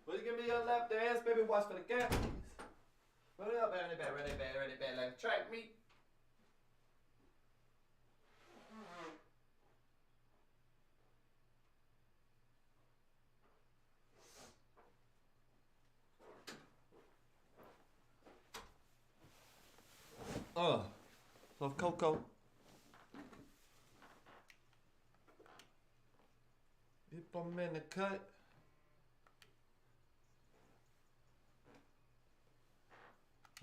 Will you give me your lap dance, baby? Watch for the gap, please. Run it up, ready, bad, like track meet. Love Coco. If I'm in the cut.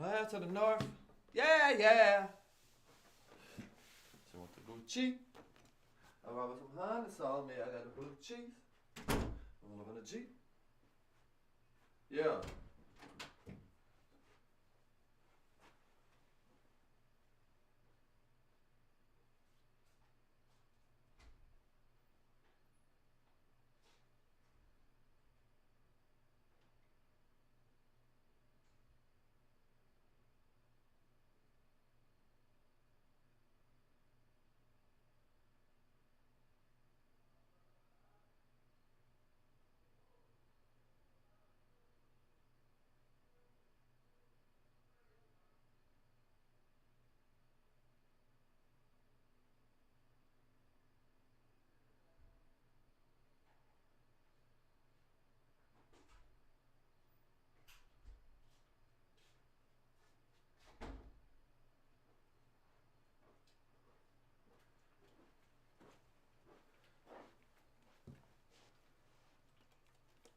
Out to the north. Yeah. So want the blue cheese. I ride with some Hondas on me. I got the blue cheese. I'm loving the Jeep. Yeah.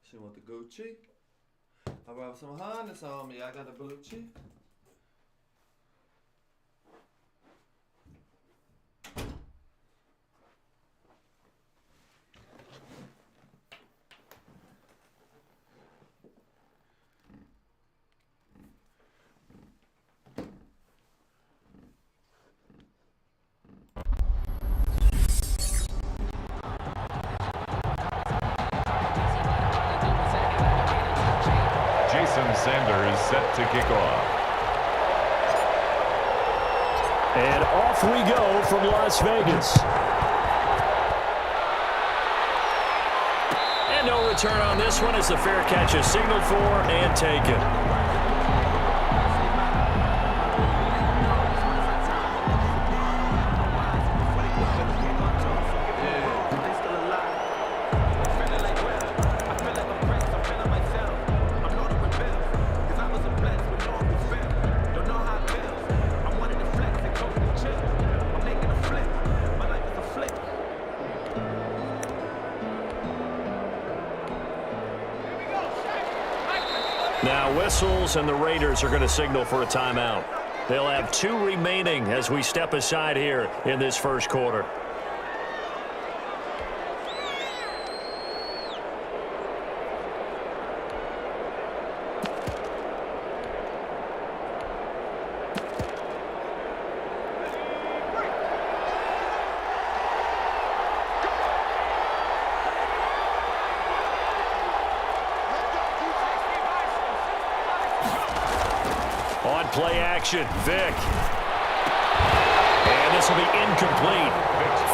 She want the Gucci. I ride with some Hondas on me. I got the blue cheese. Sanders set to kick off. And off we go from Las Vegas. And no return on this one as the fair catch is signaled for and taken. Now whistles and the Raiders are going to signal for a timeout. They'll have 2 remaining as we step aside here in this first quarter. On play action, Vic. And this will be incomplete.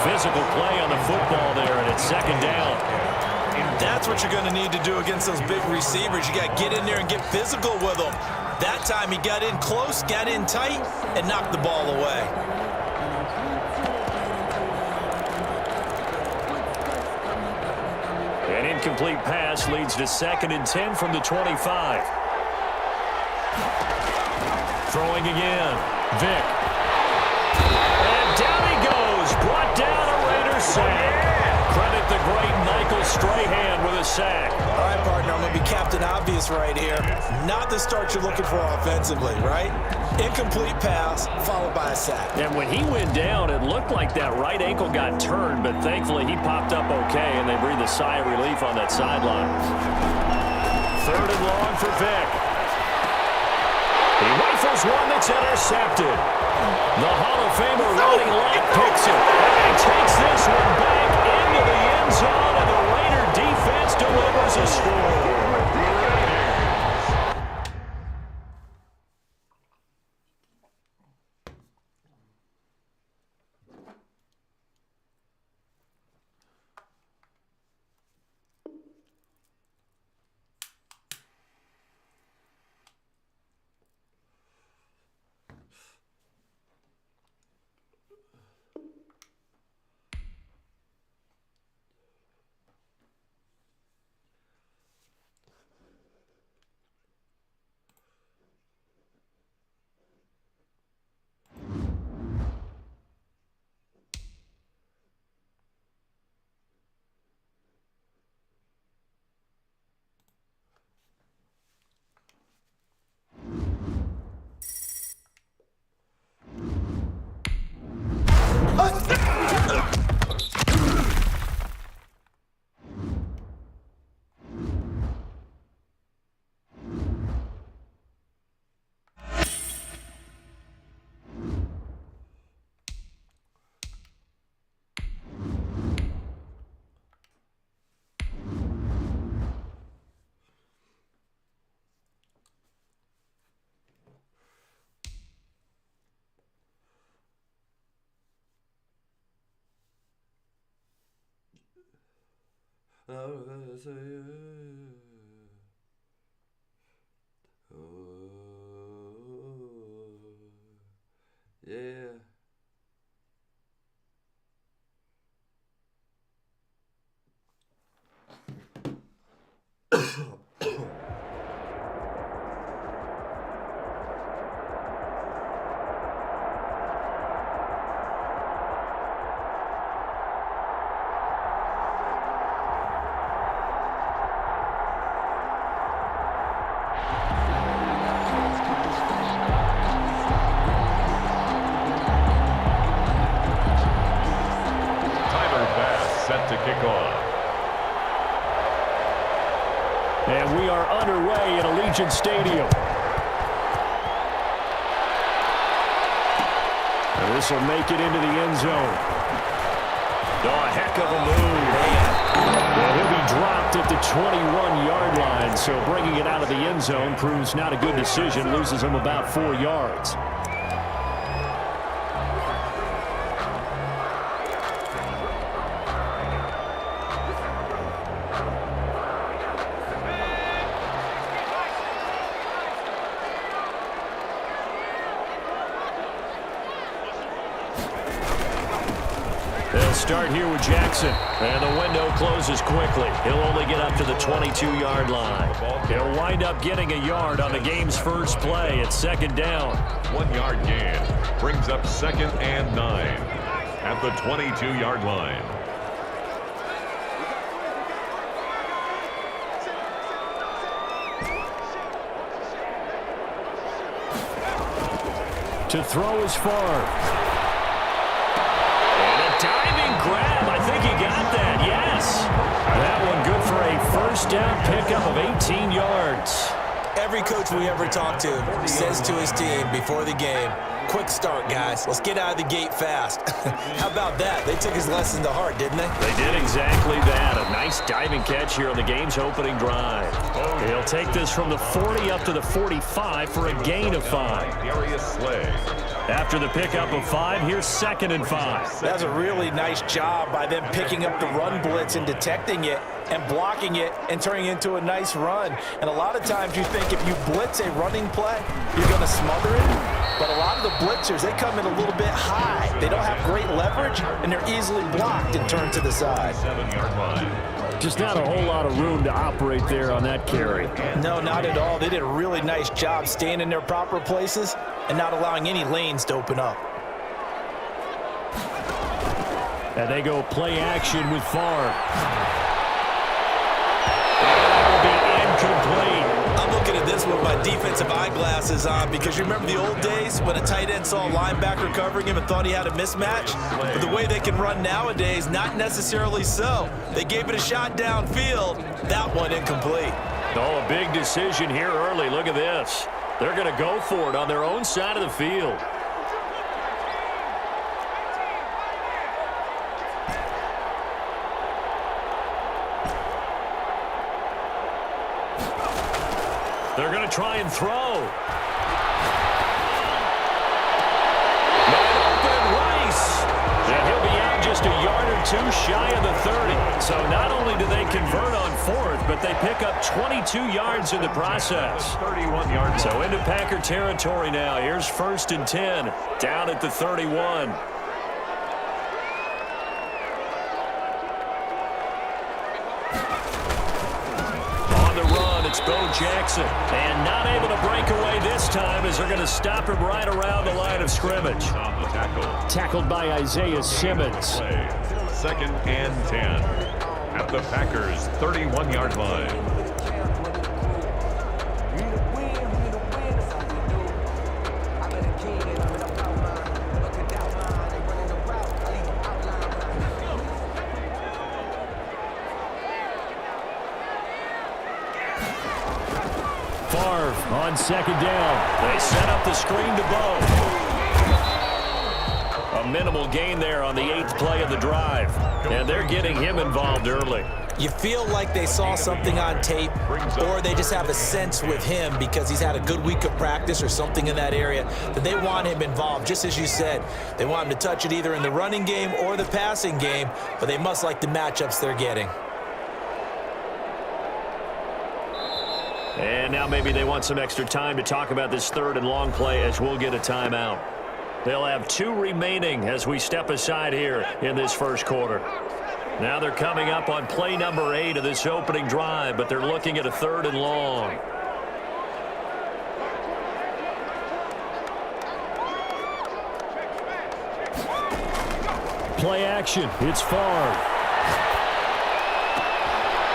Physical play on the football there, and it's second down. That's what you're going to need to do against those big receivers. You got to get in there and get physical with them. That time he got in close, got in tight, and knocked the ball away. An incomplete pass leads to 2nd and 10 from the 25. Throwing again, Vic. And down he goes, brought down a Raiders sack. Credit the great Michael Strahan with a sack. All right, partner, I'm going to be Captain Obvious right here. Not the start you're looking for offensively, right? Incomplete pass, followed by a sack. And when he went down, it looked like that right ankle got turned, but thankfully he popped up okay, and they breathed a sigh of relief on that sideline. 3rd and long for Vic. He rifles one that's intercepted. The Hall of Famer Ronnie Lott picks it. And he takes this one back into the end zone, and the Raider defense delivers a score. Yeah. Set to kick off. And we are underway at Allegiant Stadium. And this will make it into the end zone. Oh, a heck of a move. Well, he'll be dropped at the 21-yard line, so bringing it out of the end zone proves not a good decision. Loses him about 4 yards. They'll start here with Jackson. And the window closes quickly. He'll only get up to the 22-yard line. He'll wind up getting a yard on the game's first play. It's second down. 1 yard gain. Brings up 2nd and 9 at the 22-yard line. To throw is Favre. Diving grab. I think he got that. Yes. That one good for a first down pickup of 18 yards. Every coach we ever talk to says to his team before the game, quick start, guys. Let's get out of the gate fast. How about that? They took his lesson to heart, didn't they? They did exactly that. A nice diving catch here on the game's opening drive. He'll take this from the 40 up to the 45 for a gain of 5. Darius Slay. After the pickup of 5, here's 2nd and 5. That's a really nice job by them picking up the run blitz and detecting it and blocking it and turning it into a nice run. And a lot of times you think if you blitz a running play, you're going to smother it. But a lot of the blitzers, they come in a little bit high. They don't have great leverage, and they're easily blocked and turned to the side. 7-yard line. Just not a whole lot of room to operate there on that carry. No, not at all. They did a really nice job staying in their proper places and not allowing any lanes to open up. And they go play action with Favre. That will be incomplete. I'm looking at this with my defensive eyeglasses on because you remember the old days when a tight end saw a linebacker covering him and thought he had a mismatch? But the way they can run nowadays, not necessarily so. They gave it a shot downfield. That one incomplete. Oh, a big decision here early. Look at this. They're going to go for it on their own side of the field. They're going to try and throw. Wide open, Rice. And he'll be out just a yard or two shy of the 30. So not only do they convert on 4th, but they pick up 22 yards in the process. 31-yard. So into Packer territory now. Here's 1st and 10, down at the 31. It's Bo Jackson, and not able to break away this time as they're going to stop him right around the line of scrimmage. On the tackle. Tackled by Isaiah Simmons. 2nd and 10 at the Packers' 31-yard line. On 2nd down, they set up the screen to Bo. A minimal gain there on the 8th play of the drive, and they're getting him involved early. You feel like they saw something on tape, or they just have a sense with him because he's had a good week of practice or something in that area that they want him involved. Just as you said, they want him to touch it either in the running game or the passing game, but they must like the matchups they're getting. And now maybe they want some extra time to talk about this third and long play as we'll get a timeout. They'll have 2 remaining as we step aside here in this first quarter. Now they're coming up on play number 8 of this opening drive, but they're looking at a third and long. Play action. It's Favre.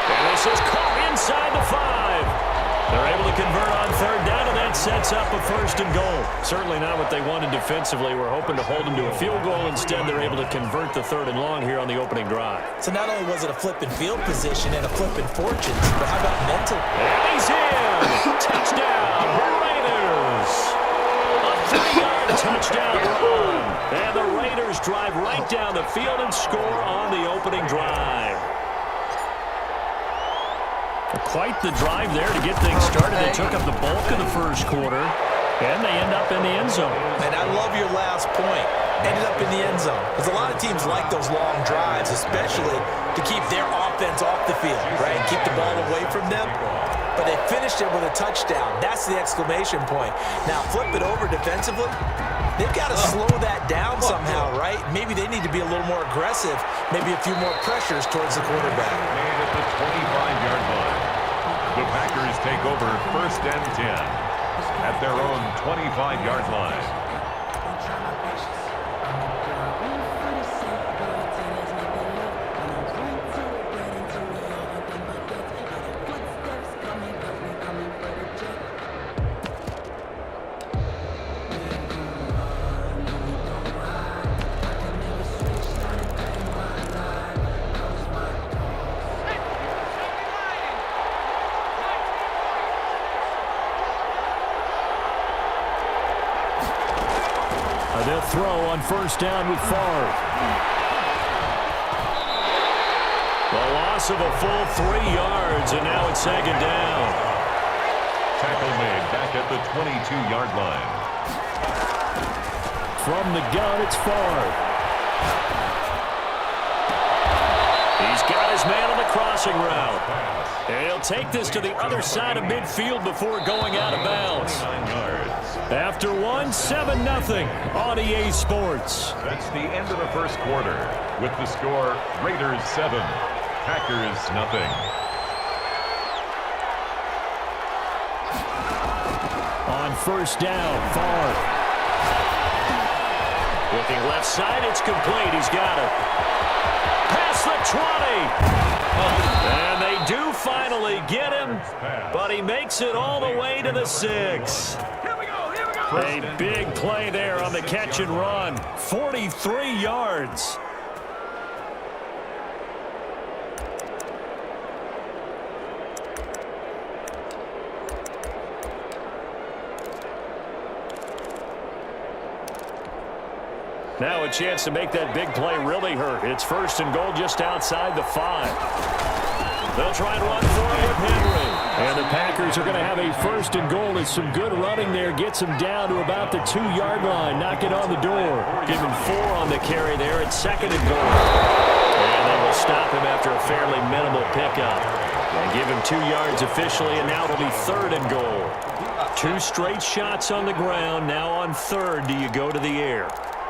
And this is caught inside the 5. They're able to convert on third down, and that sets up a first and goal. Certainly not what they wanted defensively. We're hoping to hold them to a field goal. Instead, they're able to convert the third and long here on the opening drive. So not only was it a flipping field position and a flipping fortunes, but how about mental? And he's in! Touchdown, Raiders! A 3-yard touchdown run. And the Raiders drive right down the field and score on the opening drive. Quite the drive there to get things started. They took up the bulk of the first quarter, and they end up in the end zone. And I love your last point. Ended up in the end zone. Because a lot of teams like those long drives, especially to keep their offense off the field, right? Keep the ball away from them. But they finished it with a touchdown. That's the exclamation point. Now, flip it over defensively. They've got to slow that down somehow, right? Maybe they need to be a little more aggressive. Maybe a few more pressures towards the quarterback. Made at the 25-yard line. The Packers take over 1st and 10 at their own 25-yard line. They'll throw on first down with Favre. The loss of a full 3 yards, and now it's 2nd down. Tackle made back at the 22-yard line. From the gun, it's Favre. He's got his man on the crossing route. And he'll take this to the other side of midfield before going out of bounds. 9 yards. After 7-0 on EA Sports. That's the end of the first quarter. With the score, Raiders 7, Packers 0. On first down, Favre. Looking left side, it's complete. He's got it. Past the 20. And they do finally get him, but he makes it all the way to the 6. A big play there on the catch and run. 43 yards. Now a chance to make that big play really hurt. It's 1st and goal just outside the 5. They'll try and run for it with Henry. And the Packers are going to have a 1st and goal. As some good running there gets him down to about the 2-yard line. Knock it on the door. Give him 4 on the carry there. It's 2nd and goal. And they will stop him after a fairly minimal pickup. And give him 2 yards officially, and now it'll be 3rd and goal. 2 straight shots on the ground. Now on 3rd, do you go to the air?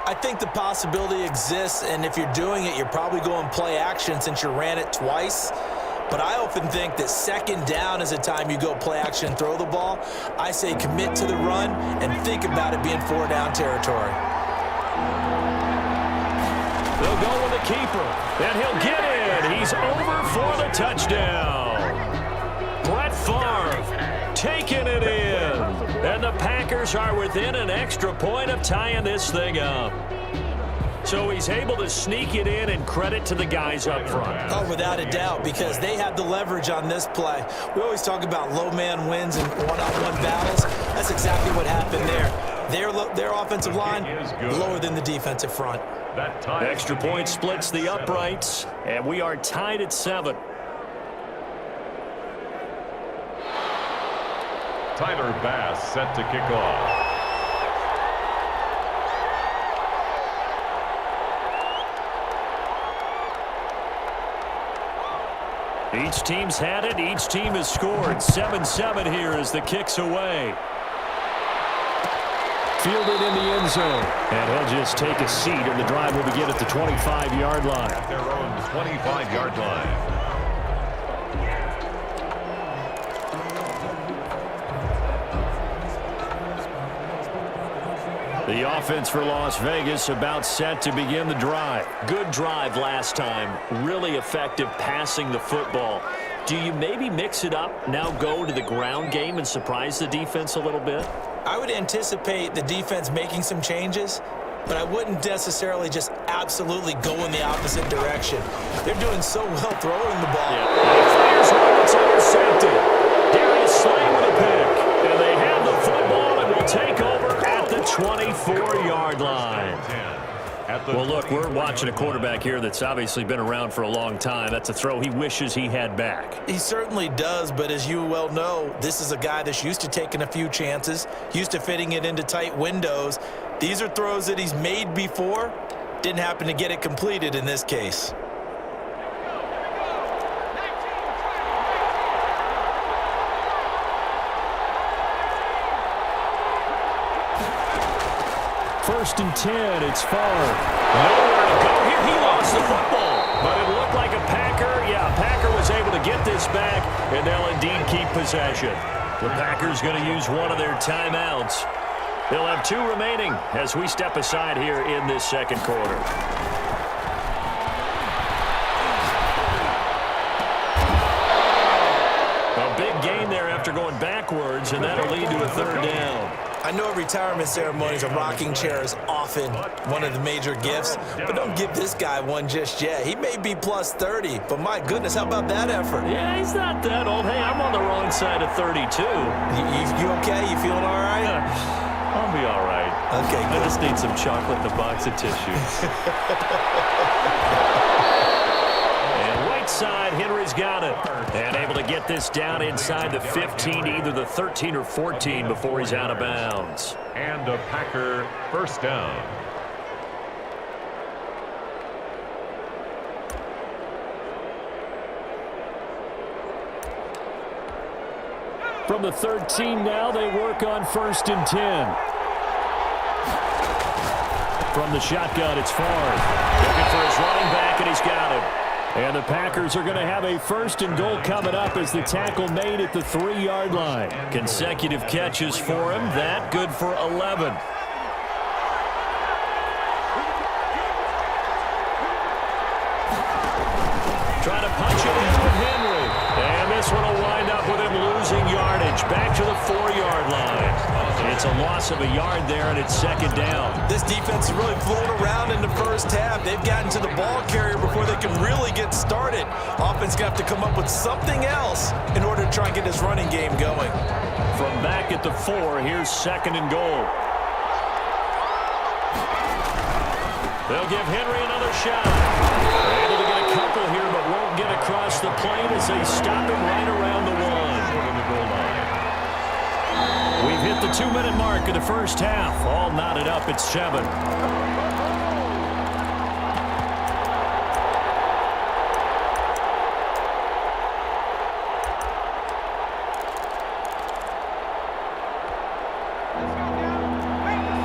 I think the possibility exists, and if you're doing it, you're probably going play action since you ran it twice. But I often think that 2nd down is a time you go play action and throw the ball. I say commit to the run and think about it being 4-down territory. They'll go with the keeper, and he'll get in. He's over for the touchdown. Brett Favre taking it in. And the Packers are within an extra point of tying this thing up. So he's able to sneak it in, and credit to the guys up front. Oh, without a doubt, because they had the leverage on this play. We always talk about low man wins and one-on-one battles. That's exactly what happened there. Their offensive line lower than the defensive front. Extra point splits the uprights, and we are tied at 7. Tyler Bass set to kick off. Each team's had it. Each team has scored. 7-7 here as the kick's away. Fielded in the end zone. And he'll just take a seat, and the drive will begin at the 25-yard line. At their own 25-yard line. The offense for Las Vegas about set to begin the drive. Good drive last time. Really effective passing the football. Do you maybe mix it up, now go to the ground game and surprise the defense a little bit? I would anticipate the defense making some changes, but I wouldn't necessarily just absolutely go in the opposite direction. They're doing so well throwing the ball. Yeah. He fires one, it's intercepted. Darius Slay with a pick. And they have the football and will take over at the 24-yard line. Well, look, we're watching a quarterback here that's obviously been around for a long time. That's a throw he wishes he had back. He certainly does, but as you well know, this is a guy that's used to taking a few chances, used to fitting it into tight windows. These are throws that he's made before. Didn't happen to get it completed in this case. First and 10, it's Favre. Nowhere to go here. He lost the football, but it looked like a Packer. Yeah, Packer was able to get this back, and they'll indeed keep possession. The Packers going to use one of their timeouts. They'll have 2 remaining as we step aside here in this second quarter. A big gain there after going backwards, and that'll lead to a third down. I know retirement ceremonies, a rocking chair is often one of the major gifts, but don't give this guy one just yet. He may be plus 30, but my goodness, how about that effort? Yeah, he's not that old. Hey, I'm on the wrong side of 32. You okay? You feeling all right? I'll be all right. Okay, I just need some chocolate and a box of tissues. And right side, Henry's got it. And able to get this down inside the 15, either the 13 or 14 before he's out of bounds. And a Packer first down. From the 13 now, they work on first and 10. From the shotgun, it's Favre. Looking for his running back, and he's got it. And the Packers are going to have a first and goal coming up as the tackle made at the 3-yard line. Consecutive catches for him. That good for 11. Trying to punch it in with Henry. And this one will wind up with him losing yardage. Back to the 4-yard line. It's a loss of a yard there, and it's second down. This defense is really floating around in the first half. They've gotten to the ball carrier before they can really get started. Offense going to have to come up with something else in order to try and get this running game going. From back at the 4, here's second and goal. They'll give Henry another shot. Able to get a couple here, but won't get across the plane as they stop him right around the 1. We've hit the 2-minute mark of the first half. All knotted up at 7.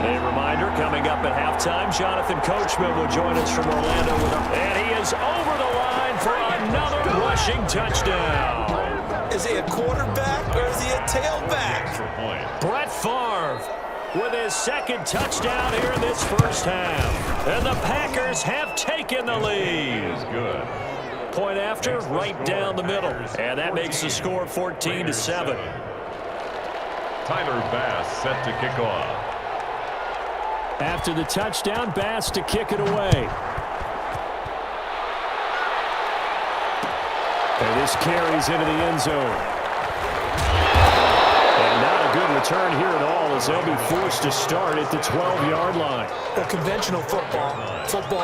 A reminder, coming up at halftime, Jonathan Coachman will join us from Orlando with him. And he is over the line for another rushing touchdown. Is he a quarterback or is he a tailback? Brett Favre with his second touchdown here in this first half. And the Packers have taken the lead. Good. Point after, right down the middle. And that makes the score 14-7. Tyler Bass set to kick off. After the touchdown, Bass to kick it away. And this carries into the end zone. And not a good return here at all as they'll be forced to start at the 12-yard line. Well, conventional football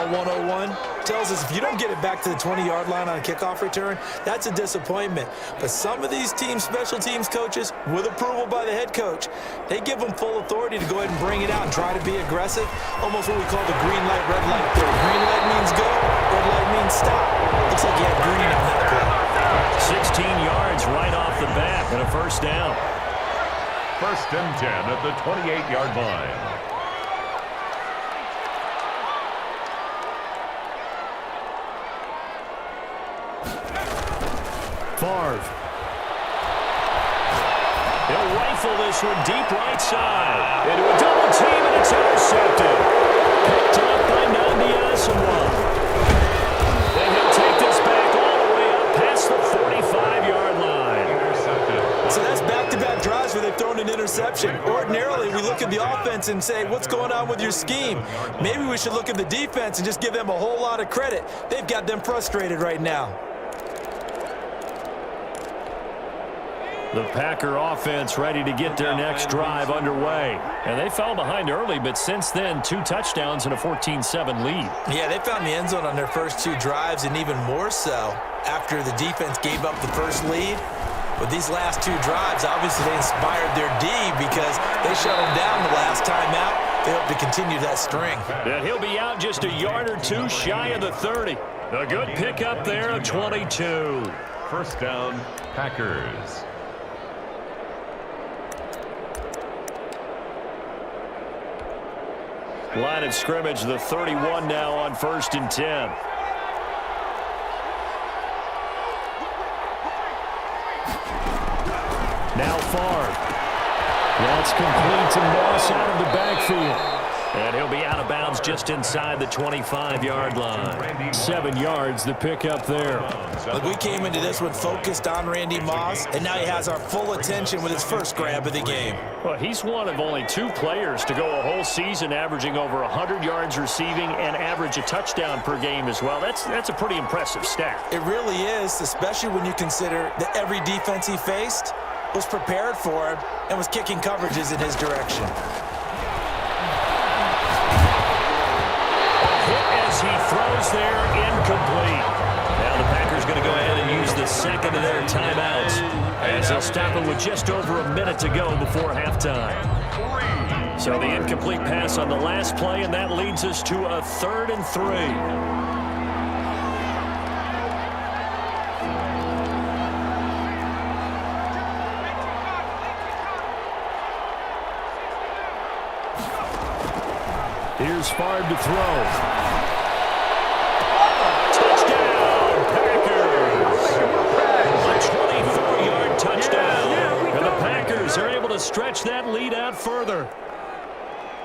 101, tells us if you don't get it back to the 20-yard line on a kickoff return, that's a disappointment. But some of these teams, special teams coaches, with approval by the head coach, they give them full authority to go ahead and bring it out and try to be aggressive, almost what we call the green light, red light theory. Green light means go, red light means stop. Looks like you had green on that play. right off the bat and a first down. First and 10 at the 28-yard line. Favre. He'll rifle this one deep right side. Into a double team, and it's intercepted. Picked up by Nnamdi Asomugha. And he'll take this back all the way up past the 45-yard line. Intercepted. So that's back-to-back drives where they've thrown an interception. Ordinarily, we look at the offense and say, what's going on with your scheme? Maybe we should look at the defense and just give them a whole lot of credit. They've got them frustrated right now. The Packer offense ready to get their next drive underway. And they fell behind early, but since then, 2 touchdowns and a 14-7 lead. Yeah, they found the end zone on their first 2 drives, and even more so after the defense gave up the first lead. But these last 2 drives, obviously they inspired their D because they shut them down the last time out. They hope to continue that string. And he'll be out just a yard or 2 shy of the 30. A good pickup there of 22. First down, Packers. Line of scrimmage, the 31 now on 1st and 10. Now Favre. That's complete to Moss out of the backfield. And he'll be out of bounds just inside the 25-yard line. 7 yards, the pickup there. Look, we came into this one focused on Randy Moss, and now he has our full attention with his first grab of the game. Well, he's one of only 2 players to go a whole season averaging over 100 yards receiving and average a touchdown per game as well. That's a pretty impressive stat. It really is, especially when you consider that every defense he faced was prepared for him and was kicking coverages in his direction. As he throws there, incomplete. Now the Packers going to go ahead and use the second of their timeouts as they'll stop it with just over a minute to go before halftime. So the incomplete pass on the last play, and that leads us to a 3rd and 3. Here's Favre to throw. Touchdown, Packers! A 24-yard touchdown. And the Packers are able to stretch that lead out further.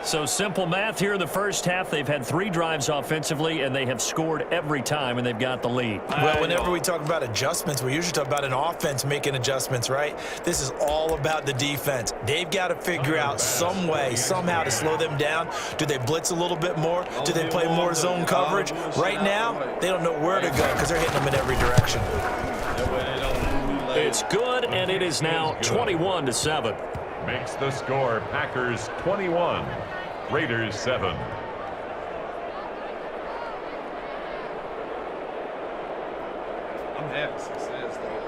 So simple math here in the first half. They've had 3 drives offensively, and they have scored every time, and they've got the lead. Well, whenever we talk about adjustments, we usually talk about an offense making adjustments, right? This is all about the defense. They've got to figure out some way, somehow to slow them down. Do they blitz a little bit more? Do they play more zone coverage? Right now, they don't know where to go because they're hitting them in every direction. It's good, and it is now 21-7. Makes the score Packers 21, Raiders 7. I'm having success though.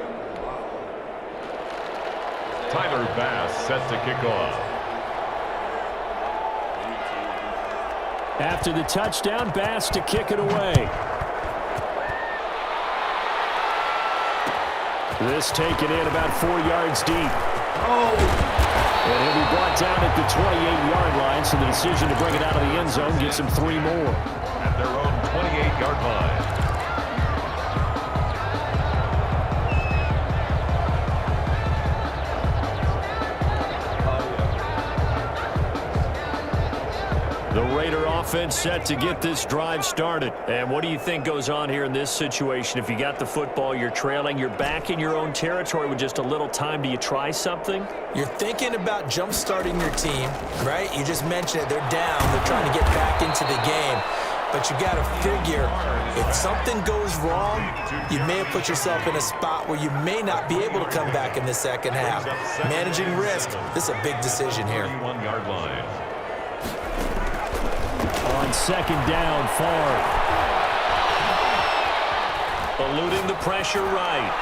Tyler Bass set to kick off. After the touchdown, Bass to kick it away. This taken in about 4 yards deep. And he'll be brought down at the 28-yard line, so the decision to bring it out of the end zone gets him 3 more. At their own 28-yard line. The Raider offense set to get this drive started. And what do you think goes on here in this situation? If you got the football, you're trailing, you're back in your own territory with just a little time. Do you try something? You're thinking about jump-starting your team, right? You just mentioned it. They're down. They're trying to get back into the game. But you got to figure, if something goes wrong, you may have put yourself in a spot where you may not be able to come back in the second half. Managing risk, this is a big decision here. 31-yard line. On second down, Favre. Eluding the pressure right.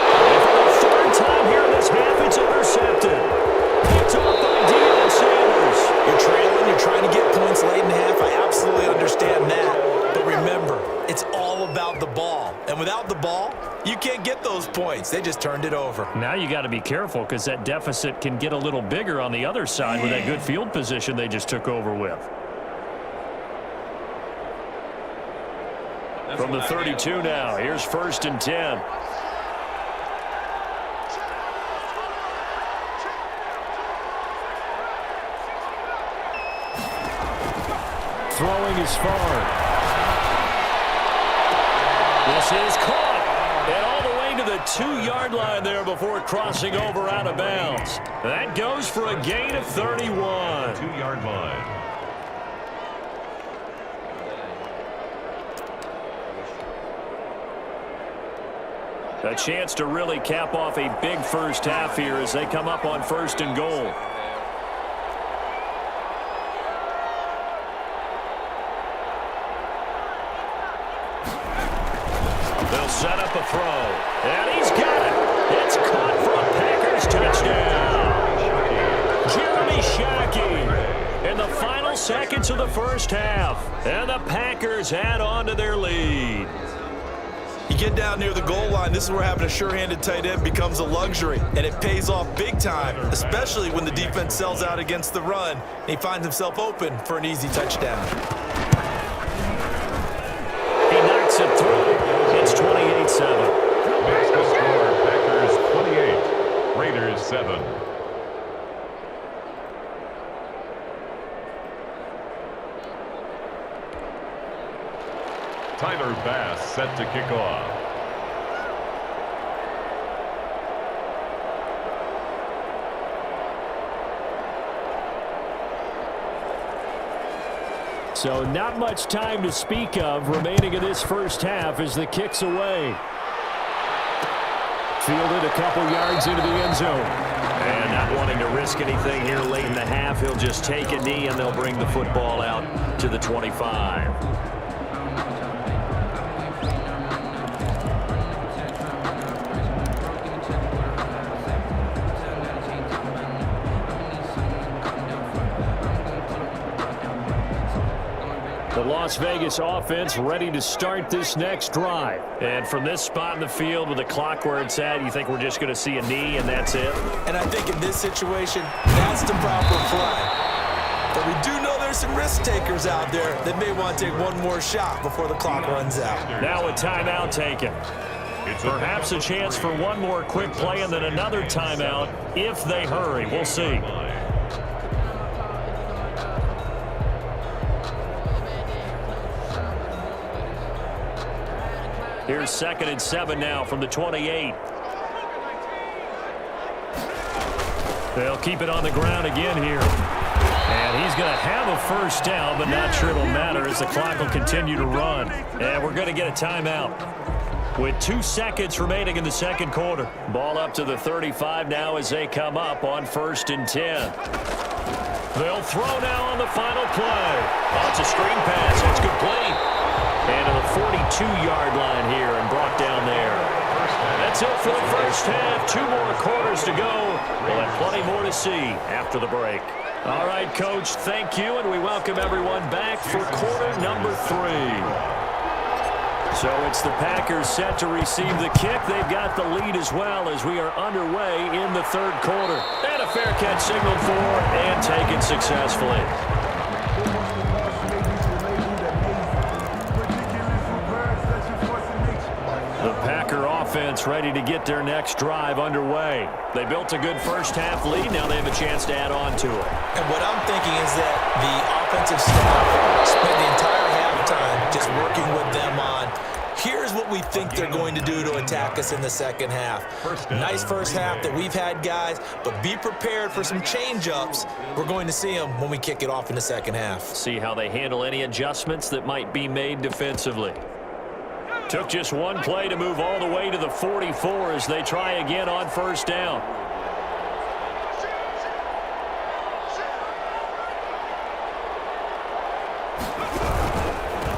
And for the 3rd time here in this half, it's intercepted. Picked off by Deion Sanders. You're trailing, you're trying to get points late in the half. I absolutely understand that. But remember, it's all about the ball. And without the ball, you can't get those points. They just turned it over. Now you got to be careful because that deficit can get a little bigger on the other side with that good field position they just took over with. From the 32 now, here's 1st and 10. Throwing is far. This is caught. And all the way to the 2-yard line there before crossing over out of bounds. That goes for a gain of 31. 2-yard line. A chance to really cap off a big first half here as they come up on 1st and goal. They'll set up a throw. And he's got it. It's caught for a Packers touchdown. Jeremy Shockey in the final seconds of the first half. And the Packers add on to their lead. You get down near the goal line, this is where having a sure-handed tight end becomes a luxury, and it pays off big time, especially when the defense sells out against the run, and he finds himself open for an easy touchdown. He knocks it through. It's 28-7. Makes the score Packers 28, Raiders 7. Tyler Bass set to kick off. So not much time to speak of remaining in this first half as the kick's away. Fielded a couple yards into the end zone. And not wanting to risk anything here late in the half, he'll just take a knee and they'll bring the football out to the 25. The Las Vegas offense ready to start this next drive. And from this spot in the field with the clock where it's at, you think we're just going to see a knee and that's it? And I think in this situation, that's the proper play. But we do know there's some risk takers out there that may want to take one more shot before the clock runs out. Now a timeout taken. Perhaps a chance for one more quick play and then another timeout if they hurry. We'll see. Here's 2nd and 7 now from the 28. They'll keep it on the ground again here. And he's going to have a first down, but not sure it'll matter as the clock will continue to run. And we're going to get a timeout with 2 seconds remaining in the second quarter. Ball up to the 35 now as they come up on 1st and 10. They'll throw now on the final play. Oh, it's a screen pass. It's complete. And to the 42-yard line here and brought down there. That's it for the first half. 2 more quarters to go. We'll have plenty more to see after the break. All right, Coach, thank you, and we welcome everyone back for quarter number 3. So it's the Packers set to receive the kick. They've got the lead as well as we are underway in the third quarter. And a fair catch signaled for and taken successfully. The Packer offense ready to get their next drive underway. They built a good first half lead. Now they have a chance to add on to it. And what I'm thinking is that the offensive staff spent the entire halftime just working with them on, here's what we think they're going to do to attack us in the second half. Nice first half that we've had, guys, but be prepared for some change-ups. We're going to see them when we kick it off in the second half. See how they handle any adjustments that might be made defensively. Took just one play to move all the way to the 44 as they try again on first down.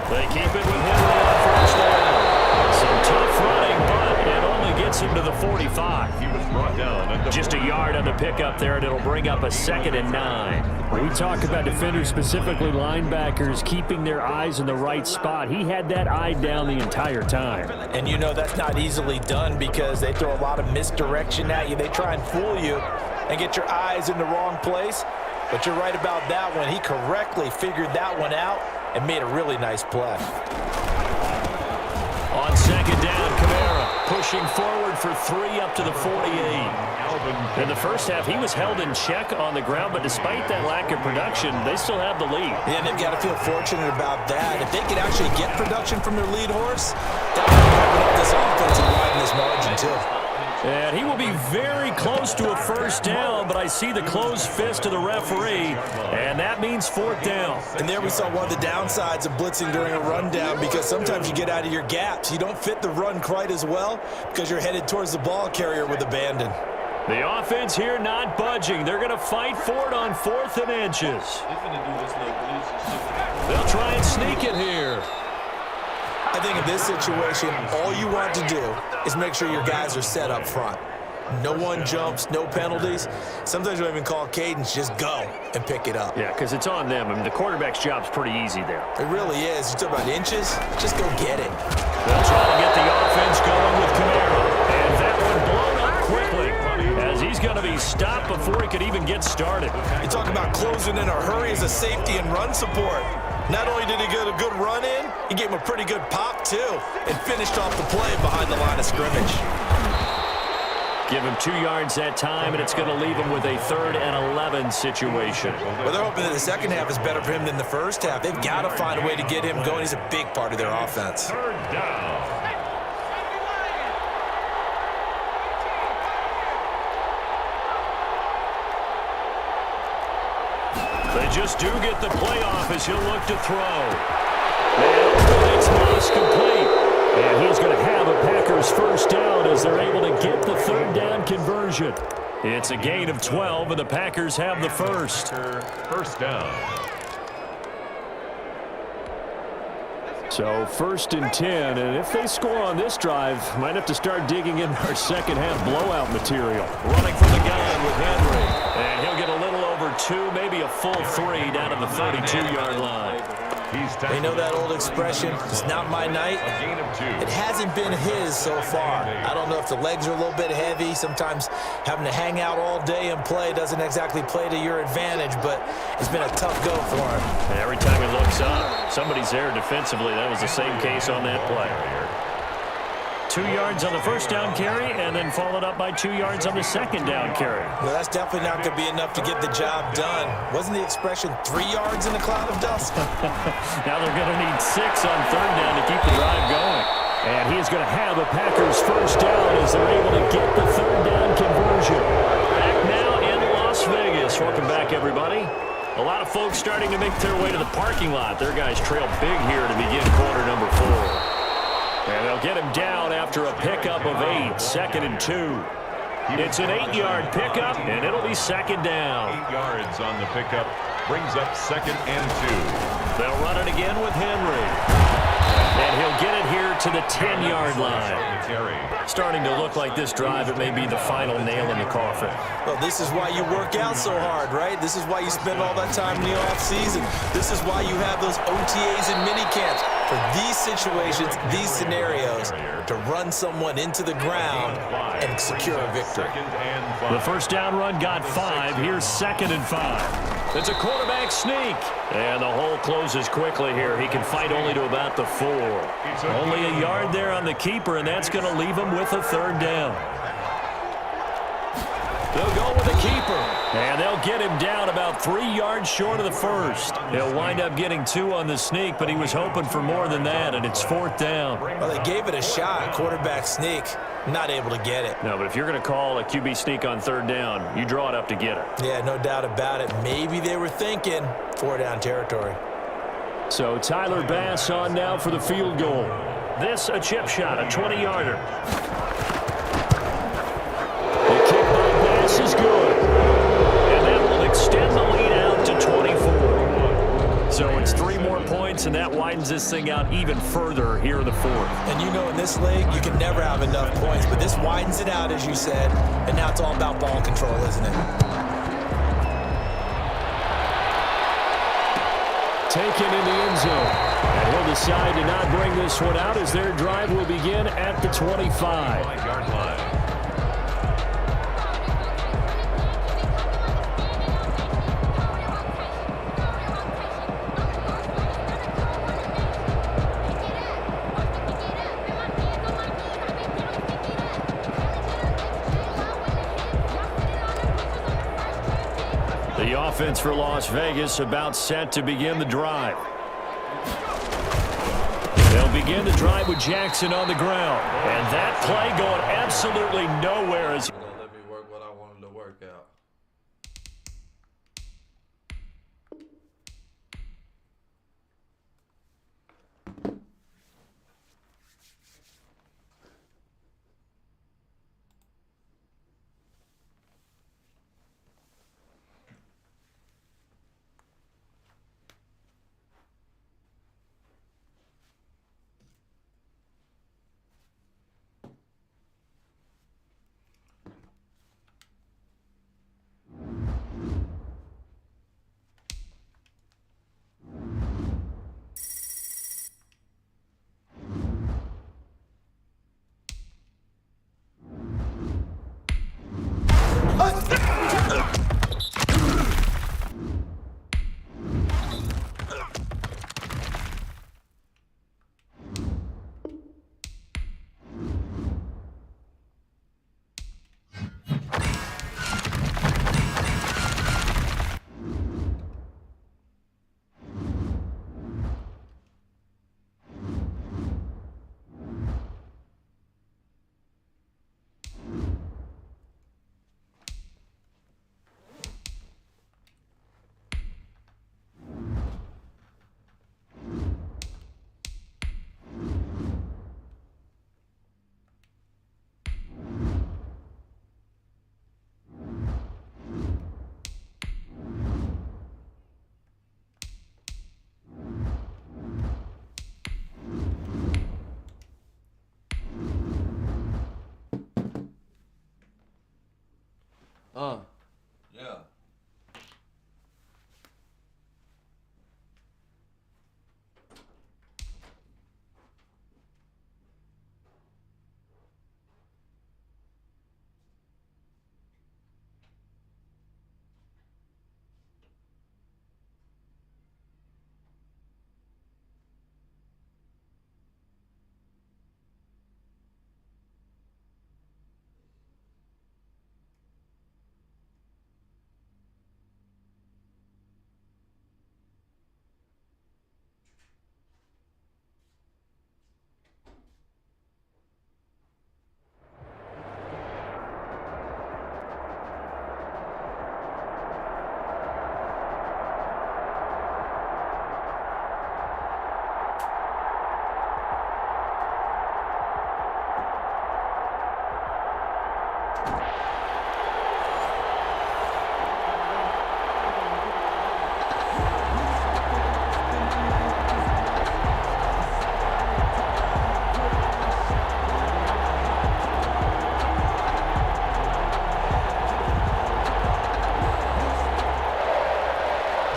They keep it with Henry on first down. Some tough running, but it only gets him to the 45. 5. He was brought down at the Just a yard on the pickup there, and it'll bring up a 2nd and 9. When we talk about defenders, specifically linebackers, keeping their eyes in the right spot, he had that eye down the entire time. And you know that's not easily done because they throw a lot of misdirection at you. They try and fool you and get your eyes in the wrong place. But you're right about that one. He correctly figured that one out and made a really nice play. On 2nd down, Kamara pushing forward for 3 up to the 48. In the first half, he was held in check on the ground, but despite that lack of production, they still have the lead. Yeah, and they've got to feel fortunate about that. If they could actually get production from their lead horse, that would open up this offense and widen this margin too. And he will be very close to a 1st down, but I see the closed fist of the referee, and that means 4th down. And there we saw one of the downsides of blitzing during a rundown because sometimes you get out of your gaps. You don't fit the run quite as well because you're headed towards the ball carrier with abandon. The offense here not budging. They're going to fight for it on 4th and inches. They'll try and sneak it here. I think in this situation, all you want to do is make sure your guys are set up front. No one jumps, no penalties. Sometimes you don't even call cadence, just go and pick it up. Yeah, because it's on them. I mean, the quarterback's job's pretty easy there. It really is. You talk about inches, just go get it. They'll try to get the offense going with Kamara. And that one blown up quickly as he's going to be stopped before he could even get started. You talk about closing in a hurry as a safety and run support. Not only did he get a good run in, he gave him a pretty good pop, too, and finished off the play behind the line of scrimmage. Give him 2 yards that time, and it's going to leave him with a 3rd and 11 situation. Well, they're hoping that the second half is better for him than the first half. They've got to find a way to get him going. He's a big part of their offense. 3rd down. They just do get the play off as he'll look to throw. And it's lost complete. And he's going to have a Packers 1st down as they're able to get the 3rd down conversion. It's a gain of 12, and the Packers have the 1st. 1st down. So 1st and 10, and if they score on this drive, might have to start digging in our second half blowout material. Running from the gun with Henry. And he'll get a little over 2, maybe a full 3 down to the 32-yard line. You know that old expression, it's not my night? It hasn't been his so far. I don't know if the legs are a little bit heavy. Sometimes having to hang out all day and play doesn't exactly play to your advantage, but it's been a tough go for him. And every time he looks up, somebody's there defensively. That was the same case on that play. 2 yards on the 1st down carry, and then followed up by 2 yards on the 2nd down carry. Well, that's definitely not going to be enough to get the job done. Wasn't the expression 3 yards in a cloud of dust? Now they're going to need 6 on 3rd down to keep the drive going. And he's going to have a Packers 1st down as they're able to get the 3rd down conversion. Back now in Las Vegas. Welcome back, everybody. A lot of folks starting to make their way to the parking lot. Their guys trail big here to begin quarter number 4. And they'll get him down after a pickup of 8, 2nd and 2. It's an 8-yard pickup, and it'll be 2nd down. 8 yards on the pickup brings up 2nd and 2. They'll run it again with Henry. And he'll get it here to the 10-yard line. Starting to look like this drive, it may be the final nail in the coffin. Well, this is why you work out so hard, right? This is why you spend all that time in the offseason. This is why you have those OTAs and minicamps. For these situations, these scenarios, to run someone into the ground and secure a victory. The 1st down run got 5. Here's 2nd and 5. It's a quarterback sneak. And the hole closes quickly here. He can fight only to about the 4. Only a yard there on the keeper, and that's going to leave him with a 3rd down. They'll go with the keeper, and they'll get him down about 3 yards short of the 1st. He'll wind up getting 2 on the sneak, but he was hoping for more than that, and it's 4th down. Well, they gave it a shot, quarterback sneak. Not able to get it. No, but if you're going to call a QB sneak on 3rd down, you draw it up to get it. Yeah, no doubt about it. Maybe they were thinking 4-down territory. So Tyler Bass on now for the field goal. This a chip shot, a 20-yarder. The kick by Bass is good. And that will extend the lead out to 24. So it's 3 more points, and that widens this thing out even further here in the 4th. And you know in this league, you can never have enough points, but this widens it out, as you said, and now it's all about ball control, isn't it? Taken in the end zone. And he'll decide to not bring this one out as their drive will begin at the 25. 5-yard line. The offense for Las Vegas about set to begin the drive. They'll begin the drive with Jackson on the ground. And that play going absolutely nowhere as Let me work what I wanted to work out. Yeah.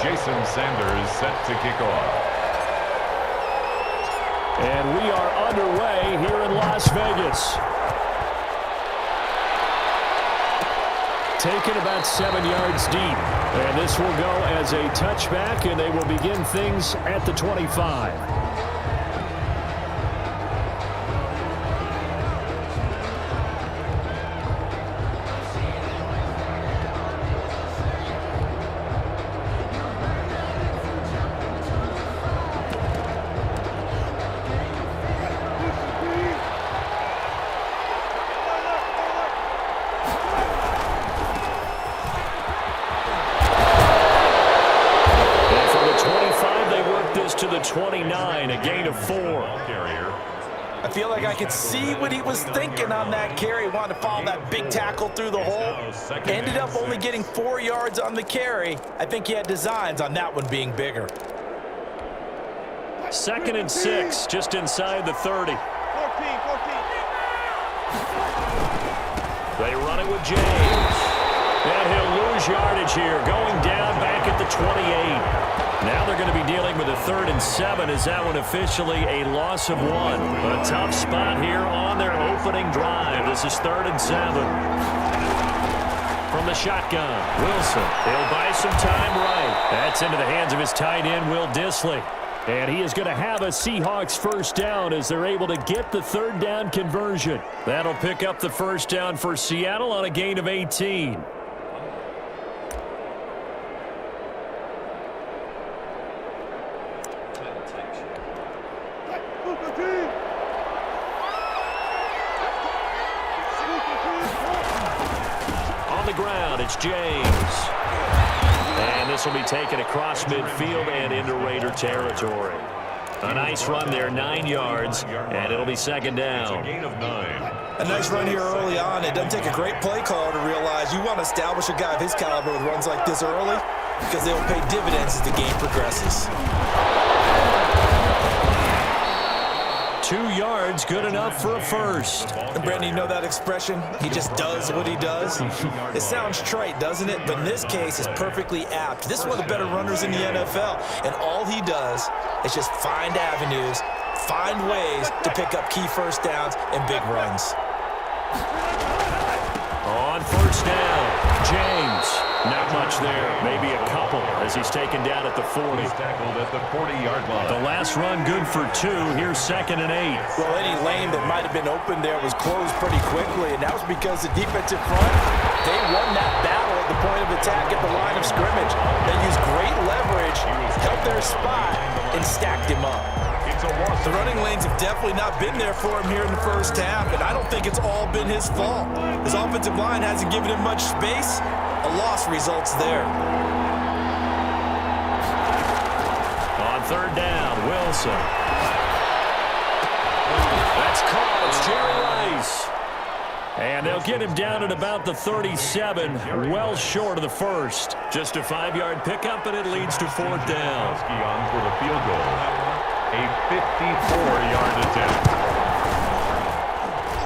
Jason Sanders set to kick off. And we are underway here in Las Vegas. Taken about 7 yards deep. And this will go as a touchback, and they will begin things at the 25. To the 29, a gain of 4. I feel like I could see what he was thinking on that carry. Wanted to follow that big tackle through the hole. Ended up only getting 4 yards on the carry. I think he had designs on that one being bigger. 2nd and 6, just inside the 30. 14. They run it with James. And he'll lose yardage here, going down back at the 28. Now they're going to be dealing with a 3rd and 7. Is that one officially a loss of 1? A tough spot here on their opening drive. This is 3rd and 7. From the shotgun, Wilson. He'll buy some time right. That's into the hands of his tight end, Will Dissly. And he is going to have a Seahawks first down as they're able to get the 3rd down conversion. That'll pick up the first down for Seattle on a gain of 18. On the ground, it's James. And this will be taken across midfield and into Raider territory. A nice run there, 9 yards, and it'll be 2nd down. A gain of 9. A nice run here early on. It doesn't take a great play caller to realize you want to establish a guy of his caliber with runs like this early because they will pay dividends as the game progresses. 2 yards, good enough for a first. And Brandon, you know that expression? He just does what he does. It sounds trite, doesn't it? But in this case, it's perfectly apt. This is one of the better runners in the NFL, and all he does is just find avenues, find ways to pick up key first downs and big runs. On first down, James. Not much there, maybe a couple as he's taken down at the 40. He's tackled at the 40-yard line. The last run good for 2. Here's 2nd and 8. Well, any lane that might have been open there was closed pretty quickly, and that was because the defensive front, they won that battle at the point of attack at the line of scrimmage. They used great leverage, held their spot, and stacked him up. The running lanes have definitely not been there for him here in the first half, and I don't think it's all been his fault. His offensive line hasn't given him much space. A loss results there. On 3rd down, Wilson. That's caught. It's Jerry Rice. And they'll get him down at about the 37, well short of the first. Just a 5-yard pickup, and it leads to 4th down. On for the field goal. A 54-yard attempt.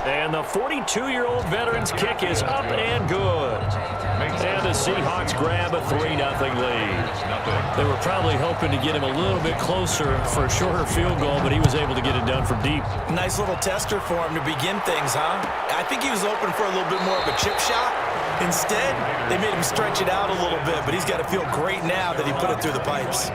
And the 42-year-old veteran's kick is up and good. And the Seahawks grab a 3-0 lead. They were probably hoping to get him a little bit closer for a shorter field goal, but he was able to get it done from deep. Nice little tester for him to begin things, huh? I think he was open for a little bit more of a chip shot. Instead, they made him stretch it out a little bit, but he's got to feel great now that he put it through the pipes.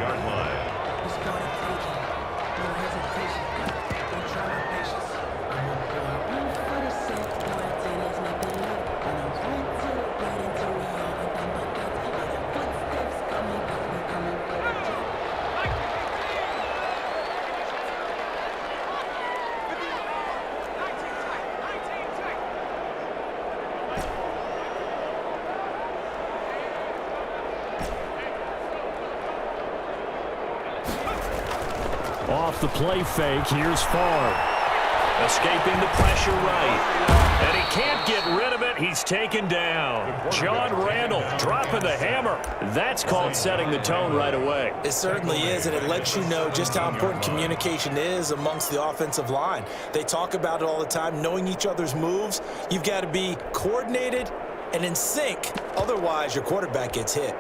Off the play fake, here's Favre. Escaping the pressure right. And he can't get rid of it. He's taken down. John Randall dropping the hammer. That's called setting the tone right away. It certainly is, and it lets you know just how important communication is amongst the offensive line. They talk about it all the time, knowing each other's moves. You've got to be coordinated and in sync. Otherwise, your quarterback gets hit.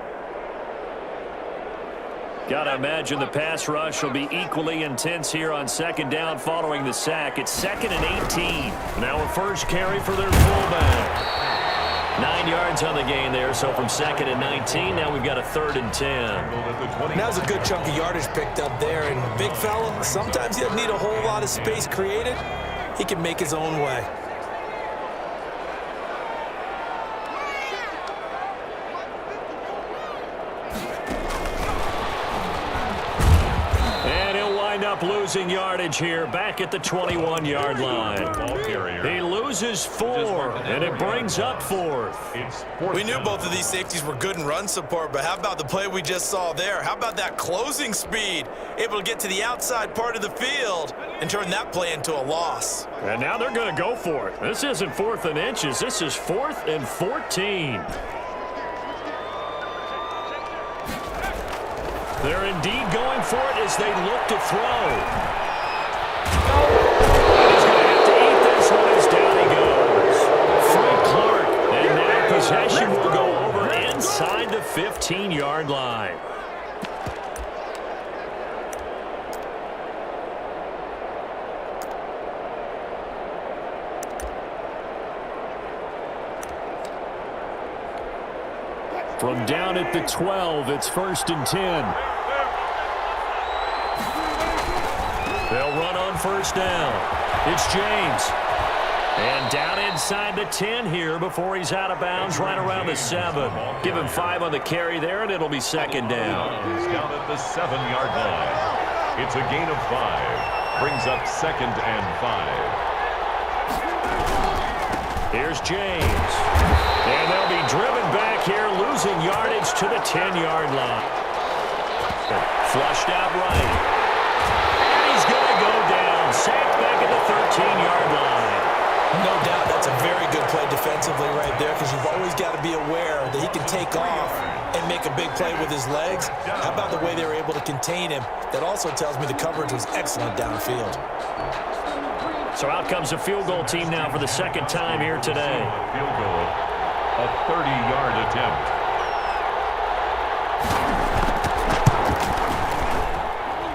Got to imagine the pass rush will be equally intense here on 2nd down following the sack. It's 2nd and 18. Now a first carry for their fullback. 9 yards on the gain there, so from 2nd and 19, now we've got a 3rd and 10. That was a good chunk of yardage picked up there, and big fella, sometimes he doesn't need a whole lot of space created. He can make his own way. Up losing yardage here back at the 21-yard line. He loses 4, and it brings up 4th. We knew both of these safeties were good in run support, but how about the play we just saw there? How about that closing speed? Able to get to the outside part of the field and turn that play into a loss. And now they're going to go for it. This isn't 4th and inches. This is 4th and 14. They're indeed going for it as they look to throw. He's going to have to eat this one as down he goes. Frank Clark. And now possession will go over inside the 15-yard line. From down at the 12, it's 1st and 10. They'll run on 1st down. It's James. And down inside the 10 here before he's out of bounds right around the 7. Give him 5 on the carry there, and it'll be 2nd down. He's down at the 7-yard line. It's a gain of 5. Brings up 2nd and 5. Here's James. And they'll be driven back here, losing yardage to the 10-yard line. Flushed out right. And he's going to go down. Sacked back at the 13-yard line. No doubt that's a very good play defensively right there, because you've always got to be aware that he can take off and make a big play with his legs. How about the way they were able to contain him? That also tells me the coverage was excellent downfield. So out comes the field goal team now for the 2nd time here today. Field goal, a 30-yard attempt.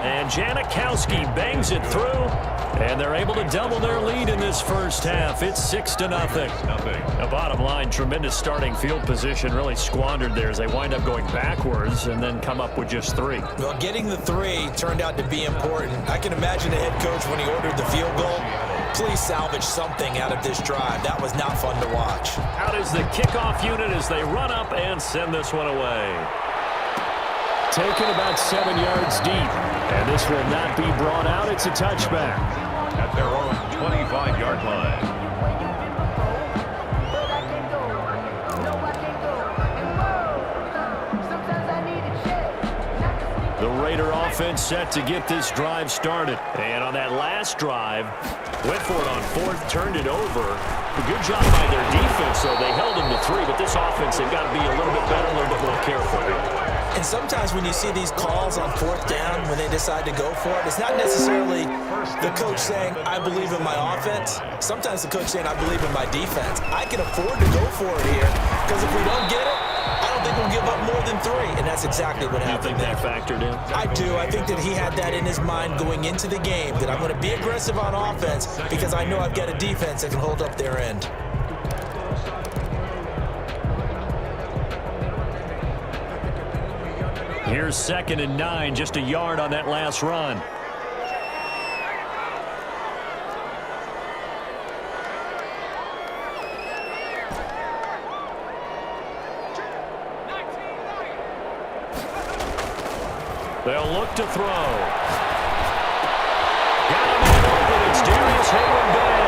And Janikowski bangs it through, and they're able to double their lead in this first half. It's 6-0. The bottom line, tremendous starting field position, really squandered there as they wind up going backwards and then come up with just 3. Well, getting the 3 turned out to be important. I can imagine the head coach when he ordered the field goal. Please salvage something out of this drive. That was not fun to watch. Out is the kickoff unit as they run up and send this one away. Taken about 7 yards deep. And this will not be brought out. It's a touchback. At their own 25-yard line. The Raider offense set to get this drive started. And on that last drive, went for it on 4th, turned it over. A good job by their defense, though. They held them to 3, but this offense, they've got to be a little bit better, a little bit more careful. And sometimes when you see these calls on 4th down, when they decide to go for it, it's not necessarily the coach saying, I believe in my offense. Sometimes the coach saying, I believe in my defense. I can afford to go for it here, because if we don't get it, I don't think we'll give up more than 3. And that's exactly what happened. You think that factored in? I do. I think that he had that in his mind going into the game, that I'm going to be aggressive on offense because I know I've got a defense that can hold up their end. Here's 2nd and 9, just a yard on that last run. They'll look to throw. Got him in open. It's Darius Hayward-Bay.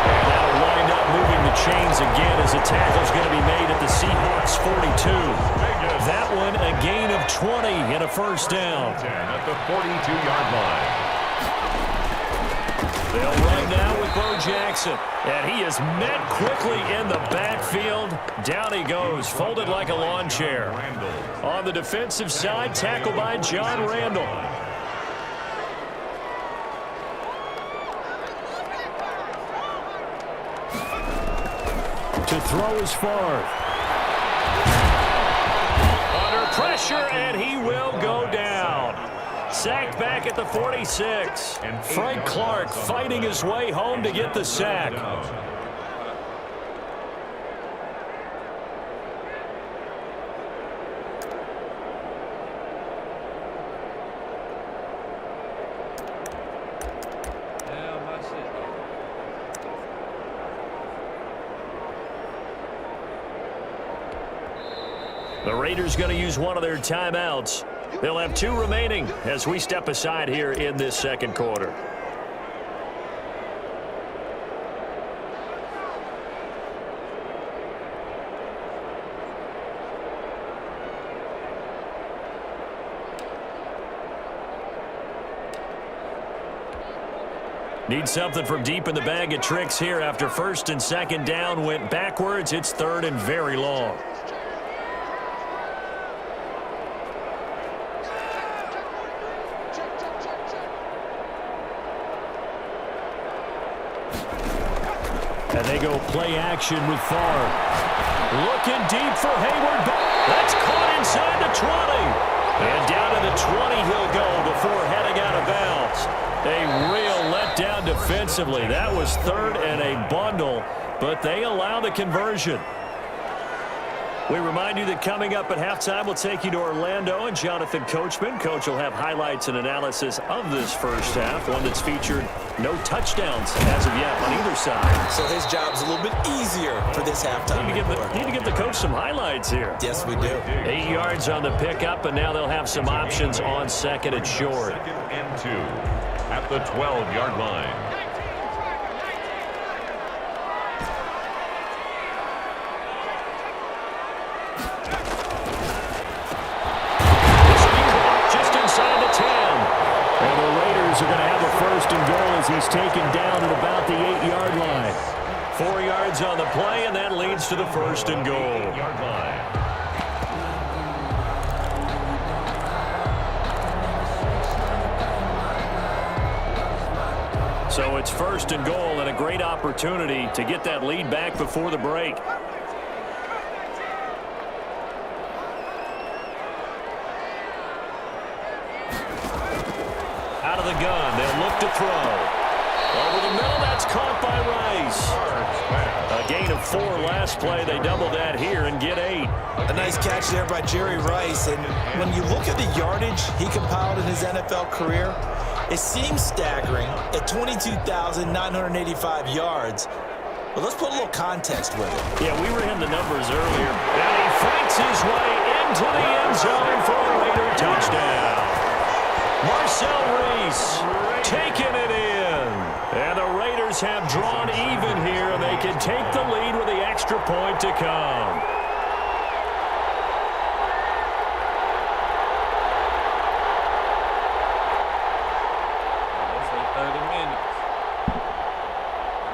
And that'll wind up moving the chains again as the tackle's going to be made at the Seahawks 42. That one a gain of 20 and a 1st down. At the 42-yard line. They'll run now with Bo Jackson. And he is met quickly in the backfield. Down he goes, folded like a lawn chair. On the defensive side, tackled by John Randall. To throw is Favre. Under pressure, and he will go down. Sacked back at the 46. And Frank Clark fighting his way home to get the sack. The Raiders going to use one of their timeouts. They'll have 2 remaining as we step aside here in this 2nd quarter. Need something from deep in the bag of tricks here after 1st and 2nd down went backwards. It's 3rd and very long. go play action with Favre. Looking deep for Hayward. That's caught inside the 20. And down to the 20 he'll go before heading out of bounds. A real letdown defensively. That was third and a bundle, but they allow the conversion. We remind you that coming up at halftime, we'll take you to Orlando and Jonathan Coachman. Coach will have highlights and analysis of this first half, one that's featured no touchdowns as of yet on either side. So his job's a little bit easier for this halftime. Need to give the coach some highlights here. Yes, we do. 8 yards on the pickup, and now they'll have some options on second and short. 2nd and 2 at the 12-yard line. Are going to have a first and goal as he's taken down at about the 8-yard line. 4 yards on the play, and that leads to the first and goal. 8-yard line. So it's first and goal and a great opportunity to get that lead back before the break. Out of the gun, they'll look to throw. Over the middle, that's caught by Rice. A gain of 4 last play. They double that here and get 8. A nice catch there by Jerry Rice. And when you look at the yardage he compiled in his NFL career, it seems staggering at 22,985 yards. But let's put a little context with it. Yeah, we ran the numbers earlier. And he fights his way into the end zone for a Raider touchdown. Marcel Reese taking it in. And the Raiders have drawn even here. They can take the lead with the extra point to come. That's like 30 minutes.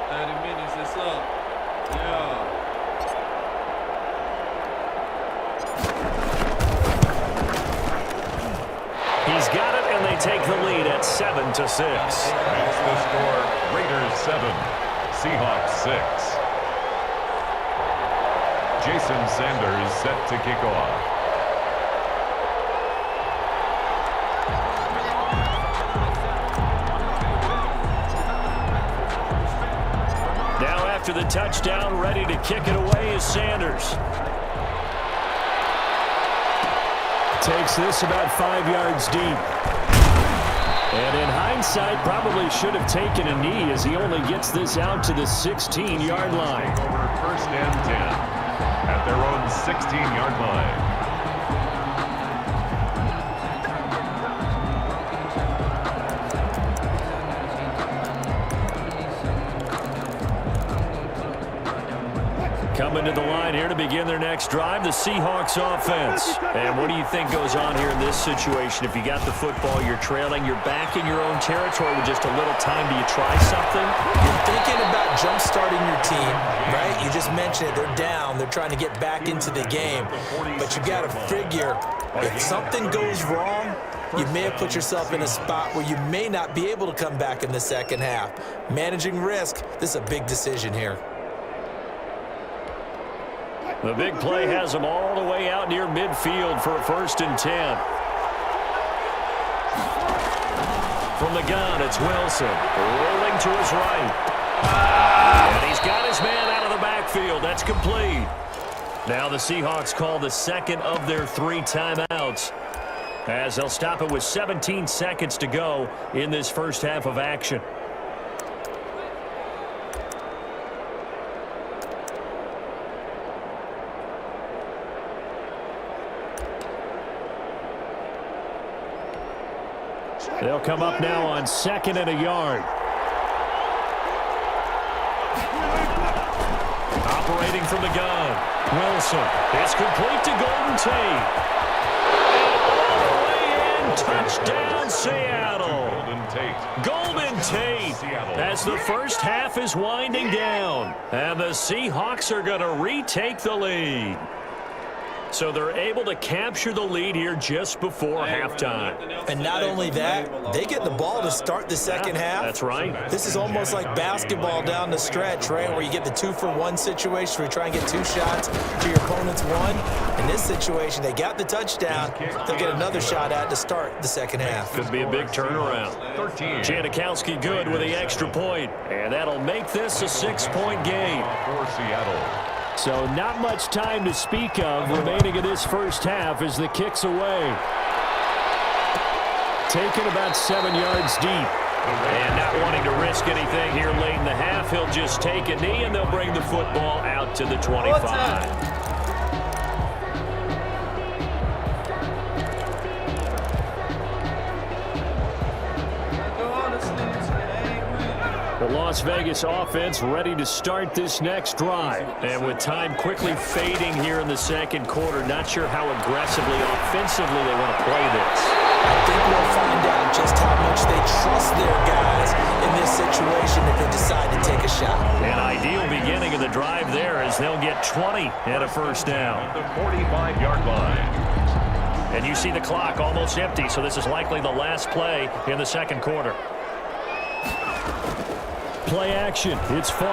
30 minutes, it's up. Yeah. He's got it, and they take the lead at 7-6. That's the score. Raiders 7, Seahawks 6. Jason Sanders set to kick off. Now after the touchdown, ready to kick it away is Sanders. Takes this about 5 yards deep. And in hindsight, probably should have taken a knee as he only gets this out to the 16-yard line. Over 1st and 10 at their own 16-yard line. Coming to the line here to begin their next drive, the Seahawks offense. And what do you think goes on here in this situation? If you got the football, you're trailing, you're back in your own territory with just a little time. Do you try something? You're thinking about jump-starting your team, right? You just mentioned it. They're down. They're trying to get back into the game. But you got to figure if something goes wrong, you may have put yourself in a spot where you may not be able to come back in the second half. Managing risk, this is a big decision here. The big play has them all the way out near midfield for a 1st and 10. From the gun, it's Wilson. Rolling to his right. And he's got his man out of the backfield. That's complete. Now the Seahawks call the second of their 3 timeouts, as they'll stop it with 17 seconds to go in this first half of action. They'll come up now on 2nd and a yard. Operating from the gun, Wilson. It's complete to Golden Tate. And all the way in, touchdown Seattle. Golden Tate as the first half is winding down. And the Seahawks are going to retake the lead. So they're able to capture the lead here just before halftime. And not only that, they get the ball to start the second half. That's right. This is almost like basketball down the stretch, right, where you get the 2-for-1 situation where you try and get 2 shots to your opponent's 1. In this situation, they got the touchdown. They'll get another shot at to start the second half. Could be a big turnaround. 13. Janikowski good with the extra point, and that'll make this a 6-point game. For Seattle. So not much time to speak of remaining in this first half as the kick's away. Taken about 7 yards deep. And not wanting to risk anything here late in the half, he'll just take a knee, and they'll bring the football out to the 25. The Las Vegas offense ready to start this next drive. And with time quickly fading here in the second quarter, not sure how aggressively, offensively they want to play this. I think we'll find out just how much they trust their guys in this situation if they decide to take a shot. An ideal beginning of the drive there as they'll get 20 and a first down. The 45-yard line. And you see the clock almost empty, so this is likely the last play in the second quarter. Play action. It's Favre.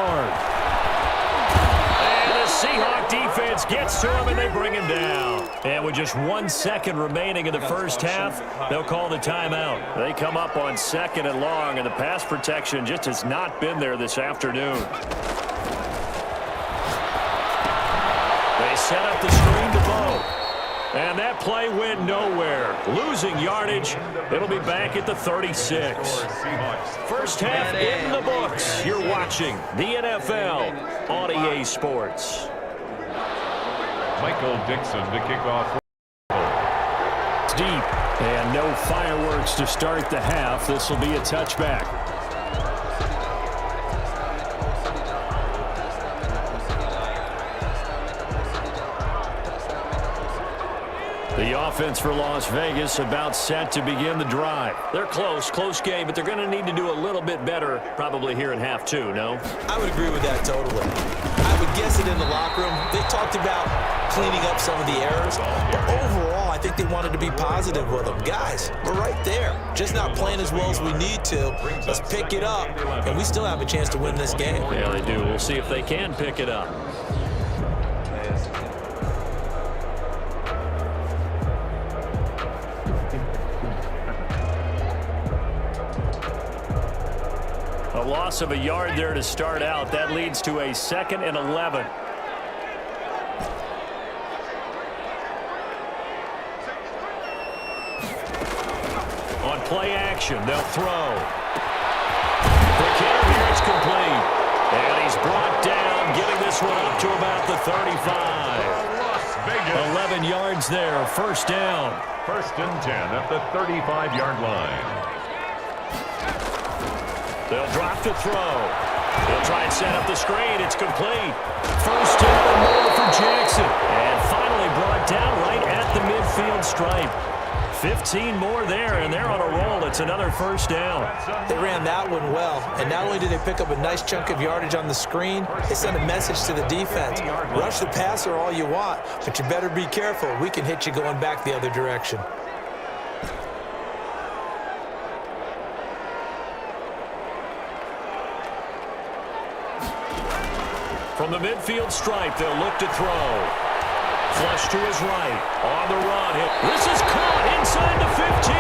And the Seahawk defense gets to him, and they bring him down. And with just 1 second remaining in the first half, they'll call the timeout. They come up on 2nd and long, and the pass protection just has not been there this afternoon. They set up the screen to Bo. And that play went nowhere. Losing yardage. It'll be back at the 36. First half in the books. You're watching the NFL on EA Sports. Michael Dixon to kick off. It's deep. And no fireworks to start the half. This will be a touchback. The offense for Las Vegas about set to begin the drive. They're close game, but they're going to need to do a little bit better probably here in half 2, no? I would agree with that totally. I would guess it in the locker room. They talked about cleaning up some of the errors, but overall, I think they wanted to be positive with them. Guys, we're right there. Just not playing as well as we need to. Let's pick it up, and we still have a chance to win this game. Yeah, they do. We'll see if they can pick it up. A loss of a yard there to start out. That leads to a 2nd and 11. On play action, they'll throw. The kick here is complete. And he's brought down, getting this one up to about the 35. 11 yards there, first down. 1st and 10 at the 35-yard line. They'll drop to throw. They'll try and set up the screen. It's complete. First down and more for Jackson. And finally brought down right at the midfield stripe. 15 more there, and they're on a roll. It's another first down. They ran that one well, and not only did they pick up a nice chunk of yardage on the screen, they sent a message to the defense. Rush the passer all you want, but you better be careful. We can hit you going back the other direction. From the midfield stripe, they'll look to throw. Flush to his right. On the run. This is caught inside the 15.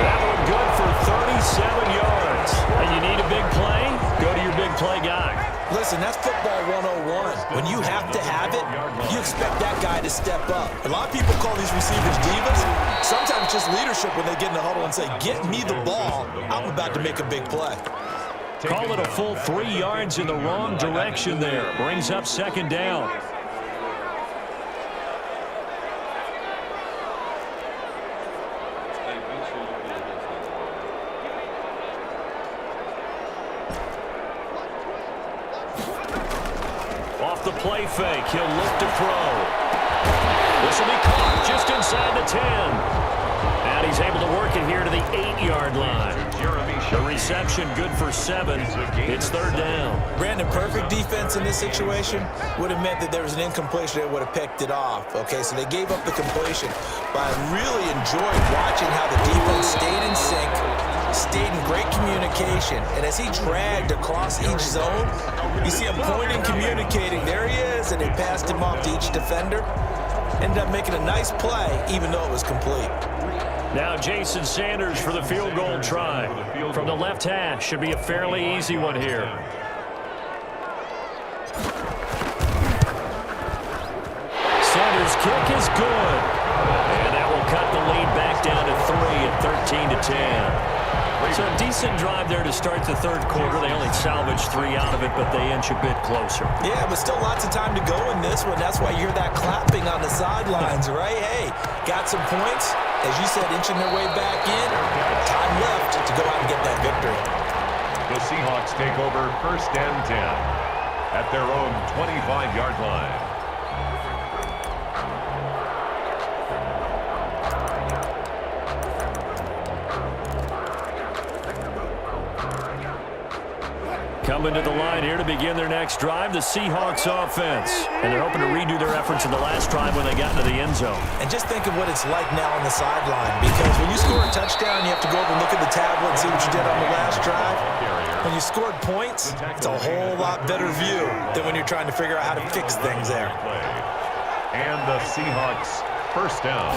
That one good for 37 yards. And you need a big play? Go to your big play guy. Listen, that's football 101. When you have to have it, you expect that guy to step up. A lot of people call these receivers divas. Sometimes just leadership when they get in the huddle and say, get me the ball. I'm about to make a big play. Call it a full 3 yards in the wrong direction there. Brings up 2nd down. Off the play fake, he'll look to throw. This will be caught just inside the 10. And he's able to work it here to the 8-yard line. The reception good for 7. It's third down. Brandon, perfect defense in this situation would have meant that there was an incompletion that would have picked it off. Okay, so they gave up the completion. But I really enjoyed watching how the defense stayed in sync, stayed in great communication. And as he dragged across each zone, you see him pointing, communicating. There he is, and they passed him off to each defender. Ended up making a nice play, even though it was complete. Now Jason Sanders for the field goal try. From the left hash, should be a fairly easy one here. Sanders' kick is good. And that will cut the lead back down to 3 at 13-10. So a decent drive there to start the third quarter. They only salvaged 3 out of it, but they inch a bit closer. Yeah, but still lots of time to go in this one. That's why you hear that clapping on the sidelines, right? Hey, got some points. As you said, inching their way back in. Time left to go out and get that victory. The Seahawks take over first and 10 at their own 25-yard line. Coming to the line here to begin their next drive, the Seahawks offense. And they're hoping to redo their efforts in the last drive when they got into the end zone. And just think of what it's like now on the sideline, because when you score a touchdown, you have to go over and look at the tablet and see what you did on the last drive. When you scored points, it's a whole lot better view than when you're trying to figure out how to fix things there. And the Seahawks first down.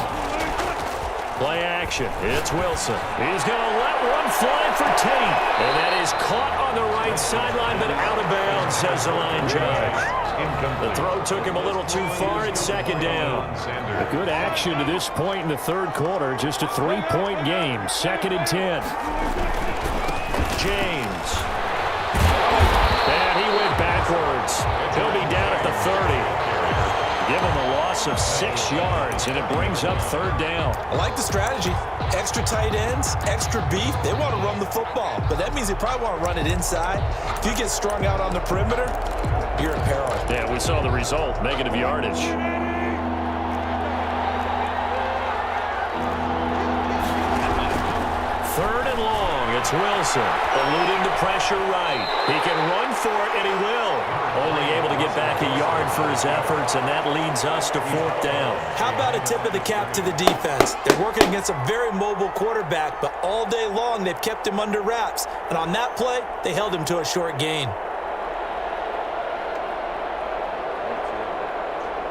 Play action. It's Wilson. He's going to let one fly for Tate. And that is caught on the right sideline, but out of bounds, says the line judge. The throw took him a little too far. It's second down. A good action to this point in the third quarter. Just a 3-point game. 2nd and 10. James. And he went backwards. He'll be down at the 30. Give him a loss of 6 yards, and it brings up third down. I like the strategy. Extra tight ends, extra beef. They want to run the football, but that means they probably want to run it inside. If you get strung out on the perimeter, you're in peril. Yeah, we saw the result, negative yardage. Third and long, it's Wilson, eluding the pressure right. He can run for it, and he will. Only able to get back a yard for his efforts, and that leads us to fourth down. How about a tip of the cap to the defense? They're working against a very mobile quarterback, but all day long they've kept him under wraps. And on that play, they held him to a short gain.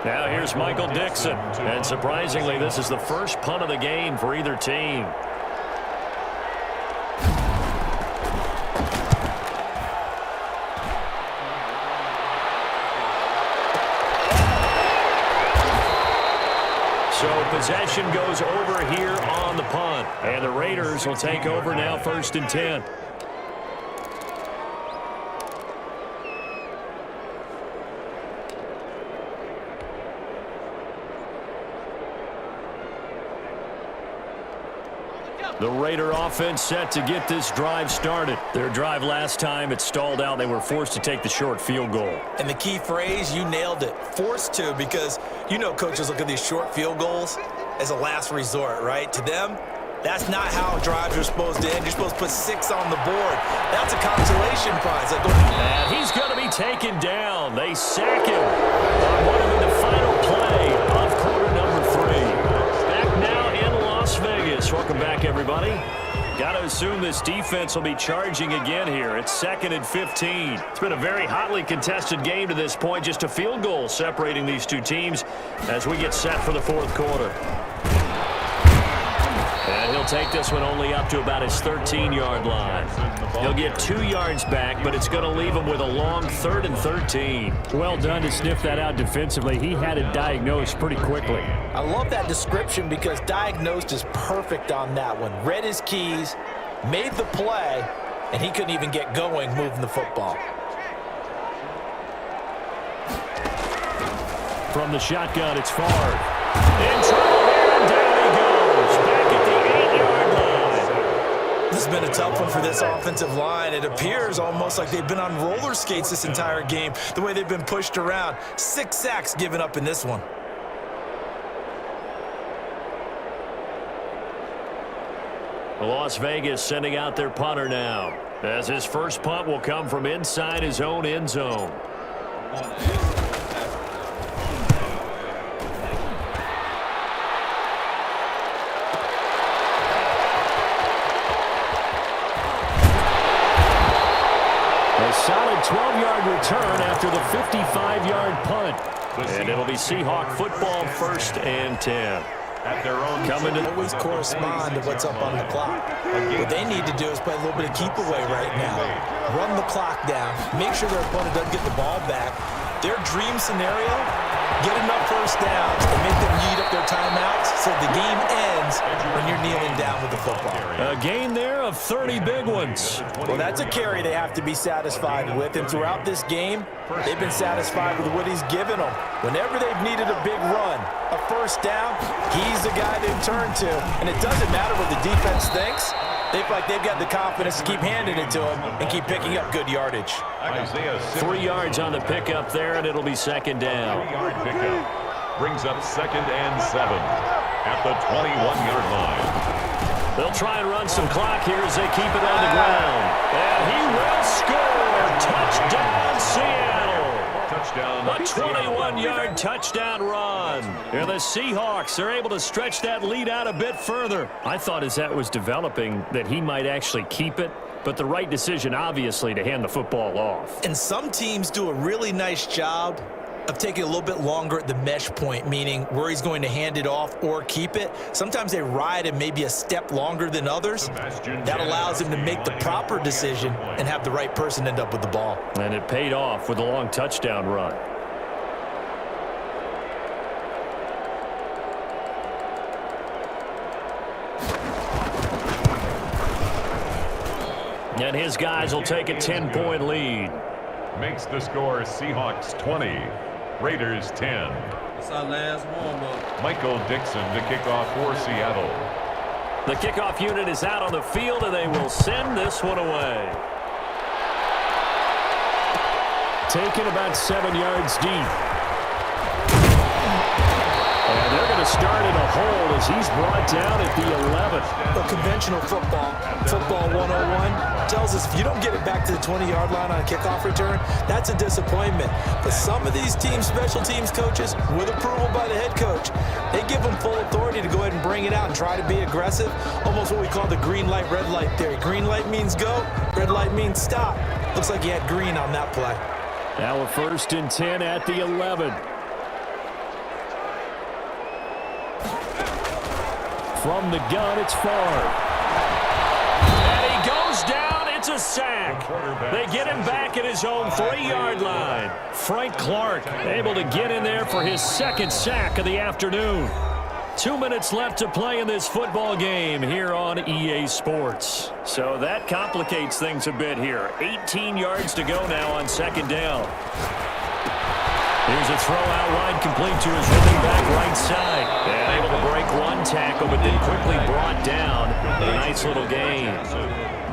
Now here's Michael Dixon. And surprisingly, this is the first punt of the game for either team. So possession goes over here on the punt. And the Raiders will take over now, 1st and 10. The Raider offense set to get this drive started. Their drive last time, it stalled out. They were forced to take the short field goal. And the key phrase, you nailed it, forced to, because you know coaches look at these short field goals as a last resort, right? To them, that's not how drives are supposed to end. You're supposed to put 6 on the board. That's a consolation prize. And he's going to be taken down. They sack him on what will be the final play of quarter number 3. Back now in Las Vegas. Welcome back, everybody. Got to assume this defense will be charging again here. It's 2nd and 15. It's been a very hotly contested game to this point. Just a field goal separating these two teams as we get set for the fourth quarter. And he'll take this one only up to about his 13-yard line. He'll get 2 yards back, but it's going to leave him with a long 3rd and 13. Well done to sniff that out defensively. He had it diagnosed pretty quickly. I love that description because diagnosed is perfect on that one. Read his keys, made the play, and he couldn't even get going moving the football. From the shotgun, it's Favre. In trouble here, and down he goes. Back at the 8-yard line. This has been a tough one for this offensive line. It appears almost like they've been on roller skates this entire game, the way they've been pushed around. 6 sacks given up in this one. Las Vegas sending out their punter now, as his first punt will come from inside his own end zone. A solid 12-yard return after the 55-yard punt. And it'll be Seahawk football, 1st and 10. At their own Coming to always correspond to what's up on the clock. What they need to do is play a little bit of keep away right now. Run the clock down. Make sure their opponent doesn't get the ball back. Their dream scenario, get enough first downs and make them eat up their timeouts so the game ends when you're kneeling down with the football. A gain there of 30 big ones. Well, that's a carry they have to be satisfied with. And throughout this game, they've been satisfied with what he's given them. Whenever they've needed a big run, a first down, he's the guy they've turned to. And it doesn't matter what the defense thinks. They feel like they've got the confidence to keep handing it to him and keep picking up good yardage. 3 yards on the pickup there, and it'll be 2nd down. 3-yard pickup brings up 2nd and 7 at the 21-yard line. They'll try and run some clock here as they keep it on the ground. And he will score. Touchdown, Seattle. Touchdown. A 21-yard touchdown run. And the Seahawks are able to stretch that lead out a bit further. I thought as that was developing that he might actually keep it, but the right decision, obviously, to hand the football off. And some teams do a really nice job of taking a little bit longer at the mesh point, meaning where he's going to hand it off or keep it. Sometimes they ride him maybe a step longer than others. That allows him to make the proper decision and have the right person end up with the ball. And it paid off with a long touchdown run. And his guys will take a 10-point lead. Makes the score Seahawks 20, Raiders 10. That's our last warm-up. Michael Dixon to kick off for Seattle. The kickoff unit is out on the field, and they will send this one away. Taken about 7 yards deep. And they're going to start in a hole as he's brought down at the 11. But conventional football 101, tells us if you don't get it back to the 20-yard line on a kickoff return, that's a disappointment. But some of these teams, special teams coaches, with approval by the head coach, they give them full authority to go ahead and bring it out and try to be aggressive, almost what we call the green light, red light theory. Green light means go, red light means stop. Looks like he had green on that play. Now a 1st and 10 at the 11. From the gun, it's Favre. And he goes down. It's a sack. They get him back at his own 3-yard line. Frank Clark able to get in there for his 2nd sack of the afternoon. 2 minutes left to play in this football game here on EA Sports. So that complicates things a bit here. 18 yards to go now on 2nd down. Here's a throw out wide, complete to his running back right side. And able to break one tackle, but then quickly brought down. A nice little gain.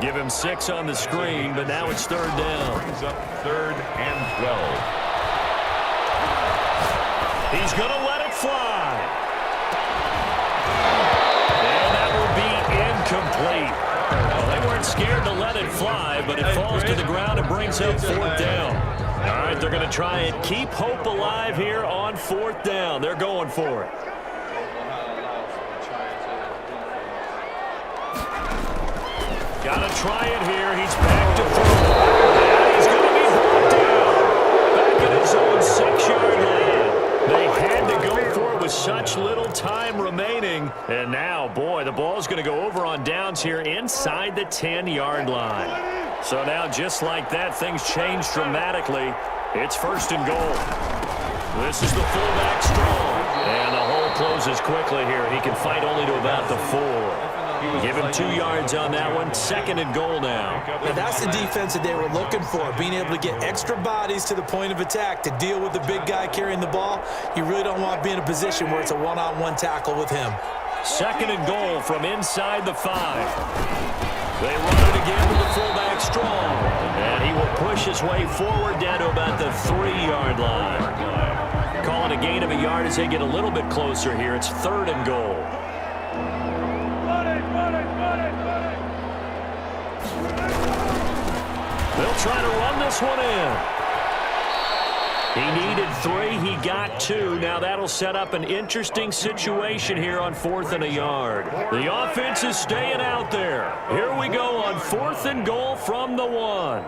Give him 6 on the screen, but now it's 3rd down. Brings up 3rd and 12. He's going to let it fly. And that will be incomplete. Well, they weren't scared to let it fly, but it falls to the ground and brings up 4th down. All right, they're going to try and keep hope alive here on 4th down. They're going for it. Got to try it here. He's back to throw. And he's going to be brought down. Back at his own 6-yard line. They had to go for it with such little time remaining. And now, boy, the ball's going to go over on downs here inside the 10-yard line. So now, just like that, things change dramatically. It's 1st and goal. This is the fullback strong. And the hole closes quickly here. He can fight only to about the 4. Give him 2 yards on that one. 2nd and goal now. Now that's the defense that they were looking for, being able to get extra bodies to the point of attack to deal with the big guy carrying the ball. You really don't want to be in a position where it's a one-on-one tackle with him. 2nd and goal from inside the 5. They run it again with the fullback strong. And he will push his way forward down to about the 3-yard line. Calling a gain of a yard as they get a little bit closer here. It's 3rd and goal. They'll try to run this one in. He needed 3. He got 2. Now that'll set up an interesting situation here on 4th and a yard. The offense is staying out there. Here we go on 4th and goal from the 1.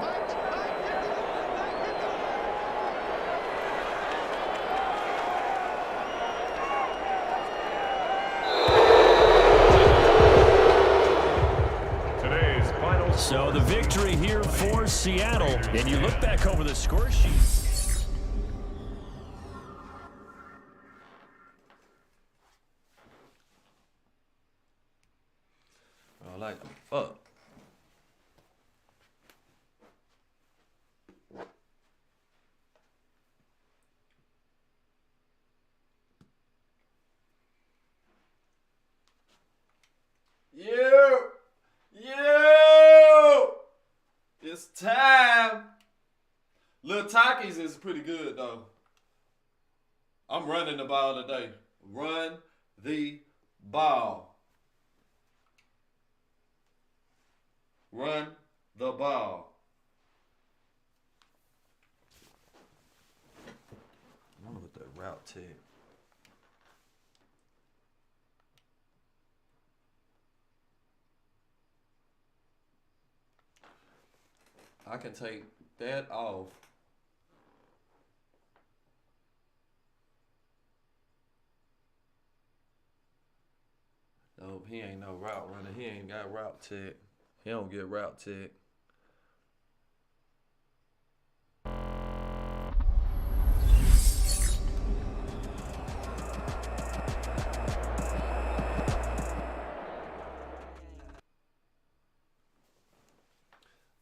So the victory here for Seattle. And you look back over the score sheet. I like them. Fuck. It's time. Lil Takis is pretty good, though. I'm running the ball today. Run the ball. Run the ball. I wonder what the route to. I can take that off. Nope, he ain't no route runner. He ain't got route tech. He don't get route tech.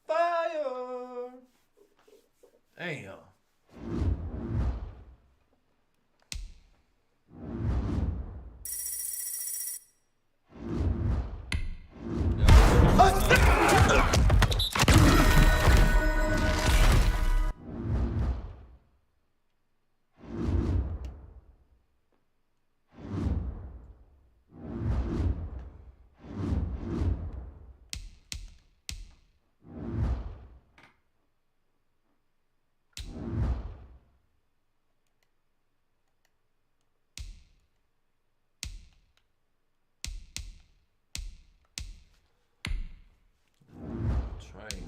Fire! Damn. Train.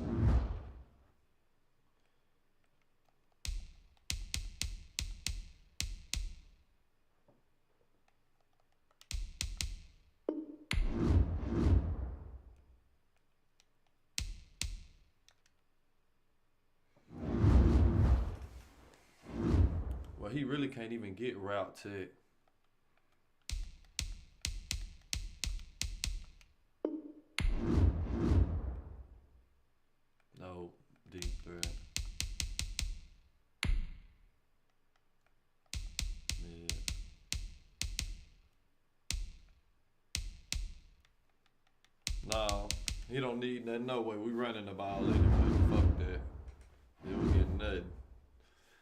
Well, he really can't even get route tech. No deep threat. Mid. No, he don't need nothing. No way. We running the ball anyway. Fuck that. They don't get nothing.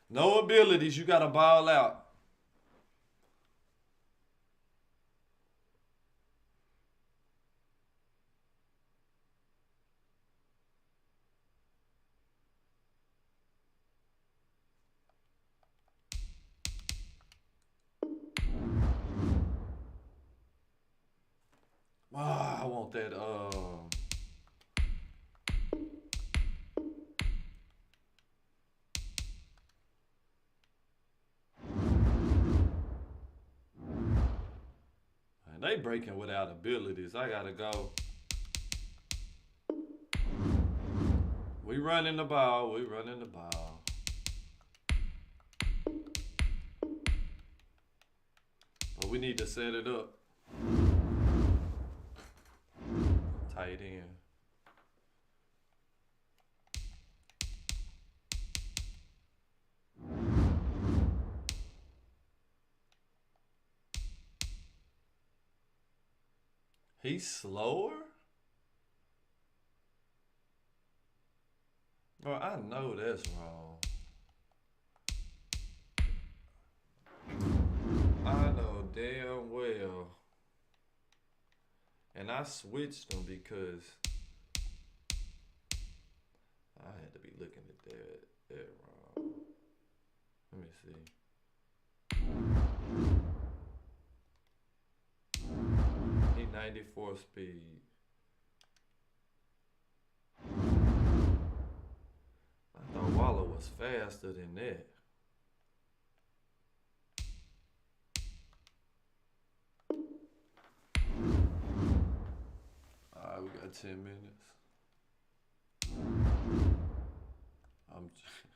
No abilities. You got to ball out. Ah, I want that. Man, they breaking without abilities. I gotta go. We running the ball. We running the ball. But we need to set it up. Tight end. He's slower? Bro, I know that's wrong. I know damn well. And I switched them because I had to be looking at that wrong. Let me see. He 94 speed. I thought Waller was faster than that. Alright, we got 10 minutes. I'm tripping.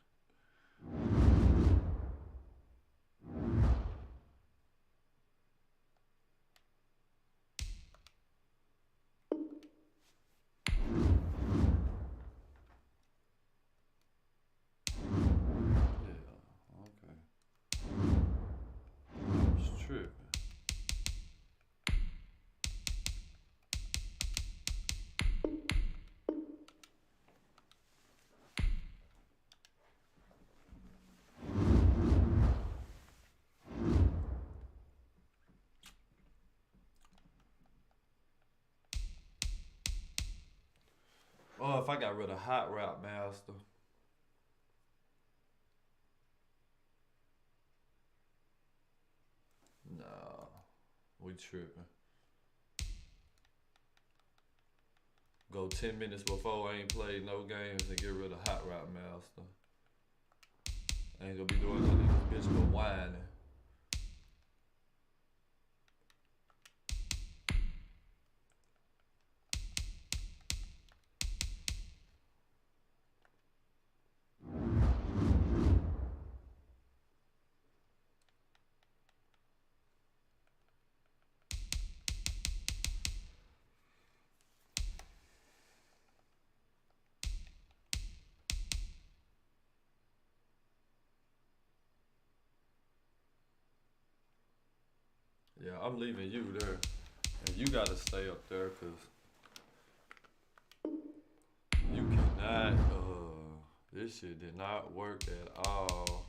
Oh, if I got rid of Hot Route Master. Nah, we tripping. Go 10 minutes before I ain't played no games and get rid of Hot Route Master. I ain't gonna be doing none of this bitch but whining. Yeah, I'm leaving you there. And you gotta stay up there because you cannot, this shit did not work at all.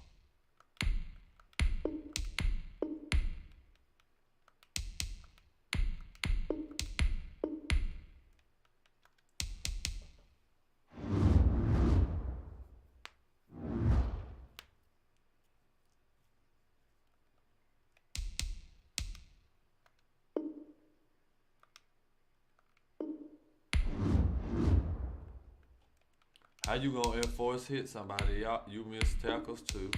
How you gonna enforce hit somebody out? You miss tackles too.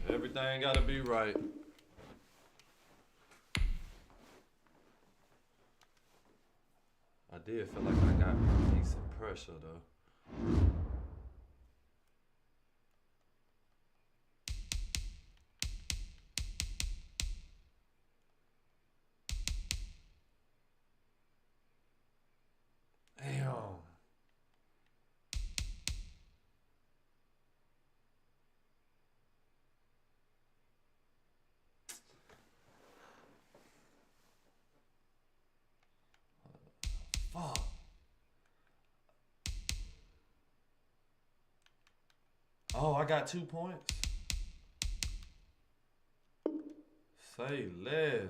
Everything gotta be right. I did feel like I got decent pressure though. Damn. Fuck. Oh, I got 2 points. Say less.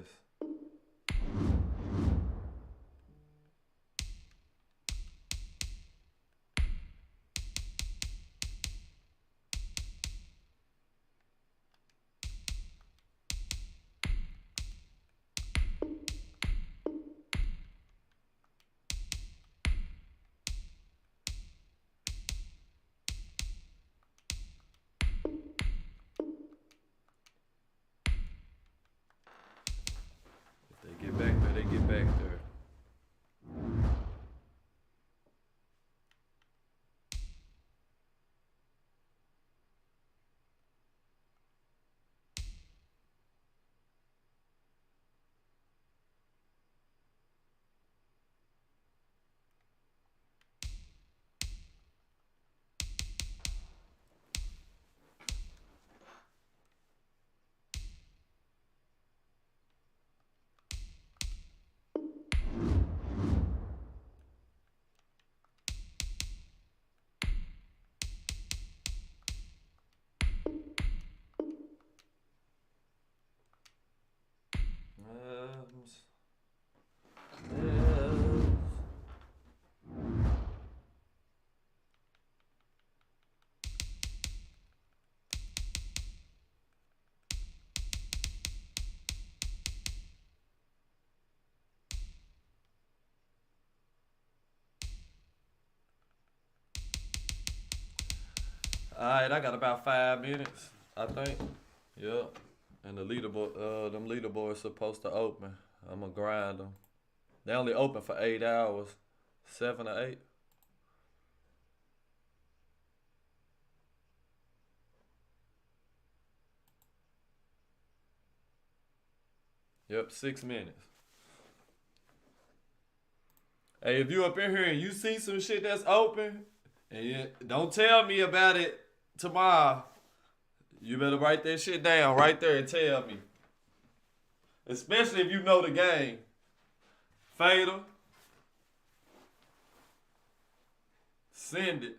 Alright, I got about 5 minutes, I think. Yep. And the leaderboard, them leaderboards supposed to open. I'm gonna grind them. They only open for 8 hours. 7 or 8. Yep, 6 minutes. Hey, if you up in here and you see some shit that's open, and don't tell me about it tomorrow. You better write that shit down right there and tell me. Especially if you know the game. Fatal. Send it.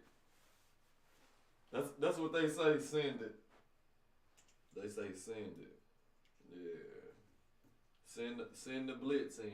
That's what they say, send it. They say send it. Yeah. Send the blitz in.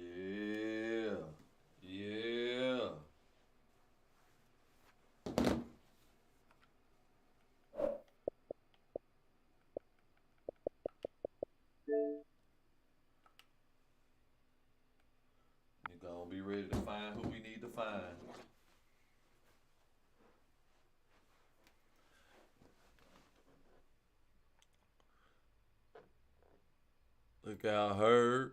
Yeah. Yeah. You gonna be ready to find who we need to find. Look out, Herb.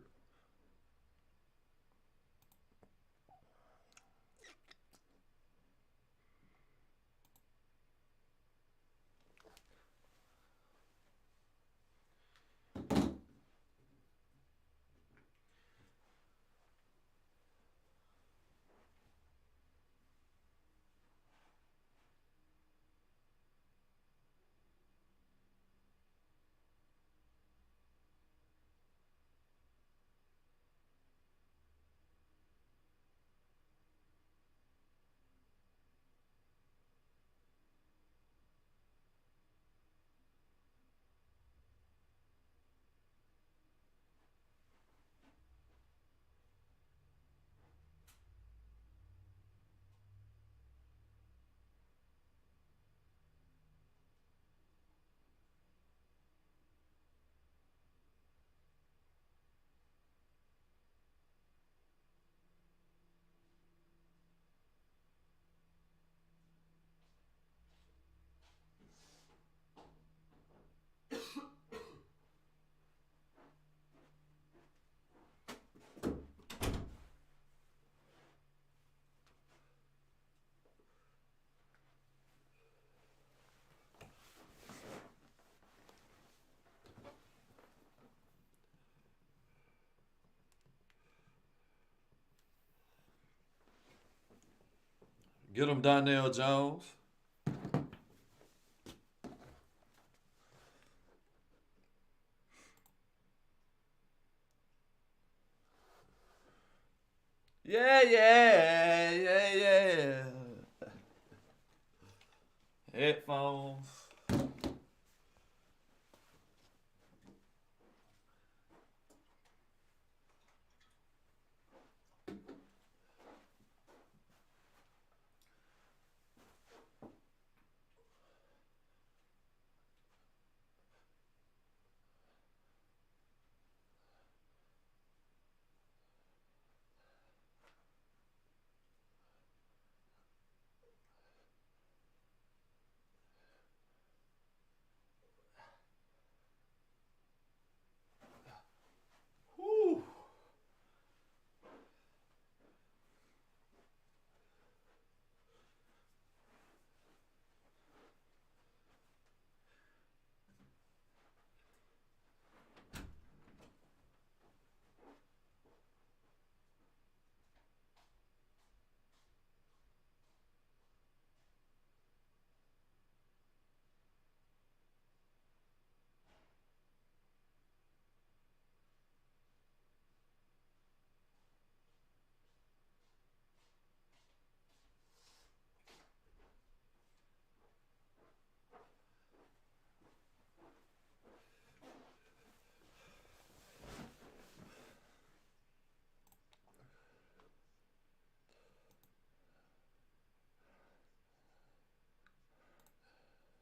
Get him, Donnell Jones. Yeah. headphones. Whew.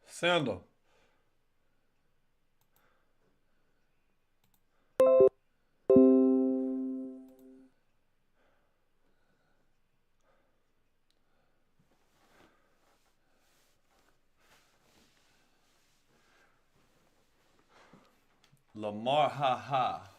Sandal. Lamar Ha Ha.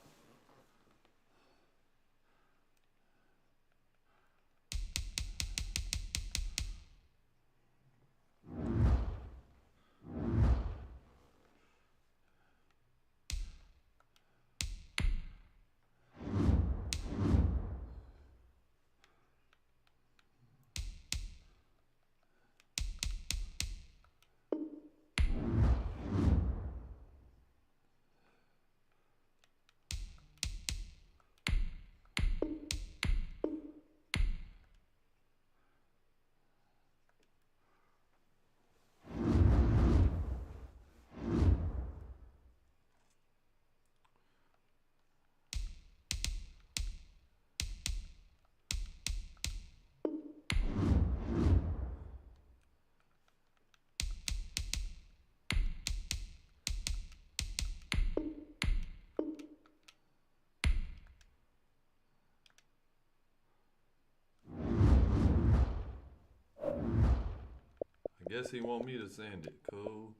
I guess he want me to send it. Cool.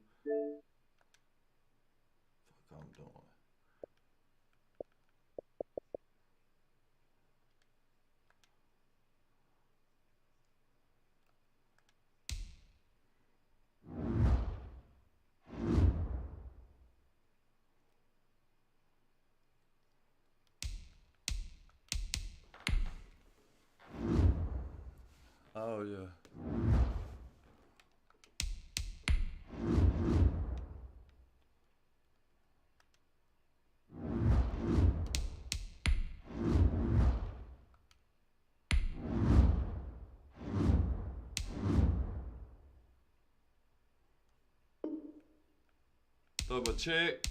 Fuck I'm doing. Oh yeah. Double check.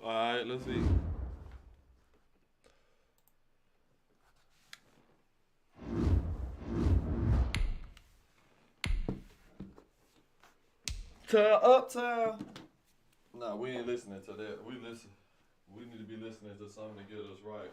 All right, let's see. Uptown. Nah, we ain't listening to that. We need to be listening to something to get us right.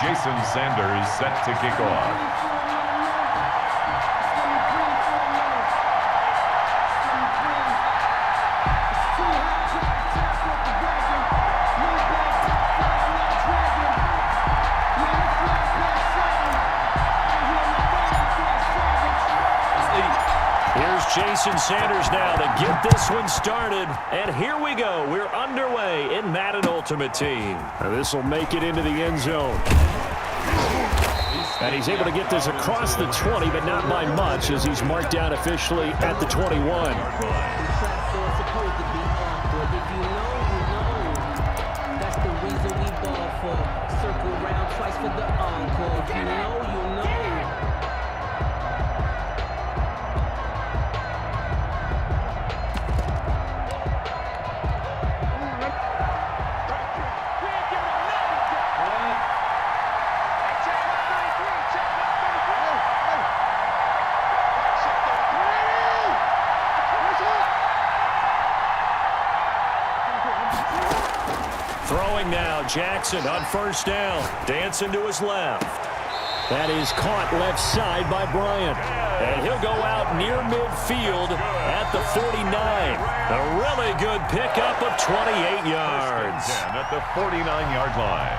Jason Sanders set to kick off. Jason Sanders now to get this one started. And here we go. We're underway in Madden Ultimate Team. This will make it into the end zone. And he's able to get this across the 20, but not by much, as he's marked down officially at the 21. Throwing now, Jackson on first down. Dancing to his left. That is caught left side by Bryant. And he'll go out near midfield at the 49. A really good pickup of 28 yards. At the 49-yard line.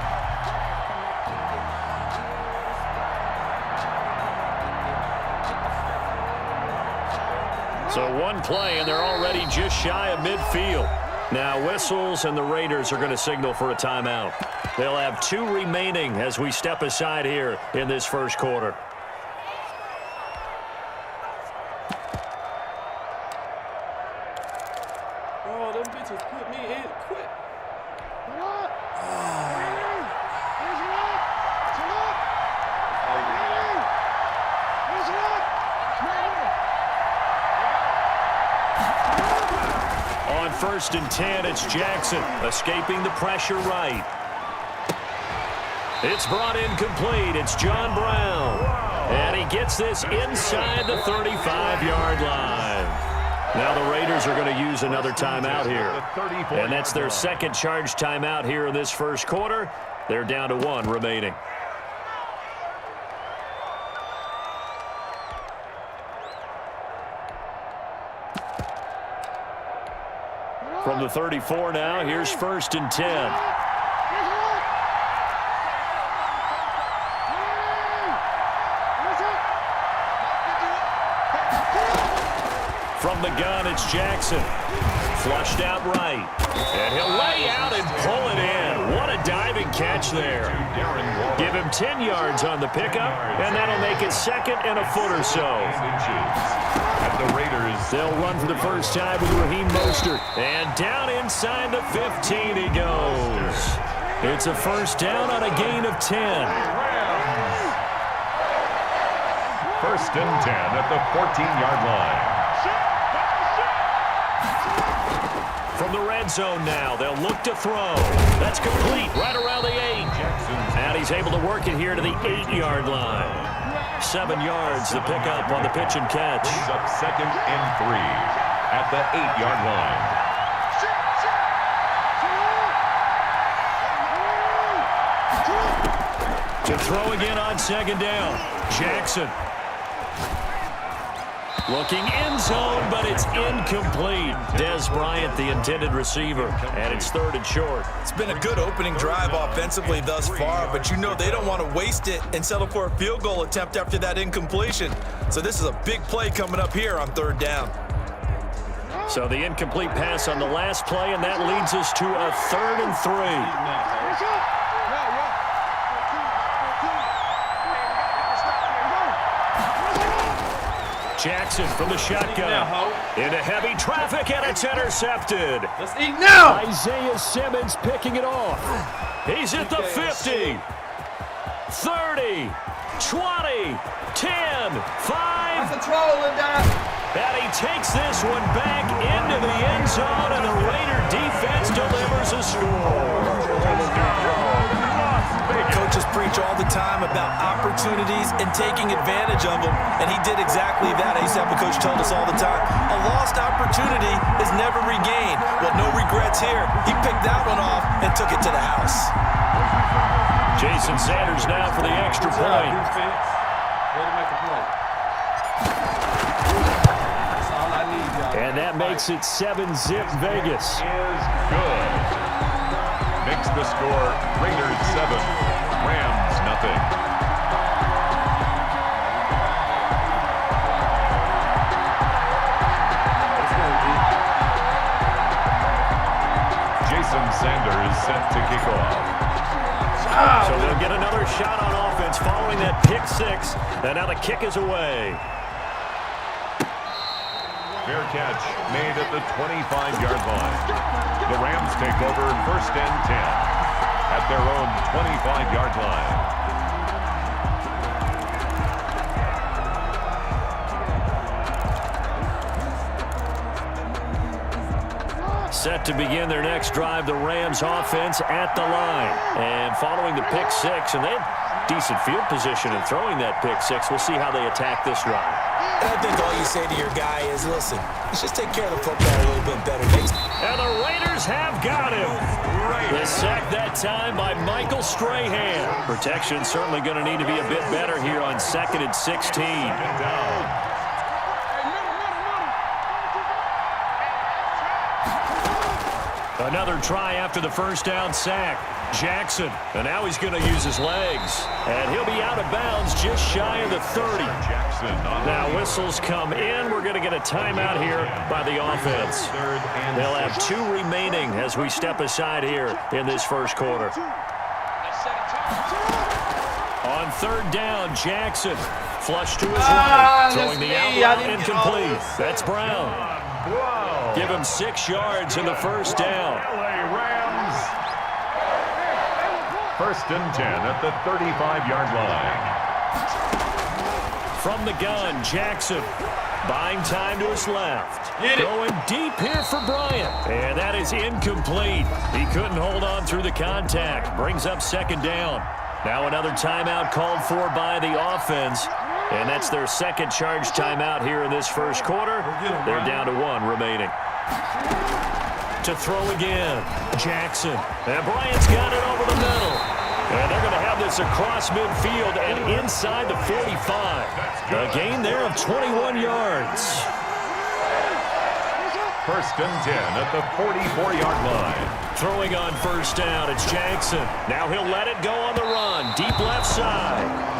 So one play, and they're already just shy of midfield. Now whistles, and the Raiders are going to signal for a timeout. They'll have 2 remaining as we step aside here in this first quarter. Oh, them bitches put me in quick. On 1st and 10, it's Jackson escaping the pressure right. It's brought in complete. It's John Brown. And he gets this inside the 35-yard line. Now the Raiders are going to use another timeout here. And that's their second charge timeout here in this first quarter. They're down to 1 remaining. From the 34 now, here's 1st and 10. From the gun, it's Jackson. Flushed out right. And he'll lay out and pull it in. What a diving catch there. Give him 10 yards on the pickup, and that'll make it 2nd and a foot or so. The Raiders. They'll run for the first time with Raheem Mostert. And down inside the 15 he goes. It's a first down on a gain of 10. 1st and 10 at the 14-yard line. From the red zone now, they'll look to throw. That's complete right around the 8. And he's able to work it here to the 8-yard line. 7 yards to pick up on the pitch and catch. Brings up 2nd and 3 at the 8-yard line. To throw again on 2nd down. Jackson. Looking end zone, but it's incomplete. Des Bryant, the intended receiver, and it's 3rd and short. It's been a good opening drive offensively thus far, but you know they don't want to waste it and settle for a field goal attempt after that incompletion. So this is a big play coming up here on 3rd down. So the incomplete pass on the last play, and that leads us to a 3rd and 3. Jackson from the shotgun. Into heavy traffic, and it's intercepted. Let's eat now. Isaiah Simmons picking it off. He's at the 50. 30. 20. 10. 5. That's a trolling down. And he takes this one back into the end zone, and the Raider defense delivers a score. Coaches preach all the time about opportunities and taking advantage of them, and he did exactly that. I used to have a coach told us all the time, a lost opportunity is never regained. Well, no regrets here. He picked that one off and took it to the house. Jason Jason Sanders now for the extra point. Defense. Way to make a play. That's all I need, y'all. And that makes it 7-zip Vegas. Is good. Makes the score Raiders 7, Rams nothing. Jason Sanders set to kick off. So they'll get another shot on offense following that pick six. And now the kick is away. Fair catch made at the 25-yard line. The Rams take over 1st and 10 at their own 25-yard line. Set to begin their next drive, the Rams offense at the line. And following the pick six, and they had decent field position in throwing that pick six. We'll see how they attack this drive. And I think all you say to your guy is, listen, let's just take care of the football a little bit better. And the Raiders have got him. The sack that time by Michael Strahan. Protection certainly going to need to be a bit better here on 2nd and 16. Another try after the first down sack. Jackson, and now he's going to use his legs. And he'll be out of bounds just shy of the 30. Now whistles come in. We're going to get a timeout here by the offense. They'll have 2 remaining as we step aside here in this first quarter. On 3rd down, Jackson. Flush to his right. Throwing the out route incomplete. That's Brown. Give him 6 yards in the first down. LA Rams. 1st and 10 at the 35-yard line. From the gun, Jackson. Buying time to his left. Going deep here for Bryant. And that is incomplete. He couldn't hold on through the contact. Brings up 2nd down. Now another timeout called for by the offense. And that's their 2nd charge timeout here in this first quarter. They're down to 1 remaining. To throw again, Jackson. And Bryant's got it over the middle. And they're going to have this across midfield and inside the 45. A gain there of 21 yards. 1st and 10 at the 44-yard line. Throwing on 1st down, it's Jackson. Now he'll let it go on the run. Deep left side.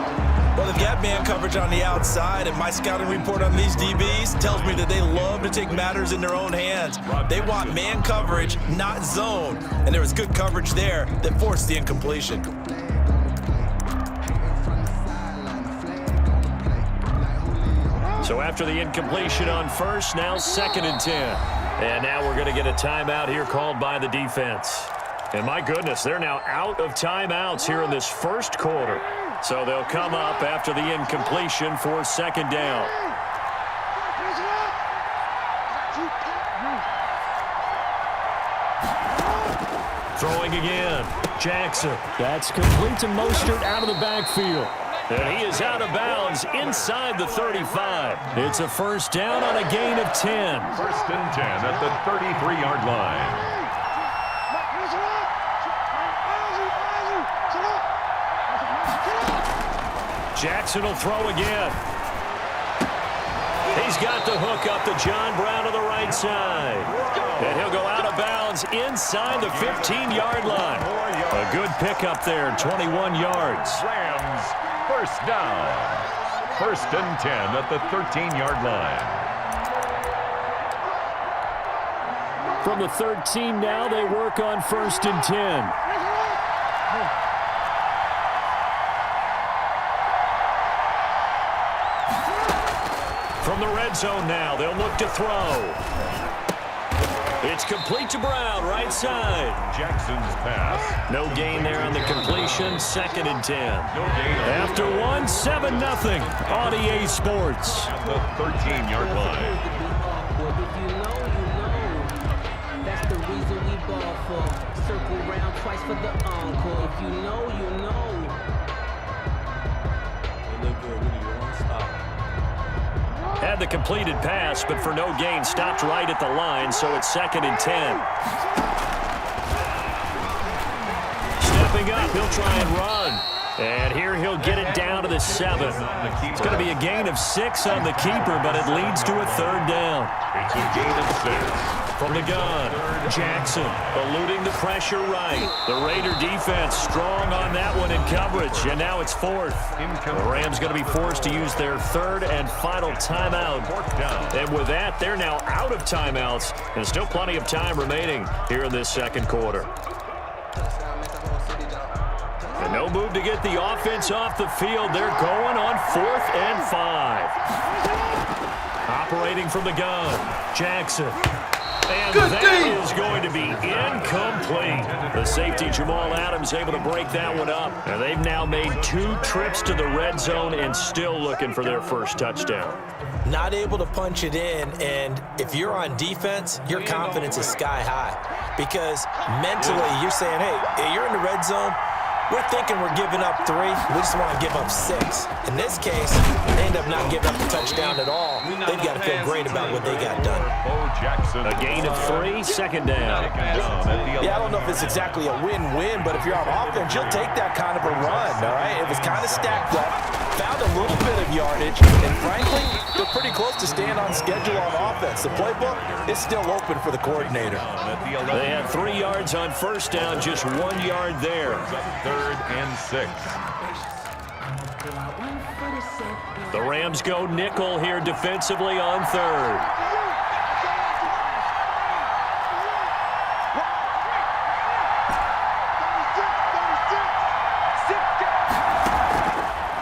Well, they've got man coverage on the outside, and my scouting report on these DBs tells me that they love to take matters in their own hands. They want man coverage, not zone. And there was good coverage there that forced the incompletion. So after the incompletion on 1st, now 2nd and 10. And now we're going to get a timeout here called by the defense. And my goodness, they're now out of timeouts here in this first quarter. So they'll come up after the incompletion for 2nd down. Throwing again. Jackson. That's complete to Mostert out of the backfield. And he is out of bounds inside the 35. It's a 1st down on a gain of 10. 1st and 10 at the 33-yard line. Jackson will throw again. He's got the hook up to John Brown to the right side. And he'll go out of bounds inside the 15-yard line. A good pickup there, 21 yards. Rams, 1st down. 1st and 10 at the 13-yard line. From the 13 now, they work on 1st and 10. From the red zone now, they'll look to throw. It's complete to Brown, right side. Jackson's pass. No gain there on the completion, 2nd and 10. No gain. After 1, 7-0 on EA Sports. At the 13-yard line. That's the reason we ball for. Circle round twice for the encore. If you know, you know. They look good. We need one stop. Had the completed pass, but for no gain, stopped right at the line, so it's 2nd and 10. Stepping up, he'll try and run. And here he'll get it down to the 7. It's going to be a gain of 6 on the keeper, but it leads to a 3rd down. It's a gain of 6. From the gun, Jackson eluding the pressure right. The Raider defense strong on that one in coverage, and now it's 4th. The Rams going to be forced to use their 3rd and final timeout. And with that, they're now out of timeouts, and still plenty of time remaining here in this 2nd quarter. And no move to get the offense off the field. They're going on 4th and 5. Operating from the gun, Jackson. And that is going to be incomplete. The safety, Jamal Adams, able to break that one up. And they've now made 2 trips to the red zone and still looking for their first touchdown. Not able to punch it in, and if you're on defense, your confidence is sky high. Because mentally, you're saying, hey, you're in the red zone. We're thinking we're giving up 3. We just want to give up 6. In this case, they end up not giving up the touchdown at all. They've got to feel great about what they got done. A gain of 3, 2nd down. Yeah, I don't know if it's exactly a win-win, but if you're on offense, you'll take that kind of a run, all right? It was kind of stacked up, found a little bit of yardage, and frankly, they're pretty close to staying on schedule on offense. The playbook is still open for the coordinator. They had 3 yards on 1st down, just 1 yard there. 3rd and 6. The Rams go nickel here defensively on 3rd.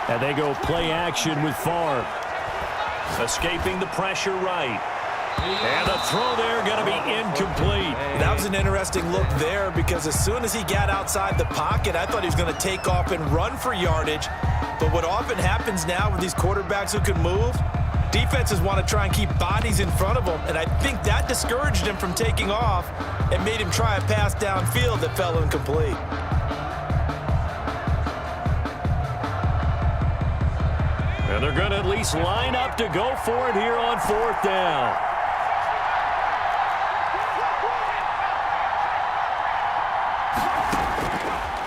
And they go play action with Favre. Escaping the pressure right. And the throw there going to be incomplete. That was an interesting look there because as soon as he got outside the pocket, I thought he was going to take off and run for yardage. But what often happens now with these quarterbacks who can move, defenses want to try and keep bodies in front of them. And I think that discouraged him from taking off and made him try a pass downfield that fell incomplete. And they're going to at least line up to go for it here on 4th down.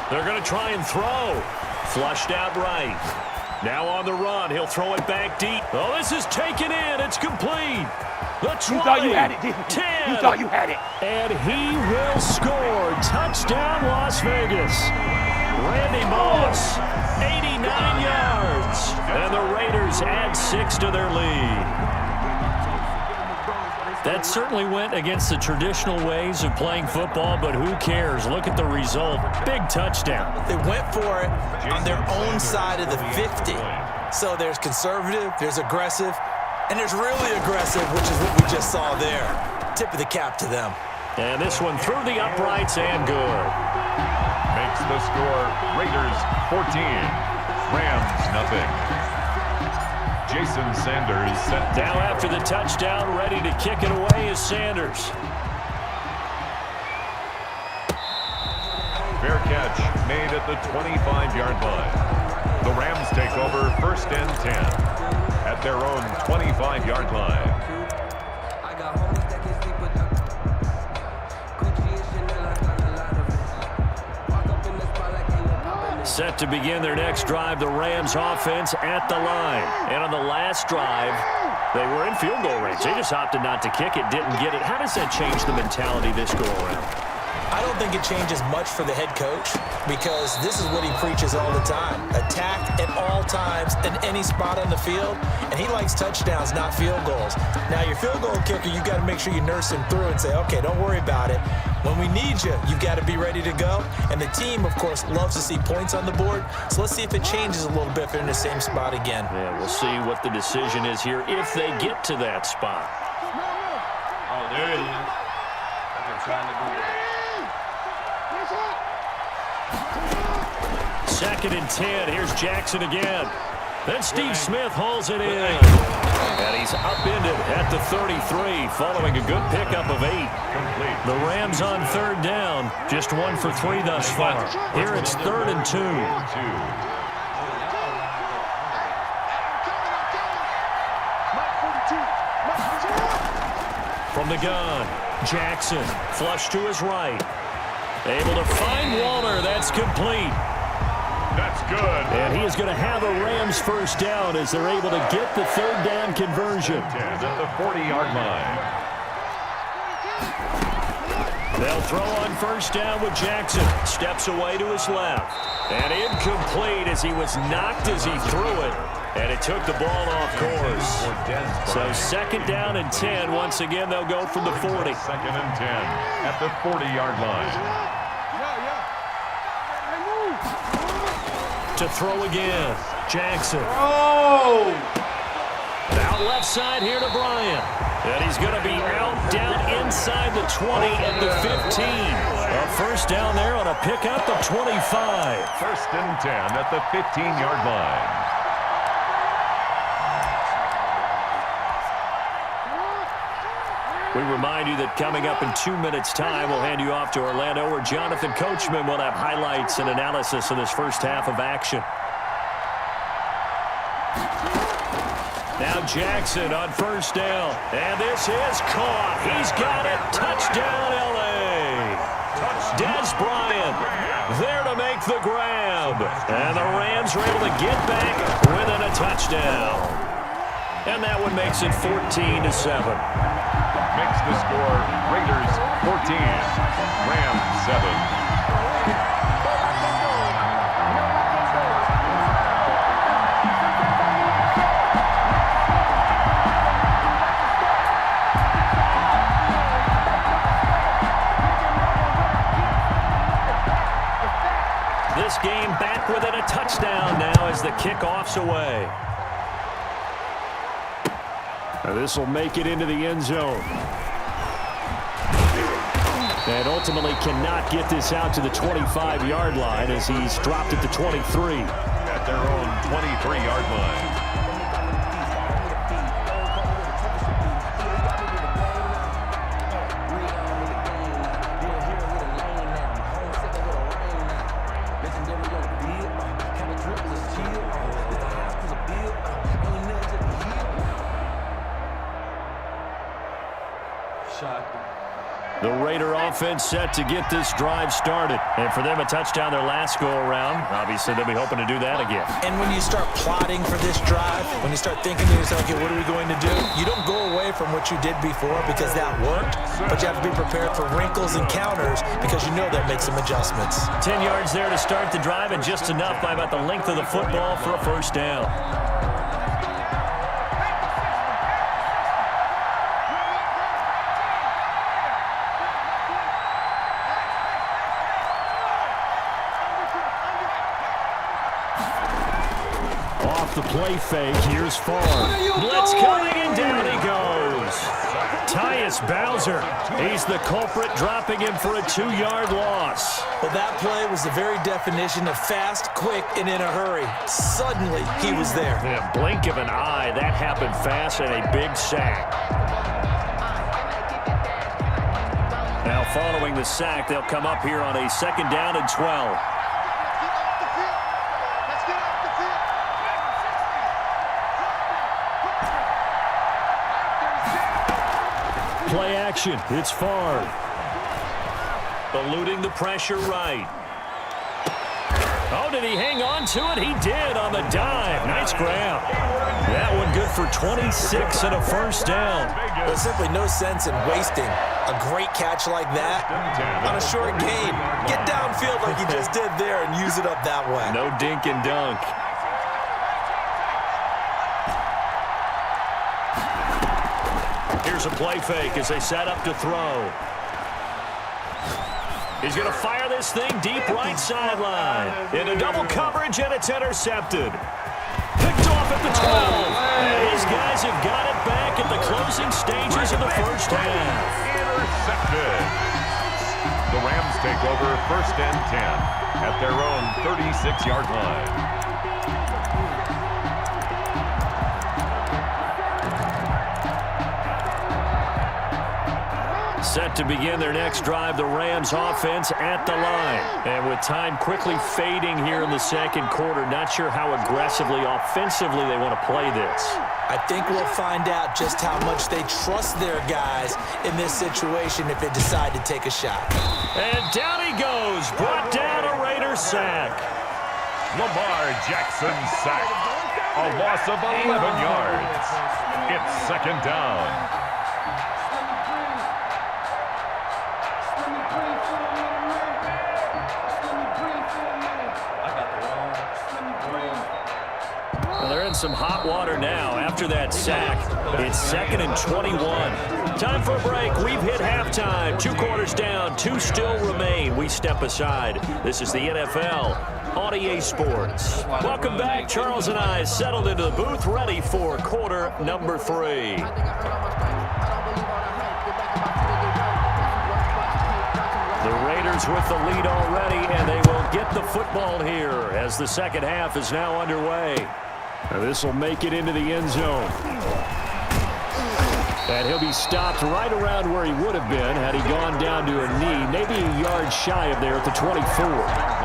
They're going to try and throw. Flushed out right. Now on the run. He'll throw it back deep. Oh, this is taken in. It's complete. The 20. You thought you had it, didn't you? 10. You thought you had it. And he will score. Touchdown, Las Vegas. Randy Moss, 89 yards. And the Raiders add 6 to their lead. That certainly went against the traditional ways of playing football, but who cares? Look at the result. Big touchdown. They went for it on their own side of the 50. So there's conservative, there's aggressive, and there's really aggressive, which is what we just saw there. Tip of the cap to them. And this one through the uprights and good. Makes the score Raiders 14, Rams nothing. Jason Sanders set now after the touchdown, ready to kick it away is Sanders. Fair catch made at the 25-yard line. The Rams take over 1st and 10 at their own 25-yard line. Set to begin their next drive, the Rams offense at the line. And on the last drive, they were in field goal range. They just opted not to kick it, didn't get it. How does that change the mentality this go around? I don't think it changes much for the head coach because this is what he preaches all the time. Attack at all times in any spot on the field, and he likes touchdowns, not field goals. Now, your field goal kicker, you got to make sure you nurse him through and say, okay, don't worry about it. When we need you, you've got to be ready to go. And the team, of course, loves to see points on the board. So let's see if it changes a little bit if they're in the same spot again. Yeah, we'll see what the decision is here if they get to that spot. Oh, there it is. I've been trying to do that. 2nd and 10. Here's Jackson again. Then Steve Smith hauls it in. And he's upended at the 33 following a good pickup of 8. The Rams on 3rd down. Just 1 for 3 thus far. Here it's 3rd and 2. From the gun, Jackson flush to his right. Able to find Waller. That's complete. That's good. And he is going to have a Rams first down as they're able to get the third down conversion. 10 at the 40-yard line. They'll throw on first down with Jackson. Steps away to his left. And incomplete as he was knocked as he threw it. And it took the ball off course. So second down and 10. Once again, they'll go from the 40. Second and 10 at the 40-yard line. To throw again, Jackson. Oh! Out left side here to Bryant. And he's going to be out down inside the 20 and the 15. A first down there on a pickup of 25. First and 10 at the 15-yard line. We remind you that coming up in 2 minutes' time, we'll hand you off to Orlando, where Jonathan Coachman will have highlights and analysis of this first half of action. Now Jackson on first down. And this is caught. He's got it. Touchdown, L.A. Des Bryant there to make the grab. And the Rams are able to get back within a touchdown. And that one makes it 14-7. Makes the score Raiders 14, Rams 7. This game back within a touchdown now as the kickoff's away. This will make it into the end zone. And ultimately cannot get this out to the 25-yard line as he's dropped at the 23. At their own 23-yard line. The Raider offense set to get this drive started. And for them, a touchdown their last go-around. Obviously, they'll be hoping to do that again. And when you start plotting for this drive, when you start thinking to yourself, okay, what are we going to do? You don't go away from what you did before because that worked, but you have to be prepared for wrinkles and counters because you know they'll make some adjustments. 10 yards there to start the drive, and just enough by about the length of the football for a first down. The play fake, here's Favre. Blitz coming, and down he goes. Tyus Bowser, he's the culprit, dropping him for a 2-yard loss. Well, that play was the very definition of fast, quick, and in a hurry. Suddenly, he was there. In a blink of an eye, that happened fast, and a big sack. Now, following the sack, they'll come up here on a second down and 12. Play action. It's Favre. Eluding the pressure right. Oh, did he hang on to it? He did on the dive. Nice grab. That one good for 26 and a first down. There's simply no sense in wasting a great catch like that on a short game. Get downfield like you just did there and use it up that way. No dink and dunk. Here's a play fake as they set up to throw. He's going to fire this thing deep right sideline. Into double coverage, and it's intercepted. Picked off at the 12. And these guys have got it back at the closing stages of the first half. Intercepted. The Rams take over first and 10 at their own 36-yard line. Set to begin their next drive, the Rams offense at the line. And with time quickly fading here in the second quarter, not sure how aggressively, offensively they want to play this. I think we'll find out just how much they trust their guys in this situation if they decide to take a shot. And down he goes, brought down a Raider sack. Lamar Jackson sacked. A loss of 11 yards. It's second down. Well, they're in some hot water now after that sack. It's 2nd and 21. Time for a break. We've hit halftime. 2 quarters down. 2 still remain. We step aside. This is the NFL on EA Sports. Welcome back. Charles and I settled into the booth, ready for quarter number 3. The Raiders with the lead already, and they will get the football here as the second half is now underway. Now this will make it into the end zone. And he'll be stopped right around where he would have been had he gone down to a knee, maybe a yard shy of there at the 24.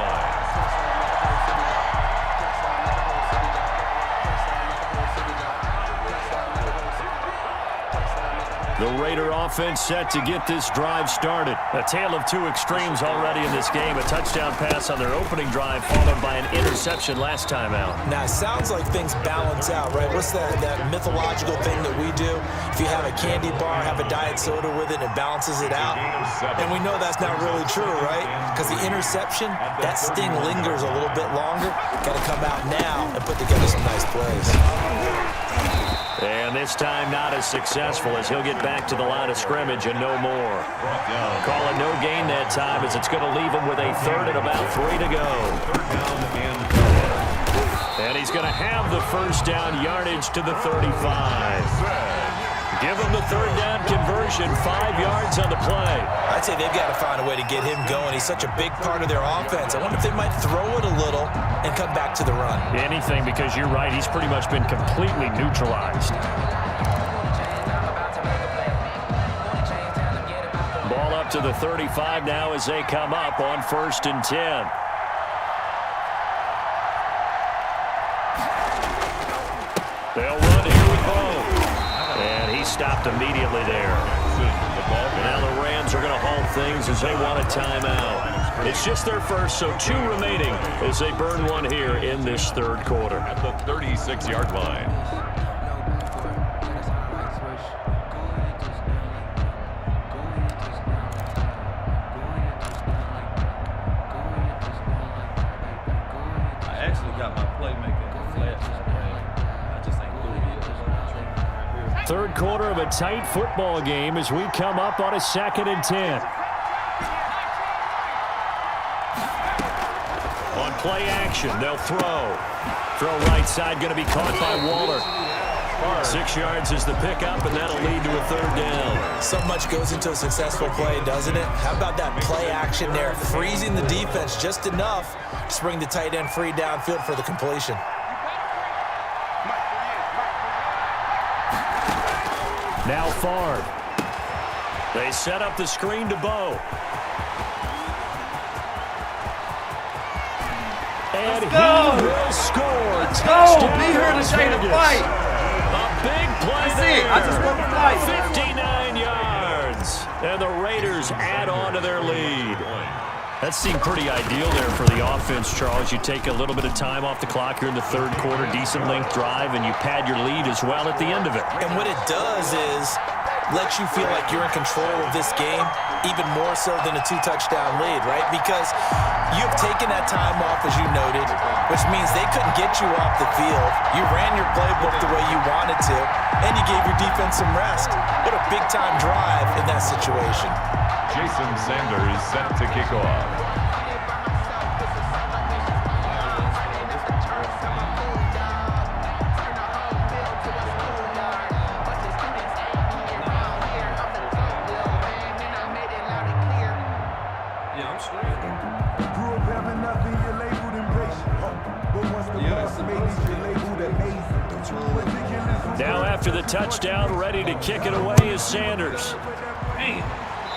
The Raider offense set to get this drive started. A tale of 2 extremes already in this game. A touchdown pass on their opening drive followed by an interception last time out. Now, it sounds like things balance out, right? What's that mythological thing that we do? If you have a candy bar, have a diet soda with it, it balances it out. And we know that's not really true, right? Because the interception, that sting lingers a little bit longer. Got to come out now and put together some nice plays. And this time not as successful as he'll get back to the line of scrimmage and no more. Call it no gain that time as it's going to leave him with a 3rd and about 3 to go. And he's going to have the first down yardage to the 35. Give him the 3rd down conversion, 5 yards on the play. I'd say they've got to find a way to get him going. He's such a big part of their offense. I wonder if they might throw it a little and come back to the run. Anything, because you're right. He's pretty much been completely neutralized. Ball up to the 35 now as they come up on 1st and 10. They'll run here with Bo. And he stopped immediately there. Now the Rams are going to halt things as they want a timeout. It's just their first, so 2 remaining as they burn one here in this 3rd quarter. At the 36-yard line. I actually got my playmaking flashes. I just ain't through it. 3rd quarter of a tight football game as we come up on a 2nd and 10. On play action, they'll throw. Throw right side, going to be caught by Waller. 6 yards is the pickup, and that'll lead to a 3rd down. So much goes into a successful play, doesn't it? How about that play action there? Freezing the defense just enough to bring the tight end free downfield for the completion. Now Favre. They set up the screen to Bo. And he will score. Let's go. Be here to show the fight. A big play That's there. it. I just want to fight. 59 yards. And the Raiders add on to their lead. That seemed pretty ideal there for the offense, Charles. You take a little bit of time off the clock here in the 3rd quarter, decent length drive, and you pad your lead as well at the end of it. And what it does is lets you feel like you're in control of this game, even more so than a 2-touchdown lead, right? Because you've taken that time off, as you noted, which means they couldn't get you off the field. You ran your playbook the way you wanted to, and you gave your defense some rest. What a big-time drive in that situation. Jason Sanders set to kick off. Now after the touchdown, ready to kick it away is Sanders.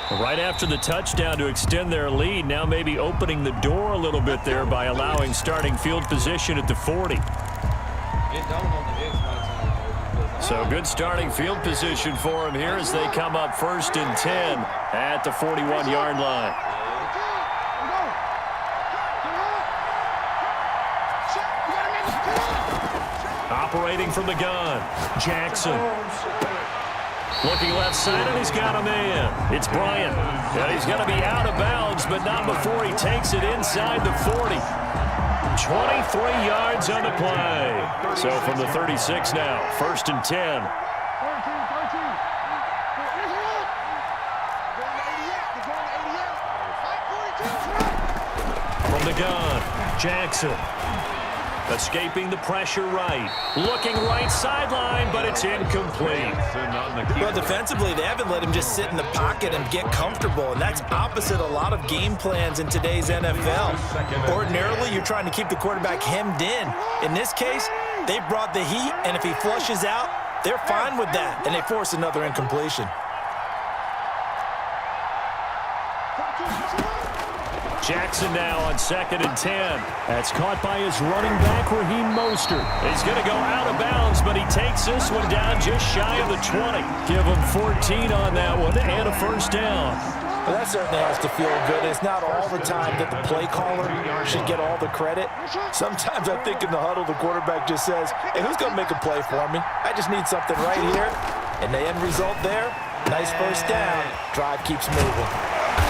Right after the touchdown to extend their lead, now maybe opening the door a little bit there by allowing starting field position at the 40. So good starting field position for him here as they come up 1st and 10 at the 41-yard line. Operating from the gun, Jackson. Looking left side, and he's got a man. It's Bryant. And he's going to be out of bounds, but not before he takes it inside the 40. 23 yards on the play. So from the 36 now, 1st and 10. From the gun, Jackson. Escaping the pressure right. Looking right sideline, but it's incomplete. Well, defensively, they haven't let him just sit in the pocket and get comfortable, and that's opposite a lot of game plans in today's NFL. Ordinarily, you're trying to keep the quarterback hemmed in. In this case, they brought the heat, and if he flushes out, they're fine with that, and they force another incompletion. Jackson now on 2nd and 10. That's caught by his running back, Raheem Mostert. He's going to go out of bounds, but he takes this one down just shy of the 20. Give him 14 on that one and a 1st down. Well, that certainly has to feel good. It's not all the time that the play caller should get all the credit. Sometimes I think in the huddle, the quarterback just says, hey, who's going to make a play for me? I just need something right here. And the end result there, nice 1st down. Drive keeps moving.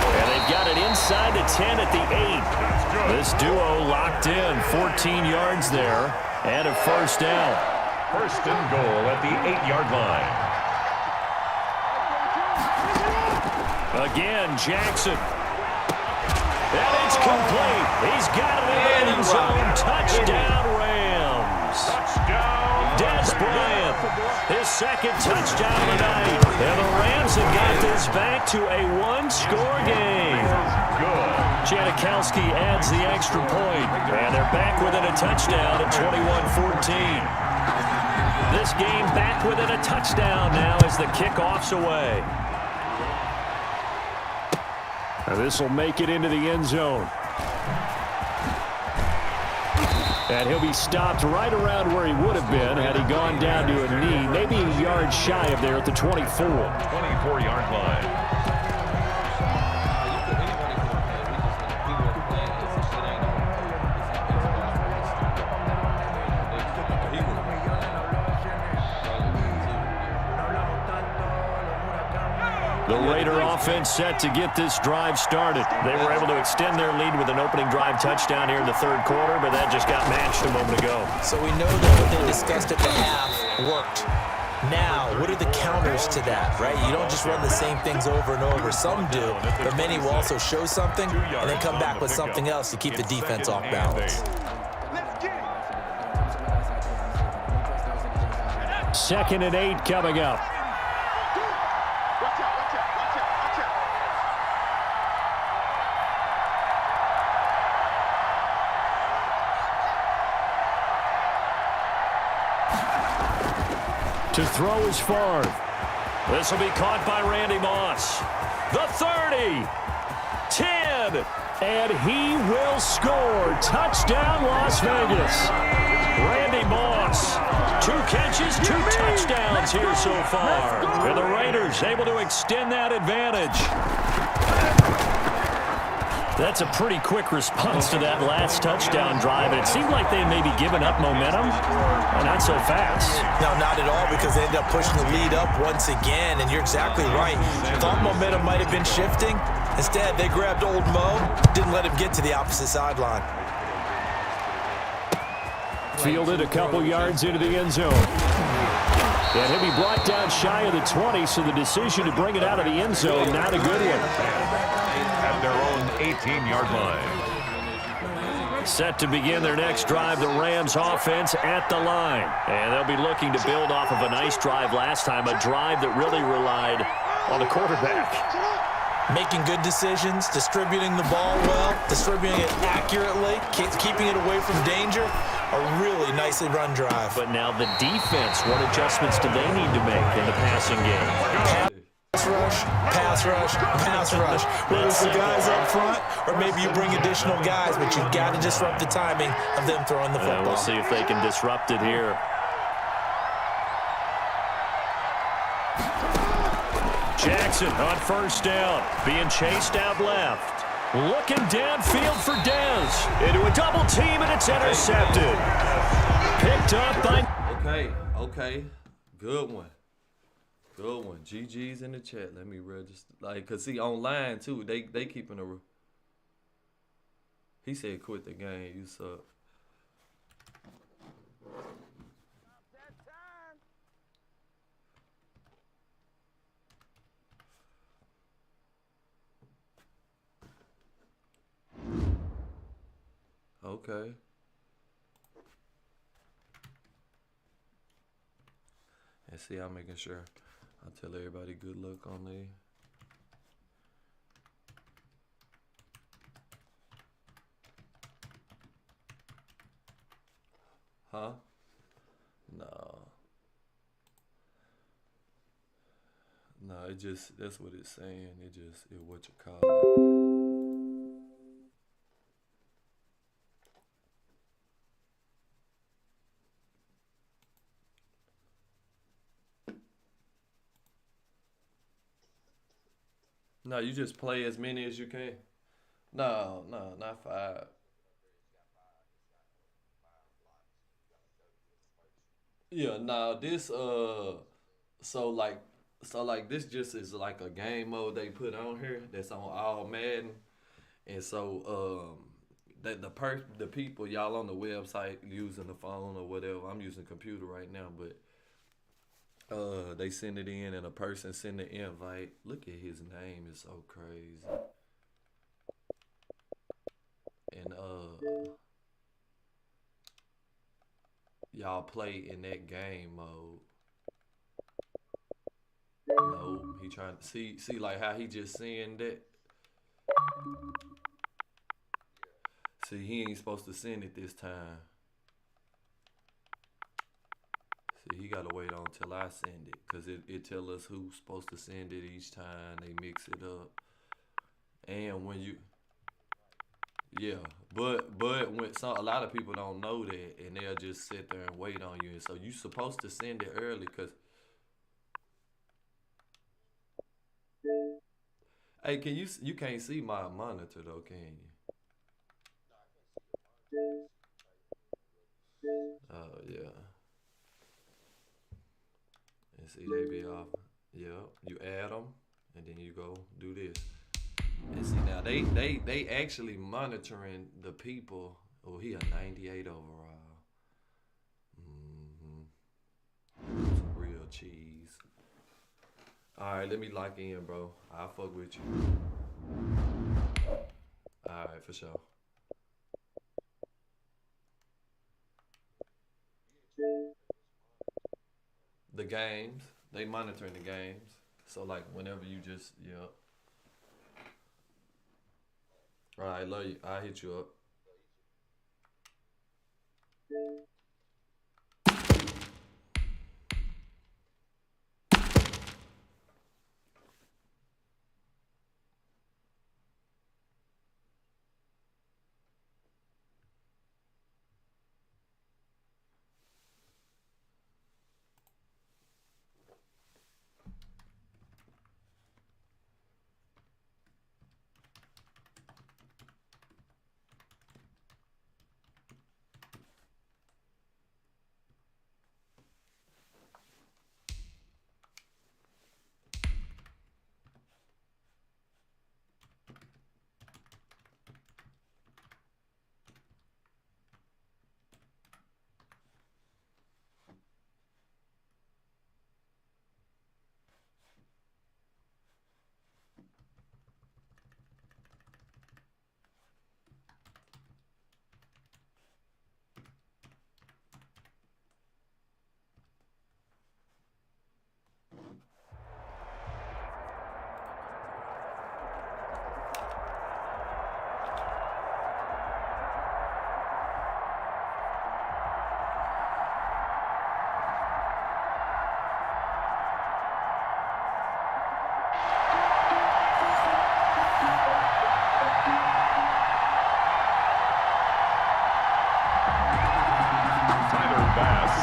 And they've got it inside the 10 at the 8. This duo locked in, 14 yards there, and a 1st down. 1st and goal at the 8-yard line. Again, Jackson. And it's complete. He's got it in the end zone. Touchdown, Rams. Touchdown. Des Bryant, his 2nd touchdown tonight. And the Rams have got this back to a 1-score game. Good. Janikowski adds the extra point. And they're back within a touchdown at 21-14. This game back within a touchdown now as the kickoff's away. This will make it into the end zone. And he'll be stopped right around where he would have been had he gone down to a knee, maybe a yard shy of there at the 24. 24-yard line. The Raider offense set to get this drive started. They were able to extend their lead with an opening drive touchdown here in the 3rd quarter, but that just got matched a moment ago. So we know that what they discussed at the half worked. Now, what are the counters to that, right? You don't just run the same things over and over. Some do, but many will also show something and then come back with something else to keep the defense off balance. 2nd and 8 coming up. To throw is Favre. This will be caught by Randy Moss. The 30, 10, and he will score. Touchdown, Las Vegas. Randy Moss, 2 catches, 2 touchdowns here so far. And the Raiders able to extend that advantage. That's a pretty quick response to that last touchdown drive. And it seemed like they may be giving up momentum. Not so fast. No, not at all, because they ended up pushing the lead up once again. And you're exactly right. Thought momentum might have been shifting. Instead, they grabbed old Mo, didn't let him get to the opposite sideline. Fielded a couple yards into the end zone. And he'll be brought down shy of the 20, so the decision to bring it out of the end zone, not a good one. At their own 18-yard line. Set to begin their next drive, the Rams offense at the line. And they'll be looking to build off of a nice drive last time, a drive that really relied on the quarterback. Making good decisions, distributing the ball well, distributing it accurately, keeping it away from danger. A really nicely run drive. But now the defense, what adjustments do they need to make in the passing game? Pass rush, pass rush, pass rush. Whether it's the guys up front or maybe you bring additional guys, but you've got to disrupt the timing of them throwing the football. We'll see if they can disrupt it here. Jackson on 1st down, being chased out left. Looking downfield for Dez. Into a double team, and it's intercepted. Picked up by... Okay. Good one. GG's in the chat. Let me register. Like, cause see online too. They keeping a. He said, "Quit the game. You suck." Okay. And see, I'm making sure I tell everybody good luck on the. Huh? No, it just, that's what it's saying. It what you call it. No, you just play as many as you can. No, not 5. Yeah, no, this so like this just is like a game mode they put on here that's on all Madden. And so the people y'all on the website using the phone or whatever. I'm using computer right now, but they send it in and a person send the invite. Look at his name, is so crazy. And y'all play in that game mode. No, he trying to see like how he just saying that. See, he ain't supposed to send it this time. See, he gotta wait on till I send it, cause it tell us who's supposed to send it each time. They mix it up, and when you, yeah, but when a lot of people don't know that, and they'll just sit there and wait on you, and so you supposed to send it early, cause. Hey, can you can't see my monitor though, can you? Oh yeah. And see, they be off. Yeah, you add them, and then you go do this. And see now they actually monitoring the people. Oh, he a 98 overall. Some real cheese. All right, let me lock in, bro. I'll fuck with you. All right, for sure. The games, they monitoring the games. So like whenever you just, yep. All right, love you. I'll hit you up.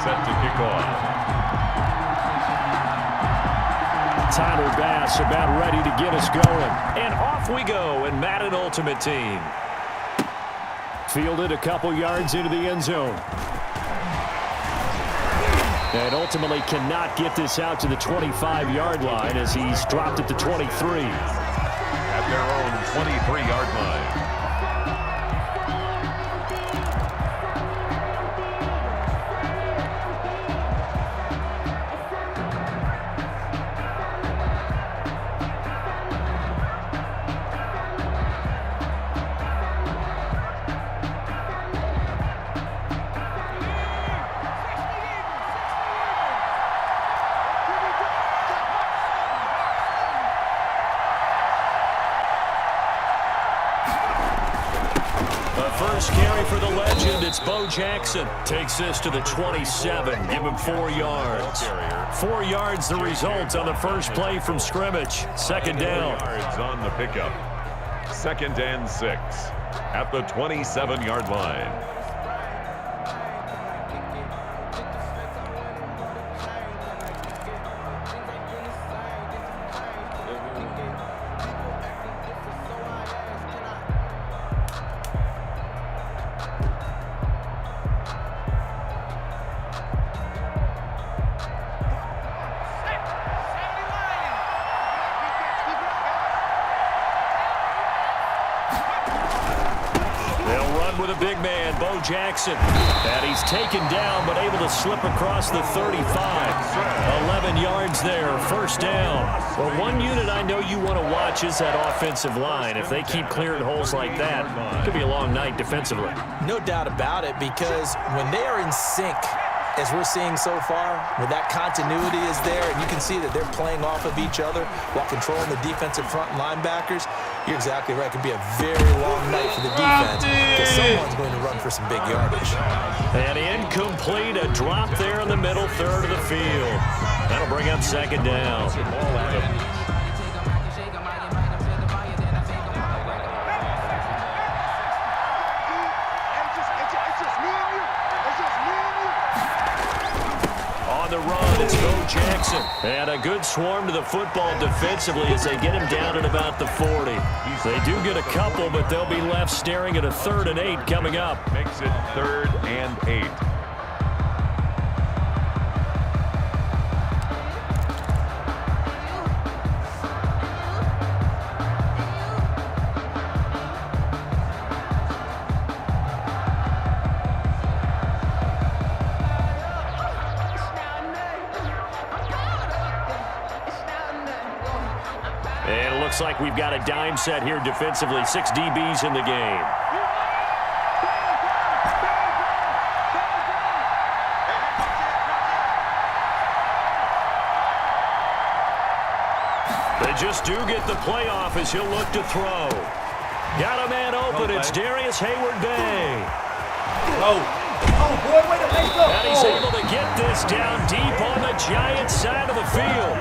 Set to kick off. Tyler Bass about ready to get us going. And off we go in Madden Ultimate Team. Fielded a couple yards into the end zone. And ultimately cannot get this out to the 25-yard line as he's dropped at the 23. At their own 23-yard line. First carry for the legend, it's Bo Jackson. Takes this to the 27, give him 4 yards. 4 yards the result on the first play from scrimmage. Second down. 4 yards on the pickup. 2nd and 6 at the 27-yard line. With a big man, Bo Jackson. And he's taken down, but able to slip across the 35. 11 yards there, first down. Well, one unit I know you want to watch is that offensive line. If they keep clearing holes like that, it could be a long night defensively. No doubt about it, because when they are in sync, as we're seeing so far, when that continuity is there, and you can see that they're playing off of each other while controlling the defensive front linebackers, you're exactly right. It could be a very long night for the defense because someone's going to run for some big yardage. And incomplete, a drop there in the middle third of the field. That'll bring up second down. On the run, it's Bo Jackson. And a good swarm to the football defensively as they get him down at about the 40. They do get a couple, but they'll be left staring at a 3rd and 8 coming up. Makes it 3rd and 8. And it looks like we've got a dime set here defensively. 6 DBs in the game. They just do get the playoff as he'll look to throw. Got a man open. It's Darius Hayward-Bay. Oh, boy, way to make up. And he's able to get this down deep on the Giants side of the field.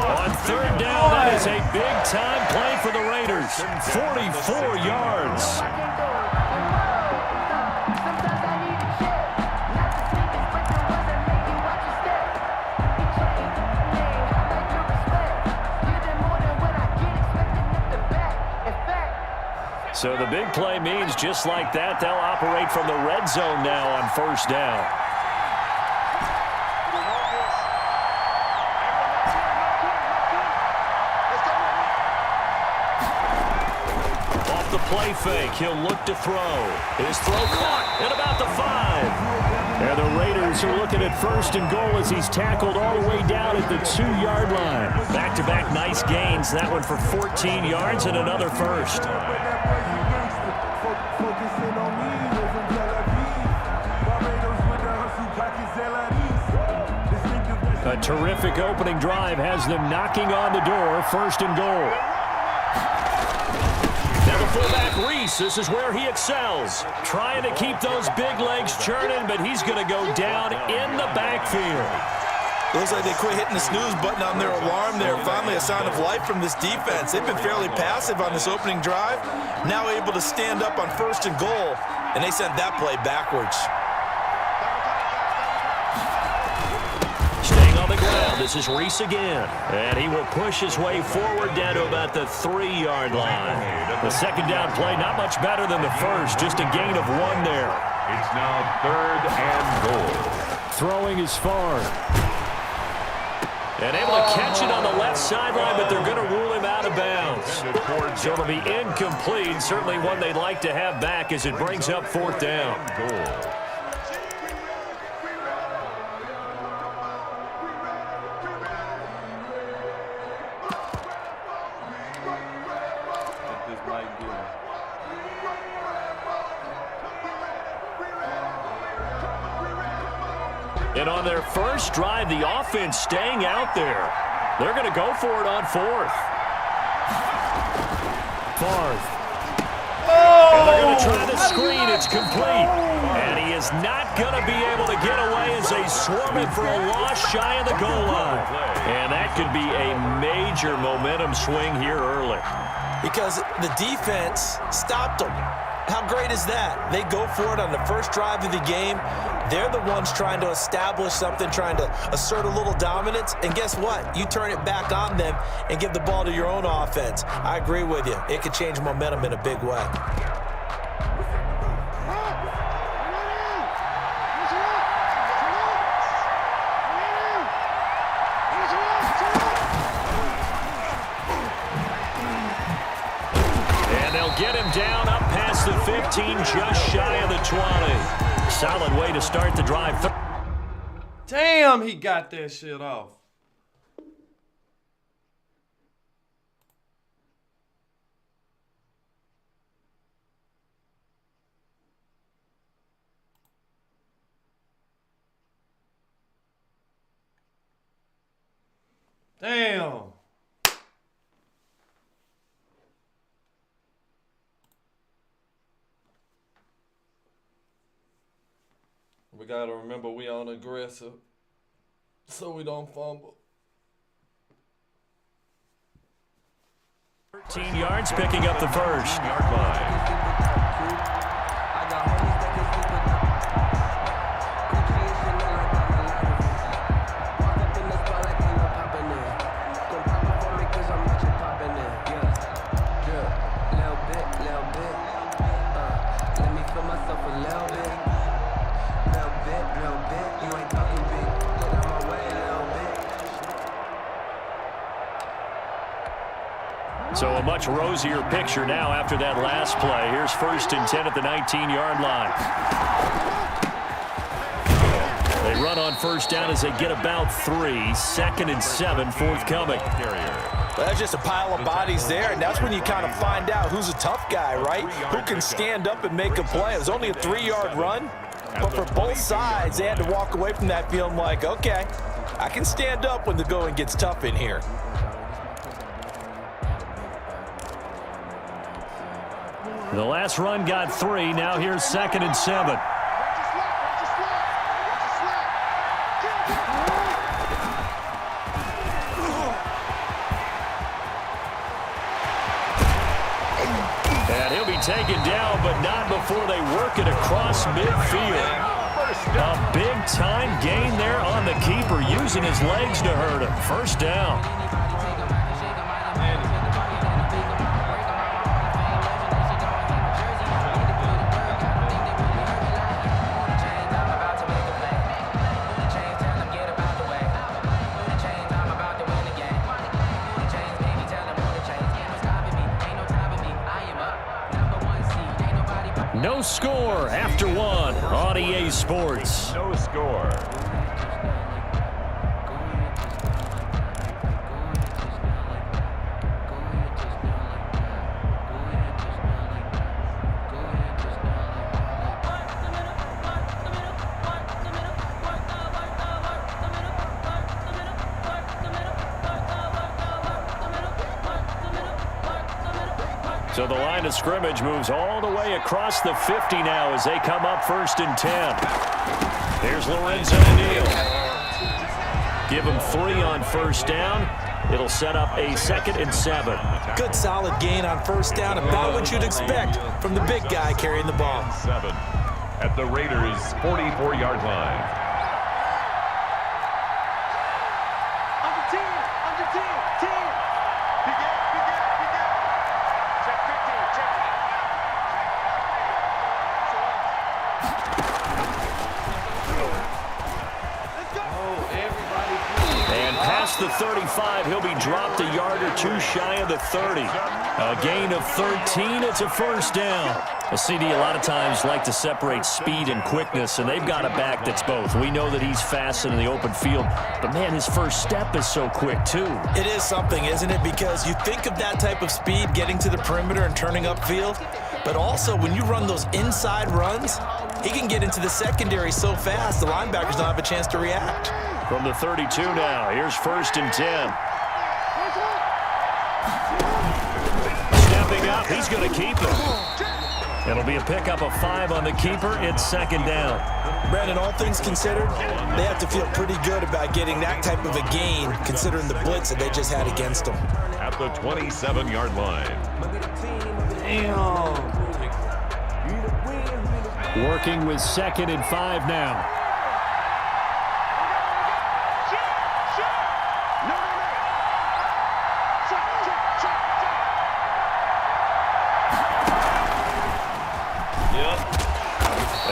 On 3rd down, that is a big-time play for the Raiders. 44 yards. So the big play means just like that, they'll operate from the red zone now on 1st down. Off the play fake, he'll look to throw. His throw caught at about the 5. And the Raiders are looking at 1st and goal as he's tackled all the way down at the 2-yard line. Back-to-back nice gains. That one for 14 yards and another first. A terrific opening drive has them knocking on the door. 1st and goal. Now the fullback, Reese, this is where he excels. Trying to keep those big legs churning, but he's going to go down in the backfield. Looks like they quit hitting the snooze button on their alarm there. Finally a sign of life from this defense. They've been fairly passive on this opening drive. Now able to stand up on 1st and goal, and they sent that play backwards. Staying on the ground, this is Reese again. And he will push his way forward down to about the 3-yard line. The 2nd down play, not much better than the first, just a gain of 1 there. It's now 3rd and goal. Throwing is far. And able to catch it on the left sideline, but they're going to rule him out of bounds. So it'll be incomplete. Certainly one they'd like to have back as it brings up 4th down. Goal. And on their first drive, the offense staying out there. They're going to go for it on 4th. And they're going to try the screen. It's complete. And he is not going to be able to get away as they swarm it for a loss shy of the goal line. And that could be a major momentum swing here early. Because the defense stopped them. How great is that? They go for it on the first drive of the game. They're the ones trying to establish something, trying to assert a little dominance. And guess what? You turn it back on them and give the ball to your own offense. I agree with you. It could change momentum in a big way. Get him down up past the 15, just shy of the 20. Solid way to start the drive. Damn, he got that shit off. Damn. We got to remember we on aggressive so we don't fumble. 13 yards, picking up the first. Yard line. So a much rosier picture now after that last play. Here's 1st and 10 at the 19-yard line. They run on 1st down as they get about 3. 2nd and 7 forthcoming. Well, that's just a pile of bodies there, and that's when you kind of find out who's a tough guy, right? Who can stand up and make a play. It was only a 3-yard run, but for both sides, they had to walk away from that feeling like, okay, I can stand up when the going gets tough in here. The last run got 3. Now here's 2nd and 7. And he'll be taken down, but not before they work it across midfield. A big-time gain there on the keeper, using his legs to hurt him. 1st down. No score after 1 on EA Sports. No score. So the line of scrimmage moves all the way across the 50 now as they come up 1st and 10. Here's Lorenzo Neal. Give him 3 on 1st down. It'll set up a 2nd and 7. Good solid gain on 1st down, about what you'd expect from the big guy carrying the ball. 7 at the Raiders' 44-yard line. the 35. He'll be dropped a yard or two shy of the 30. A gain of 13. It's a first down. A CD a lot of times like to separate speed and quickness, and they've got a back that's both. We know that he's fast in the open field, but, man, his first step is so quick, too. It is something, isn't it? Because you think of that type of speed getting to the perimeter and turning upfield, but also when you run those inside runs, he can get into the secondary so fast the linebackers don't have a chance to react. From the 32 now, here's 1st and 10. Stepping up, he's going to keep it. It'll be a pickup of 5 on the keeper. It's 2nd down. Brandon, all things considered, they have to feel pretty good about getting that type of a gain, considering the blitz that they just had against them. At the 27-yard line. Damn. Working with 2nd and 5 now.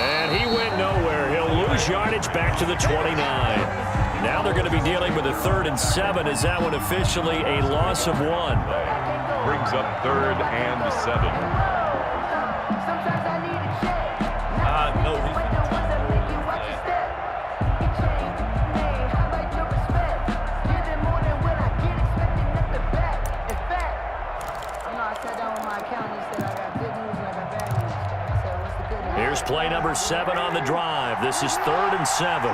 And he went nowhere. He'll lose yardage back to the 29. Now they're going to be dealing with a 3rd and 7. Is that one officially a loss of 1? Brings up 3rd and 7. No, Here's play number 7 on the drive. This is 3rd and 7.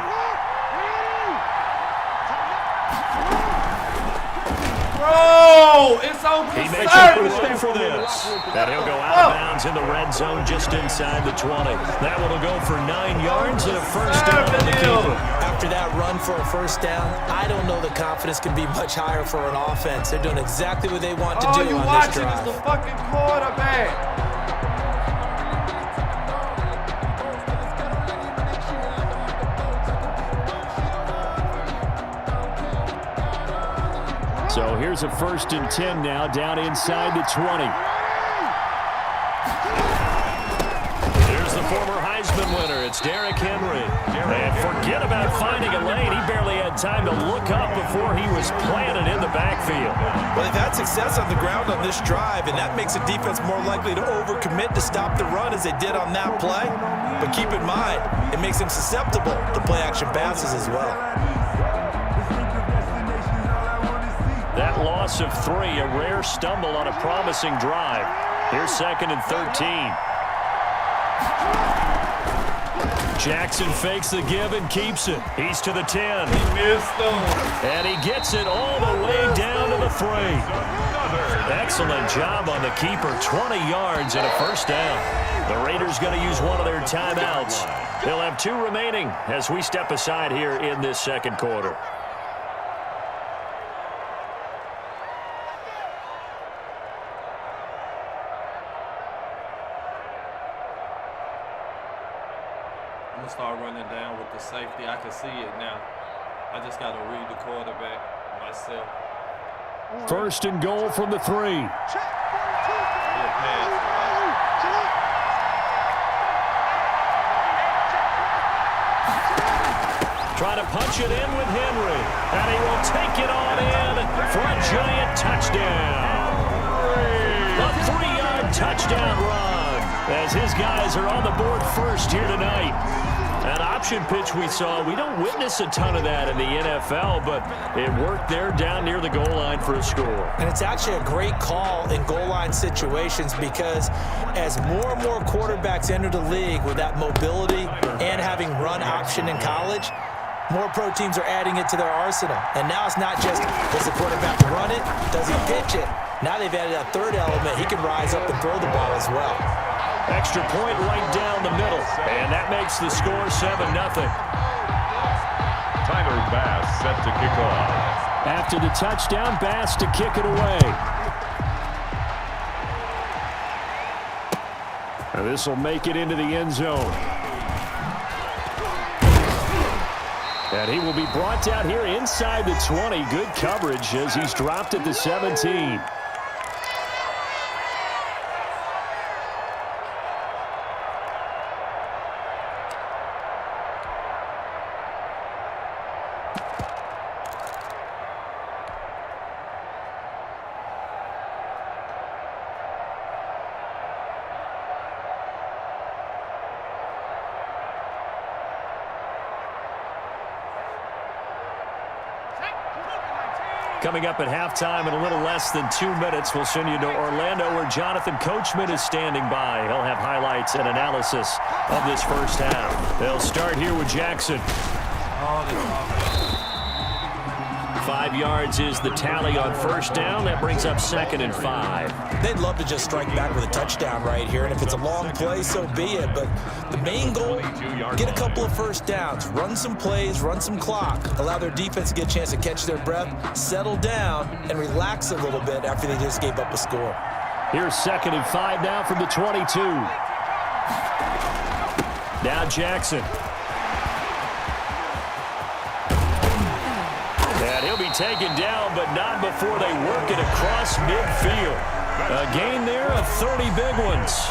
Bro, it's on He the makes a service. run for this. And he'll go out of bounds in the red zone just inside the 20. That one will go for 9 yards and a first down on the keeper. After that run for a first down, I don't know the confidence can be much higher for an offense. They're doing exactly what they want to All do you on this watching drive. is the fucking quarterback. So here's a 1st and 10 now, down inside the 20. Here's the former Heisman winner. It's Derrick Henry. And forget about finding a lane. He barely had time to look up before he was planted in the backfield. Well, they've had success on the ground on this drive, and that makes the defense more likely to overcommit to stop the run as they did on that play. But keep in mind, it makes them susceptible to play-action passes as well. That loss of 3, a rare stumble on a promising drive. Here's 2nd and 13. Jackson fakes the give and keeps it. He's to the 10. He missed them. And he gets it all the way down to the 3. Excellent job on the keeper. 20 yards and a first down. The Raiders going to use one of their timeouts. They'll have 2 remaining as we step aside here in this 2nd quarter. I'm going to start running down with the safety. I can see it now. I just got to read the quarterback myself. 1st and goal from the 3. He'll pass, Trying to punch it in with Henry. And he will take it on in for a giant touchdown. A 3-yard touchdown run as his guys are on the board first here tonight. That option pitch we saw, we don't witness a ton of that in the NFL, but it worked there down near the goal line for a score. And it's actually a great call in goal line situations because as more and more quarterbacks enter the league with that mobility and having run option in college, more pro teams are adding it to their arsenal. And now it's not just, does the quarterback run it? Does he pitch it? Now they've added a 3rd element. He can rise up and throw the ball as well. Extra point right down the middle. And that makes the score 7-0. Tyler Bass set to kick off. After the touchdown, Bass to kick it away. And this will make it into the end zone. And he will be brought down here inside the 20. Good coverage as he's dropped at the 17. Coming up at halftime in a little less than 2 minutes, we'll send you to Orlando where Jonathan Coachman is standing by. He'll have highlights and analysis of this first half. They'll start here with Jackson. 5 yards is the tally on first down. That brings up 2nd and 5. They'd love to just strike back with a touchdown right here, and if it's a long play, so be it. But the main goal, get a couple of first downs, run some plays, run some clock, allow their defense to get a chance to catch their breath, settle down, and relax a little bit after they just gave up a score. Here's 2nd and 5 now from the 22. Now Jackson. And he'll be taken down, but not before they work it across midfield. A gain there of 30 big ones.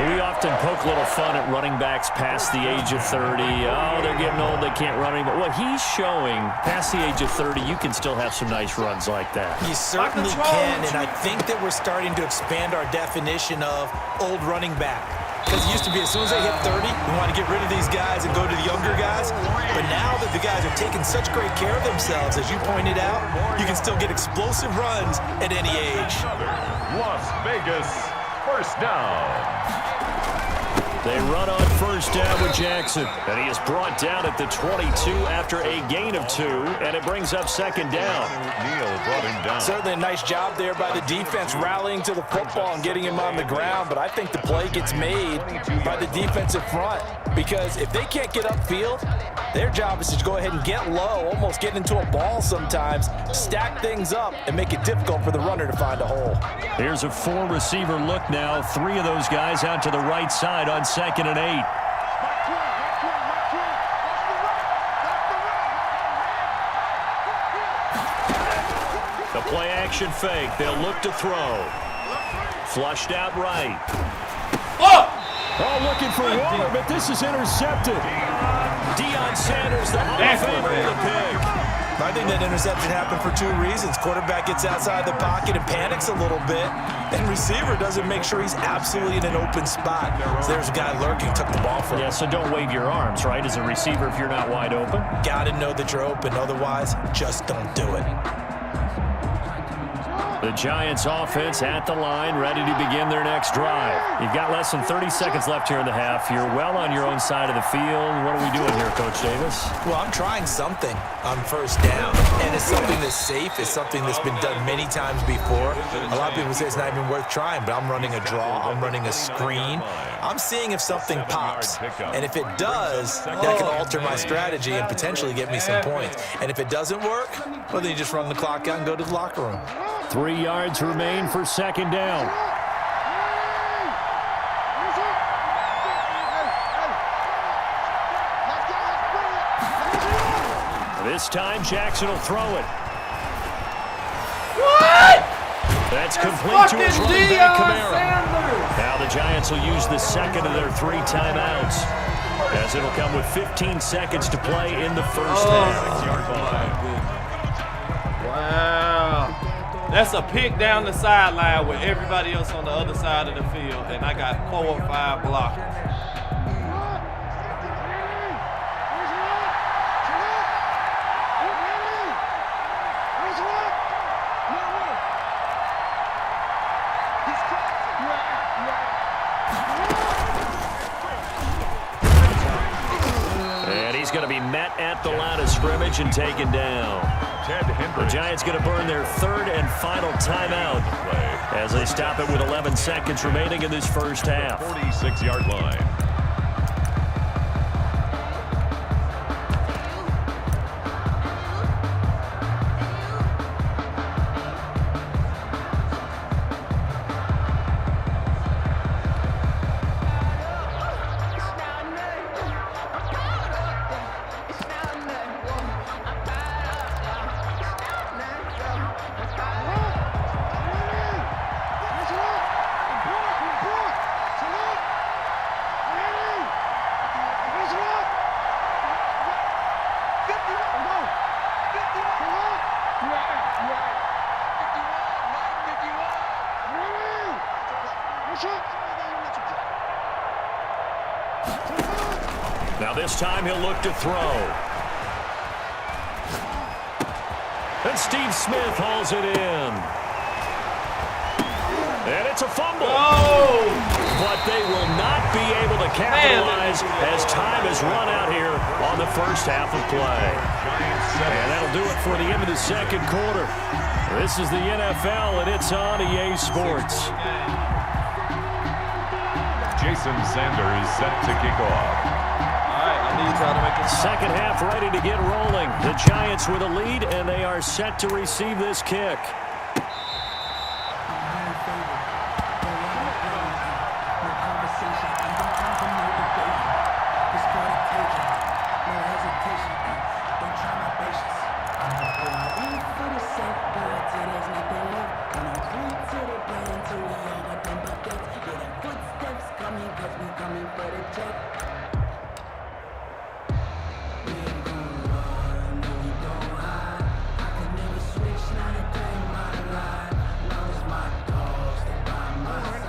We often poke a little fun at running backs past the age of 30. Oh, they're getting old, they can't run anymore. Well, he's showing past the age of 30, you can still have some nice runs like that. You certainly can, and I think that we're starting to expand our definition of old running back. Because it used to be as soon as they hit 30, we want to get rid of these guys and go to the younger guys. But now that the guys are taking such great care of themselves, as you pointed out, you can still get explosive runs at any age. Las Vegas, first down. They run on first down with Jackson. And he is brought down at the 22 after a gain of 2, and it brings up 2nd down. Neal brought him down. Certainly a nice job there by the defense rallying to the football and getting him on the ground, but I think the play gets made by the defensive front because if they can't get upfield, their job is to go ahead and get low, almost get into a ball sometimes, stack things up, and make it difficult for the runner to find a hole. Here's a 4-receiver look now. 3 of those guys out to the right side on 2nd and 8. The play action fake. They'll look to throw. Flushed out right. Oh, looking for Waller, but this is intercepted. Deion Sanders, the Hall of Famer, with a pick. I think that interception happened for 2 reasons. Quarterback gets outside the pocket and panics a little bit, and receiver doesn't make sure he's absolutely in an open spot. So there's a guy lurking, took the ball from him. Yeah, so don't wave your arms, right, as a receiver if you're not wide open. Got to know that you're open. Otherwise, just don't do it. The Giants offense at the line, ready to begin their next drive. You've got less than 30 seconds left here in the half. You're well on your own side of the field. What are we doing here, Coach Davis? Well, I'm trying something on first down, and it's something that's safe. It's something that's been done many times before. A lot of people say it's not even worth trying, but I'm running a draw. I'm running a screen. I'm seeing if something pops, and if it does, that can alter my strategy and potentially get me some points. And if it doesn't work, well, then you just run the clock out and go to the locker room. 3 yards remain for 2nd down. This time, Jackson will throw it. What? That's complete to his running back, Kamara. Sanders. Now the Giants will use the 2nd of their 3 timeouts, as it'll come with 15 seconds to play in the first half. Wow. That's a pick down the sideline with everybody else on the other side of the field, and I got 4 or 5 blockers. And he's going to be met at the line of scrimmage and taken down. The Giants going to burn their 3rd and final timeout as they stop it with 11 seconds remaining in this first half. 46-yard line. Now this time he'll look to throw. And Steve Smith hauls it in. And it's a fumble. Oh! But they will not be able to capitalize as time has run out here on the first half of play. And that'll do it for the end of the second quarter. This is the NFL, and it's on EA Sports. Jason Sanders set to kick off. All right, I need y'all to make it. Second half ready to get rolling. The Giants with a lead, and they are set to receive this kick.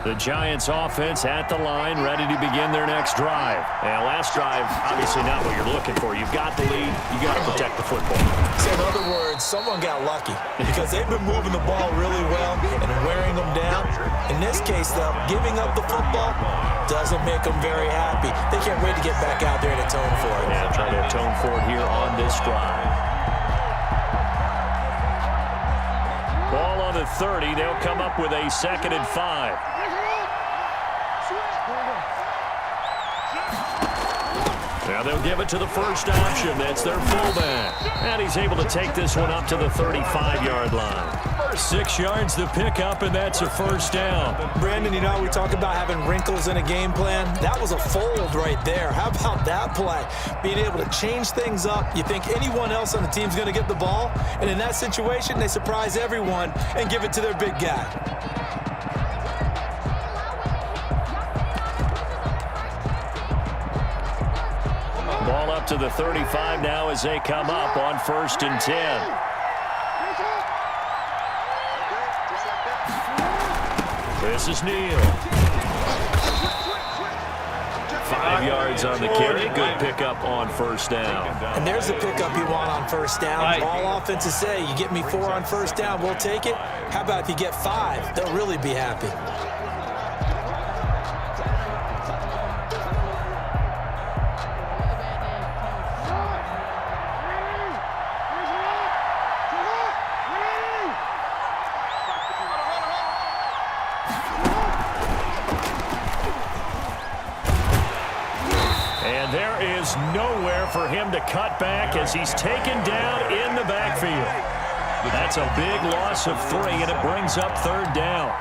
The Giants offense at the line, ready to begin their next drive. And last drive, obviously not what you're looking for. You've got the lead. You've got to protect the football. So in other words, someone got lucky because they've been moving the ball really well and wearing them down. In this case, though, giving up the football doesn't make them very happy. They can't wait to get back out there and atone for it. Yeah, try to atone for it here on this drive. Ball on the 30. They'll come up with a 2nd and 5. Now they'll give it to the first option. That's their fullback. And he's able to take this one up to the 35-yard line. 6 yards to pick up, and that's a first down. Brandon, you know, we talk about having wrinkles in a game plan. That was a fold right there. How about that play? Being able to change things up. You think anyone else on the team's going to get the ball, and in that situation, they surprise everyone and give it to their big guy. Ball up to the 35 now as they come up on 1st and 10. This is Neal. 5 yards on the carry. Good pickup on 1st down. And there's the pickup you want on 1st down. All offenses say, you get me 4 on 1st down, we'll take it. How about if you get 5? They'll really be happy. Nowhere for him to cut back as he's taken down in the backfield. That's a big loss of 3, and it brings up 3rd down.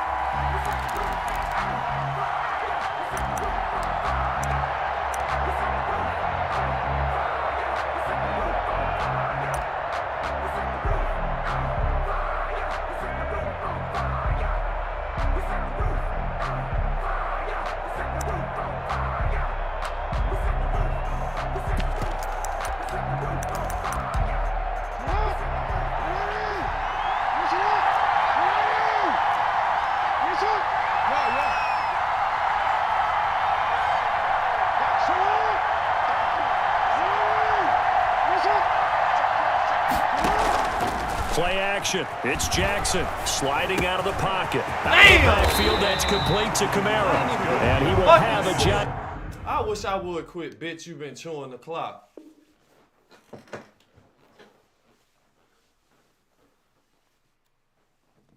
Play action. It's Jackson sliding out of the pocket. Out of the backfield, that's complete to Kamara. And he will have a jump. I wish I would quit, bitch. You've been chewing the clock.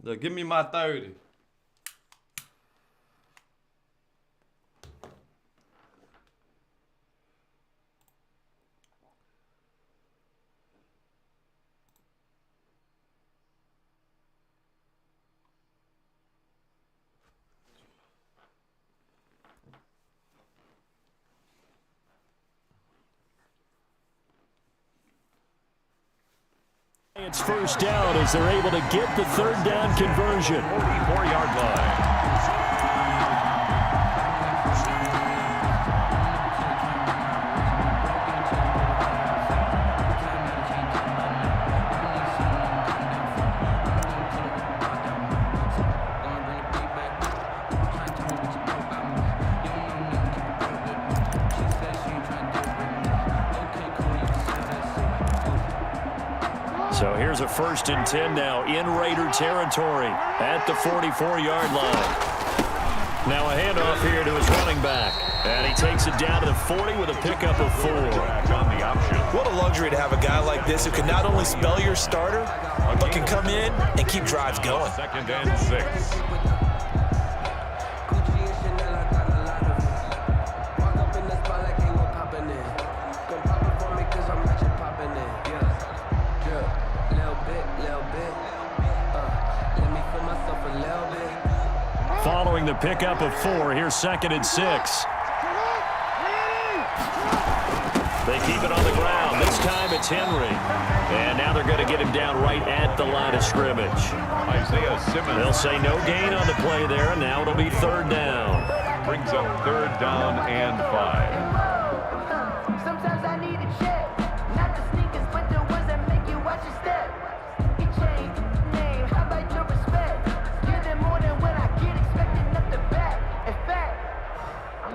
Look, give me my 30. It's 1st down as they're able to get the 3rd down conversion. 44-yard line. So here's a 1st and 10 now in Raider territory at the 44-yard line. Now a handoff here to his running back. And he takes it down to the 40 with a pickup of 4. What a luxury to have a guy like this who can not only spell your starter, but can come in and keep drives going. 2nd and 6. Following the pickup of 4, here's 2nd and 6. They keep it on the ground. This time it's Henry. And now they're going to get him down right at the line of scrimmage. Isaiah Simmons. They'll say no gain on the play there, and now it'll be 3rd down. Brings up 3rd down and 5. Sometimes I need a check. Not the sneakers, but the ones that make you watch your step. He changed name. How about your respect? Give them more than what I get, expecting nothing back. In fact,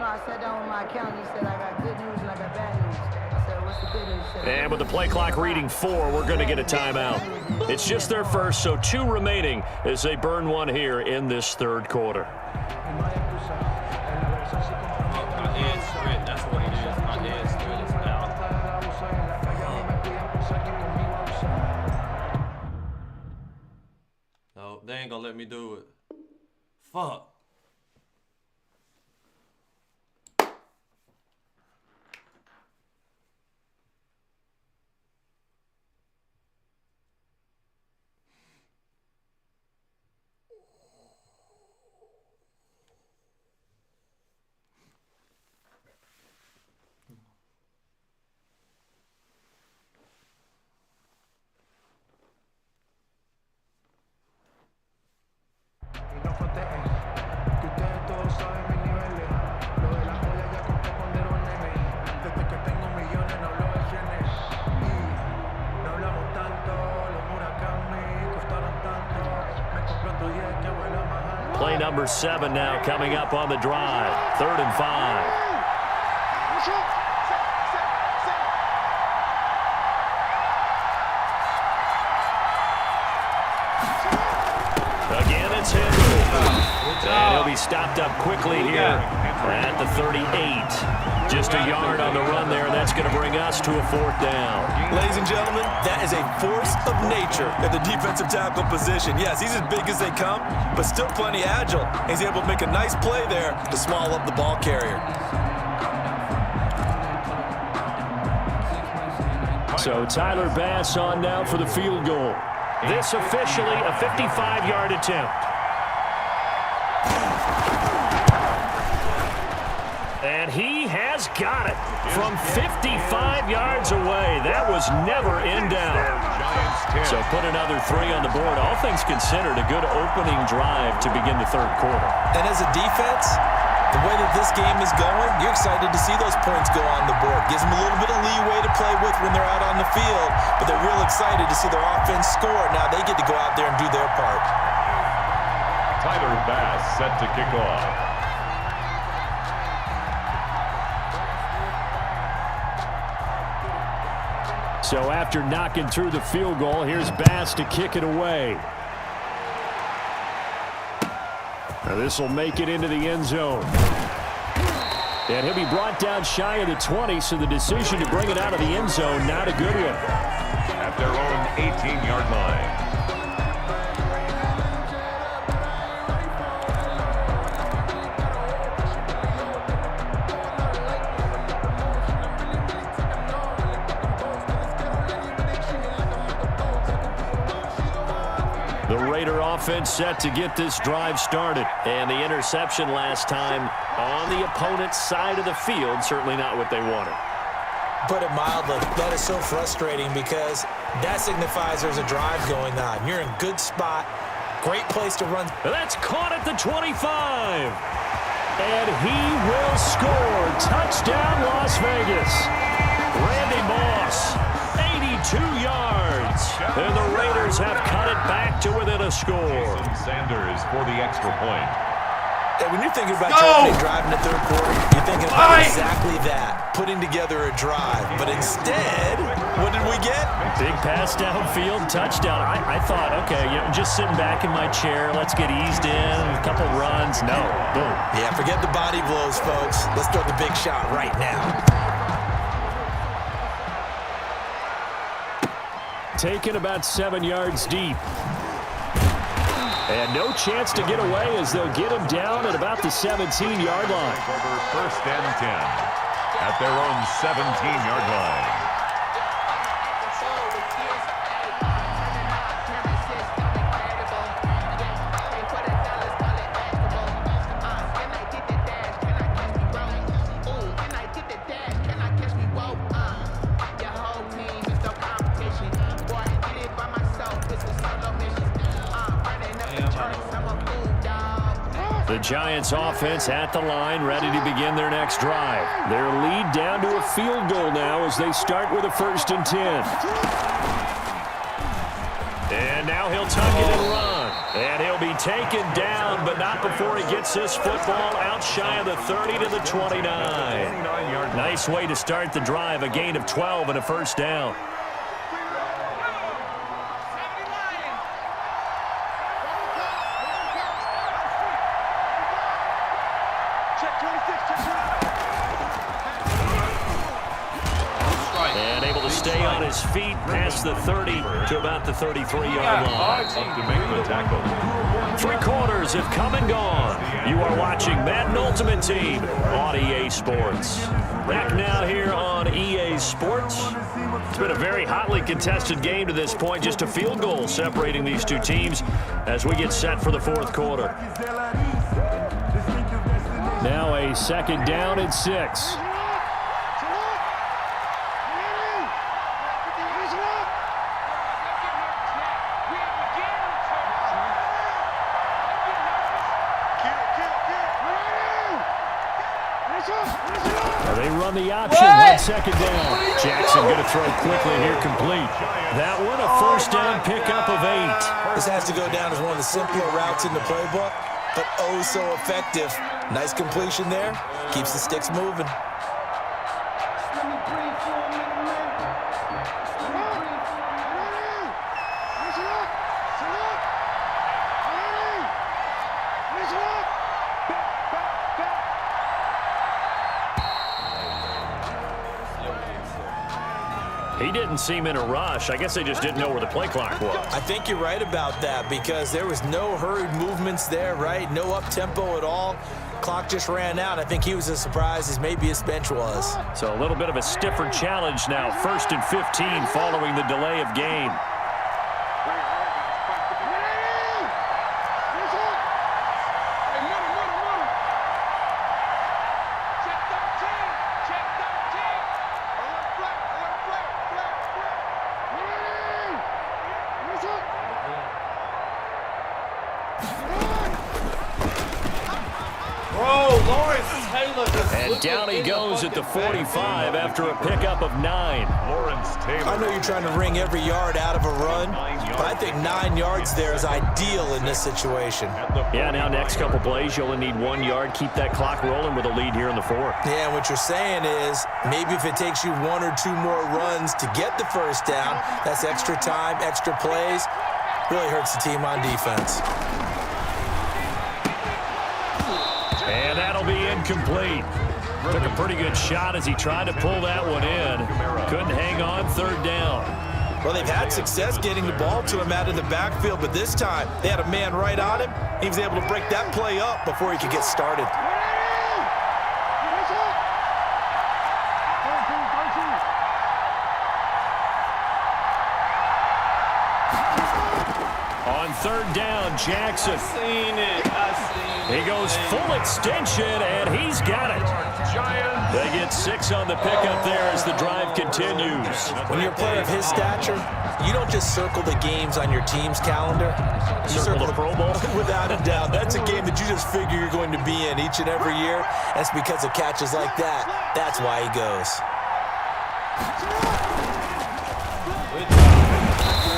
I sat down with my accountant. He said I got good news and I got bad news. And with the play clock reading 4, we're going to get a timeout. It's just their first, so 2 remaining as they burn one here in this 3rd quarter. That's what it is. My head spread is out. No, they ain't gonna let me do it. Fuck. Play number 7 now coming up on the drive. 3rd and 5. Again, it's Henry. And he'll be stopped up quickly here at the 38. Just a yard on the run there, and that's going to bring us to a 4th down. Ladies and gentlemen, that is a force of nature at the defensive tackle position. Yes, he's as big as they come, but still plenty agile. He's able to make a nice play there to swallow up the ball carrier. So Tyler Bass on now for the field goal. This officially a 55-yard attempt. And he has got it from 55 yards away. That was never in doubt. So put another 3 on the board. All things considered, a good opening drive to begin the 3rd quarter. And as a defense, the way that this game is going, you're excited to see those points go on the board. Gives them a little bit of leeway to play with when they're out on the field, but they're real excited to see their offense score. Now they get to go out there and do their part. Tyler Bass set to kick off. So after knocking through the field goal, here's Bass to kick it away. Now this will make it into the end zone. And he'll be brought down shy of the 20, so the decision to bring it out of the end zone, not a good one. At their own 18-yard line. The Raider offense set to get this drive started. And the interception last time on the opponent's side of the field, certainly not what they wanted. Put it mildly, that is so frustrating because that signifies there's a drive going on. You're in a good spot, great place to run. That's caught at the 25. And he will score. Touchdown, Las Vegas. Randy Moss, 82 yards. And the Raiders have cut it back to within a score. Jason Sanders for the extra point. Hey, when you're thinking about your opening drive in the 3rd quarter, you're thinking about exactly that, putting together a drive. But instead, What did we get? Big pass downfield, touchdown. I thought, okay, just sitting back in my chair, let's get eased in, a couple runs. No, boom. Yeah, forget the body blows, folks. Let's throw the big shot right now. Taken about 7 yards deep. And no chance to get away as they'll get him down at about the 17-yard line. Over 1st and 10 at their own 17-yard line. The Giants offense at the line, ready to begin their next drive. Their lead down to a field goal now as they start with a 1st and 10. And now he'll tuck it and run. And he'll be taken down, but not before he gets this football out shy of the 30 to the 29. Nice way to start the drive, a gain of 12 and a 1st down. And able to stay on his feet past the 30 to about the 33-yard line. Up to make the tackle. 3 quarters have come and gone. You are watching Madden Ultimate Team on EA Sports. Back now here on EA Sports. It's been a very hotly contested game to this point. Just a field goal separating these two teams as we get set for the 4th quarter. Now a 2nd down and 6. They run the option on 2nd down. Jackson going to throw quickly here, complete. That one a 1st down pickup of 8. This has to go down as one of the simpler routes in the playbook, but oh so effective. Nice completion there. Keeps the sticks moving. He didn't seem in a rush. I guess they just didn't know where the play clock was. I think you're right about that because there was no hurried movements there, right? No up-tempo at all. Clock just ran out. I think he was as surprised as maybe his bench was. So a little bit of a stiffer challenge now. 1st and 15 following the delay of game. And down he goes at the 45 after a pickup of 9. I know you're trying to wring every yard out of a run, but I think 9 yards there is ideal in this situation. Yeah, now next couple plays, you only need 1 yard. Keep that clock rolling with a lead here in the 4th. Yeah, and what you're saying is maybe if it takes you 1 or 2 more runs to get the 1st down, that's extra time, extra plays. Really hurts the team on defense. And that'll be incomplete. Took a pretty good shot as he tried to pull that one in. Couldn't hang on 3rd down. Well, they've had success getting the ball to him out of the backfield, but this time they had a man right on him. He was able to break that play up before he could get started. On 3rd down, Jackson. He goes full extension, and he's got it. They get 6 on the pickup there as the drive continues. When you're a player of his stature, you don't just circle the games on your team's calendar. You Circle the Pro Bowl? Without a doubt. That's a game that you just figure you're going to be in each and every year. That's because of catches like that. That's why he goes.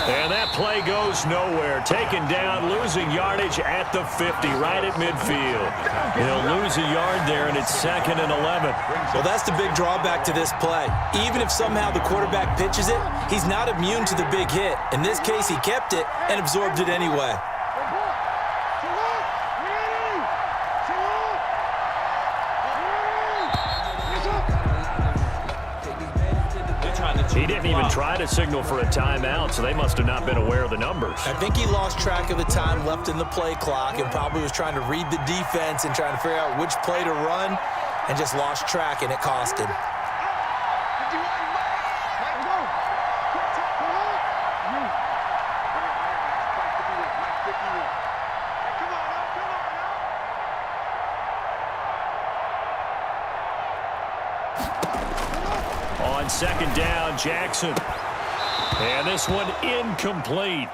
And that play goes goes nowhere. Taken down, losing yardage at the 50, right at midfield. He'll lose a yard there, and it's 2nd and 11. Well, that's the big drawback to this play. Even if somehow the quarterback pitches it, he's not immune to the big hit. In this case, he kept it and absorbed it anyway. He didn't even try to signal for a timeout, so they must have not been aware of the numbers. I think he lost track of the time left in the play clock and probably was trying to read the defense and trying to figure out which play to run and just lost track, and it cost him. On 2nd down, Jackson. And this one incomplete.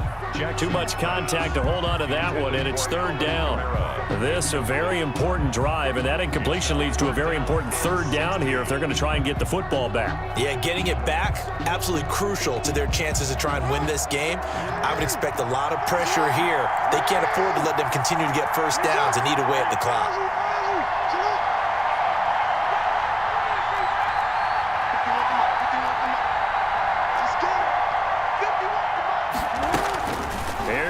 Too much contact to hold on to that one, and it's 3rd down. This a very important drive, and that incompletion leads to a very important 3rd down here if they're going to try and get the football back. Yeah, getting it back, absolutely crucial to their chances to try and win this game. I would expect a lot of pressure here. They can't afford to let them continue to get first downs and eat away at the clock.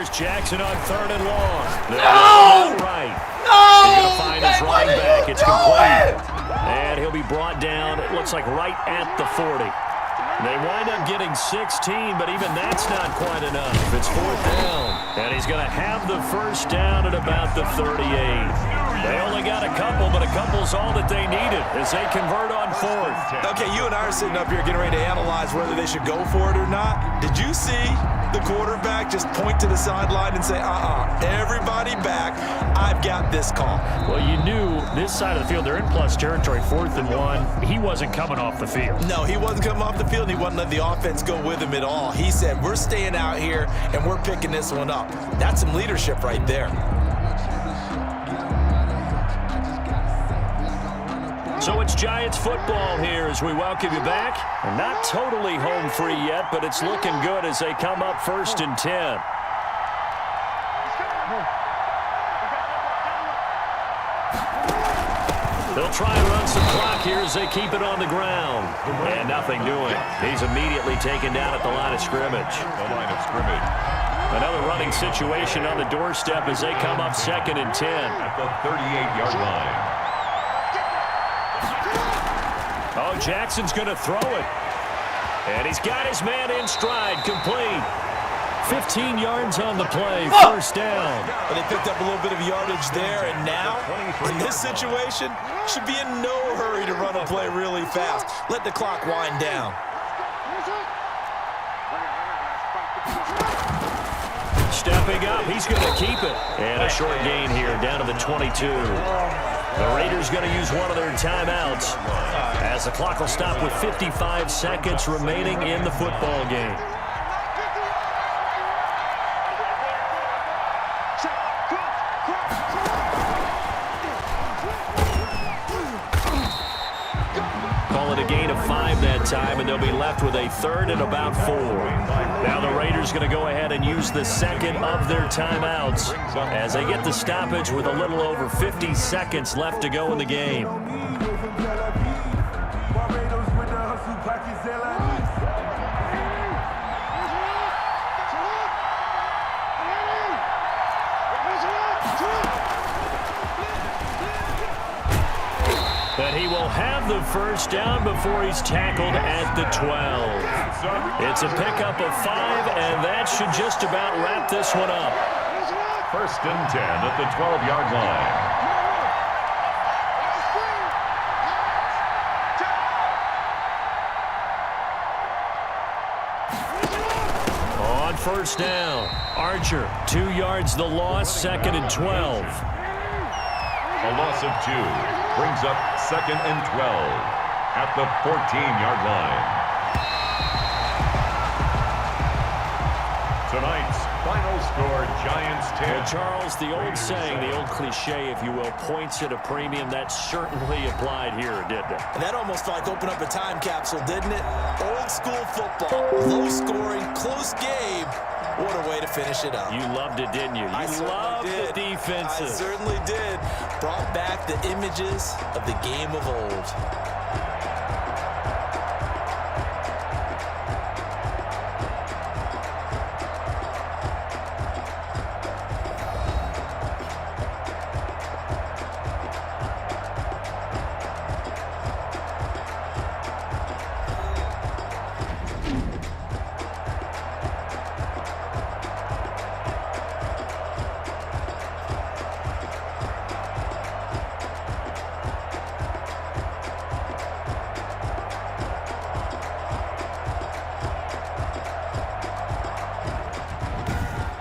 Jackson on 3rd and long. No! Right. No! He's going to find his running back. It's complete. And he'll be brought down, it looks like, right at the 40. They wind up getting 16, but even that's not quite enough. It's 4th down. And he's going to have the first down at about the 38. They only got a couple, but a couple's all that they needed as they convert on 4th. Okay, you and I are sitting up here getting ready to analyze whether they should go for it or not. Did you see the quarterback just point to the sideline and say, everybody back, I've got this call? Well, you knew this side of the field, they're in plus territory, 4th and 1. He wasn't coming off the field. No, he wasn't coming off the field, and he wasn't letting the offense go with him at all. He said, we're staying out here, and we're picking this one up. That's some leadership right there. So it's Giants football here as we welcome you back. And not totally home free yet, but it's looking good as they come up 1st and 10. They'll try and run some clock here as they keep it on the ground. And nothing doing. He's immediately taken down at the line of scrimmage. Another running situation on the doorstep as they come up 2nd and 10. At the 38-yard line. Oh, Jackson's going to throw it. And he's got his man in stride, complete. 15 yards on the play, 1st down. But they picked up a little bit of yardage there, and now, in this situation, should be in no hurry to run a play really fast. Let the clock wind down. Stepping up, he's going to keep it. And a short gain here, down to the 22. The Raiders going to use one of their timeouts as the clock will stop with 55 seconds remaining in the football game. Call it a gain of 5 that time, and they'll be left with a 3rd and about 4. Now the Raiders going to go ahead and use the second of their timeouts as they get the stoppage with a little over 50 seconds left to go in the game. But he will have the first down before he's tackled at the 12. It's a pickup of 5, and that should just about wrap this one up. 1st and 10 at the 12-yard line. On 1st down, Archer, 2 yards the loss, 2nd and 12. A loss of 2 brings up 2nd and 12 at the 14-yard line. Tonight's final score, Giants 10. Well, Charles, the old saying, the old cliche, if you will, points at a premium, that certainly applied here, didn't it? And that almost like opened up a time capsule, didn't it? Old school football, low scoring, close game, What a way to finish it up. You loved it, didn't you? You loved the defenses. I certainly did. Brought back the images of the game of old.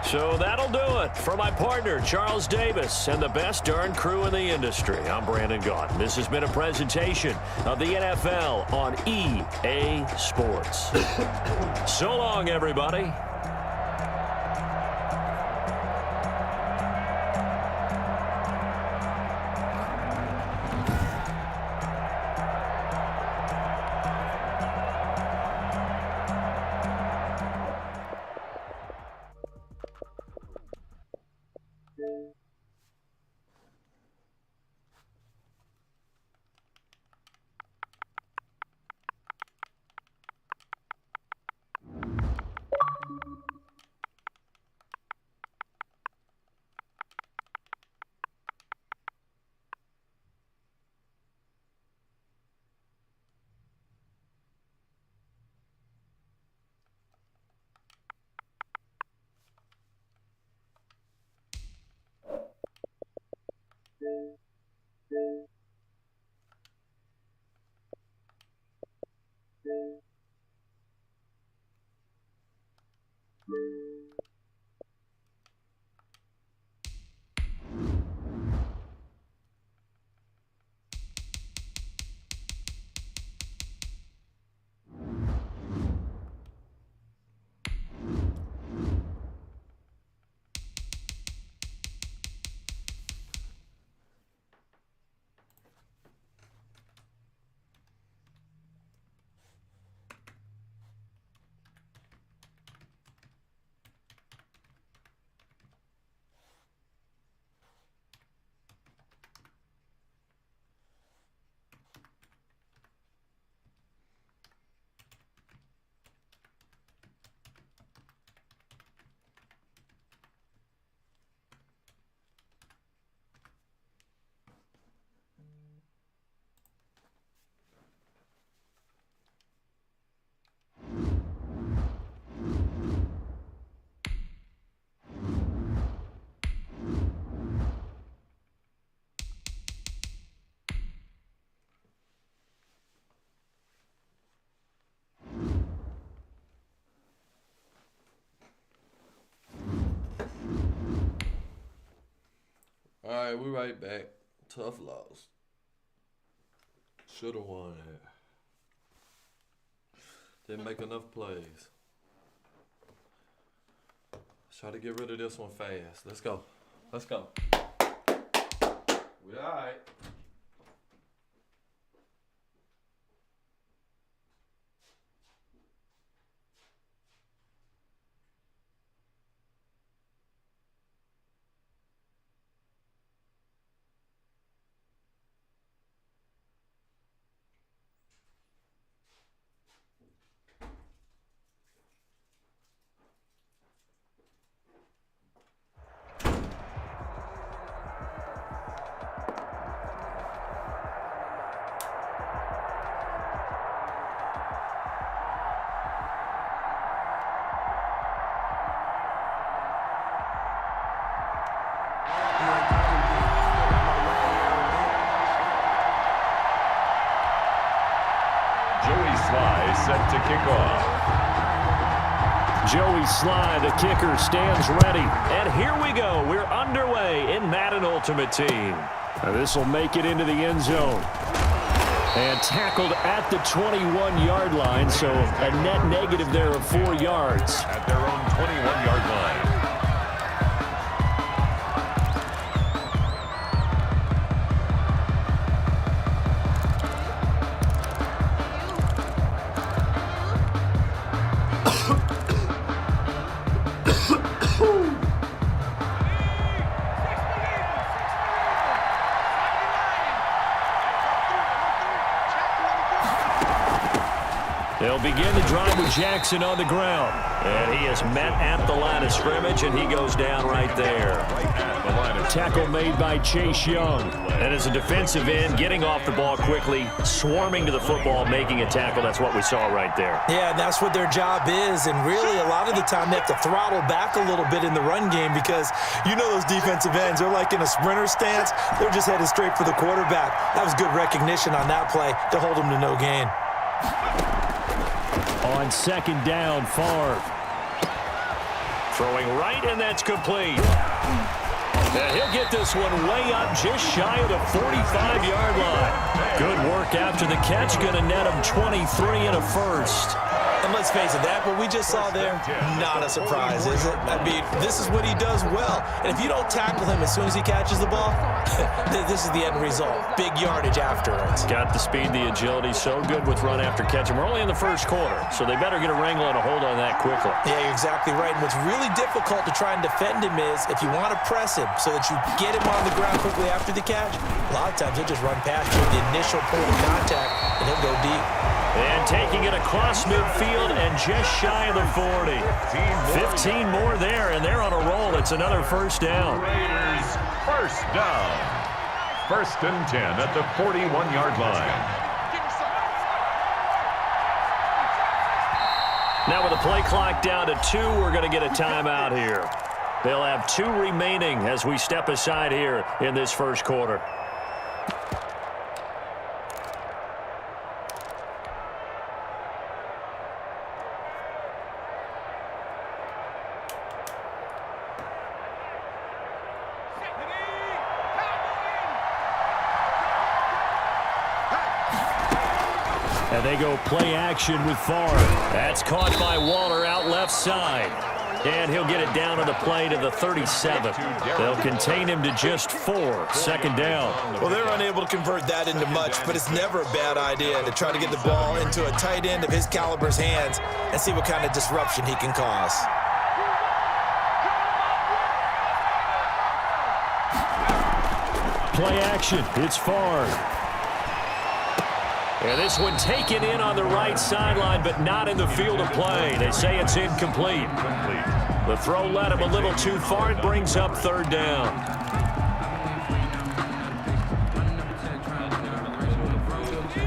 So that'll do it for my partner, Charles Davis, and the best darn crew in the industry. I'm Brandon Gaudin. This has been a presentation of the NFL on EA Sports. So long, everybody. All right, we right back. Tough loss. Should have won it. Didn't make enough plays. Let's try to get rid of this one fast. Let's go. Let's go. We all right. Set to kick off. Joey Sly, the kicker, stands ready. And here we go. We're underway in Madden Ultimate Team. This will make it into the end zone. And tackled at the 21-yard line, so a net negative there of 4 yards. At their own 21-yard line. They'll begin the drive with Jackson on the ground. And he is met at the line of scrimmage, and he goes down right there. Tackle made by Chase Young. And as a defensive end, getting off the ball quickly, swarming to the football, making a tackle. That's what we saw right there. Yeah, and that's what their job is. And really, a lot of the time, they have to throttle back a little bit in the run game because you know those defensive ends, they're like in a sprinter stance. They're just headed straight for the quarterback. That was good recognition on that play to hold him to no gain. On second down, Favre. Throwing right, and that's complete. And he'll get this one way up just shy of the 45-yard line. Good work after the catch. Going to net him 23 and a first. And let's face it, that what we just saw there, not a surprise, is it? I mean, this is what he does well. And if you don't tackle him as soon as he catches the ball, this is the end result. Big yardage afterwards. Got the speed, the agility, so good with run after catch. And we're only in the first quarter, so they better get a wrangle and a hold on that quickly. Yeah, you're exactly right. And what's really difficult to try and defend him is if you want to press him so that you get him on the ground quickly after the catch, a lot of times he'll just run past you at the initial point of contact, and he'll go deep. And taking it across midfield and just shy of the 40. 15 more there, and they're on a roll. It's another first down. Raiders first down. 1st and 10 at the 41-yard line. Now with the play clock down to 2, we're going to get a timeout here. They'll have 2 remaining as we step aside here in this first quarter. And they go play action with Favre. That's caught by Waller out left side. And he'll get it down to the play to the 37. They'll contain him to just 4. 2nd down. Well, they're unable to convert that into much, but it's never a bad idea to try to get the ball into a tight end of his caliber's hands and see what kind of disruption he can cause. Play action. It's Favre. And this one taken in on the right sideline, but not in the field of play. They say it's incomplete. The throw led him a little too far. It brings up 3rd down.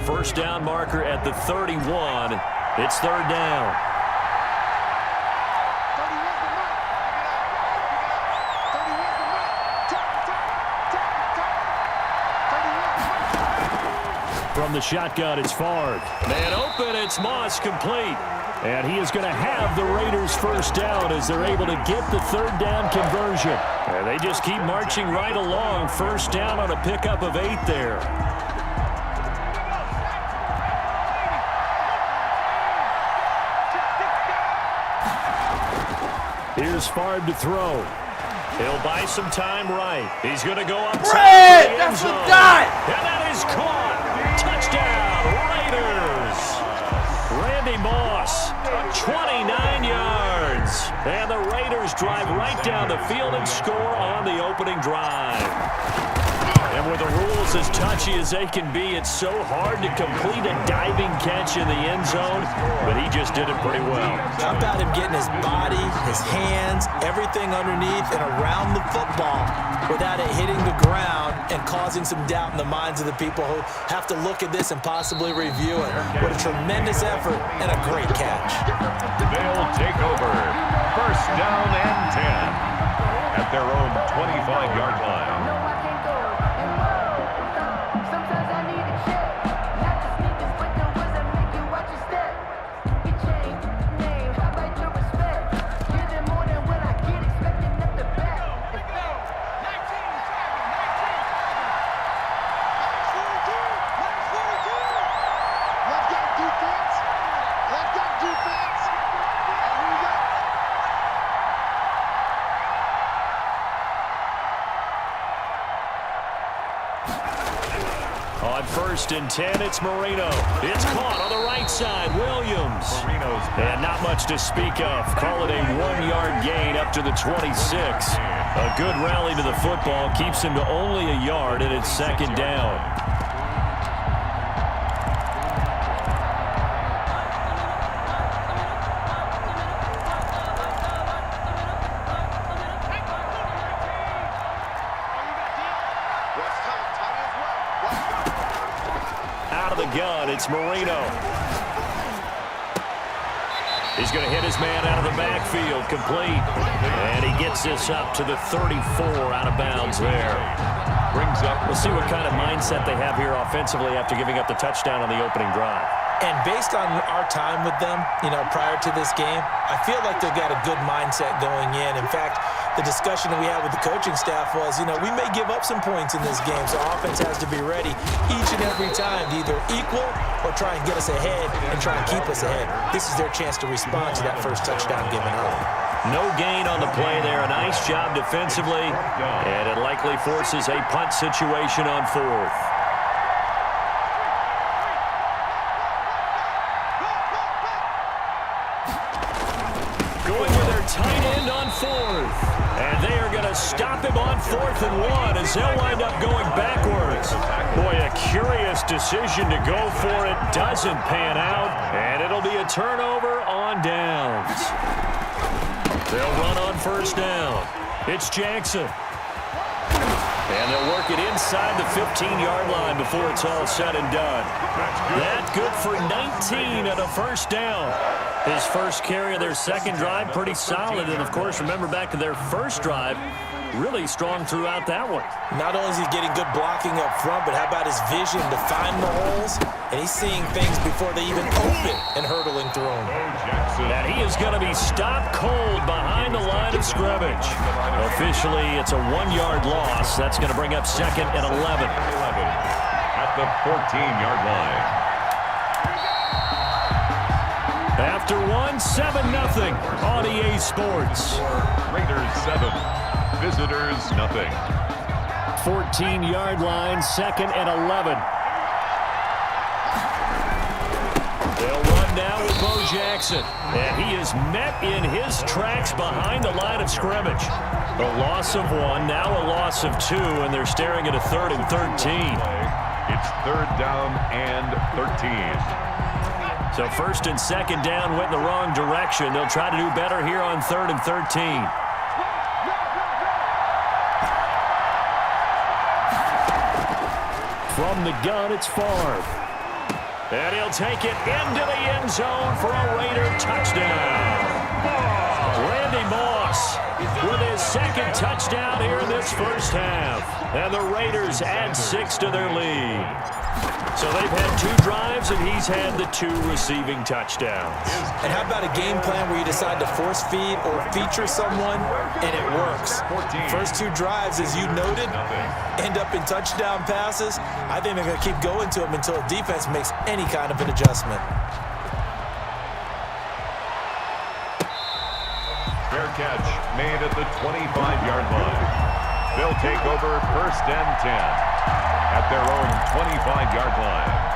First down marker at the 31. It's 3rd down. From the shotgun, it's Favre. Man open, it's Moss, complete. And he is going to have the Raiders first down as they're able to get the 3rd down conversion. And they just keep marching right along. First down on a pickup of 8 there. Here's Favre to throw. He'll buy some time right. He's going to go up top. Red! That's what died! And that is caught. Touchdown, Raiders. Randy Moss, 29 yards. And the Raiders drive right down the field and score on the opening drive. And with the rules as touchy as they can be, it's so hard to complete a diving catch in the end zone, but he just did it pretty well. How about him getting his body, his hands, everything underneath and around the football without it hitting the ground and causing some doubt in the minds of the people who have to look at this and possibly review it. What a tremendous effort and a great catch. They'll take over. First down and 10 at their own 25-yard line. On 1st and 10, it's Marino. It's caught on the right side. Williams. And not much to speak of. Call it a 1-yard gain up to the 26. A good rally to the football keeps him to only a yard, and it's 2nd down. gun, it's Marino. He's going to hit his man out of the backfield, complete. And he gets this up to the 34 out of bounds there. Brings up. We'll see what kind of mindset they have here offensively after giving up the touchdown on the opening drive. And based on our time with them, prior to this game, I feel like they've got a good mindset going in. In fact, the discussion that we had with the coaching staff was, we may give up some points in this game, so offense has to be ready each and every time to either equal or try and get us ahead and try and keep us ahead. This is their chance to respond to that first touchdown given up. No gain on the play there. A nice job defensively, and it likely forces a punt situation on fourth. Going with their tight end on fourth. And they are going to stop him on 4th and 1 as they'll wind up going backwards. Boy, a curious decision to go for it. Doesn't pan out, and it'll be a turnover on downs. They'll run on first down. It's Jackson. And they'll work it inside the 15-yard line before it's all said and done. That good for 19 and a first down. His first carry of their second drive, pretty solid. And, of course, remember back to their first drive, really strong throughout that one. Not only is he getting good blocking up front, but how about his vision to find the holes? And he's seeing things before they even open and hurtling through them. And he is going to be stopped cold behind the line of scrimmage. Officially, it's a 1-yard loss. That's going to bring up 2nd and 11. At the 14-yard line. After 7-0 on EA Sports. Raiders 7, visitors nothing. 14-yard line, 2nd and 11. They'll run now with Bo Jackson. And he is met in his tracks behind the line of scrimmage. A loss of 1, now a loss of 2, and they're staring at a 3rd and 13. It's 3rd down and 13. So 1st and 2nd down went in the wrong direction. They'll try to do better here on 3rd and 13. From the gun, it's Favre. And he'll take it into the end zone for a Raider touchdown. Randy Moss with his 2nd touchdown here in this first half. And the Raiders add 6 to their lead. So they've had 2 drives, and he's had the 2 receiving touchdowns. And how about a game plan where you decide to force feed or feature someone, and it works? First 2 drives, as you noted, end up in touchdown passes. I think they're going to keep going to them until the defense makes any kind of an adjustment. Fair catch made at the 25-yard line. They'll take over 1st and 10 at their own 25-yard line.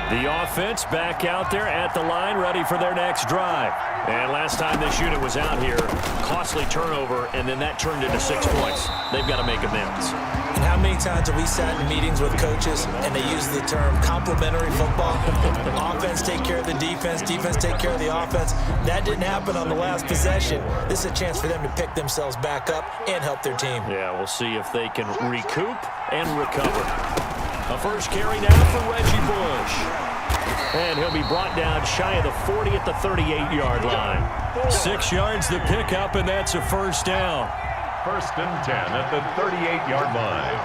The offense back out there at the line, ready for their next drive. And last time this unit was out here, costly turnover, and then that turned into 6 points. They've got to make amends. And how many times have we sat in meetings with coaches and they use the term complementary football? Offense take care of the defense, defense take care of the offense. That didn't happen on the last possession. This is a chance for them to pick themselves back up and help their team. Yeah, we'll see if they can recoup and recover. A first carry now for Reggie Bush. And he'll be brought down shy of the 40 at the 38-yard line. 6 yards the pickup, and that's a first down. 1st and 10 at the 38-yard line.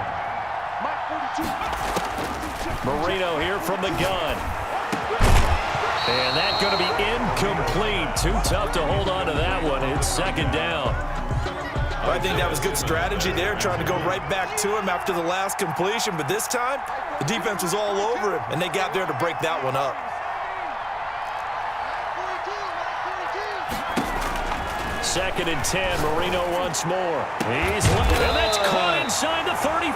Marino here from the gun. And that's going to be incomplete. Too tough to hold on to that one. It's 2nd down. Well, I think that was good strategy there, trying to go right back to him after the last completion. But this time, the defense was all over him, and they got there to break that one up. 2nd and 10, Marino once more. He's looking, and that's caught inside the 35.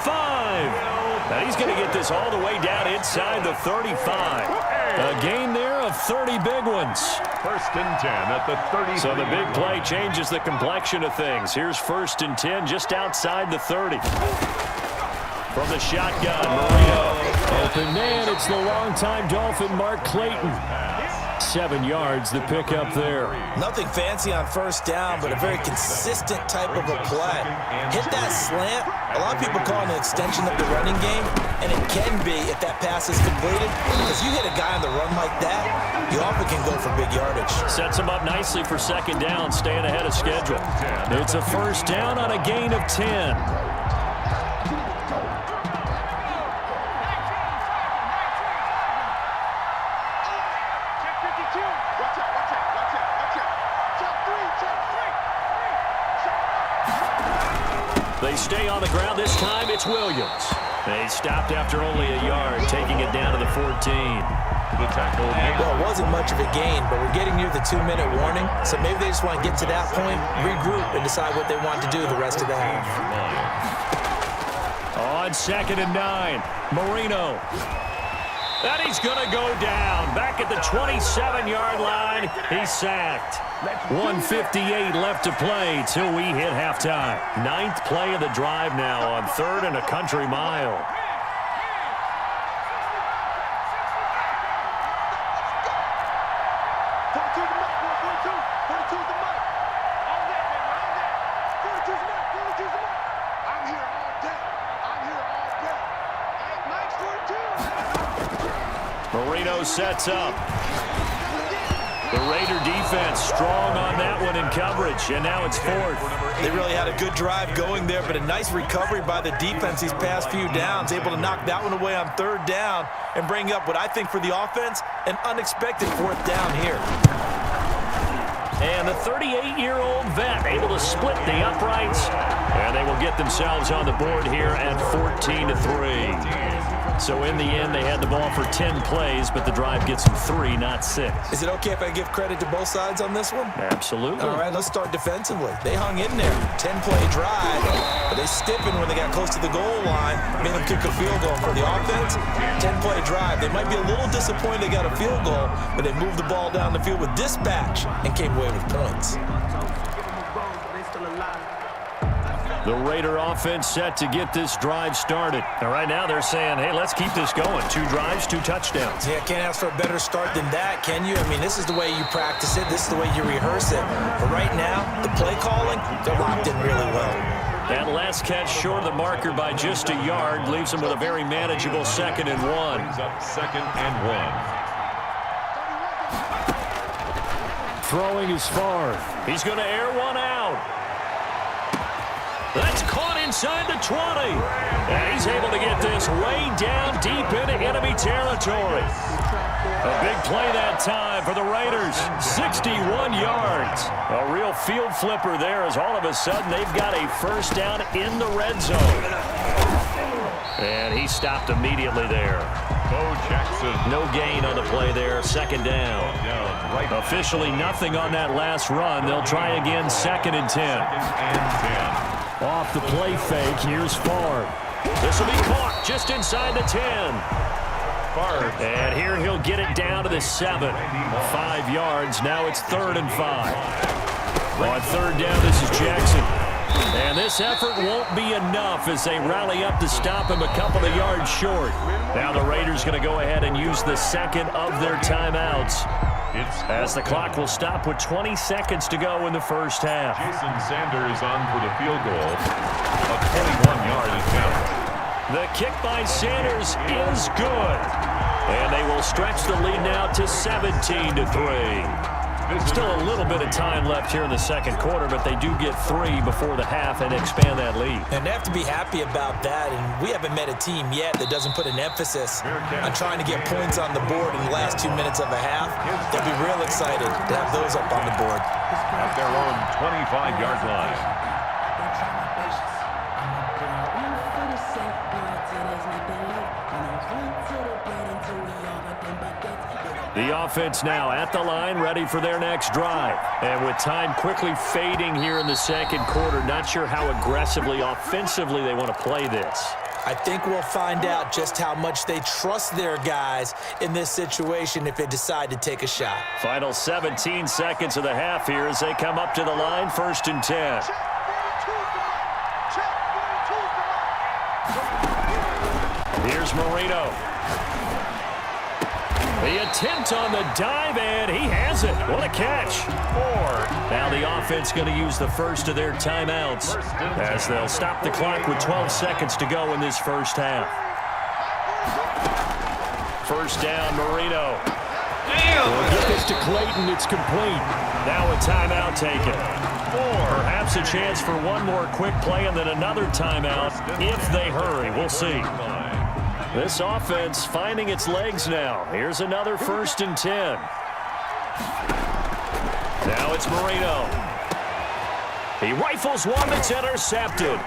Now he's going to get this all the way down inside the 35. A gain there of 30 big ones. 1st and 10 at the 30. So the big play changes the complexion of things. Here's 1st and 10 just outside the 30. From the shotgun, Marino. Open man, it's the longtime Dolphin, Mark Clayton. 7 yards the pick up there. Nothing fancy on first down, but a very consistent type of a play. Hit that slant. A lot of people call it an extension of the running game, and it can be if that pass is completed. Because you hit a guy on the run like that, you often can go for big yardage. Sets him up nicely for second down, staying ahead of schedule. It's a first down on a gain of 10. They stay on the ground. This time it's Williams. They stopped after only a yard, taking it down to the 14. The tackle. Well, it wasn't much of a gain, but we're getting near the 2-minute warning, so maybe they just want to get to that point, regroup, and decide what they want to do the rest of the half. On 2nd and 9, Marino. And he's going to go down. Back at the 27-yard line, he's sacked. 1:58 left to play till we hit halftime. 9th play of the drive now on 3rd and a country mile. Marino sets up. The Raider defense strong on that one in coverage, and now it's 4th. They really had a good drive going there, but a nice recovery by the defense these past few downs, able to knock that one away on 3rd down and bring up what I think for the offense, an unexpected 4th down here. And the 38-year-old vet able to split the uprights, and they will get themselves on the board here at 14-3. So in the end, they had the ball for 10 plays, but the drive gets them 3, not 6. Is it okay if I give credit to both sides on this one? Absolutely. All right, let's start defensively. They hung in there. 10-play drive, but they stiffened when they got close to the goal line, made them kick a field goal. For the offense, 10-play drive. They might be a little disappointed they got a field goal, but they moved the ball down the field with dispatch and came away with points. The Raider offense set to get this drive started. And right now they're saying, hey, let's keep this going. 2 drives, 2 touchdowns. Yeah, can't ask for a better start than that, can you? I mean, this is the way you practice it. This is the way you rehearse it. But right now, the play calling, they're locked in really well. That last catch short of the marker by just a yard leaves them with a very manageable 2nd and 1. Brings up 2nd and 1. Throwing is far. He's going to air one out. That's caught inside the 20. And he's able to get this way down deep into enemy territory. A big play that time for the Raiders. 61 yards. A real field flipper there as all of a sudden they've got a first down in the red zone. And he stopped immediately there. Bo Jackson. No gain on the play there. 2nd down. Right. Officially nothing on that last run. They'll try again 2nd and 10. 2nd and 10. Off the play fake, here's Favre. This will be caught just inside the 10. Favre. And here he'll get it down to the 7. 5 yards, now it's 3rd and 5. On 3rd down, this is Jackson. And this effort won't be enough as they rally up to stop him a couple of yards short. Now the Raiders going to go ahead and use the 2nd of their timeouts, as the clock will stop with 20 seconds to go in the first half. Jason Sanders on for the field goal. A 21-yard attempt. The kick by Sanders is good. And they will stretch the lead now to 17-3. Still a little bit of time left here in the 2nd quarter, but they do get 3 before the half and expand that lead. And they have to be happy about that, and we haven't met a team yet that doesn't put an emphasis on trying to get points on the board in the last 2 minutes of a half. They'll be real excited to have those up on the board. At their own 25-yard line. The offense now at the line, ready for their next drive. And with time quickly fading here in the 2nd quarter, not sure how aggressively, offensively they want to play this. I think we'll find out just how much they trust their guys in this situation if they decide to take a shot. Final 17 seconds of the half here as they come up to the line, 1st and 10. Here's Marino. The attempt on the dive, and he has it. What a catch. 4. Now the offense going to use the first of their timeouts as they'll stop the clock with 12 seconds to go in this first half. First down, Marino. We'll get this to Clayton. It's complete. Now a timeout taken. Perhaps a chance for one more quick play and then another timeout if they hurry. We'll see. This offense finding its legs now. Here's another 1st and 10. Now it's Marino. He rifles one that's intercepted.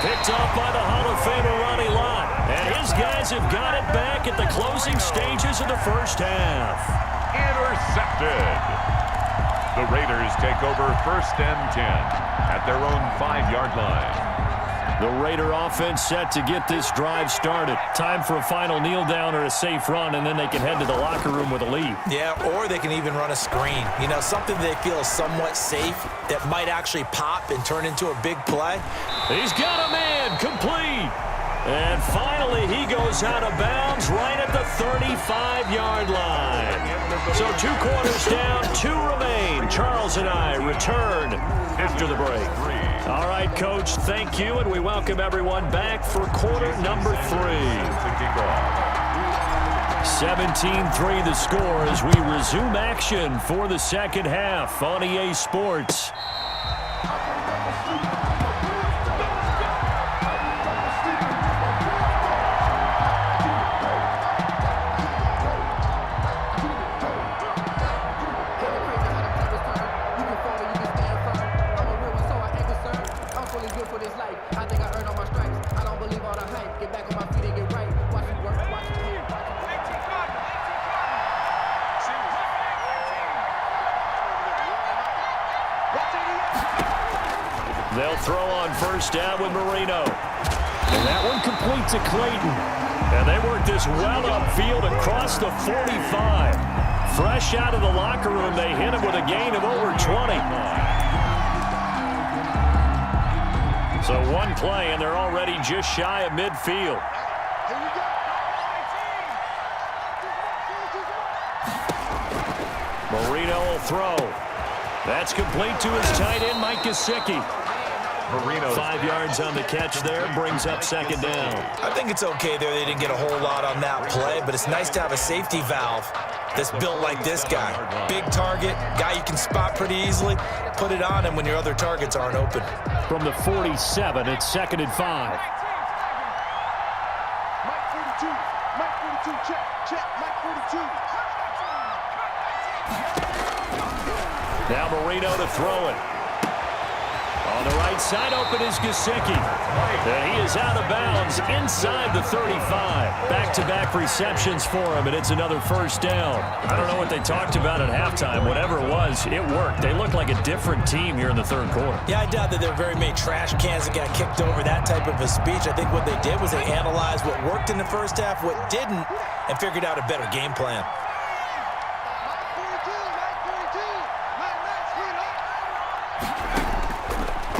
Picked off by the Hall of Famer Ronnie Lott. And his guys have got it back at the closing stages of the first half. Intercepted. The Raiders take over 1st and 10 at their own 5-yard line. The Raider offense set to get this drive started. Time for a final kneel down or a safe run, and then they can head to the locker room with a lead. Yeah, or they can even run a screen. You know, something they feel is somewhat safe that might actually pop and turn into a big play. He's got a man, complete. And finally, he goes out of bounds right at the 35-yard line. So 2 quarters down, 2 remain. Charles and I return after the break. All right, Coach, thank you, and we welcome everyone back for quarter number 3. 17-3 the score as we resume action for the second half on EA Sports. They'll throw on first down with Marino. And that one complete to Clayton. And they work this well upfield across the 45. Fresh out of the locker room, they hit him with a gain of over 20. So one play, and they're already just shy of midfield. Marino will throw. That's complete to his tight end, Mike Gesicki. 5 yards on the catch there, brings up second down. I think it's okay there. They didn't get a whole lot on that play, but it's nice to have a safety valve that's built like this guy. Big target, guy you can spot pretty easily. Put it on him when your other targets aren't open. From the 47, it's 2nd and 5. Mike 42, check, Mike 42. Now Marino to throw it. On the right side, open is Gesicki. And he is out of bounds inside the 35. Back-to-back receptions for him, and it's another first down. I don't know what they talked about at halftime. Whatever it was, it worked. They look like a different team here in the third quarter. Yeah, I doubt that there are very many trash cans that got kicked over, that type of a speech. I think what they did was they analyzed what worked in the first half, what didn't, and figured out a better game plan.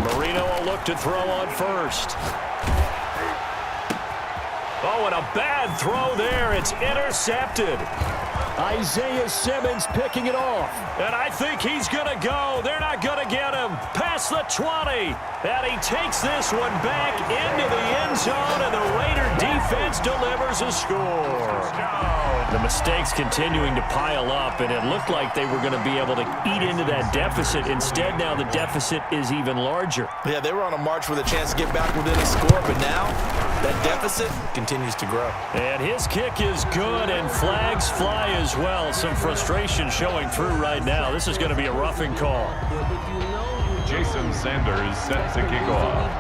Marino will look to throw on first. Oh, and a bad throw there. It's intercepted. Isaiah Simmons picking it off. And I think he's going to go. They're not going to get him. Past the 20. And he takes this one back into the end zone, and the Raider defense delivers a score. The mistakes continuing to pile up, and it looked like they were going to be able to eat into that deficit. Instead, now the deficit is even larger. Yeah, they were on a march with a chance to get back within a score, but now that deficit continues to grow. And his kick is good, and flags fly as well. Some frustration showing through right now. This is going to be a roughing call. Jason Sanders set to kick off.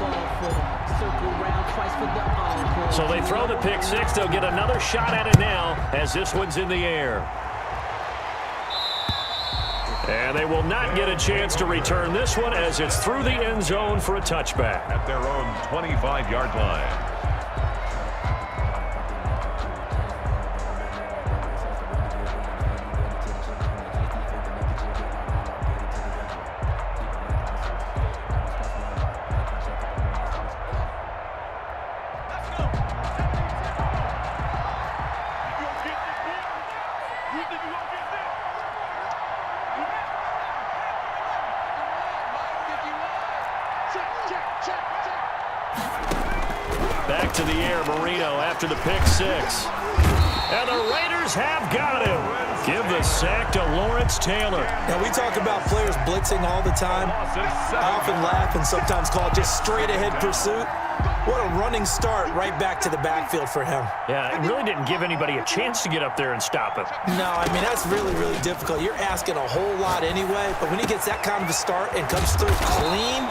So they throw the pick six. They'll get another shot at it now as this one's in the air. And they will not get a chance to return this one as it's through the end zone for a touchback. At their own 25-yard line. Back to the air, Marino after the pick six. And the Raiders have got him. Give the sack to Lawrence Taylor. Now, we talk about players blitzing all the time. I often laugh and sometimes call it just straight-ahead pursuit. What a running start right back to the backfield for him. Yeah, it really didn't give anybody a chance to get up there and stop him. No, I mean, that's really, really difficult. You're asking a whole lot anyway, but when he gets that kind of a start and comes through clean,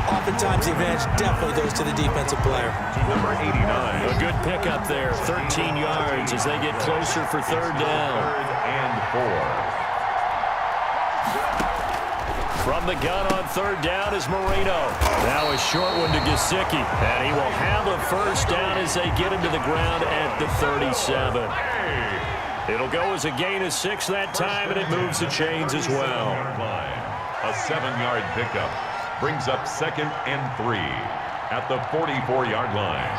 oftentimes the advantage definitely goes to the defensive player. Number 89. A good pickup there, 13 yards as they get closer for third down. Third and 4. From the gun on third down is Marino. Now a short one to Gesicki. And he will have a first down as they get him to the ground at the 37. It'll go as a gain of 6 that time, and it moves the chains as well. A 7-yard pickup brings up 2nd and 3 at the 44-yard line.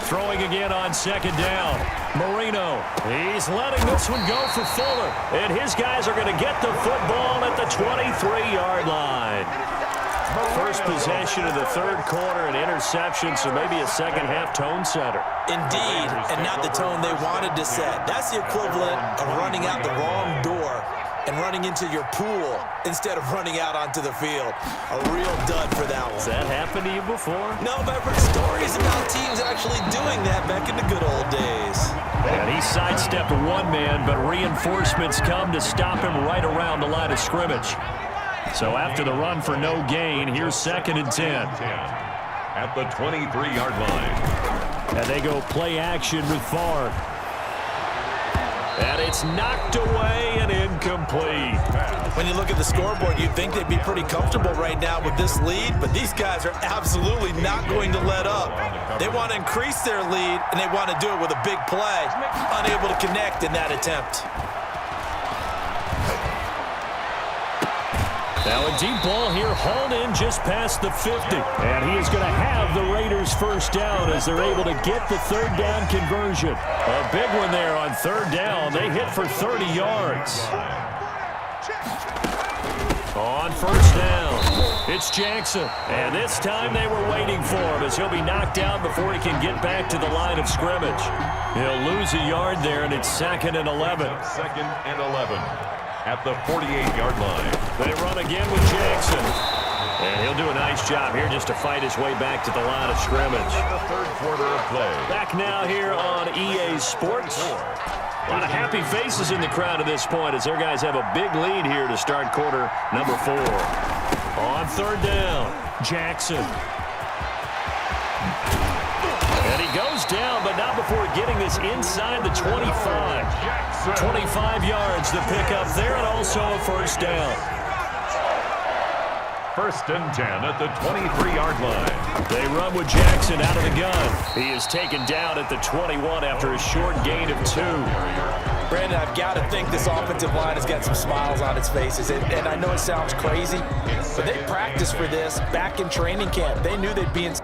Throwing again on second down. Marino, he's letting this one go for Fuller. And his guys are going to get the football at the 23-yard line. First possession of the third quarter, an interception, so maybe a second-half tone setter. Indeed, and not the tone they wanted to set. That's the equivalent of running out the wrong door and running into your pool instead of running out onto the field. A real dud for that one. Has that happened to you before? No, but I've heard stories about teams actually doing that back in the good old days. And he sidestepped one man, but reinforcements come to stop him right around the line of scrimmage. So after the run for no gain, here's 2nd and 10. At the 23-yard line. And they go play action with Favre. And it's knocked away and incomplete. When you look at the scoreboard, you'd think they'd be pretty comfortable right now with this lead, but these guys are absolutely not going to let up. They want to increase their lead, and they want to do it with a big play. Unable to connect in that attempt. Now a deep ball here, hauled in just past the 50. And he is going to have the Raiders first down as they're able to get the third down conversion. A big one there on third down. They hit for 30 yards. On first down, it's Jackson. And this time they were waiting for him as he'll be knocked out before he can get back to the line of scrimmage. He'll lose a yard there, and it's 2nd and 11. 2nd and 11 at the 48-yard line. They run again with Jackson. And he'll do a nice job here just to fight his way back to the line of scrimmage. The third quarter of play. Back now here on EA Sports. A lot of happy faces in the crowd at this point as their guys have a big lead here to start quarter number 4. On third down, Jackson. And he goes down, but not before getting this inside the 25. 25 yards to pick up there, and also a first down. 1st and 10 at the 23-yard line. They run with Jackson out of the gun. He is taken down at the 21 after a short gain of 2. Brandon, I've got to think this offensive line has got some smiles on its faces. And I know it sounds crazy, but they practiced for this back in training camp. They knew they'd be in...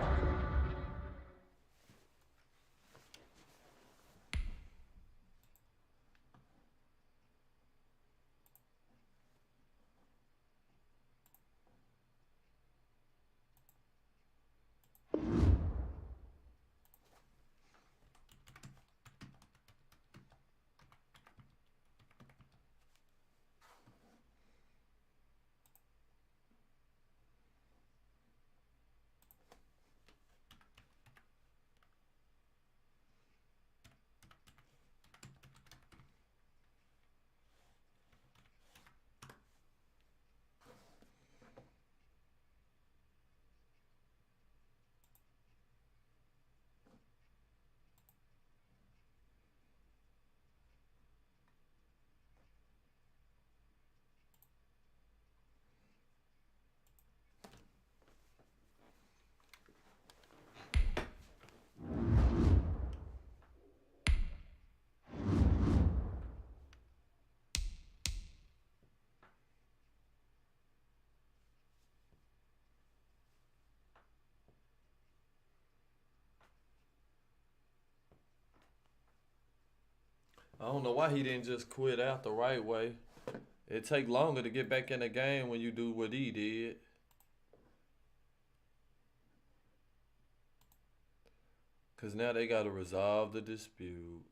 I don't know why he didn't just quit out the right way. It take longer to get back in the game when you do what he did. Because now they got to resolve the dispute.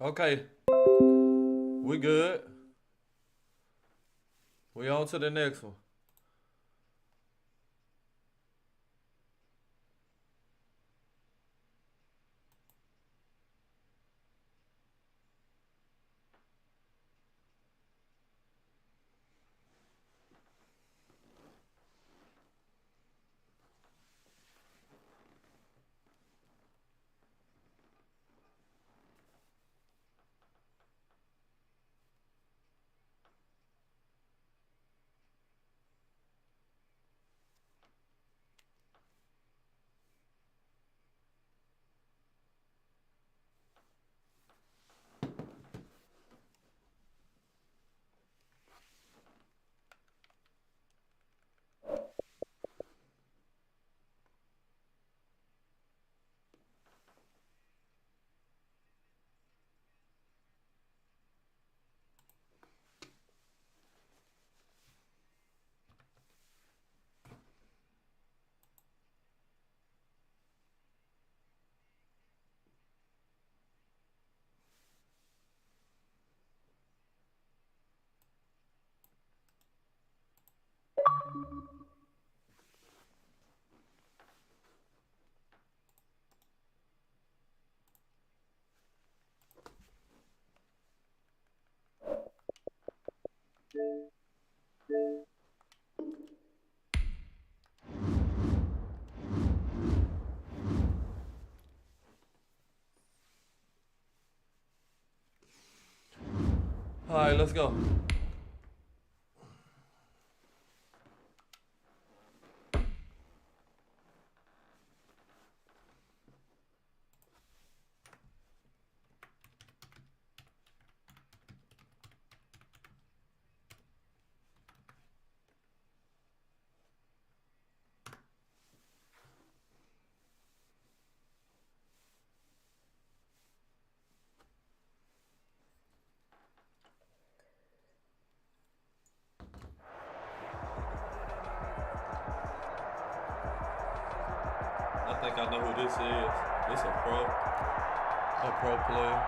Okay. We good. We on to the next one. All right, let's go. I think I know who this is. This a pro player.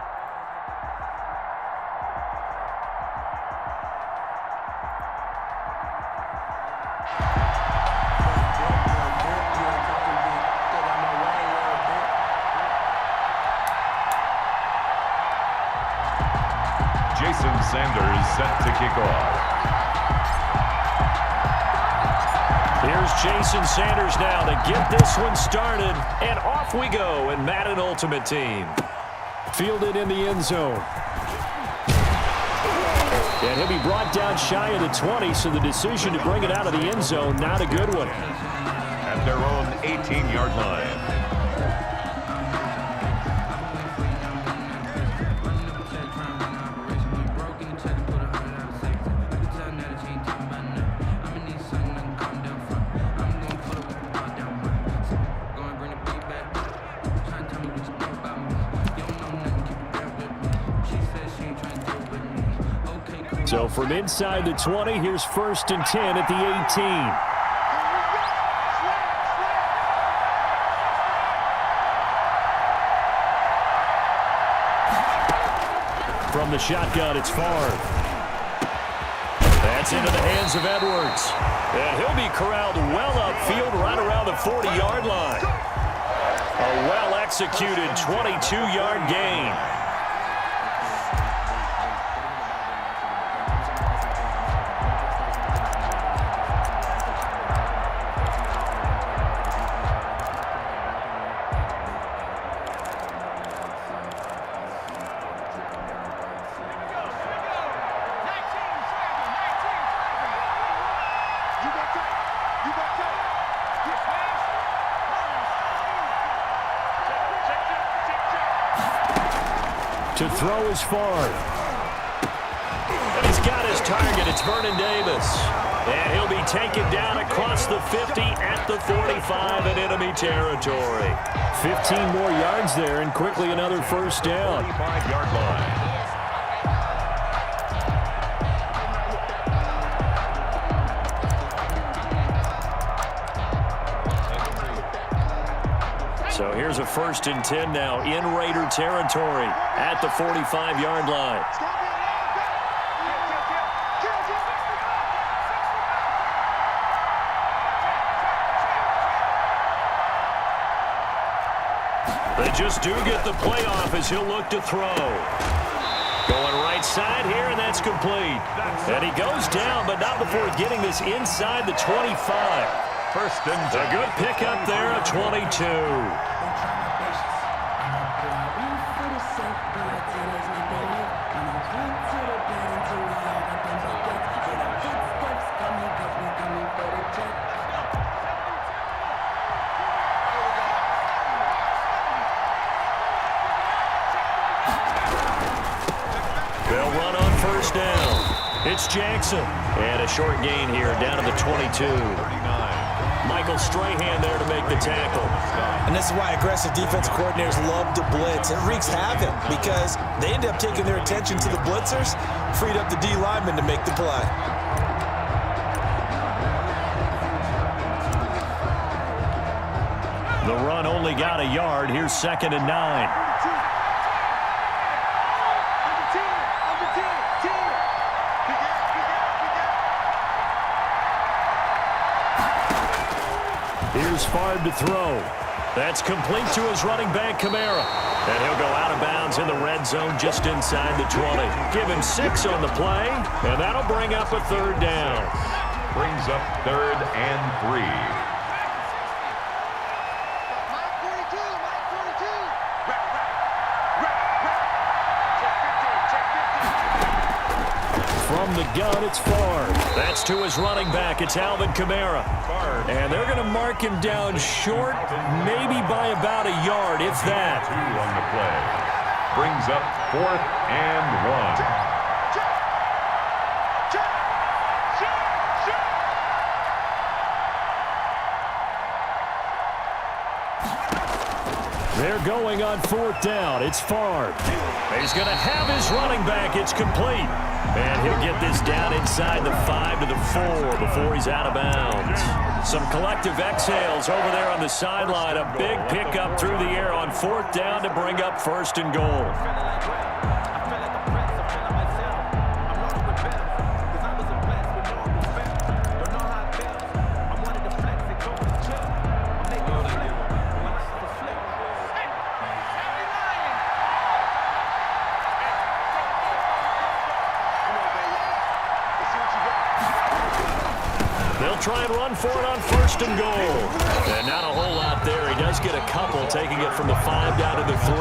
Jason Sanders set to kick off. Here's Jason Sanders now to get this one started, and off we go in Madden Ultimate Team. Fielded in the end zone. And he'll be brought down shy of the 20, so the decision to bring it out of the end zone, not a good one. At their own 18-yard line. So from inside the 20, here's 1st and 10 at the 18. From the shotgun, it's Favre. That's into the hands of Edwards. And he'll be corralled well upfield right around the 40-yard line. A well-executed 22-yard gain. To throw is Favre. And he's got his target. It's Vernon Davis. And he'll be taken down across the 50 at the 45 in enemy territory. 15 more yards there, and quickly another first down. 45-yard line. So here's a 1st and 10 now in Raider territory at the 45-yard line. They just do get the playoff as he'll look to throw. Going right side here, and that's complete. And he goes down, but not before getting this inside the 25. 1st and 10. A good pickup there at 22. They'll run on 1st down. It's Jackson. And a short gain here down to the 22. Michael Strahan there to make the tackle. And this is why aggressive defense coordinators love to blitz. It wreaks havoc because they end up taking their attention to the blitzers, freed up the D lineman to make the play. The run only got a yard. Here's 2nd and 9. Here's Favre to throw. That's complete to his running back, Kamara. And he'll go out of bounds in the red zone just inside the 20. Give him 6 on the play, and that'll bring up a 3rd down. Brings up 3rd and 3. From the gun, it's Favre. That's to his running back. It's Alvin Kamara. And they're going to mark him down short, maybe by about a yard, if that. 2 on the play. Brings up 4th and 1. They're going on 4th down. It's Favre. He's going to have his running back. It's complete. And he'll get this down inside the 5 to the 4 before he's out of bounds. Some collective exhales over there on the sideline. A big pickup through the air on 4th down to bring up 1st and goal. They'll try and run for it on 1st and goal. And not a whole lot there. He does get a couple, taking it from the 5 down to the 3.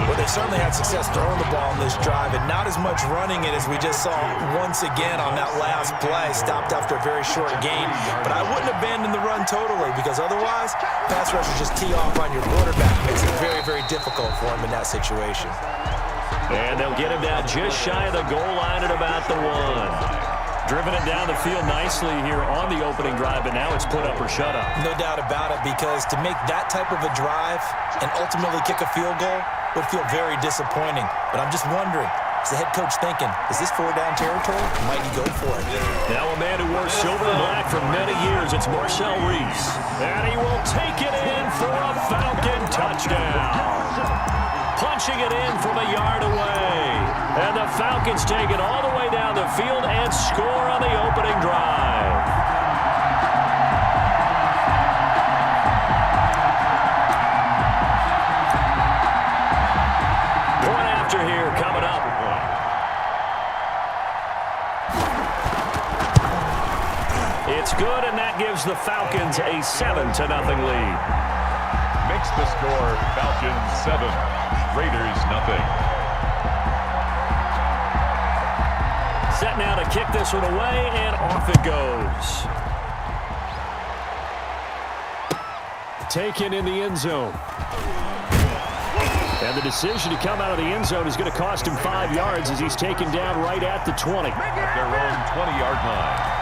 Well, they certainly had success throwing the ball in this drive, and not as much running it as we just saw once again on that last play. Stopped after a very short gain. But I wouldn't abandon the run totally, because otherwise, pass rushers just tee off on your quarterback. Makes it very, very difficult for him in that situation. And they'll get him down just shy of the goal line at about the 1. Driven it down the field nicely here on the opening drive, but now it's put up or shut up. No doubt about it, because to make that type of a drive and ultimately kick a field goal would feel very disappointing. But I'm just wondering, is the head coach thinking, is this 4-down territory? Might he go for it? Now a man who wore silver and black for many years, it's Marcel Reese. And he will take it in for a Falcon touchdown. Punching it in from a yard away. And the Falcons take it all the way down the field and score on the opening drive. Point after here coming up. It's good, and that gives the Falcons a 7-0 lead. Makes the score Falcons 7, Raiders nothing. Set now to kick this one away, and off it goes. Taken in the end zone. And the decision to come out of the end zone is going to cost him 5 yards as he's taken down right at the 20. At their own 20-yard line.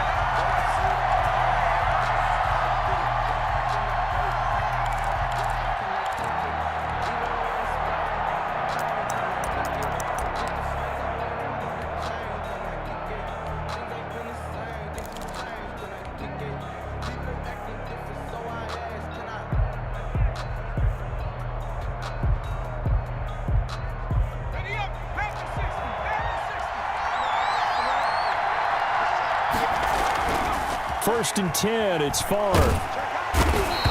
First and 10, it's Favre.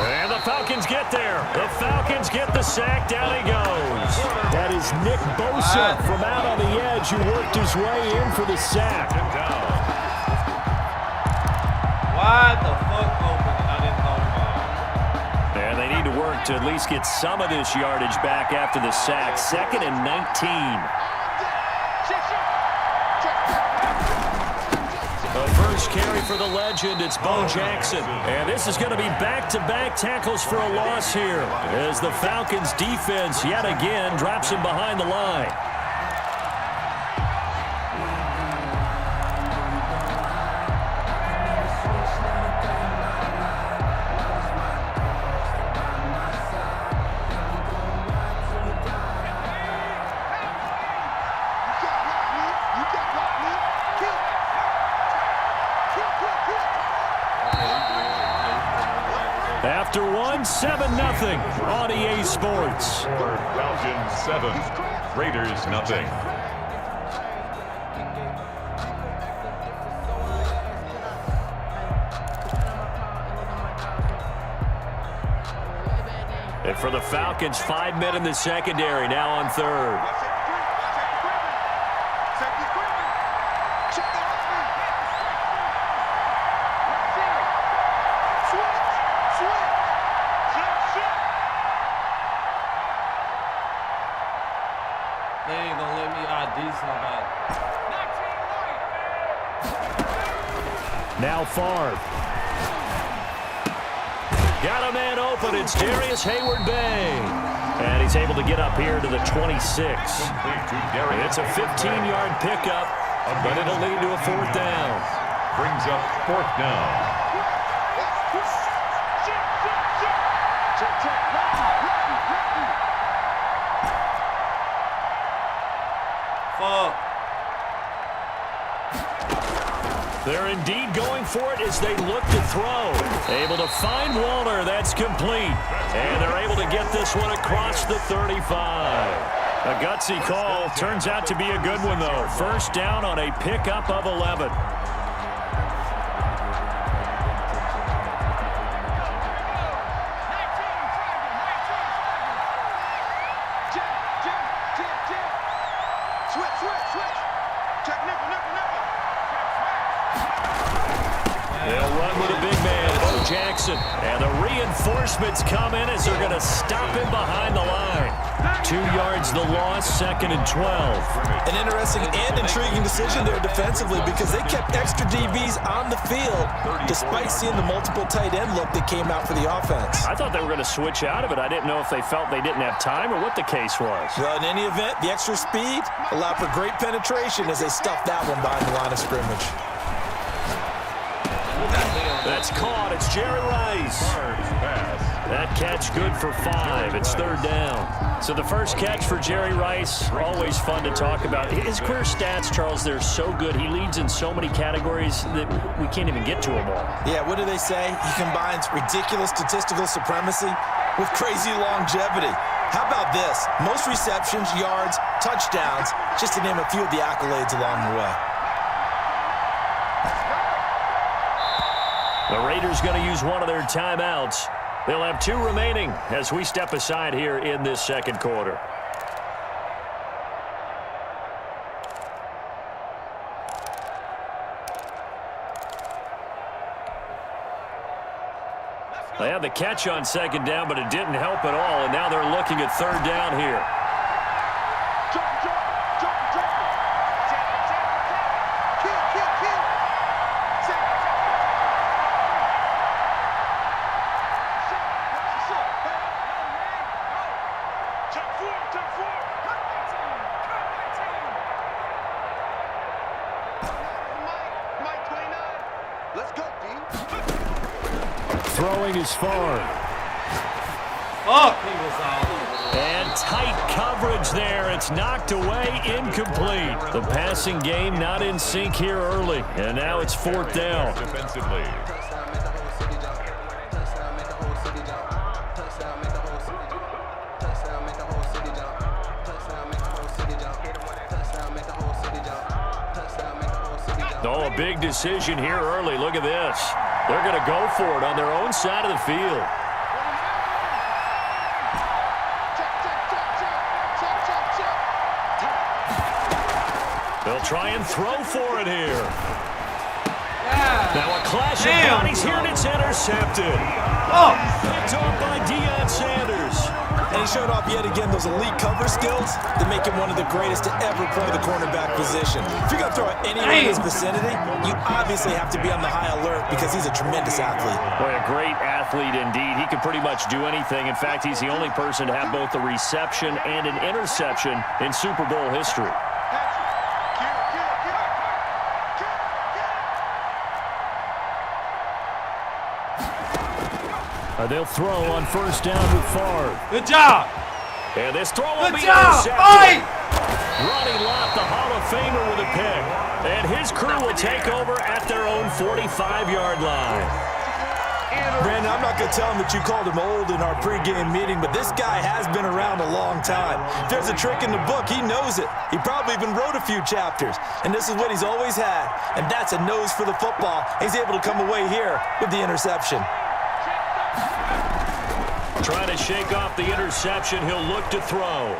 And the Falcons get there. The Falcons get the sack. Down he goes. That is Nick Bosa from out on the edge who worked his way in for the sack. Why the fuck open? I didn't know. And they need to work to at least get some of this yardage back after the sack. 2nd and 19. The first carry for the legend, it's Bo Jackson. And this is going to be back-to-back tackles for a loss here as the Falcons defense yet again drops him behind the line. After one, 7-0 on EA Sports. Falcons 7, Raiders nothing. And for the Falcons, 5 men in the secondary, now on 3rd. They ain't gonna let me ID somebody. Now Favre. Got a man open. It's Darius Hayward-Bay. And he's able to get up here to the 26. It's a 15-yard pickup, but it'll lead to a 4th down. Brings up 4th down. Fuck. They're indeed going for it as they look to throw. Able to find Walter. That's complete. And they're able to get this one across the 35. A gutsy call. Turns out to be a good one, though. 1st down on a pickup of 11. They'll run with a big man, Bo Jackson. And the reinforcements come in as they're going to stop him behind the line. 2 yards the loss, 2nd and 12. An interesting and intriguing decision there defensively because they kept extra DBs on the field despite seeing the multiple tight end look that came out for the offense. I thought they were going to switch out of it. I didn't know if they felt they didn't have time or what the case was. Well, in any event, the extra speed allowed for great penetration as they stuffed that one behind the line of scrimmage. That's caught. It's Jerry Rice. That catch good for 5. It's 3rd down. So the first catch for Jerry Rice, always fun to talk about. His career stats, Charles, they're so good. He leads in so many categories that we can't even get to them all. Yeah, what do they say? He combines ridiculous statistical supremacy with crazy longevity. How about this? Most receptions, yards, touchdowns, just to name a few of the accolades along the way. The Raiders going to use one of their timeouts. They'll have 2 remaining as we step aside here in this 2nd quarter. They had the catch on 2nd down, but it didn't help at all, and now they're looking at 3rd down here. Throwing is Favre. Fuck, he was out. And tight coverage there. It's knocked away, incomplete. The passing game not in sync here early. And now it's 4th down. Defensively. Oh, a big decision here early. Look at this. They're going to go for it on their own side of the field. They'll try and throw for it here. Now a clash of bodies here, and it's intercepted. Picked off by Deion Sanders. And he showed off yet again those elite cover skills that make him one of the greatest to ever play the cornerback position. If you're going to throw it anywhere in his vicinity, you obviously have to be on the high alert because he's a tremendous athlete. Boy, a great athlete indeed. He can pretty much do anything. In fact, he's the only person to have both a reception and an interception in Super Bowl history. They'll throw on 1st down with Favre. Good job. And this throw will be intercepted. Fight! Ronnie Lott, the Hall of Famer, with a pick. And his crew will take over at their own 45-yard line. Brandon, I'm not going to tell him that you called him old in our pregame meeting, but this guy has been around a long time. If there's a trick in the book, he knows it. He probably even wrote a few chapters. And this is what he's always had, and that's a nose for the football. He's able to come away here with the interception. Trying to shake off the interception. He'll look to throw.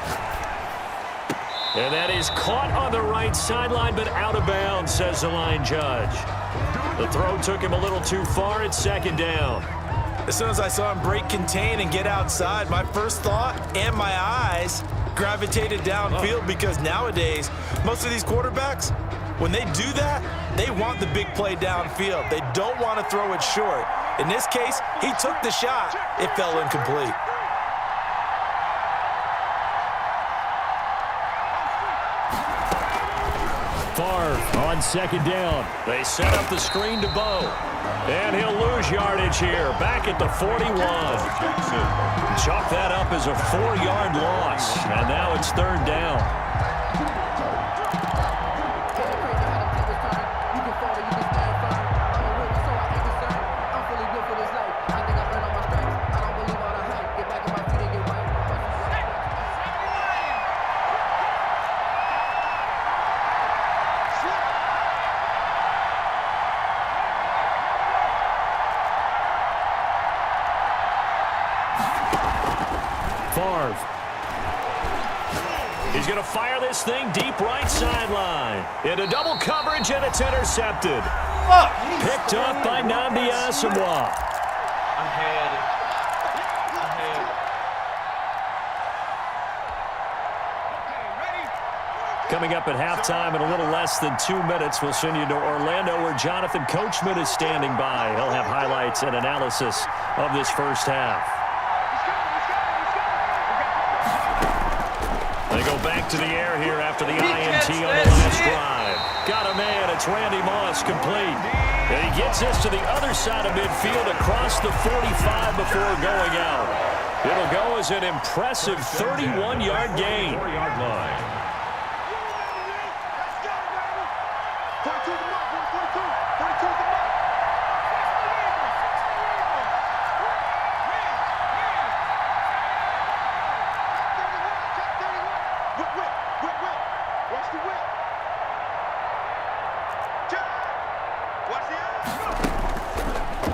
And that is caught on the right sideline, but out of bounds, says the line judge. The throw took him a little too far. It's 2nd down. As soon as I saw him break contain and get outside, my first thought and my eyes gravitated downfield because nowadays, most of these quarterbacks, when they do that, They want the big play downfield. They don't want to throw it short. In this case, he took the shot. It fell incomplete. Favre on second down. They set up the screen to Bo. And he'll lose yardage here. Back at the 41. Chalk that up as a 4-yard loss. And now it's third down. He's going to fire this thing deep right sideline. Into double coverage, and it's intercepted. Picked up by Nnamdi Asomugha. I had it. Coming up at halftime in a little less than 2 minutes, we'll send you to Orlando where Jonathan Coachman is standing by. He'll have highlights and analysis of this first half. They go back to the air here after the INT on the last drive. Got a man. It's Randy Moss, complete. And he gets this to the other side of midfield across the 45 before going out. It'll go as an impressive 31-yard gain. 4-yard line.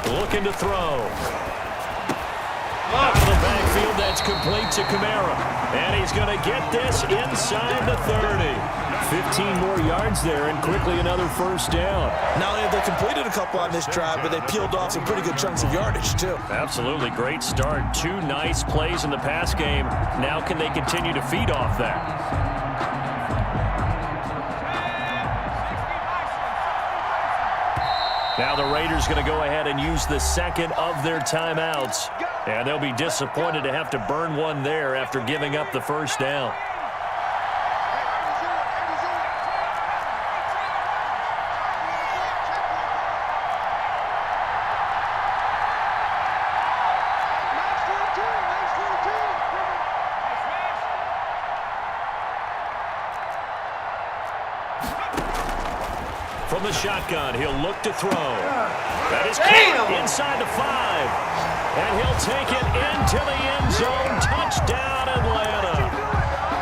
Looking to throw. Out of the backfield, that's complete to Kamara. And he's going to get this inside the 30. 15 more yards there, and quickly another first down. Not only have they completed a couple on this drive, but they peeled off some pretty good chunks of yardage, too. Absolutely great start. 2 nice plays in the pass game. Now can they continue to feed off that? Now the Raiders going to go ahead and use the second of their timeouts. And they'll be disappointed to have to burn one there after giving up the first down. From the shotgun, he'll look to throw. That is caught inside the 5. And he'll take it into the end zone. Touchdown, Atlanta.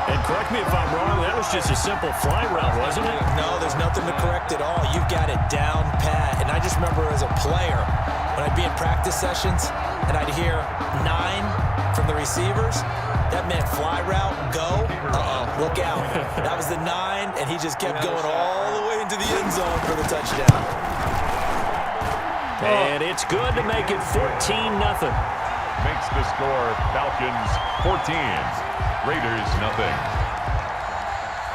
And correct me if I'm wrong, that was just a simple fly route, wasn't it? No, there's nothing to correct at all. You've got it down pat. And I just remember as a player, when I'd be in practice sessions, and I'd hear 9 from the receivers, that meant fly route, go, look out. That was the 9, and he just kept going all the way into the end zone for the touchdown. And it's good to make it 14-0. Makes the score Falcons 14, Raiders nothing.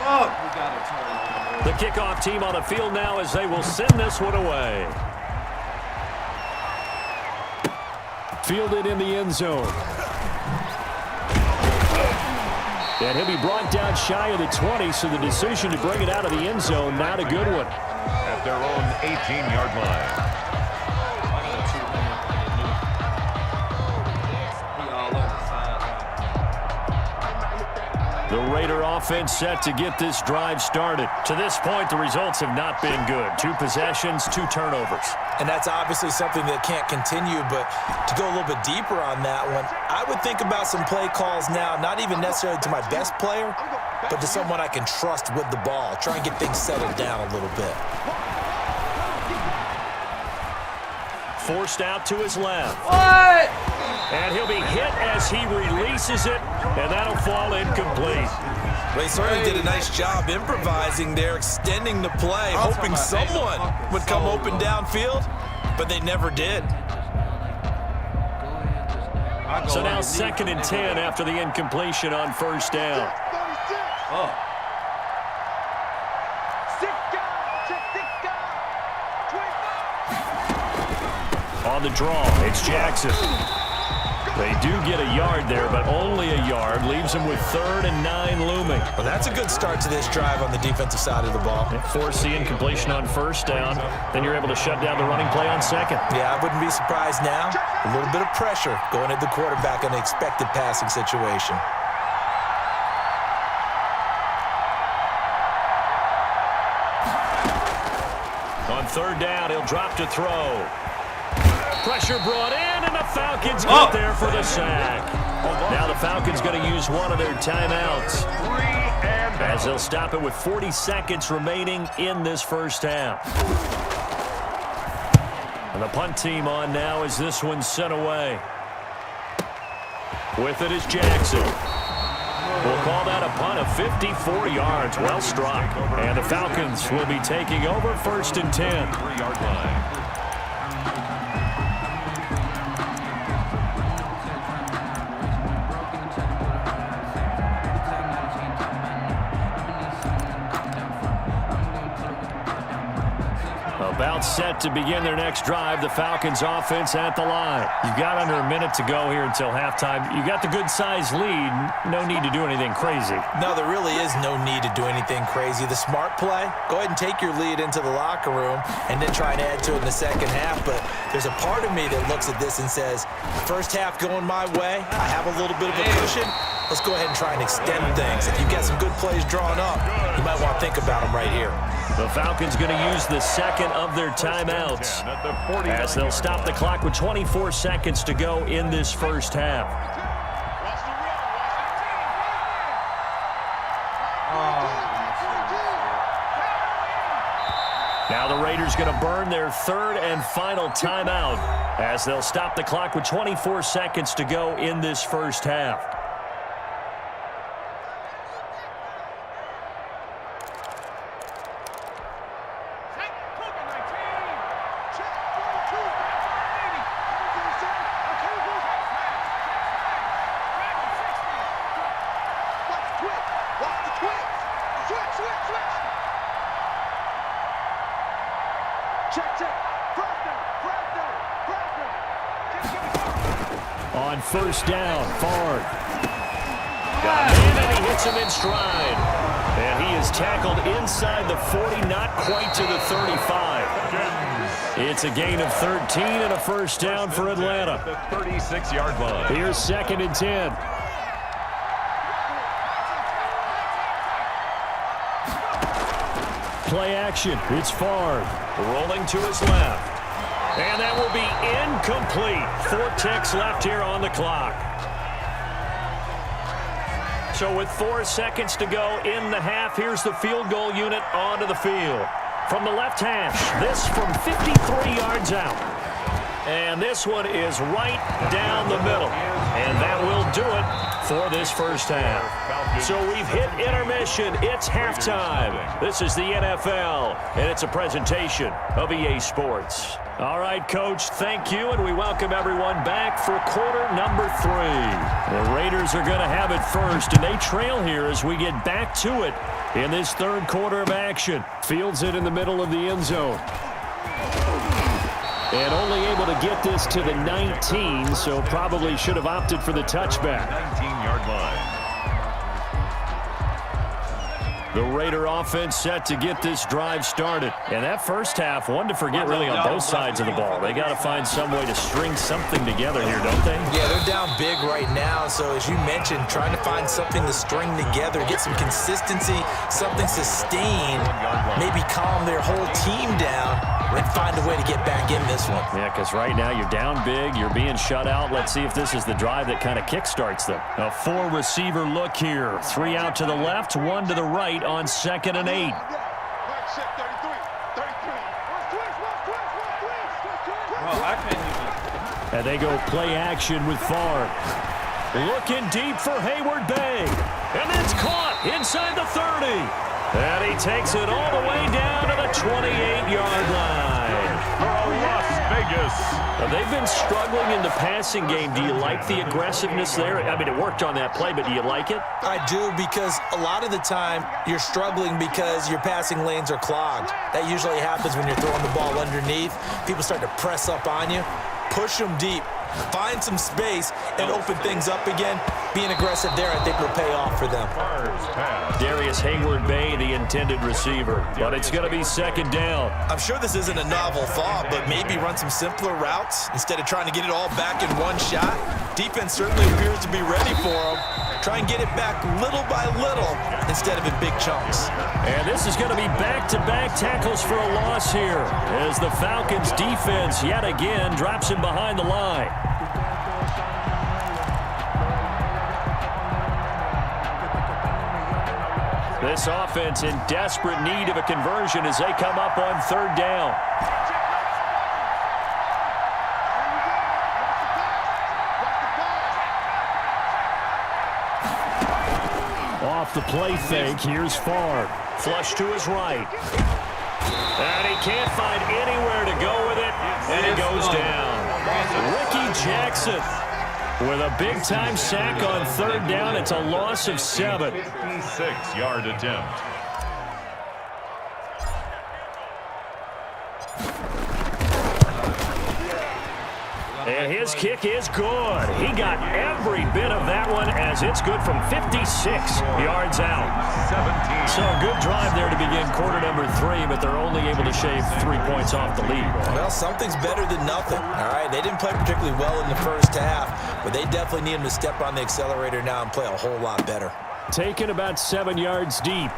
We got it. The kickoff team on the field now as they will send this one away. Fielded in the end zone. And he'll be brought down shy of the 20, so the decision to bring it out of the end zone, not a good one. At their own 18-yard line. The Raider offense set to get this drive started. To this point, the results have not been good. 2 possessions, 2 turnovers. And that's obviously something that can't continue, but to go a little bit deeper on that one, I would think about some play calls now, not even necessarily to my best player, but to someone I can trust with the ball. Try and get things settled down a little bit. Forced out to his left. What? And he'll be hit as he releases it, and that'll fall incomplete. Well, he certainly did a nice job improvising there, extending the play, hoping someone would come open downfield, but they never did. So now 2nd and 10 after the incompletion on first down. on the draw. It's Jackson. They do get a yard there, but only a yard. Leaves them with 3rd and 9 looming. Well, that's a good start to this drive on the defensive side of the ball. Force the incompletion on 1st down. Then you're able to shut down the running play on 2nd. Yeah, I wouldn't be surprised now. A little bit of pressure going at the quarterback in an expected passing situation. On 3rd down, he'll drop to throw. Pressure brought in, and the Falcons get there for the sack. Now the Falcons going to use one of their timeouts, as they'll stop it with 40 seconds remaining in this first half. And the punt team on now as this one's sent away. With it is Jackson. We'll call that a punt of 54 yards. Well struck. And the Falcons will be taking over 1st and 10. 3-yard line. About set to begin their next drive. The Falcons offense at the line. You've got under a minute to go here until halftime. You got the good-sized lead. No need to do anything crazy. No, there really is no need to do anything crazy. The smart play, go ahead and take your lead into the locker room and then try and add to it in the second half. But there's a part of me that looks at this and says, first half going my way, I have a little bit of a cushion. Let's go ahead and try and extend things. If you get some good plays drawn up, you might want to think about them right here. The Falcons going to use the second of their timeouts, as they'll stop the clock with 24 seconds to go in this first half. Now the Raiders going to burn their 3rd and final timeout, as they'll stop the clock with 24 seconds to go in this first half. On 1st down, Favre. Got him, and he hits him in stride. And he is tackled inside the 40, not quite to the 35. It's a gain of 13 and a 1st down for Atlanta. The 36-yard line. Here's 2nd and 10. Play action. It's Favre. Rolling to his left. And that will be incomplete. 4 ticks left here on the clock. So with 4 seconds to go in the half, here's the field goal unit onto the field. From the left hash, this from 53 yards out. And this one is right down the middle. And that will do it for this first half. So we've hit intermission. It's halftime. This is the NFL, and it's a presentation of EA Sports. All right, Coach, thank you, and we welcome everyone back for quarter number 3. The Raiders are going to have it first, and they trail here as we get back to it in this 3rd quarter of action. Fields it in the middle of the end zone. And only able to get this to the 19, so probably should have opted for the touchback. 19-yard line. The Raider offense set to get this drive started. And that first half, one to forget really on both sides of the ball. They got to find some way to string something together here, don't they? Yeah, they're down big right now. So as you mentioned, trying to find something to string together, get some consistency, something sustained, maybe calm their whole team down and find a way to get back in this one. Yeah, because right now you're down big, you're being shut out. Let's see if this is the drive that kind of kickstarts them. A 4-receiver look here. 3 out to the left, 1 to the right on 2nd and 8. And they go play action with Favre. Looking deep for Hayward Bay. And it's caught inside the 30. And he takes it all the way down to the 28-yard line. Las Vegas. They've been struggling in the passing game. Do you like the aggressiveness there? I mean, it worked on that play, but do you like it? I do, because a lot of the time you're struggling because your passing lanes are clogged. That usually happens when you're throwing the ball underneath. People start to press up on you. push them deep, find some space, and open things up again. Being aggressive there, I think, will pay off for them. Darius Hayward-Bay, the intended receiver, but it's going to be second down. I'm sure this isn't a novel thought, but maybe run some simpler routes instead of trying to get it all back in one shot. Defense certainly appears to be ready for them. Try and get it back little by little instead of in big chunks. And this is going to be back-to-back tackles for a loss here as the Falcons defense yet again drops him behind the line. This offense in desperate need of a conversion as they come up on third down. Off the play fake, here's Favre. Flush to his right. And he can't find anywhere to go with it, and it goes down. Ricky Jackson with a big-time sack on third down. It's a loss of 7. 56-yard attempt. And his kick is good. He got every bit of that one as it's good from 56 yards out. 17. So a good drive there to begin quarter number 3, but they're only able to shave 3 points off the lead. Well, something's better than nothing. All right, they didn't play particularly well in the first half, but they definitely need him to step on the accelerator now and play a whole lot better. Taken about 7 yards deep.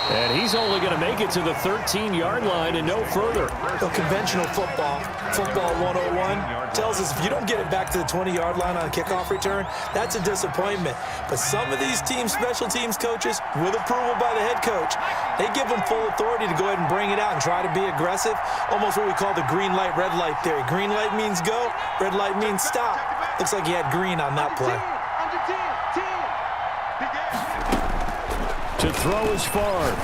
And he's only going to make it to the 13-yard line and no further. So conventional football 101, tells us if you don't get it back to the 20-yard line on a kickoff return, that's a disappointment. But some of these team special teams coaches, with approval by the head coach, they give them full authority to go ahead and bring it out and try to be aggressive, almost what we call the green light, red light theory. Green light means go, red light means stop. Looks like he had green on that play. To throw is Favre.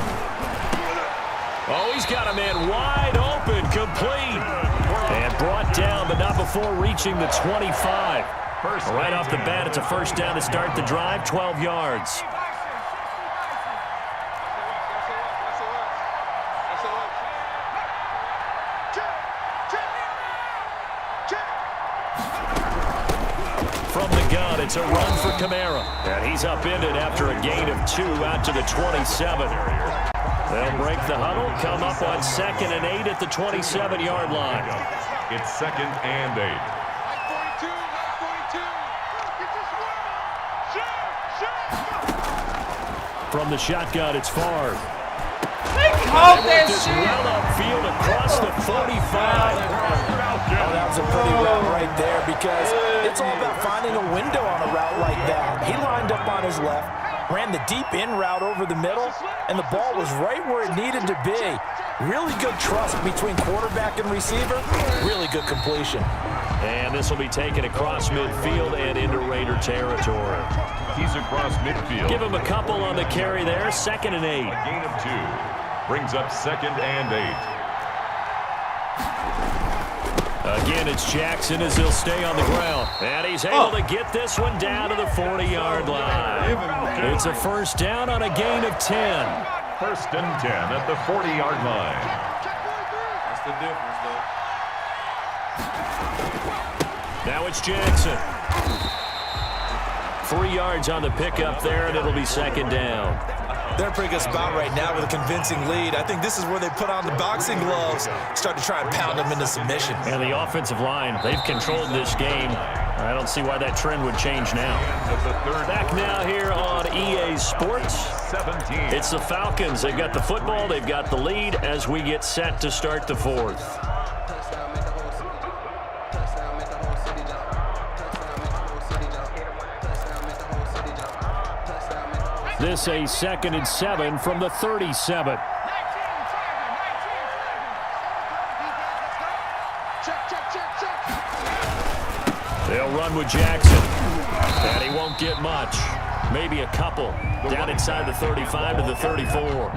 Oh, he's got a man wide open, complete. And brought down, but not before reaching the 25. Right off the bat, it's a first down to start the drive, 12 yards. From the gun, it's a run for Kamara. And he's upended after a gain of 2 out to the 27. They'll break the huddle, come up on 2nd and 8 at the 27-yard line. It's 2nd and 8. From the shotgun, it's Favre. They caught that Just shit. well upfield across the 45. Oh, that was a pretty route right there because it's all about finding a window on a route like that. He lined up on his left, ran the deep in route over the middle, and the ball was right where it needed to be. Really good trust between quarterback and receiver. Really good completion. And this will be taken across midfield and into Raider territory. He's across midfield. Give him a couple on the carry there, 2nd and 8. A gain of 2. Brings up 2nd and 8. Again, it's Jackson as he'll stay on the ground. And he's able to get this one down to the 40-yard line. It's a first down on a gain of 10. 1st and 10 at the 40-yard line. That's the difference, though. Now it's Jackson. 3 yards on the pickup there, and it'll be 2nd down. They're in a pretty good spot right now with a convincing lead. I think this is where they put on the boxing gloves, start to try and pound them into submission. And the offensive line, they've controlled this game. I don't see why that trend would change now. Back now here on EA Sports. 17. It's the Falcons. They've got the football. They've got the lead as we get set to start the 4th. This a 2nd and 7 from the 37. They'll run with Jackson. And he won't get much. Maybe a couple. Down inside the 35 to the 34.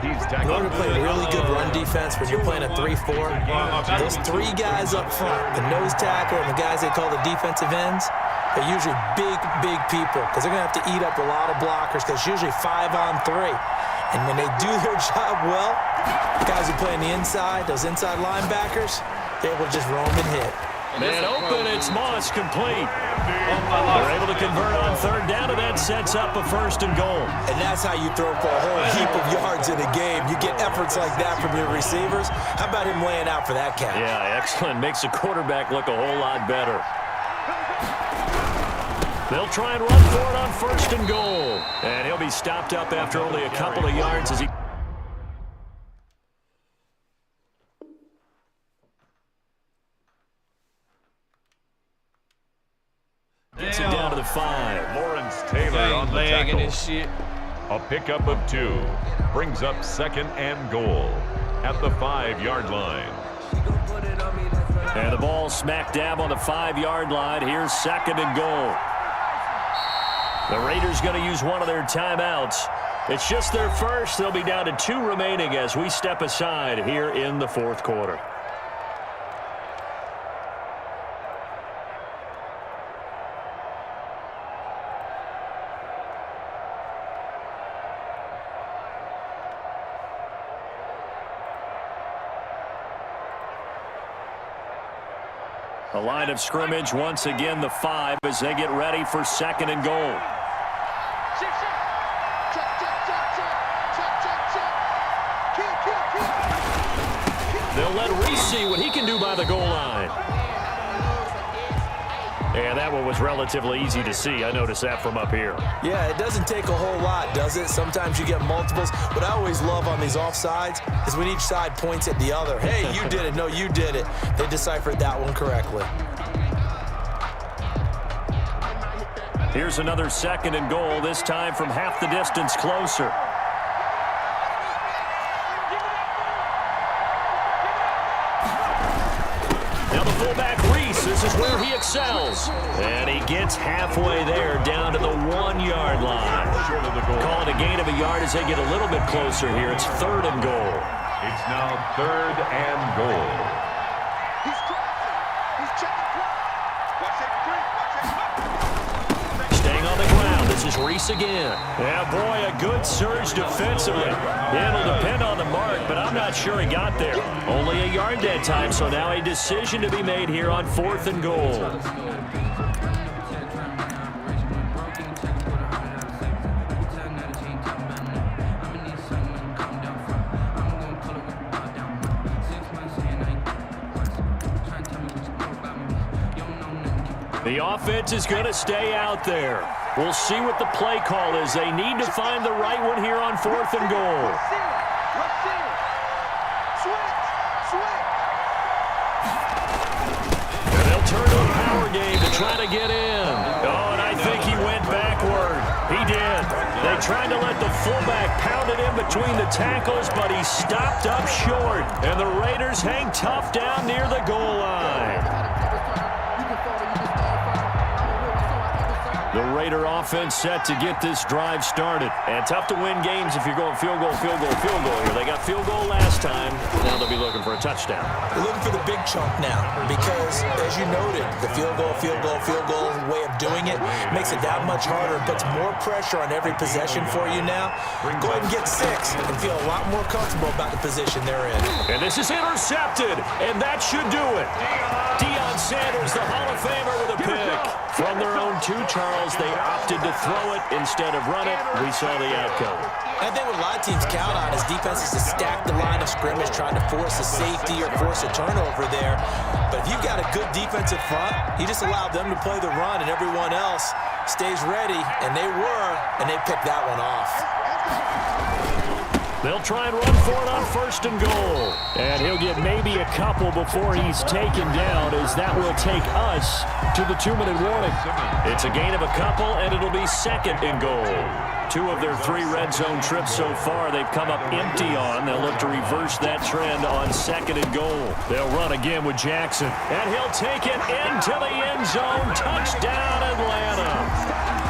He's In order to play really good run defense when you're playing a 3-4, those 3 guys up front, the nose tackle and the guys they call the defensive ends, they're usually big people because they're going to have to eat up a lot of blockers because it's usually 5-on-3. And when they do their job well, guys who play on the inside, those inside linebackers, Able to just roam and hit. Man open, it's Moss complete. They're able to convert on third down, and that sets up a 1st and goal. And that's how you throw for a whole heap of yards in a game. You get efforts like that from your receivers. How about him laying out for that catch? Yeah, excellent. Makes the quarterback look a whole lot better. They'll try and run for it on 1st and goal. And he'll be stopped up after only a couple of yards as he... Gets it down to the 5. Lawrence Taylor on the tackle. And shit. A pickup of 2 brings up 2nd and goal at the 5-yard line. And the ball smack dab on the 5-yard line. Here's 2nd and goal. The Raiders going to use one of their timeouts. It's just their first. They'll be down to 2 remaining as we step aside here in the 4th quarter. The line of scrimmage once again the 5 as they get ready for 2nd and goal. They'll let Reese see what he can do by the goal line. And that one was relatively easy to see. I noticed that from up here. Yeah, it doesn't take a whole lot, does it? Sometimes you get multiples. What I always love on these offsides is when each side points at the other. Hey, you did it. No, you did it. They deciphered that one correctly. Here's another 2nd and goal, this time from half the distance closer. Now the fullback, Reese, this is where he excels. And he gets halfway there, down to the 1-yard line. Short of the goal. Calling a gain of a yard as they get a little bit closer here. It's 3rd and goal. It's now 3rd and goal. He's crossing. He's checking play. Watch it, watch it. Staying on the ground, this is Reese again. Yeah, boy, a good surge defensively. It'll depend on the mark, but I'm not sure he got there. Only a yard that time, so now a decision to be made here on 4th and goal. The offense is going to stay out there. We'll see what the play call is. They need to find the right one here on 4th and goal. And they'll turn to a power game to try to get in. Oh, and I think he went backward. He did. They tried to let the fullback pound it in between the tackles, but he stopped up short. And the Raiders hang tough down near the goal line. The Raider offense set to get this drive started. And tough to win games if you're going field goal, field goal, field goal here. They got field goal last time. Now they'll be looking for a touchdown. They're looking for the big chunk now because, as you noted, the field goal way of doing it makes it that much harder. It puts more pressure on every possession for you now. Go ahead and get 6 and feel a lot more comfortable about the position they're in. And this is intercepted, and that should do it. Deion Sanders, the Hall of Famer, with a pick. From their own 2, Charles, they opted to throw it instead of run it. We saw the outcome. I think what a lot of teams count on is defenses to stack the line of scrimmage, trying to force a safety or force a turnover there. But if you've got a good defensive front, you just allow them to play the run and everyone else stays ready, and they were, and they picked that one off. They'll try and run for it on 1st and goal. And he'll get maybe a couple before he's taken down, as that will take us to the 2-minute warning. It's a gain of a couple, and it'll be 2nd and goal. 2 of their 3 red zone trips so far they've come up empty on. They'll look to reverse that trend on 2nd and goal. They'll run again with Jackson. And he'll take it into the end zone. Touchdown, Atlanta.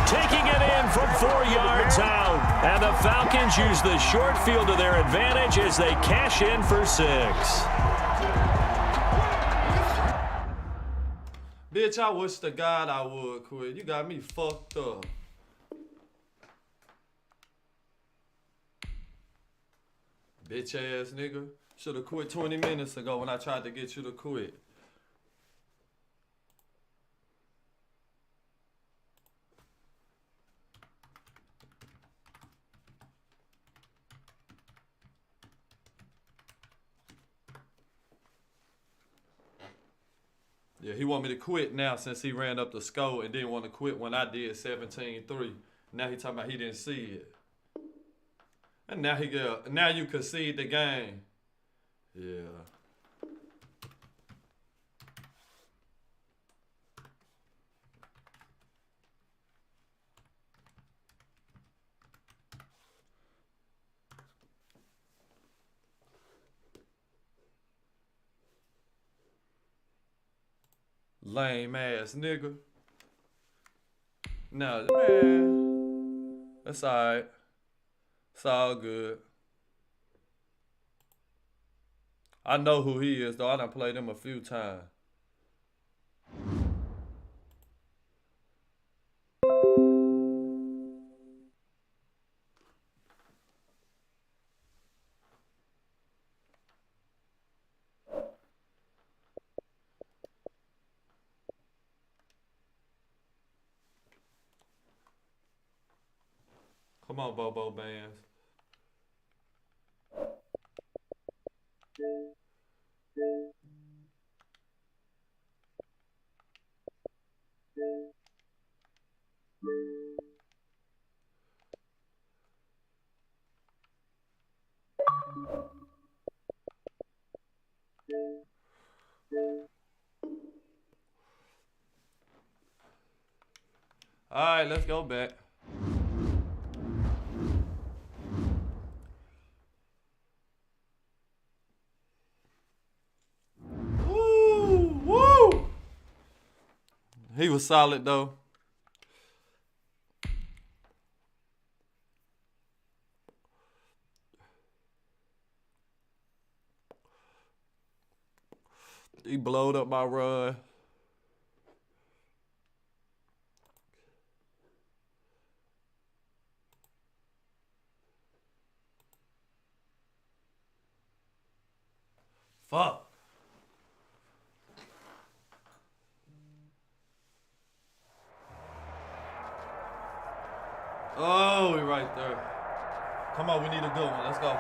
Taking it in from 4 yards out. And the Falcons use the short field to their advantage as they cash in for 6. Bitch, I wish to God I would quit. You got me fucked up. Bitch ass nigga. Should have quit 20 minutes ago when I tried to get you to quit. Yeah, he want me to quit now since he ran up the score and didn't want to quit when I did 17-3. Now he talking about he didn't see it. And now you concede the game. Yeah. Lame ass nigga. No, man. That's alright. It's all good. I know who he is, though. I done played him a few times. Come on, Bobo Bands. All right, let's go back. Woo! He was solid though. He blowed up my run. Fuck. Oh, we right there. Come on, we need a good one. Let's go.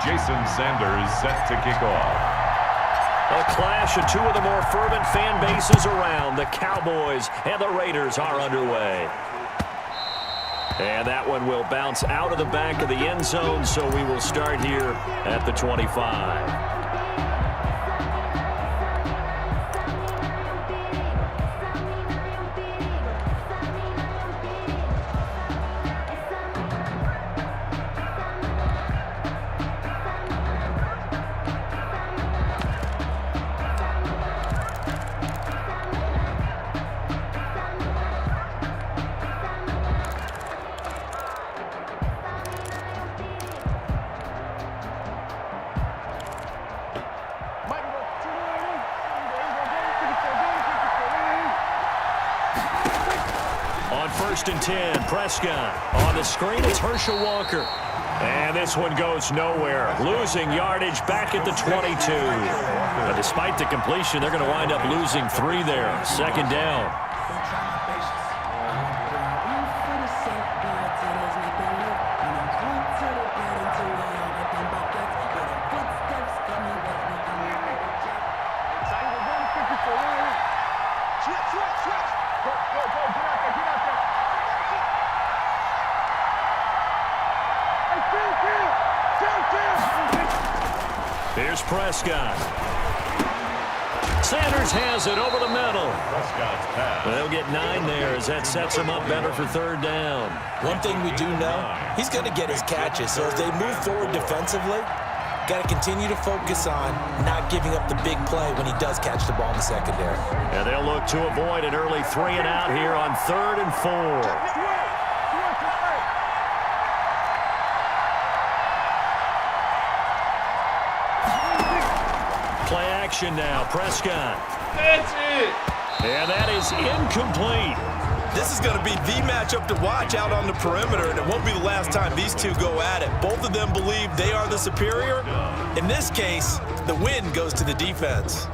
Jason Sanders set to kick off. A clash of two of the more fervent fan bases around. The Cowboys and the Raiders are underway. And that one will bounce out of the back of the end zone, so we will start here at the 25. First and 10, Prescott. On the screen, it's Herschel Walker. And this one goes nowhere. Losing yardage back at the 22. But despite the completion, they're going to wind up losing 3 there. Second down. Here's Prescott. Sanders has it over the middle. Prescott's pass. They'll get 9 there as that sets him up better for third down. One thing we do know, he's going to get his catches. So as they move forward defensively, Got to continue to focus on not giving up the big play when he does catch the ball in the secondary. And they'll look to avoid an early 3 and out here on 3rd and 4. Play action now. Prescott. That's it. And that is incomplete. This is going to be the matchup to watch out on the perimeter, and it won't be the last time these two go at it. Both of them believe they are the superior. In this case, the win goes to the defense.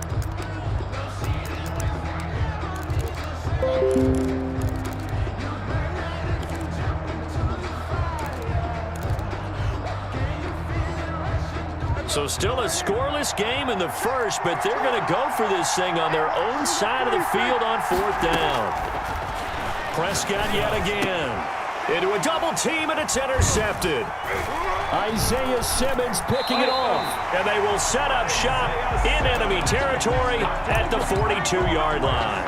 So still a scoreless game in the first, but they're going to go for this thing on their own side of the field on 4th down. Prescott yet again. Into a double team, and it's intercepted. Isaiah Simmons picking it off. And they will set up shop in enemy territory at the 42-yard line.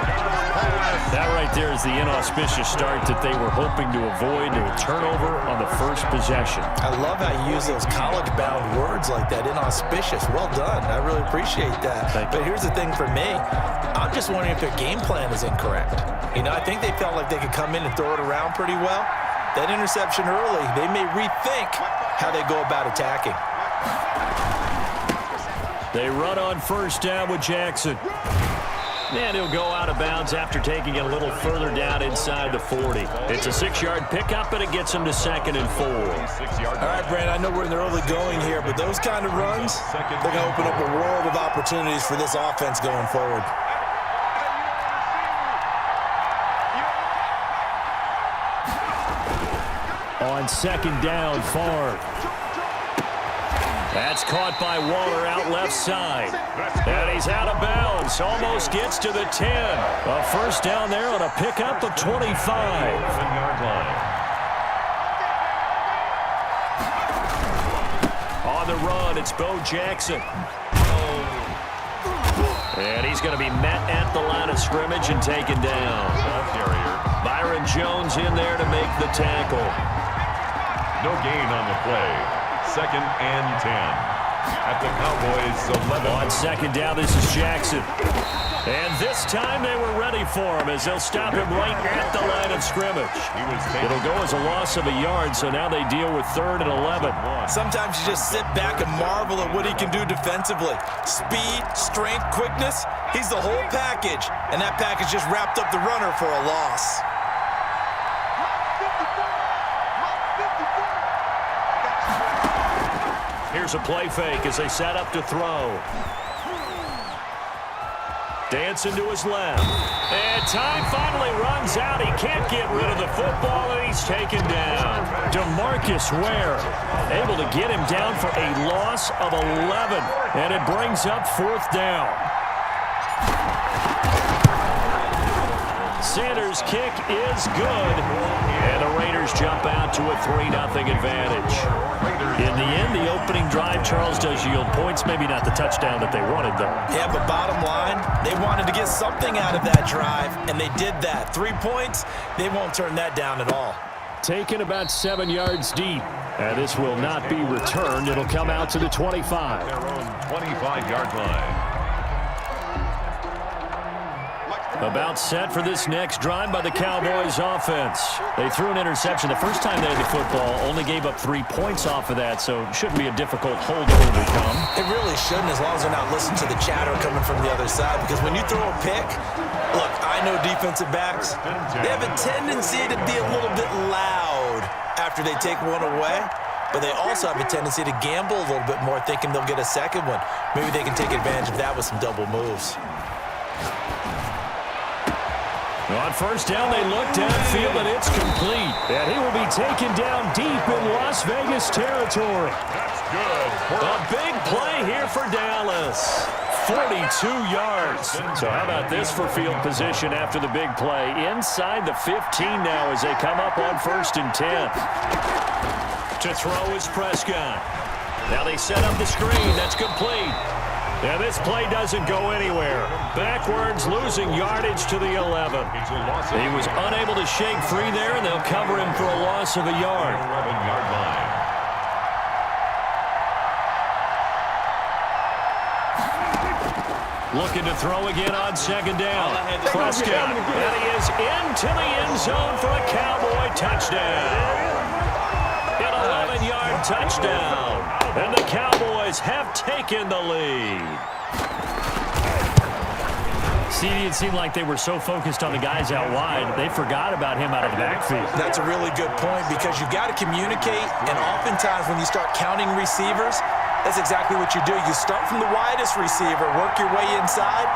That right there is the inauspicious start that they were hoping to avoid, a turnover on the first possession. I love how you use those college-bound words like that, inauspicious. Well done. I really appreciate that. But here's the thing for me. I'm just wondering if their game plan is incorrect. You know, I think they felt like they could come in and throw it around pretty well. That interception early, they may rethink how they go about attacking. They run on 1st down with Jackson. And he'll go out of bounds after taking it a little further down inside the 40. It's a 6-yard pickup, and it gets him to 2nd and 4. All right, Brand, I know we're in the early going here, but those kind of runs, they're going to open up a world of opportunities for this offense going forward. On 2nd down, Favre. That's caught by Waller out left side. And he's out of bounds. Almost gets to the 10. A 1st down there on a pickup of 25. On the run, it's Bo Jackson. And he's going to be met at the line of scrimmage and taken down. Byron Jones in there to make the tackle. No gain on the play. 2nd and 10. At the Cowboys' 11. On 2nd down, this is Jackson. And this time they were ready for him as they'll stop him right at the line of scrimmage. It'll go as a loss of a yard, so now they deal with 3rd and 11. Sometimes you just sit back and marvel at what he can do defensively. Speed, strength, quickness, he's the whole package. And that package just wrapped up the runner for a loss. Here's a play fake as they set up to throw. Dancing to his left. And time finally runs out. He can't get rid of the football, and he's taken down. DeMarcus Ware able to get him down for a loss of 11. And it brings up 4th down. Sanders' kick is good. And the Raiders jump out to a 3-0 advantage. In the end, the opening drive, Charles, does yield points. Maybe not the touchdown that they wanted, though. Yeah, but bottom line, they wanted to get something out of that drive, and they did that. 3 points, they won't turn that down at all. Taken about 7 yards deep. And this will not be returned. It'll come out to the 25. Their own 25-yard line. About set for this next drive by the Cowboys offense. They threw an interception the first time they had the football, only gave up 3 points off of that, so it shouldn't be a difficult hold to overcome. It really shouldn't, as long as they're not listening to the chatter coming from the other side, because when you throw a pick, look, I know defensive backs, they have a tendency to be a little bit loud after they take one away, but they also have a tendency to gamble a little bit more, thinking they'll get a second one. Maybe they can take advantage of that with some double moves. On 1st down, they look downfield, and it's complete. And he will be taken down deep in Las Vegas territory. That's good. A big play here for Dallas. 42 yards. So how about this for field position after the big play? Inside the 15 now as they come up on 1st and 10. To throw is Prescott. Now they set up the screen. That's complete. And this play doesn't go anywhere. Backwards, losing yardage to the 11. He was unable to shake free there, and they'll cover him for a loss of a yard. 11-yard line. Looking to throw again on second down. Prescott, and he is into the end zone for a Cowboy touchdown. An 11-yard touchdown. And the Cowboys have taken the lead. CD, it seemed like they were so focused on the guys out wide, they forgot about him out of the backfield. That's a really good point because you've got to communicate, and oftentimes when you start counting receivers, that's exactly what you do. You start from the widest receiver, work your way inside.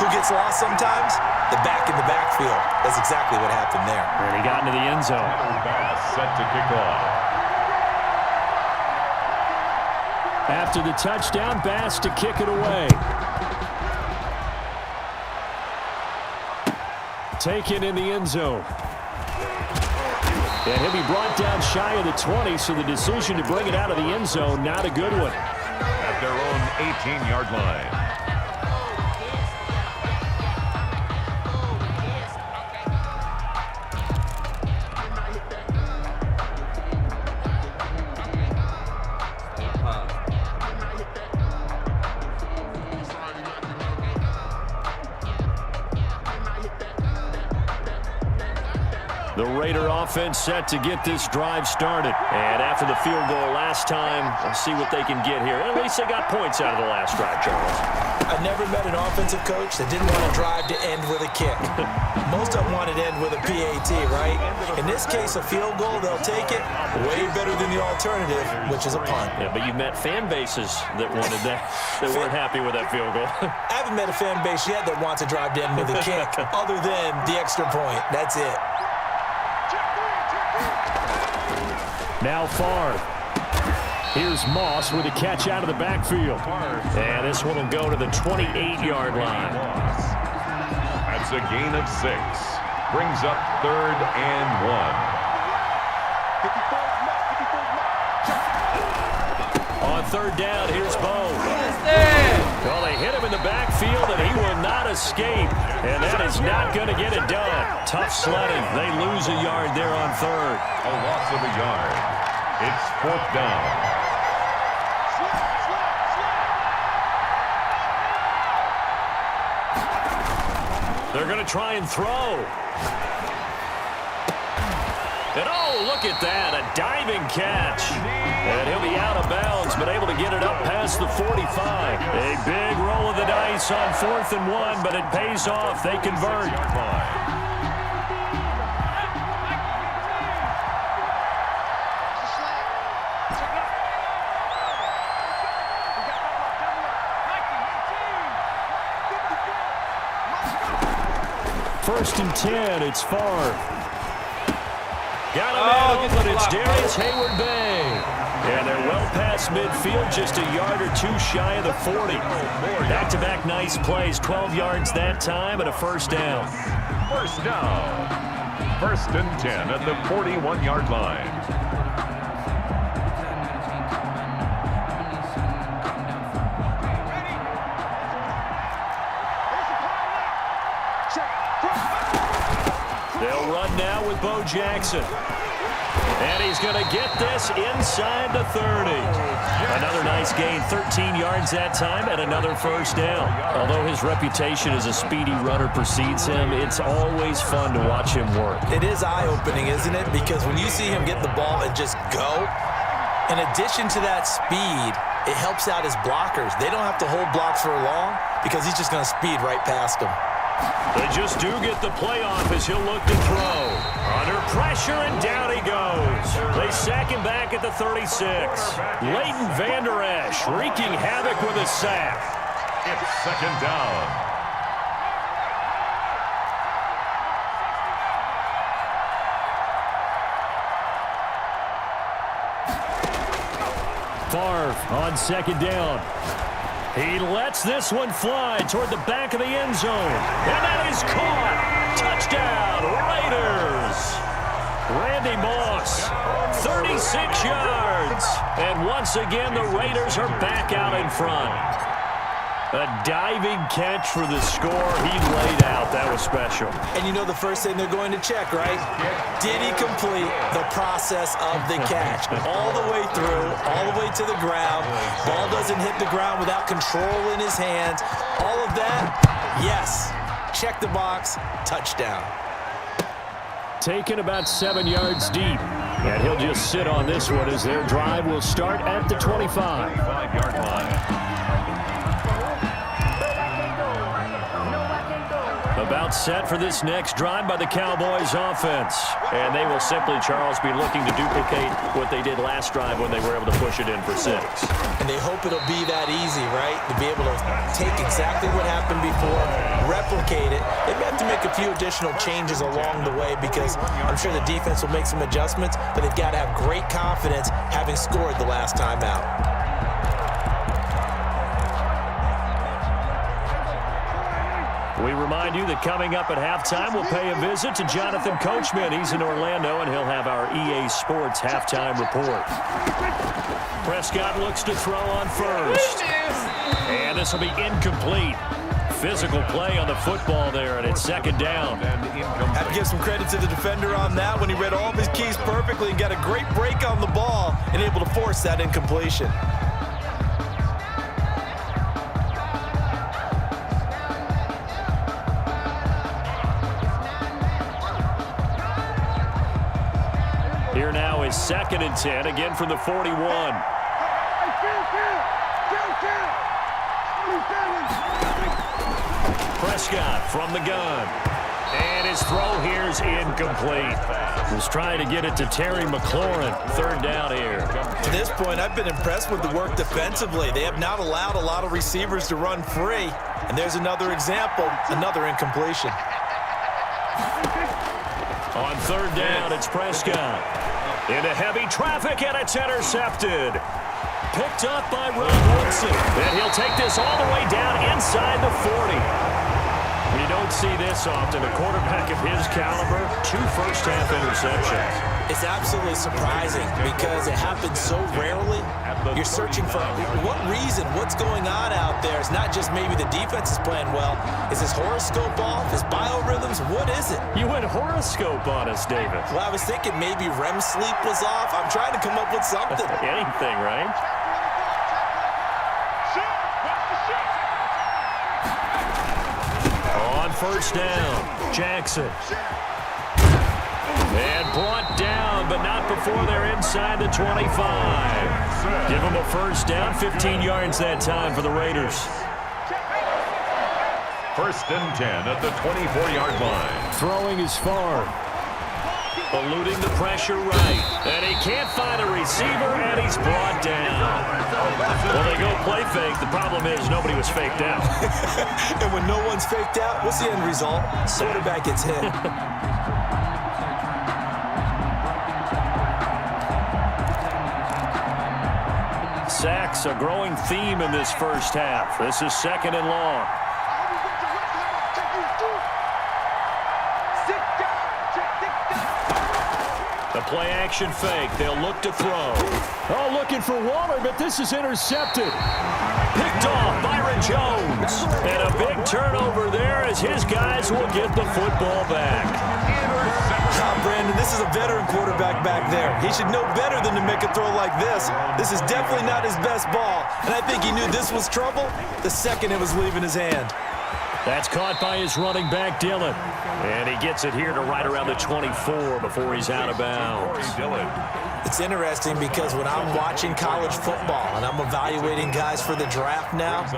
Who gets lost sometimes? The back in the backfield. That's exactly what happened there. And he got into the end zone. Pass set to kick off. After the touchdown, Bass to kick it away. Taken in the end zone. And he'll be brought down shy of the 20, so the decision to bring it out of the end zone, not a good one. At their own 18-yard line. The Raider offense set to get this drive started. And after the field goal last time, we'll see what they can get here. At least they got points out of the last drive, Charles. I've never met an offensive coach that didn't want a drive to end with a kick. Most of them want it to end with a PAT, right? In this case, a field goal, they'll take it. Way better than the alternative, which is a punt. Yeah, but you've met fan bases that wanted that, that weren't happy with that field goal. I haven't met a fan base yet that wants a drive to end with a kick, other than the extra point. That's it. Now Favre. Here's Moss with a catch out of the backfield. And this one will go to the 28-yard line. That's a gain of 6. Brings up 3rd and 1. On 3rd down, here's Bo. Well, they hit him in the backfield, and he will not escape. And that is not going to get it done. Tough sledding. They lose a yard there on 3rd. A loss of a yard. It's 4th down. They're going to try and throw. And oh, look at that, a diving catch. And he'll be out of bounds, but able to get it up past the 45. A big roll of the dice on 4th and 1, but it pays off. They convert. First and 10, it's Favre. Got him in, but it's Darius Hayward-Bay. And they're well past midfield, just a yard or two shy of the 40. Back-to-back nice plays, 12 yards that time and a first down. First down. 1st and 10 at the 41-yard line. They'll run now with Bo Jackson. And he's going to get this inside the 30. Another nice gain, 13 yards that time, and another first down. Although his reputation as a speedy runner precedes him, it's always fun to watch him work. It is eye-opening, isn't it? Because when you see him get the ball and just go, in addition to that speed, it helps out his blockers. They don't have to hold blocks for long because he's just going to speed right past them. They just do get the play off as he'll look to throw. Under pressure, and down he goes. They sack him back at the 36. Leighton Vander Esch wreaking havoc with a sack. It's 2nd down. Favre on 2nd down. He lets this one fly toward the back of the end zone. And that is caught. Touchdown, Raiders. Randy Moss, 36 yards. And once again, the Raiders are back out in front. A diving catch for the score. He laid out. That was special. And you know the first thing they're going to check, right? Did he complete the process of the catch? All the way through, all the way to the ground. Ball doesn't hit the ground without control in his hands. All of that, yes. Check the box, touchdown. Taken about 7 yards deep. And he'll just sit on this one as their drive will start at the 25. 25-yard line. About set for this next drive by the Cowboys offense. And they will simply, Charles, be looking to duplicate what they did last drive when they were able to push it in for 6. And they hope it'll be that easy, right? To be able to take exactly what happened before, replicate it. They may have to make a few additional changes along the way because I'm sure the defense will make some adjustments, but they've got to have great confidence having scored the last time out. We remind you that coming up at halftime, we'll pay a visit to Jonathan Coachman. He's in Orlando, and he'll have our EA Sports halftime report. Prescott looks to throw on first. And this will be incomplete. Physical play on the football there, and it's second down. Have to give some credit to the defender on that when he read all of his keys perfectly and got a great break on the ball and able to force that incompletion. Here now is 2nd and 10, again from the 41. Prescott from the gun. And his throw here is incomplete. Was trying to get it to Terry McLaurin. 3rd down here. To this point, I've been impressed with the work defensively. They have not allowed a lot of receivers to run free. And there's another example, another incompletion. On 3rd down, it's Prescott. Into heavy traffic, and it's intercepted. Picked up by Ron Woodson. And he'll take this all the way down inside the 40. You don't see this often. A quarterback of his caliber, 2 first-half interceptions. It's absolutely surprising because it happens so rarely. You're searching for what reason, what's going on out there. It's not just maybe the defense is playing well. Is his horoscope off? His biorhythms? What is it? You went horoscope on us, David. Well, I was thinking maybe REM sleep was off. I'm trying to come up with something. Anything, right? On 1st down, Jackson. And brought down, but not before they're inside the 25. Give them a 1st down, 15 yards that time for the Raiders. 1st and 10 at the 24-yard line. Throwing is far. Eluding the pressure right. And he can't find a receiver, and he's brought down. Well, they go play fake. The problem is nobody was faked out. And when no one's faked out, what's the end result? Quarterback gets hit. Sacks, a growing theme in this first half. This is 2nd and long. The play-action fake. They'll look to throw. Oh, looking for Waller, but this is intercepted. Picked off Byron Jones. And a big turnover there as his guys will get the football back. Brandon, this is a veteran quarterback back there. He should know better than to make a throw like this. This is definitely not his best ball, and I think he knew this was trouble the second it was leaving his hand. That's caught by his running back, Dillon. And he gets it here to right around the 24 before he's out of bounds. It's interesting because when I'm watching college football and I'm evaluating guys for the draft now,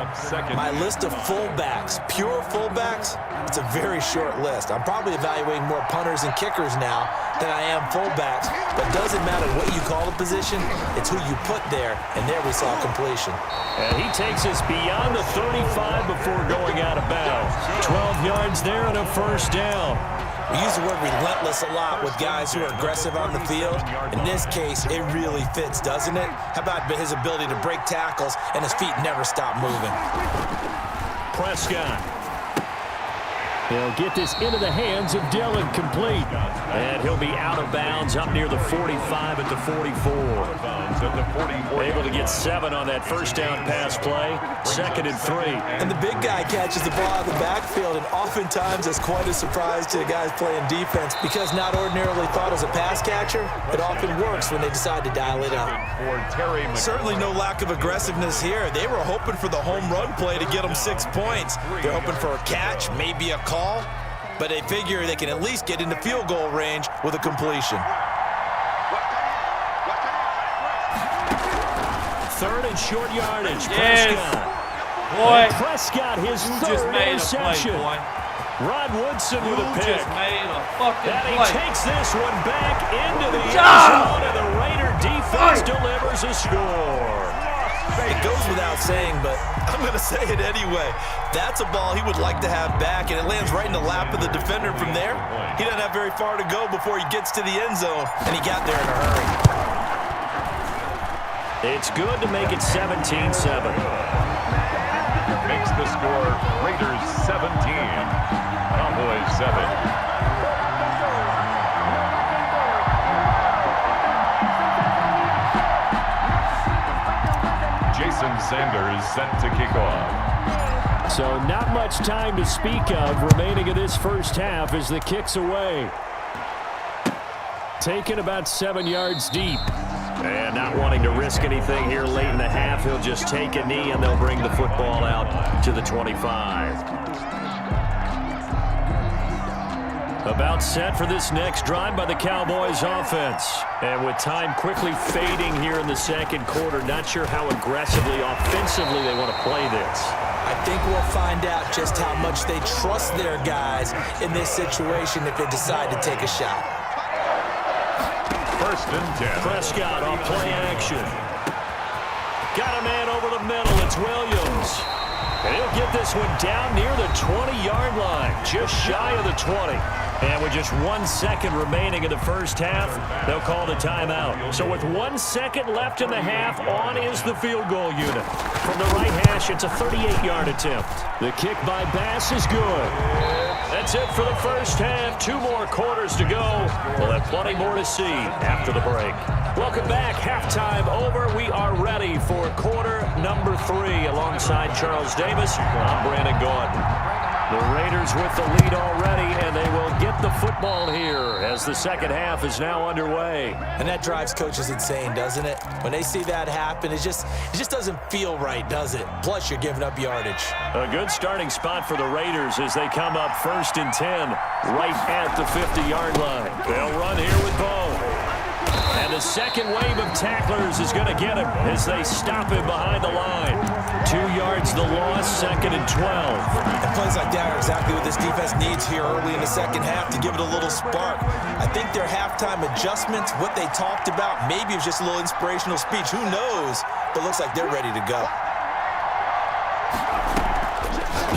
my list of fullbacks, pure fullbacks, it's a very short list. I'm probably evaluating more punters and kickers now than I am fullbacks, but it doesn't matter what you call the position, it's who you put there, and there we saw completion. And he takes us beyond the 35 before going out of bounds. 12 yards there and a 1st down. We use the word relentless a lot with guys who are aggressive on the field. In this case, it really fits, doesn't it? How about his ability to break tackles and his feet never stop moving? Prescott. He'll get this into the hands of Dillon, complete. And he'll be out of bounds up near the 45 at the 44. Able to get 7 on that first down pass play. 2nd and 3. And the big guy catches the ball out of the backfield, and oftentimes it's quite a surprise to the guys playing defense because not ordinarily thought as a pass catcher, it often works when they decide to dial it up. Certainly no lack of aggressiveness here. They were hoping for the home run play to get them 6 points. They're hoping for a catch, maybe a call, but they figure they can at least get into field goal range with a completion. 3rd and short yardage. Yes. Prescott. Boy, And Prescott, his you 3rd just made a interception. play, boy. Rod Woodson with a You pick. just made a fucking And he play. takes this one back into the end job. zone, and the Raider defense delivers a score. It goes without saying, but I'm going to say it anyway. That's a ball he would like to have back, and it lands right in the lap of the defender from there. He doesn't have very far to go before he gets to the end zone, and he got there in a hurry. It's good to make it 17-7. Makes the score Raiders 17, Cowboys 7. Jason Sanders set to kick off. So not much time to speak of remaining in this first half as the kick's away. Taken about 7 yards deep. And not wanting to risk anything here late in the half, he'll just take a knee and they'll bring the football out to the 25. About set for this next drive by the Cowboys offense. And with time quickly fading here in the second quarter, not sure how aggressively, offensively they want to play this. I think we'll find out just how much they trust their guys in this situation if they decide to take a shot. 1st and 10. Prescott on play action. Got a man over the middle. It's Williams. And he'll get this one down near the 20-yard line, just shy of the 20. And with just 1 second remaining in the first half, they'll call the timeout. So with 1 second left in the half, on is the field goal unit. From the right hash, it's a 38-yard attempt. The kick by Bass is good. That's it for the first half. 2 more quarters to go. We'll have plenty more to see after the break. Welcome back. Halftime over. We are ready for quarter number 3 alongside Charles Davis. I'm Brandon Gordon. The Raiders with the lead already, and they will get the football here as the second half is now underway. And that drives coaches insane, doesn't it? When they see that happen, it just doesn't feel right, does it? Plus, you're giving up yardage. A good starting spot for the Raiders as they come up 1st and 10 right at the 50-yard line. They'll run here with Bo. And the second wave of tacklers is going to get him as they stop him behind the line. 2 yards the loss, 2nd and 12. And plays like that are exactly what this defense needs here early in the second half to give it a little spark. I think their halftime adjustments, what they talked about, maybe it was just a little inspirational speech. Who knows? But it looks like they're ready to go.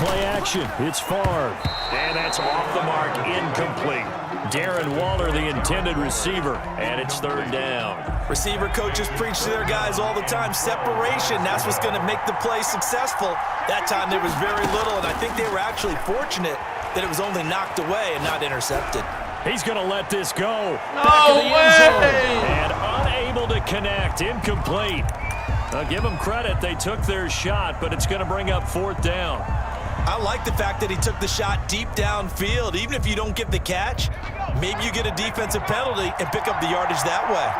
Play action. It's Favre. And that's off the mark, incomplete. Darren Waller, the intended receiver, and it's 3rd down. Receiver coaches preach to their guys all the time. Separation, that's what's going to make the play successful. That time there was very little, and I think they were actually fortunate that it was only knocked away and not intercepted. He's going to let this go. No way! And unable to connect, incomplete. Give them credit, they took their shot, but it's going to bring up 4th down. I like the fact that he took the shot deep downfield. Even if you don't get the catch, maybe you get a defensive penalty and pick up the yardage that way.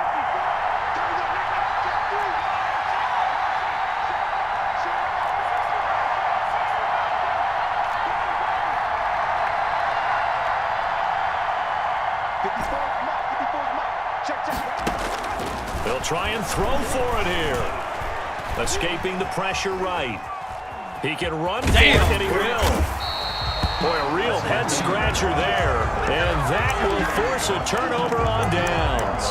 They'll try and throw for it here. Escaping the pressure right. He can run for it, and he will. Boy, a real head-scratcher there. And that will force a turnover on downs.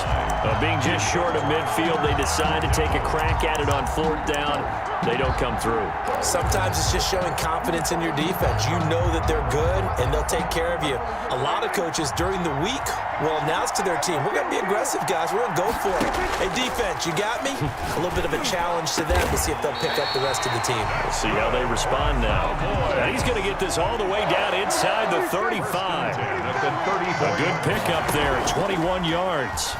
Being just short of midfield, they decide to take a crack at it on 4th down. They don't come through. Sometimes it's just showing confidence in your defense. You know that they're good, and they'll take care of you. A lot of coaches during the week will announce to their team, we're going to be aggressive, guys. We're going to go for it. Hey, defense, you got me? A little bit of a challenge to them to see if they'll pick up the rest of the team. We'll see how they respond now. And he's going to get this all the way down inside the 35. A good pickup there, 21 yards.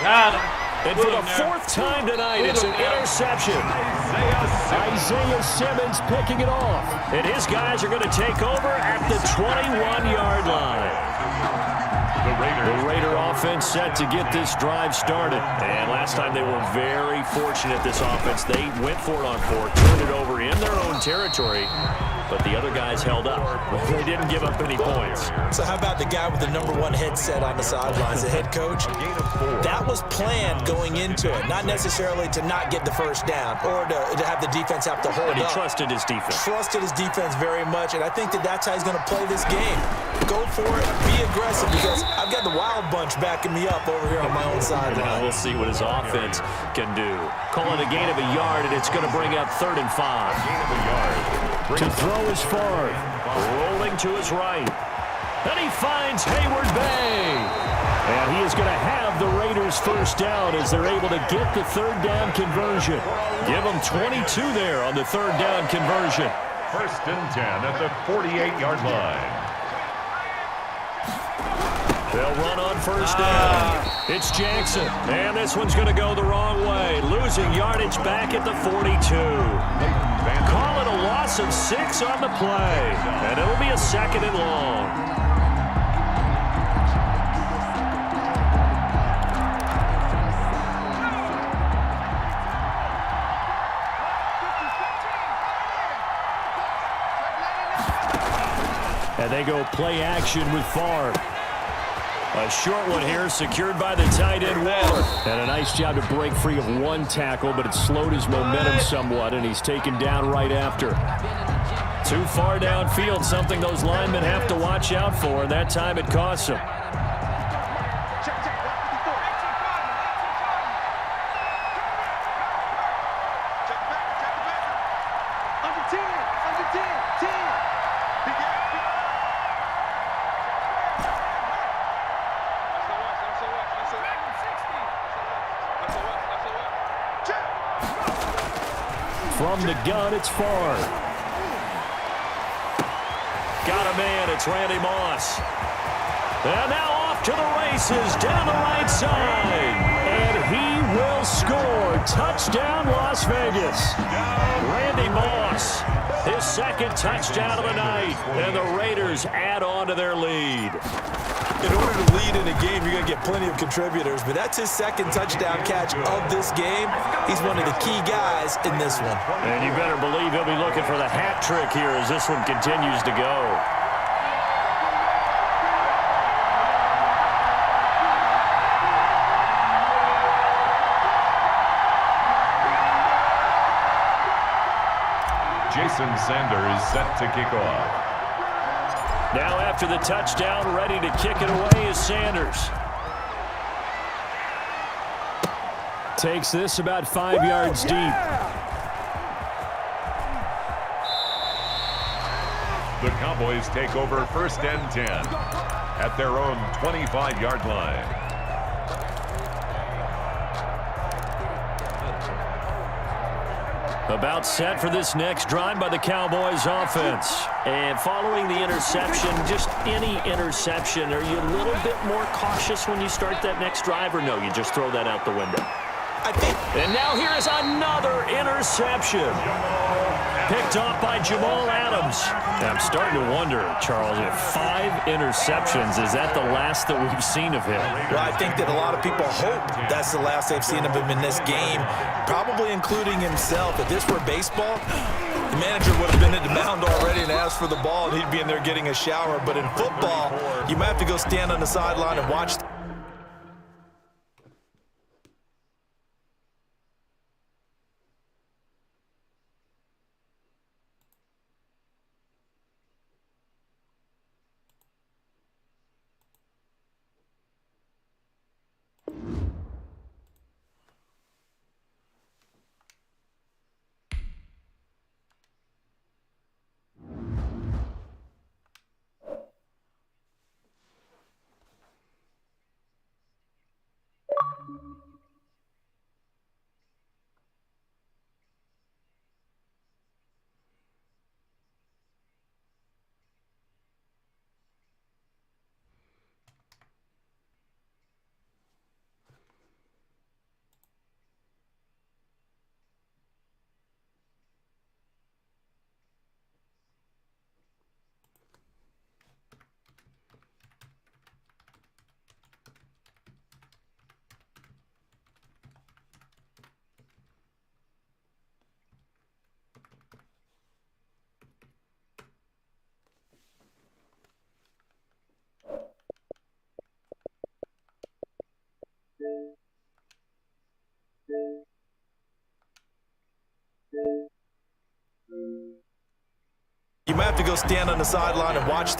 Got him. And for the 4th time tonight, it's an interception. Isaiah Simmons picking it off. And his guys are going to take over at the 21-yard line. The Raider offense set to get this drive started. And last time they were very fortunate, this offense. They went for it on 4th, turned it over in their own territory. But the other guys held up. They didn't give up any points. So how about the guy with the #1 headset on the sidelines, the head coach? That was planned going into it, not necessarily to not get the first down or to have the defense have to hold up. But he trusted his defense. Trusted his defense very much, and I think that's how he's going to play this game. Go for it, be aggressive, because I've got the Wild Bunch backing me up over here on my own sideline. Now we'll see what his offense can do. Call it a gain of a yard, and it's going to bring up 3rd and 5. To throw is Favre, rolling to his right. And he finds Hayward Bay. And he is going to have the Raiders first down as they're able to get the 3rd down conversion. Give them 22 there on the 3rd down conversion. 1st and 10 at the 48-yard line. They'll run on 1st down. It's Jackson. And this one's going to go the wrong way. Losing yardage back at the 42. Call it a loss of 6 on the play. And it'll be a 2nd and long. And they go play action with Favre. A short one here, secured by the tight end, Waller. And a nice job to break free of one tackle, but it slowed his momentum somewhat, and he's taken down right after. Too far downfield, something those linemen have to watch out for, and that time it costs them. From the gun, it's Favre. Got a man, it's Randy Moss. And now off to the races down the right side. And he will score. Touchdown, Las Vegas. Randy Moss, his 2nd touchdown of the night. And the Raiders add on to their lead. In order to lead in a game, you're going to get plenty of contributors, but that's his 2nd touchdown catch of this game. He's one of the key guys in this one. And you better believe he'll be looking for the hat trick here as this one continues to go. Jason Sanders set to kick off. Now after the touchdown, ready to kick it away is Sanders. Takes this about 5 yards deep. The Cowboys take over 1st and 10 at their own 25-yard line. About set for this next drive by the Cowboys offense. And following the interception, just any interception, are you a little bit more cautious when you start that next drive, or no, you just throw that out the window? And now here is another interception. Picked off by Jamal Adams. I'm starting to wonder, Charles, if 5 interceptions, is that the last that we've seen of him? Well, I think that a lot of people hope that's the last they've seen of him in this game, probably including himself. If this were baseball, the manager would have been at the mound already and asked for the ball, and he'd be in there getting a shower. But in football, you might have to go stand on the sideline and watch. go stand on the sideline and watch.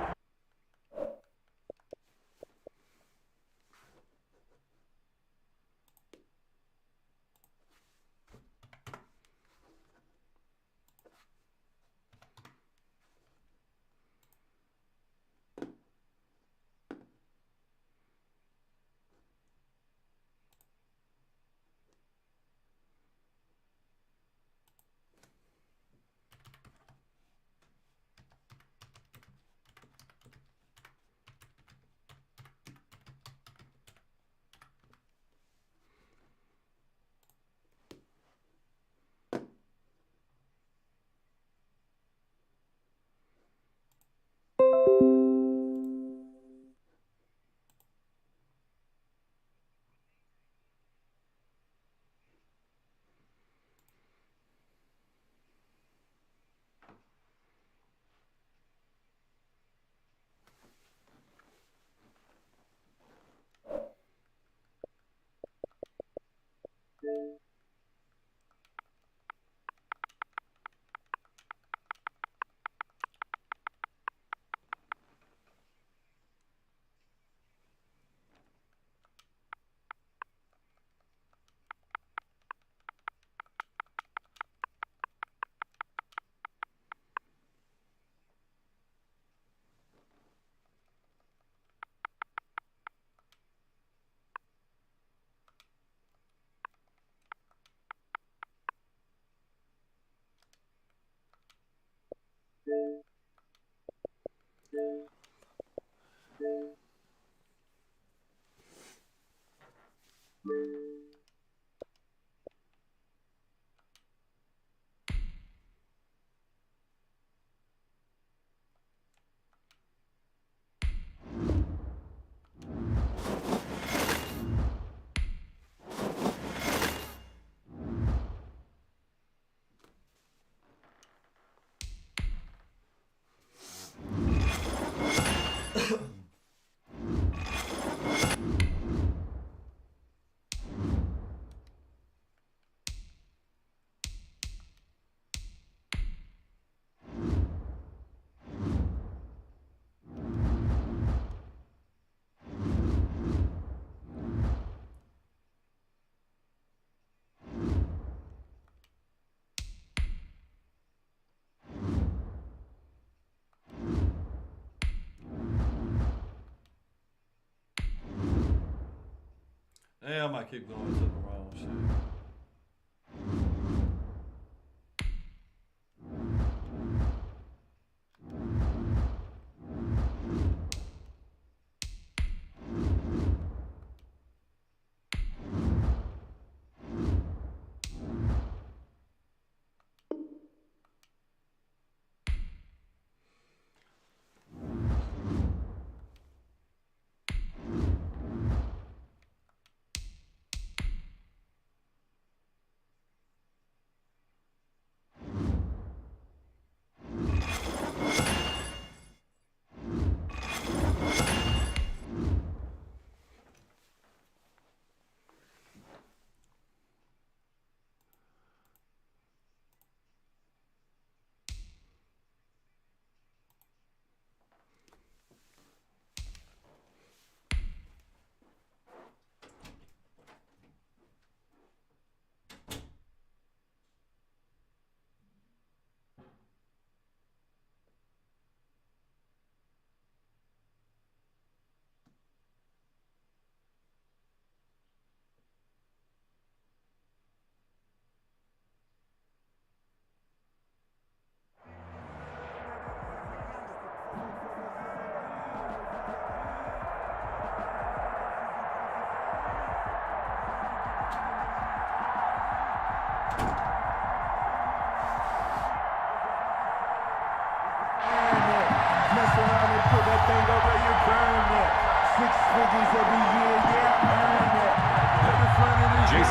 Damn, I keep going to the wrong shit.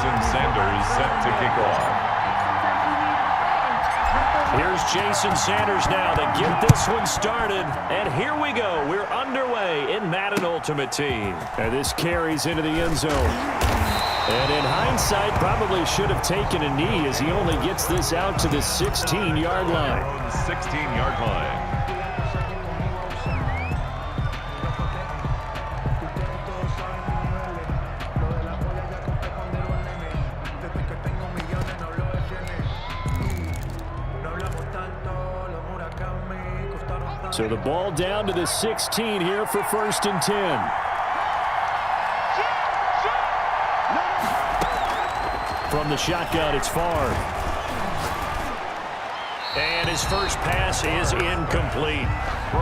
Jason Sanders set to kick off. Here's Jason Sanders now to get this one started. And here we go. We're underway in Madden Ultimate Team. And this carries into the end zone. And in hindsight, probably should have taken a knee as he only gets this out to the 16-yard line. 16-yard line. So the ball down to the 16 here for 1st and 10. From the shotgun, it's Favre. And his first pass is incomplete.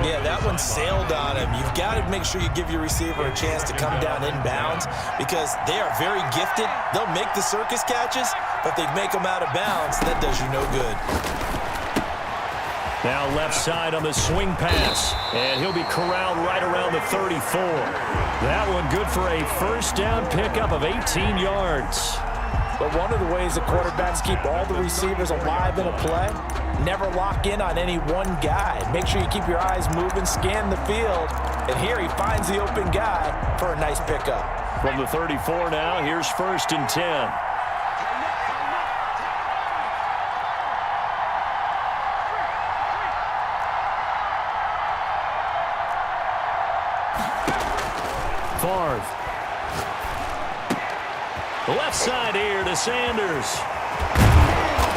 Yeah, that one sailed on him. You've got to make sure you give your receiver a chance to come down inbounds because they are very gifted. They'll make the circus catches, but they make them out of bounds. That does you no good. Now left side on the swing pass, and he'll be corralled right around the 34. That one good for a first down pickup of 18 yards. But one of the ways the quarterbacks keep all the receivers alive in a play, never lock in on any one guy. Make sure you keep your eyes moving, scan the field, and here he finds the open guy for a nice pickup. From the 34 now, here's 1st and 10. Favre. Left side here to Sanders.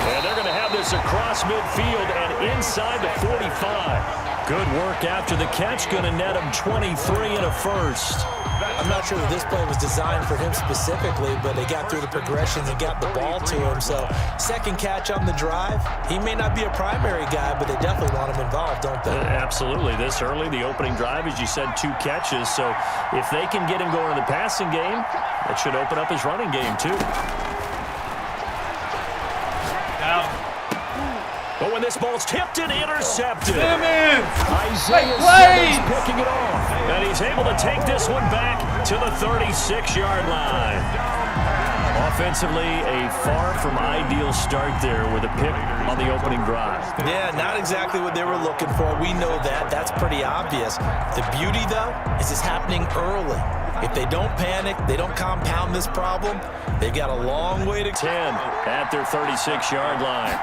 And they're going to have this across midfield and inside the 45. Good work after the catch. Going to net him 23 and a first. I'm not sure that this play was designed for him specifically, but they got through the progressions and got the ball to him. So second catch on the drive. He may not be a primary guy, but they definitely want him involved, don't they? Absolutely. This early, the opening drive, as you said, 2 catches. So if they can get him going in the passing game, that should open up his running game too. But when this ball's tipped and intercepted, Isaiah Simmons picking it off. And he's able to take this one back to the 36-yard line. Offensively, a far from ideal start there with a pick on the opening drive. Yeah, not exactly what they were looking for. We know that. That's pretty obvious. The beauty, though, is it's happening early. If they don't panic, they don't compound this problem, they've got a long way to 10 at their 36-yard line.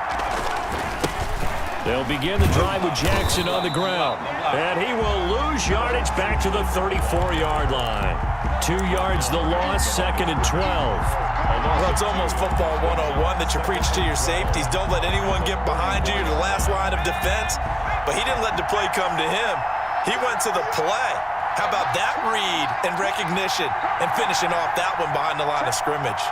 They'll begin the drive with Jackson on the ground. And he will lose yardage back to the 34-yard line. 2 yards the loss, 2nd and 12. Well, it's almost football 101 that you preach to your safeties. Don't let anyone get behind you. You're the last line of defense. But he didn't let the play come to him. He went to the play. How about that read and recognition and finishing off that one behind the line of scrimmage?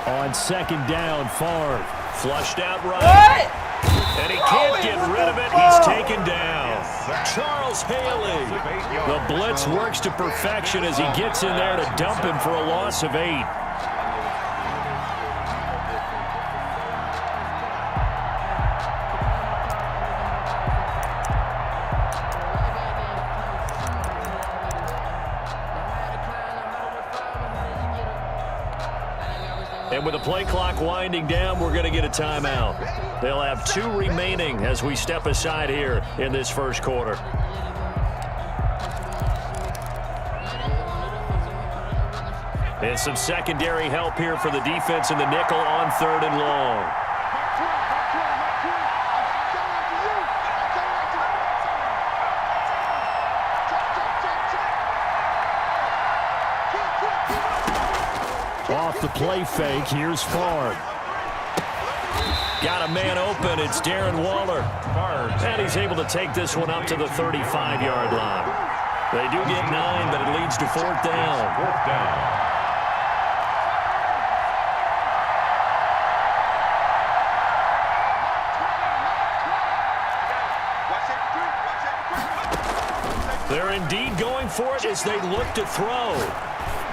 On 2nd down, Favre flushed out right. And he can't get rid of it. He's taken down. Charles Haley. The blitz works to perfection as he gets in there to dump him for a loss of 8. And with the play clock winding down, we're going to get a timeout. They'll have 2 remaining as we step aside here in this first quarter. And some secondary help here for the defense in the nickel on 3rd and long. Off the play fake, here's Favre. Got a man open, it's Darren Waller. And he's able to take this one up to the 35-yard line. They do get 9, but it leads to 4th down. They're indeed going for it as they look to throw.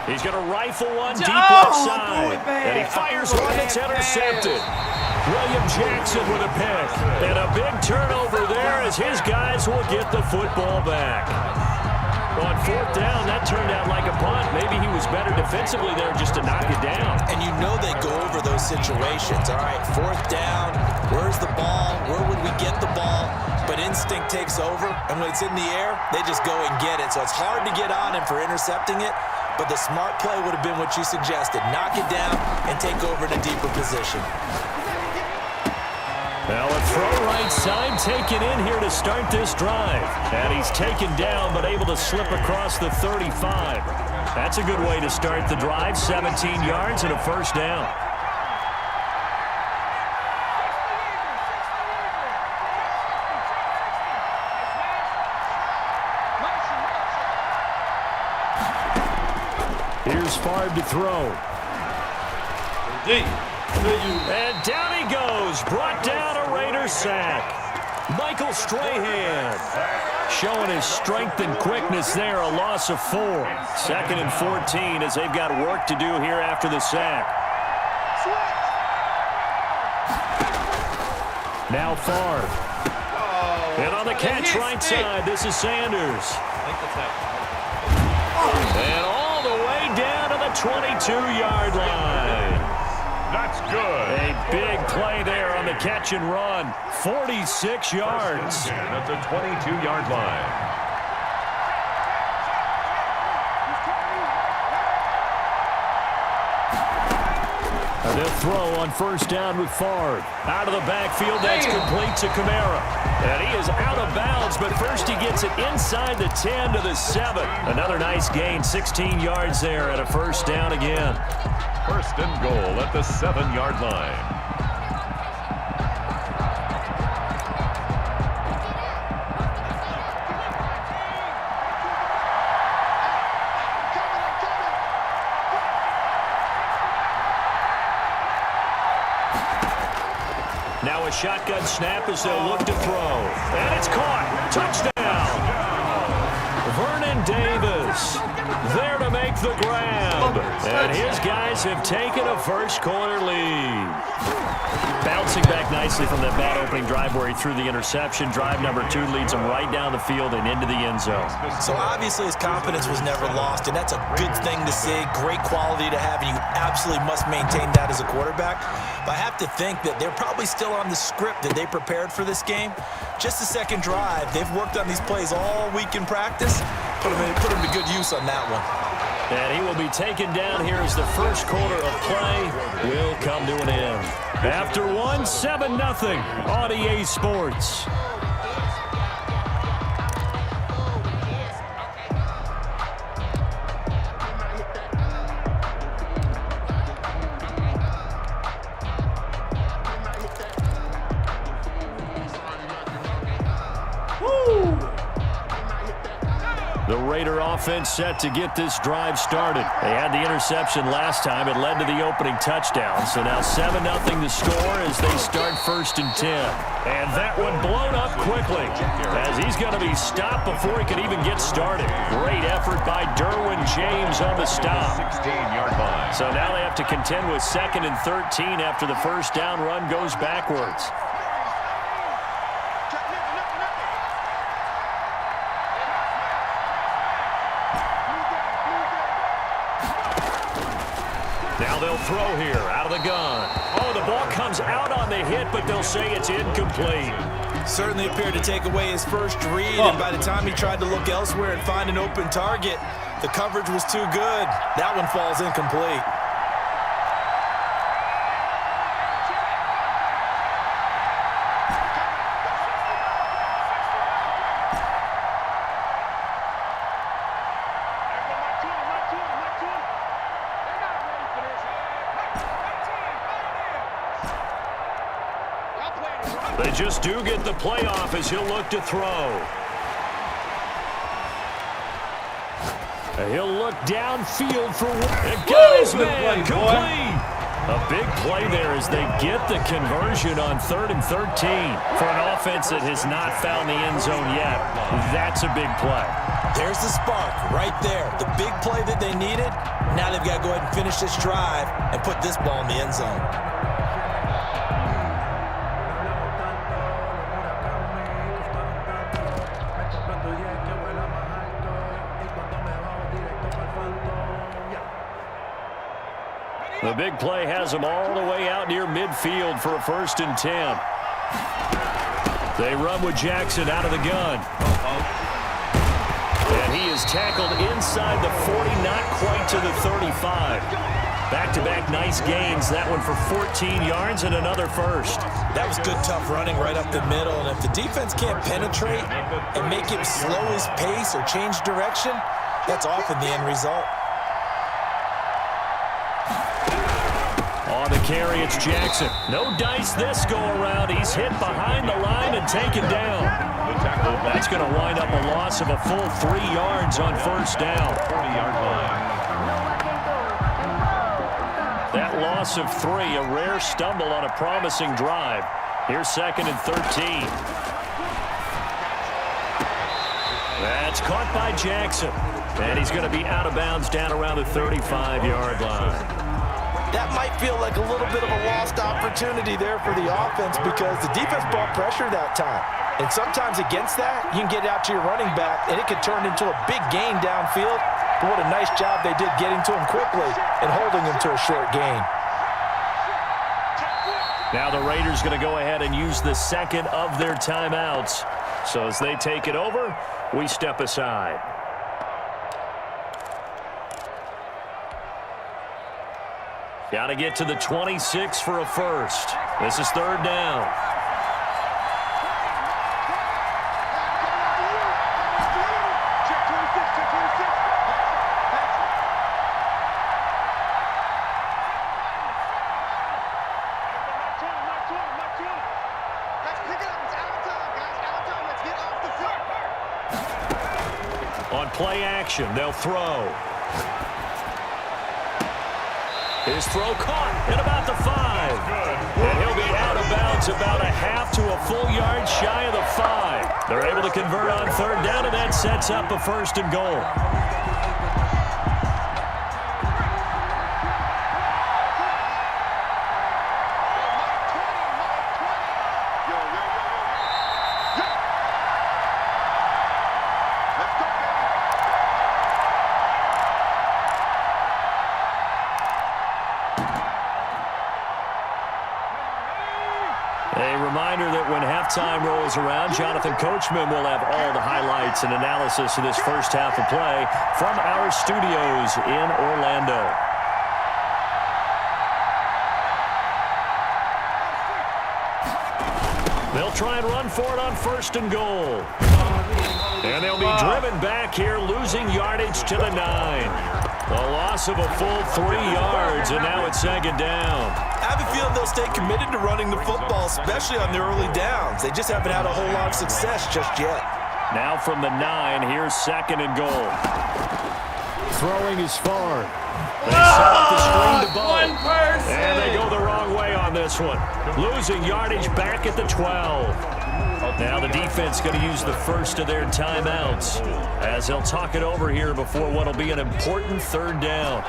He's going to rifle one deep left side. And he fires one that's intercepted. William Jackson with a pick. And a big turnover there as his guys will get the football back. On 4th down, that turned out like a punt. Maybe he was better defensively there just to knock it down. And you know they go over those situations. All right, 4th down, where's the ball? Where would we get the ball? But instinct takes over, and when it's in the air, they just go and get it. So it's hard to get on him for intercepting it, but the smart play would have been what you suggested. Knock it down and take over in a deeper position. Now a throw right side taken in here to start this drive. And he's taken down but able to slip across the 35. That's a good way to start the drive. 17 yards and a first down. Here's Favre to throw. Deep. And down he goes. Brought down a Raiders sack. Michael Strahan showing his strength and quickness there. A loss of 4. 2nd and 14 as they've got work to do here after the sack. Now Favre. And on the catch right side, this is Sanders. And all the way down to the 22-yard line. That's good. A big play there on the catch and run. 46 yards. At the 22-yard line. They'll throw on 1st down with Favre. Out of the backfield, that's complete to Kamara. And he is out of bounds, but first he gets it inside the 10 to the 7. Another nice gain, 16 yards there at a 1st down again. 1st and goal at the 7-yard line. Now a shotgun snap as they'll look to throw. And it's caught. Touchdown. Vernon Davis there to make the grab. And his guys have taken a first-quarter lead. Bouncing back nicely from that bad opening drive where he threw the interception. Drive number 2 leads him right down the field and into the end zone. So obviously his confidence was never lost, and that's a good thing to see. Great quality to have, and you absolutely must maintain that as a quarterback. But I have to think that they're probably still on the script that they prepared for this game. Just the second drive. They've worked on these plays all week in practice. Put them to good use on that one. And he will be taken down here as the first quarter of play will come to an end. After 1, 7-0 on EA Sports. The Raider offense set to get this drive started. They had the interception last time. It led to the opening touchdown. So now 7-0 the score as they start 1st and 10. And that one blown up quickly as he's going to be stopped before he can even get started. Great effort by Derwin James on the stop. 16-yard line. So now they have to contend with 2nd and 13 after the first down run goes backwards. Now they'll throw here out of the gun. Oh, the ball comes out on the hit, but they'll say it's incomplete. Certainly appeared to take away his first read, and by the time he tried to look elsewhere and find an open target, the coverage was too good. That one falls incomplete. They just do get the playoff as he'll look to throw. He'll look downfield for one. And got his man complete. A big play there as they get the conversion on 3rd and 13 for an offense that has not found the end zone yet. That's a big play. There's the spark right there. The big play that they needed. Now they've got to go ahead and finish this drive and put this ball in the end zone. The big play has them all the way out near midfield for a 1st and 10. They run with Jackson out of the gun. And he is tackled inside the 40, not quite to the 35. Back-to-back nice gains. That one for 14 yards and another first. That was good, tough running right up the middle. And if the defense can't penetrate and make him slow his pace or change direction, that's often the end result. On the carry, it's Jackson. No dice this go-around. He's hit behind the line and taken down. That's going to wind up a loss of a full 3 yards on 1st down. 40-yard line. That loss of 3, a rare stumble on a promising drive. Here's 2nd and 13. That's caught by Jackson. And he's going to be out of bounds down around the 35-yard line. That might feel like a little bit of a lost opportunity there for the offense because the defense brought pressure that time. And sometimes against that, you can get out to your running back, and it could turn into a big gain downfield. But what a nice job they did getting to him quickly and holding him to a short gain. Now the Raiders going to go ahead and use the second of their timeouts. So as they take it over, we step aside. Got to get to the 26 for a first. This is 3rd down. On play action, they'll throw. His throw caught at about the 5. And he'll be out of bounds about a half to a full yard shy of the 5. They're able to convert on 3rd down, and that sets up a 1st and goal. Time rolls around, Jonathan Coachman will have all the highlights and analysis of this first half of play from our studios in Orlando. They'll try and run for it on 1st and goal. And they'll be driven back here, losing yardage to the 9. A loss of a full 3 yards, and now it's 2nd down. I have a feeling they'll stay committed to running the football, especially on the early downs. They just haven't had a whole lot of success just yet. Now from the 9, here's 2nd and goal. Throwing is far. They set up the screen to Bowe. And they go the wrong way on this one. Losing yardage back at the 12. Now the defense going to use the first of their timeouts as they'll talk it over here before what will be an important 3rd down.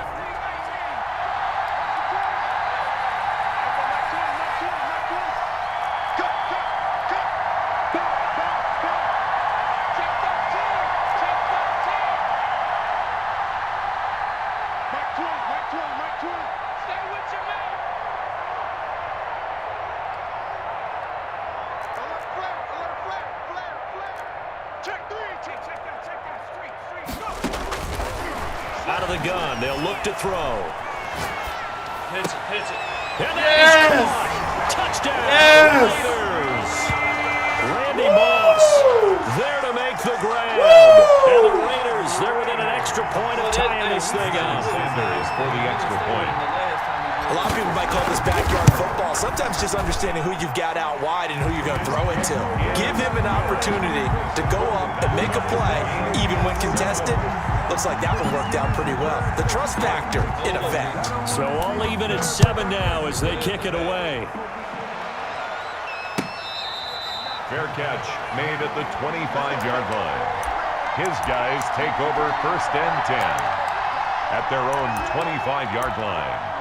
Out of the gun, they'll look to throw. Pitch it. And that is caught. Touchdown, Raiders. Randy Moss there to make the grab. And the Raiders, they're within an extra point of tying this thing up. Sanders for the extra point. A lot of people might call this backyard football. Sometimes just understanding who you've got out wide and who you're going to throw it to. Give him an opportunity to go up and make a play, even when contested. Looks like that one worked out pretty well. The trust factor, in effect. So all even at 7 now as they kick it away. Fair catch made at the 25-yard line. His guys take over 1st and 10 at their own 25-yard line.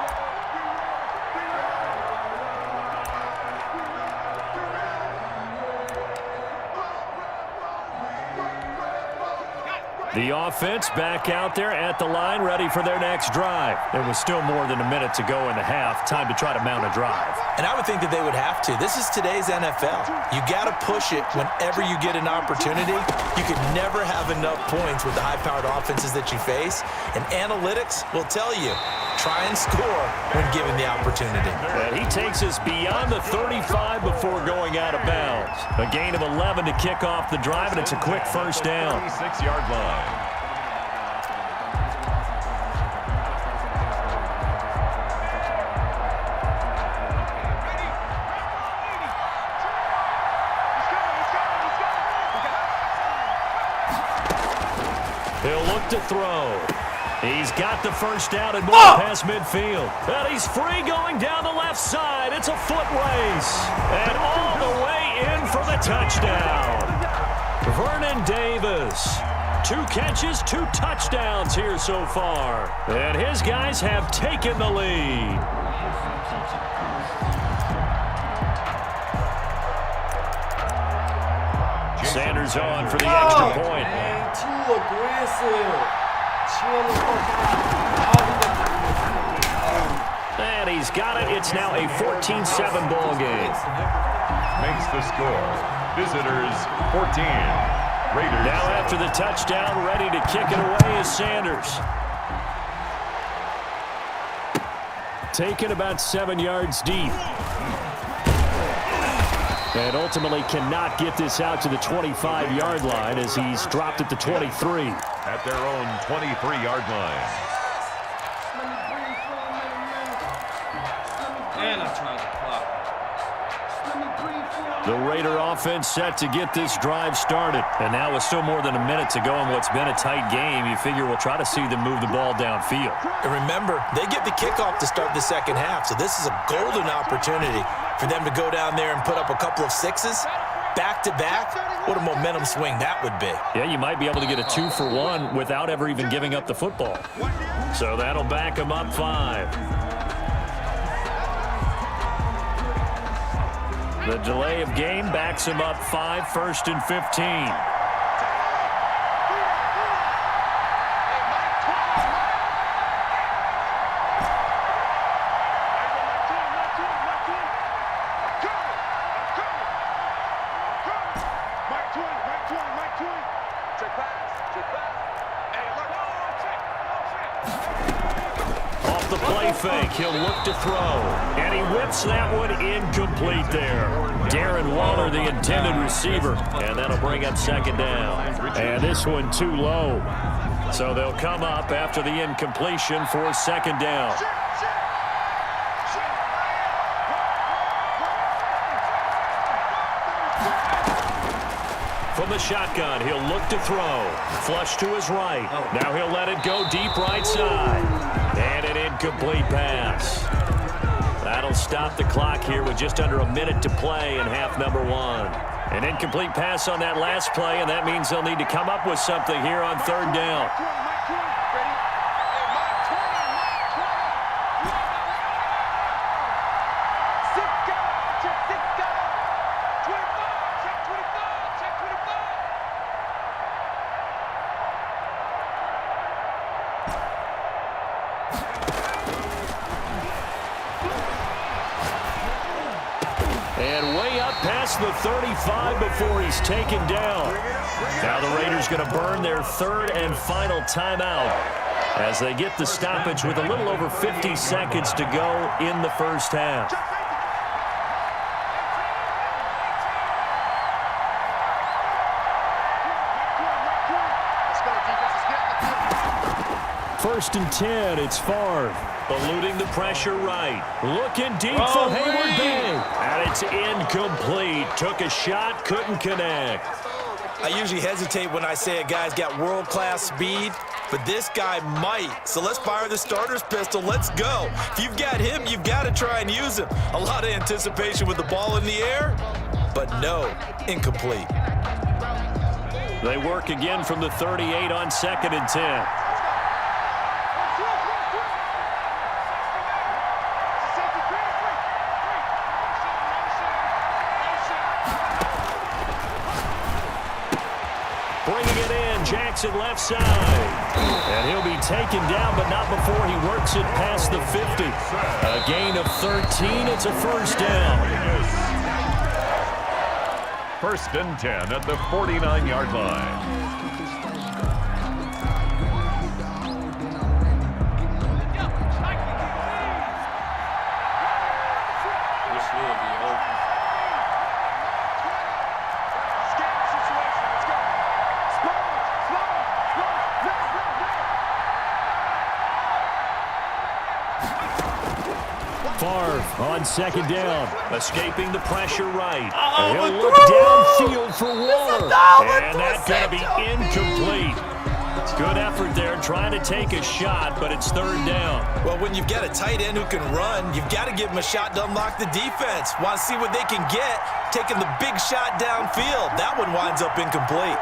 The offense back out there at the line, ready for their next drive. There was still more than a minute to go in the half. Time to try to mount a drive. And I would think that they would have to. This is today's NFL. You got to push it whenever you get an opportunity. You could never have enough points with the high-powered offenses that you face. And analytics will tell you, try and score when given the opportunity. And he takes us beyond the 35 before going out of bounds. A gain of 11 to kick off the drive, and it's a quick 1st down. 26-yard line. He'll look to throw. He's got the first down and more past midfield. And he's free going down the left side. It's a foot race. And all the way in for the touchdown. Vernon Davis. 2 catches, 2 touchdowns here so far. And his guys have taken the lead. Sanders on for the extra point. Man, too aggressive. Chill the fuck out. And he's got it. It's now a 14-7 ball game. Makes the score. Visitors 14. Raiders. Now after the touchdown, ready to kick it away is Sanders. Taken about 7 yards deep. And ultimately cannot get this out to the 25-yard line as he's dropped at the 23. At their own 23-yard line. And I tried to clock. The Raider offense set to get this drive started. And now with still more than a minute to go in what's been a tight game, you figure we'll try to see them move the ball downfield. And remember, they get the kickoff to start the second half, so this is a golden opportunity for them to go down there and put up a couple of sixes back-to-back. What a momentum swing that would be. Yeah, you might be able to get a 2-for-1 without ever even giving up the football. So that'll back them up 5. The delay of game backs him up 5, 1st and 15. Off the play fake, he'll look to throw. And he whips that one incomplete there. Darren Waller, the intended receiver. And that'll bring up 2nd down. And this one too low. So they'll come up after the incompletion for 2nd down. From the shotgun, he'll look to throw. Flush to his right. Now he'll let it go deep right side. And an incomplete pass. That'll stop the clock here with just under a minute to play in half number 1. An incomplete pass on that last play, and that means they'll need to come up with something here on 3rd down. And way up past the 35 before he's taken down. Now the Raiders going to burn their 3rd and final timeout as they get the stoppage with a little over 50 seconds to go in the 1st half. First and 10, it's Favre. Eluding the pressure right. Looking deep for Hayward Bay. And it's incomplete. Took a shot, couldn't connect. I usually hesitate when I say a guy's got world-class speed, but this guy might. So let's fire the starter's pistol. Let's go. If you've got him, you've got to try and use him. A lot of anticipation with the ball in the air, but no, incomplete. They work again from the 38 on 2nd and 10. Bringing it in, Jackson left side. And he'll be taken down, but not before he works it past the 50. A gain of 13, it's a 1st down. 1st and 10 at the 49-yard line. Favre on 2nd down, escaping the pressure right. He'll look downfield for Waller. And that's going to be incomplete. Good effort there, trying to take a shot, but it's third down. Well, when you've got a tight end who can run, you've got to give him a shot to unlock the defense. Want to see what they can get, taking the big shot downfield. That one winds up incomplete.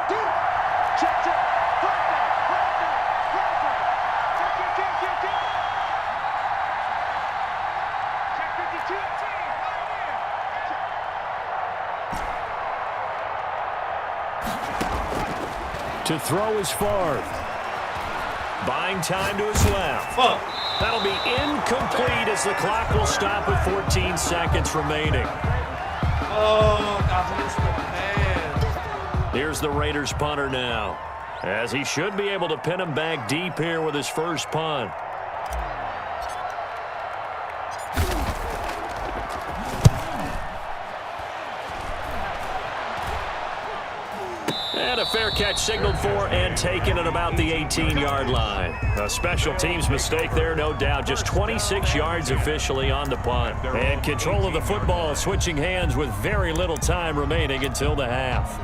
To throw is Favre. Buying time to his left. That'll be incomplete as the clock will stop with 14 seconds remaining. Oh, I missed the pass. Here's the Raiders punter now, as he should be able to pin him back deep here with his first punt. And a fair catch signaled for and taken at about the 18-yard line. A special teams mistake there, no doubt. Just 26 yards officially on the punt. And control of the football switching hands with very little time remaining until the half.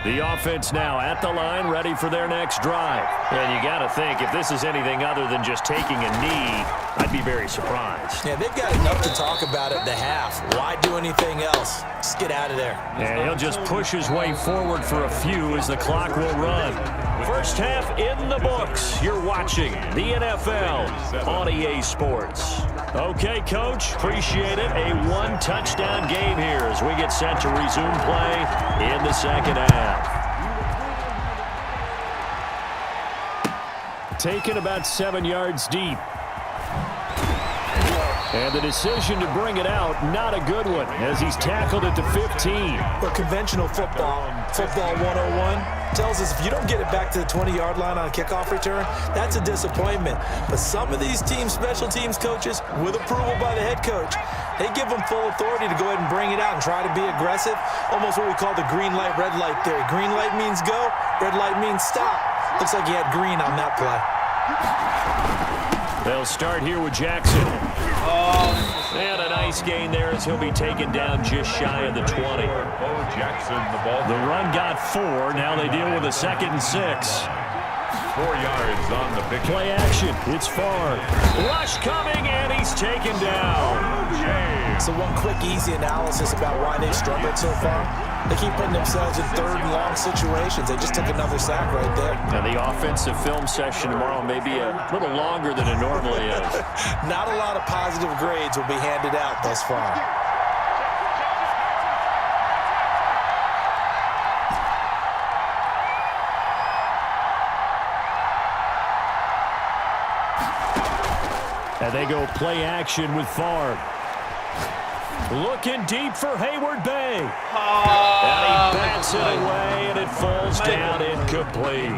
The offense now at the line, ready for their next drive. And you got to think, if this is anything other than just taking a knee, I'd be very surprised. Yeah, they've got enough to talk about at the half. Why do anything else? Just get out of there. And he'll just push his way forward for a few as the clock will run. First half in the books. You're watching the NFL on EA Sports. Okay, Coach, appreciate it. A one-touchdown game here as we get set to resume play in the second half. Taken about 7 yards deep. And the decision to bring it out, not a good one, as he's tackled at the 15. But conventional football 101, tells us if you don't get it back to the 20-yard line on a kickoff return, that's a disappointment. But some of these team special teams coaches, with approval by the head coach, they give them full authority to go ahead and bring it out and try to be aggressive, almost what we call the green light, red light theory. Green light means go, red light means stop. Looks like he had green on that play. They'll start here with Jackson. And a nice gain there as he'll be taken down just shy of the 20. Jackson, the ball. The run got 4. Now they deal with a 2nd and 6. 4 yards on the pick. Play action. It's Favre. Rush coming, and he's taken down. So one quick, easy analysis about why they've struggled so far. They keep putting themselves in third and long situations. They just took another sack right there. Now the offensive film session tomorrow may be a little longer than it normally is. Not a lot of positive grades will be handed out thus far. And they go play action with Favre. Looking deep for Hayward Bay. And he bats it away, and it falls down incomplete.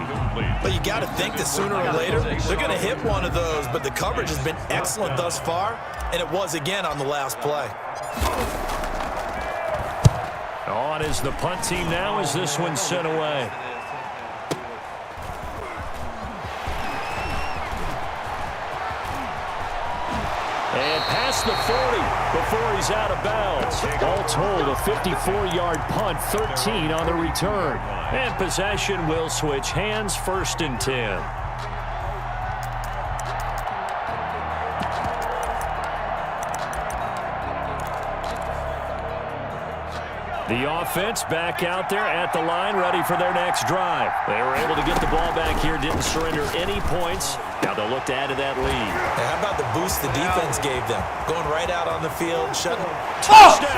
But you got to think that sooner or later, they're going to hit one of those. But the coverage has been excellent thus far, and it was again on the last play. On is the punt team now as this one's sent away. And past the 40 before he's out of bounds. All told, a 54-yard punt, 13 on the return. And possession will switch hands, 1st and 10. The offense back out there at the line, ready for their next drive. They were able to get the ball back here, didn't surrender any points. Now they'll look to add to that lead. And how about the boost the defense gave them? Going right out on the field, shutting. Touchdown!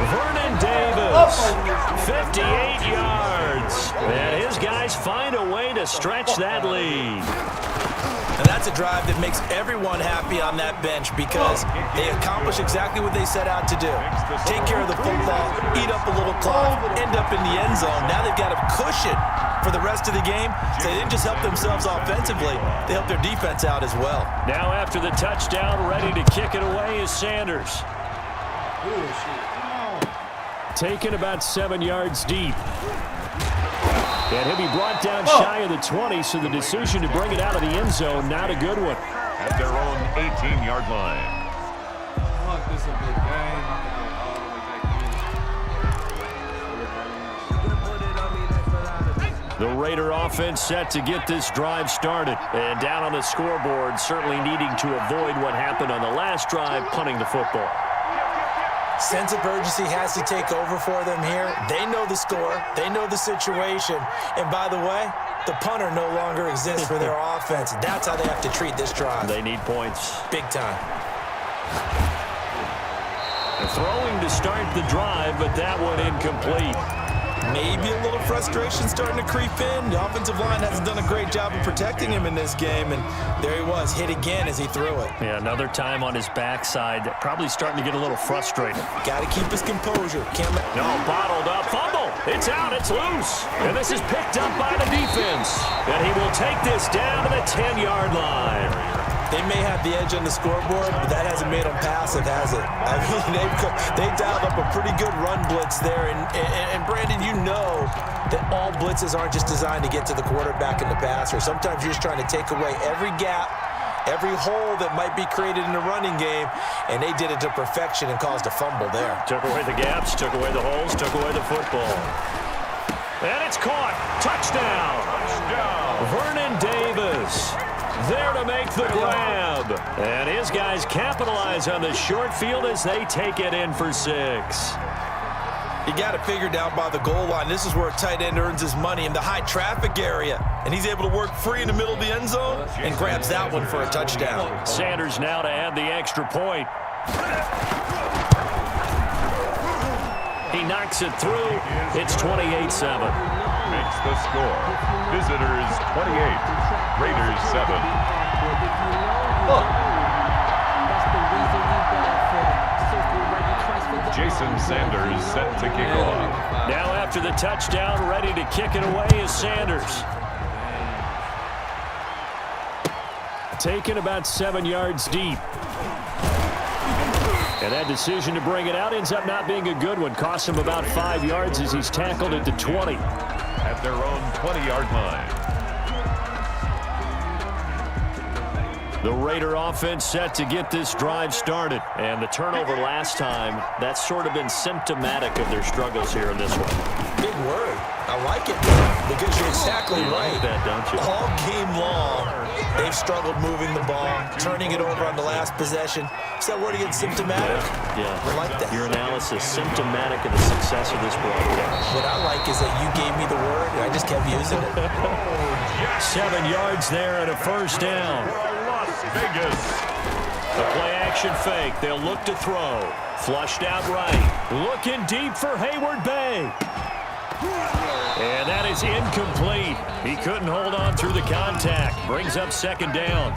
Vernon Davis, 58 yards. And his guys find a way to stretch that lead. And that's a drive that makes everyone happy on that bench because they accomplish exactly what they set out to do. Take care of the football, eat up a little clock, end up in the end zone. Now they've got a cushion for the rest of the game. So they didn't just help themselves offensively, they helped their defense out as well. Now after the touchdown, ready to kick it away is Sanders. Taken about 7 yards deep. And he'll be brought down shy of the 20, so the decision to bring it out of the end zone, not a good one. At their own 18-yard line. a good game. I can go all the way back in. The Raider offense set to get this drive started. And down on the scoreboard, certainly needing to avoid what happened on the last drive, punting the football. Sense of urgency has to take over for them here. They know the score. They know the situation. And by the way, the punter no longer exists for their offense. That's how they have to treat this drive. They need points. Big time. Throwing to start the drive, but that one incomplete. Maybe a little frustration starting to creep in. The offensive line hasn't done a great job of protecting him in this game, and there he was, hit again as he threw it. Yeah, another time on his backside, probably starting to get a little frustrated. Got to keep his composure. No, bottled up, fumble. It's out, it's loose. And this is picked up by the defense. And he will take this down to the 10-yard line. They may have the edge on the scoreboard, but that hasn't made them passive, has it? I mean, they dialed up a pretty good run blitz there. And Brandon, you know that all blitzes aren't just designed to get to the quarterback and the passer. Sometimes you're just trying to take away every gap, every hole that might be created in the running game, and they did it to perfection and caused a fumble there. Took away the gaps, took away the holes, took away the football. And it's caught. Touchdown. Vernon Davis there to make the grab. And his guys capitalize on the short field as they take it in for 6. You got to figure down by the goal line. This is where a tight end earns his money in the high traffic area. And he's able to work free in the middle of the end zone and grabs that one for a touchdown. Sanders now to add the extra point. He knocks it through. It's 28-7. Makes the score. Visitors 28, Raiders 7. Jason Sanders set to kick off. Now after the touchdown, ready to kick it away is Sanders. Taken about 7 yards deep. And that decision to bring it out ends up not being a good one. Costs him about 5 yards as he's tackled at the 20. At their own 20-yard line. The Raider offense set to get this drive started. And the turnover last time, that's sort of been symptomatic of their struggles here in this one. Big word. I like it because you're exactly right. Like that, don't you? All game long, they've struggled moving the ball, turning it over on the last possession. Is that word again, symptomatic? Yeah. I like that. Your analysis, symptomatic of the success of this broadcast. What I like is that you gave me the word, and I just kept using it. 7 yards there and a first down. Las Vegas. The play-action fake. They'll look to throw. Flushed out right. Looking deep for Hayward Bay. And that is incomplete. He couldn't hold on through the contact. Brings up second down.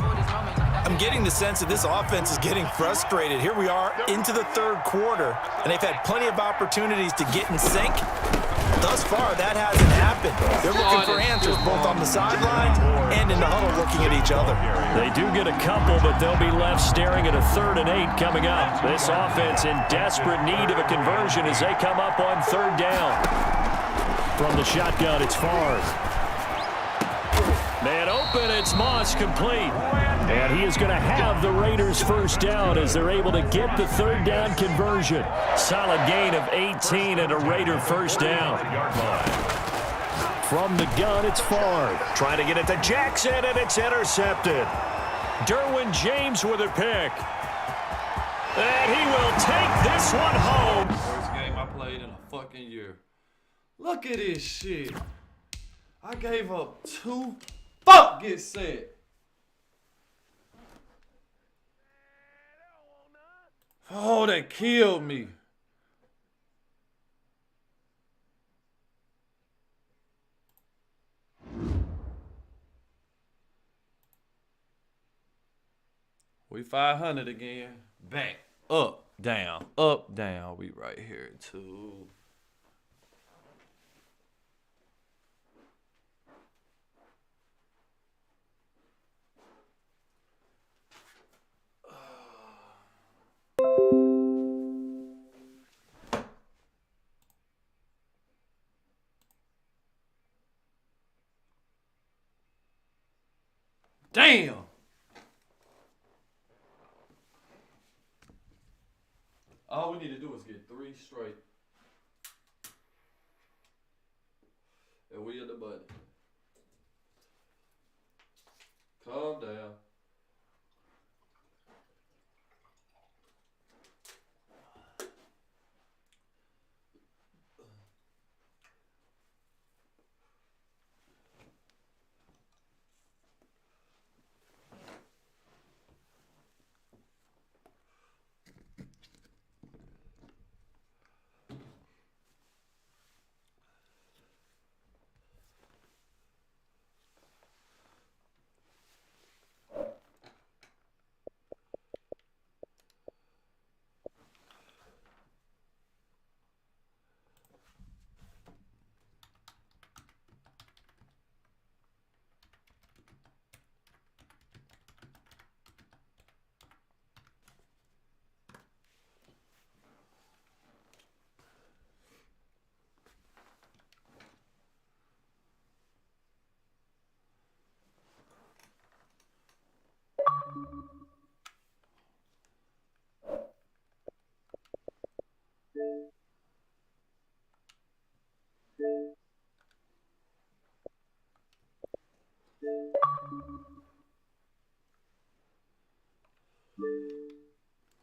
I'm getting the sense that this offense is getting frustrated. Here we are into the third quarter, and they've had plenty of opportunities to get in sync. Thus far, that hasn't happened. They're looking for answers both on the sideline and in the huddle looking at each other. They do get a couple, but they'll be left staring at a 3rd and 8 coming up. This offense in desperate need of a conversion as they come up on 3rd down. From the shotgun, it's Favre. Man open, it's Moss complete. And he is going to have the Raiders first down as they're able to get the 3rd down conversion. Solid gain of 18 and a Raider first down. From the gun, it's Favre. Trying to get it to Jackson, and it's intercepted. Derwin James with a pick. And he will take this one home. First game I played in a fucking year. Look at this shit. I gave up 2. Fuck, get set. Oh, that killed me. We 500 again. Back, up, down, up, down. We right here too. Damn. All we need to do is get 3 straight. And we in the money. Calm down.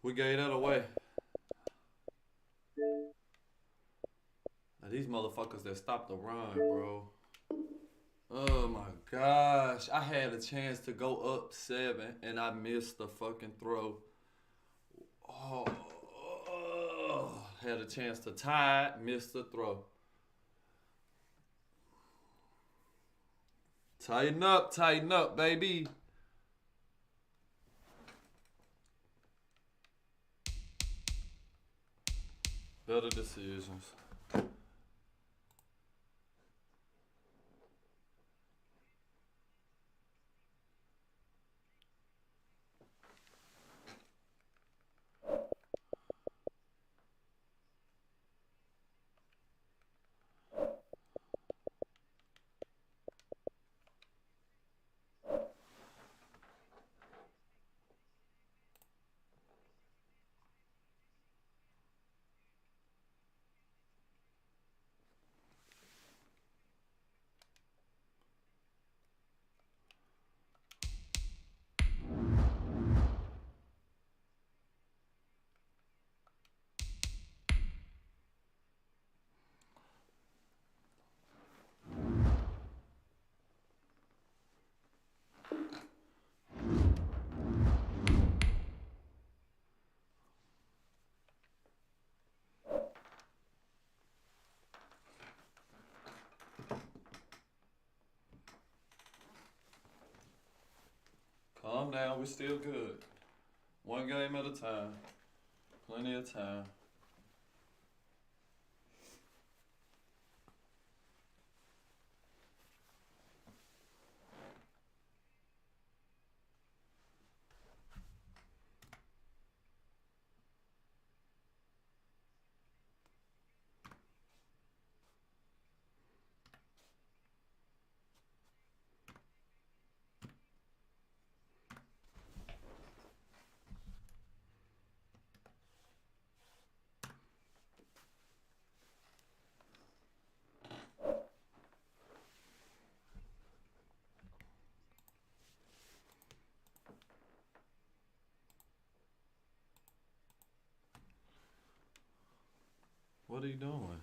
We gave that away. Now these motherfuckers that stopped the run, bro. Oh my gosh. I had a chance to go up 7 and I missed the fucking throw. Oh, had a chance to tie it, missed the throw. Tighten up, baby. Better decisions. Calm down, we're still good. One game at a time. Plenty of time. What are you doing?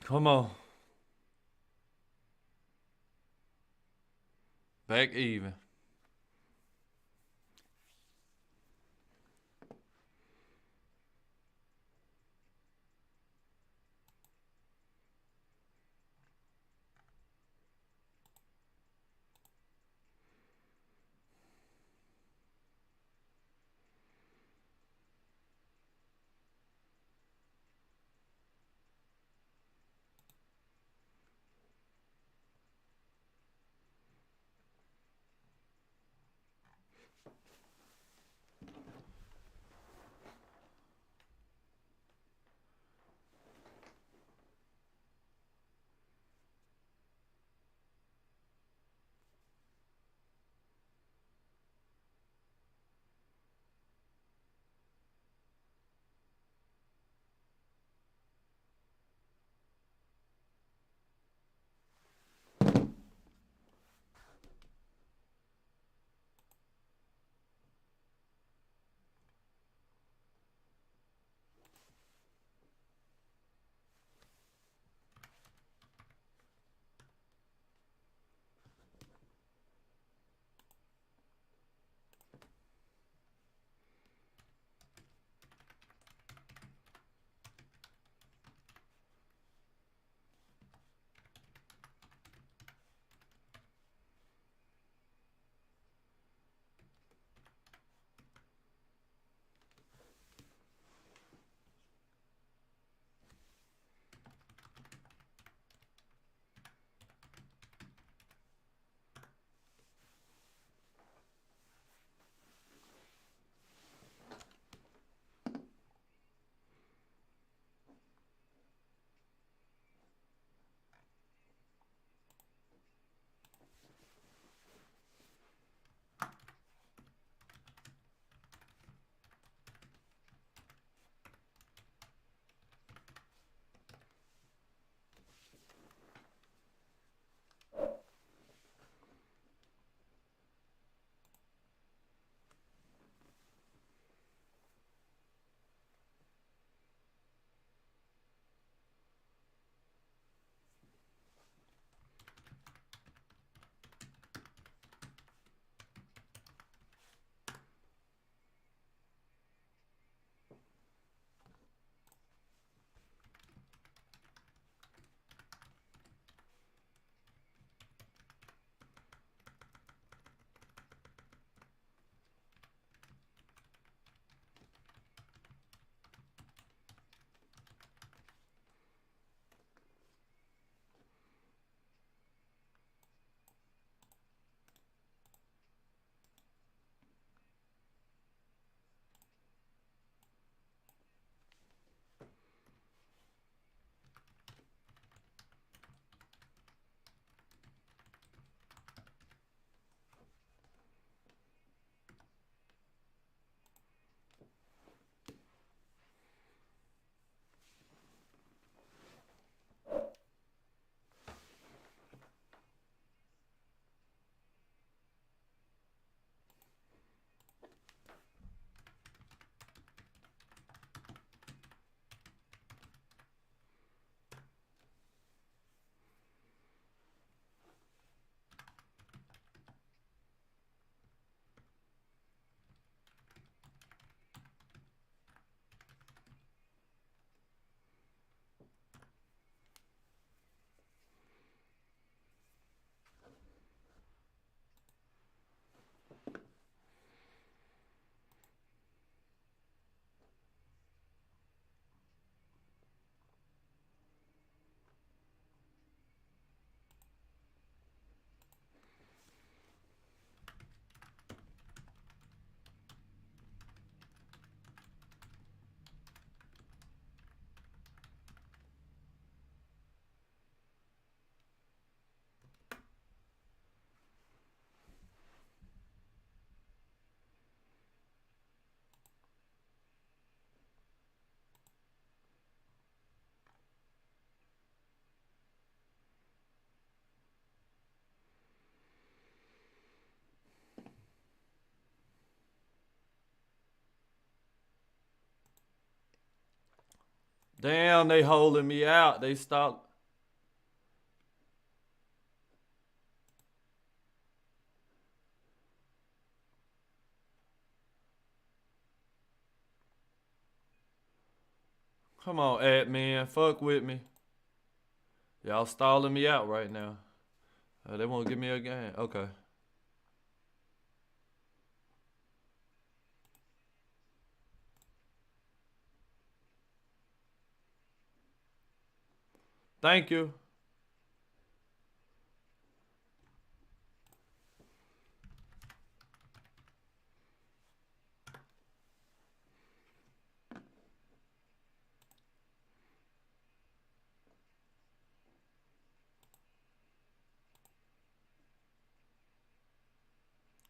Come on. Back even. Damn, they holding me out. They stopped. Come on, admin. Fuck with me. Y'all stalling me out right now. They won't give me a game. Okay. Thank you.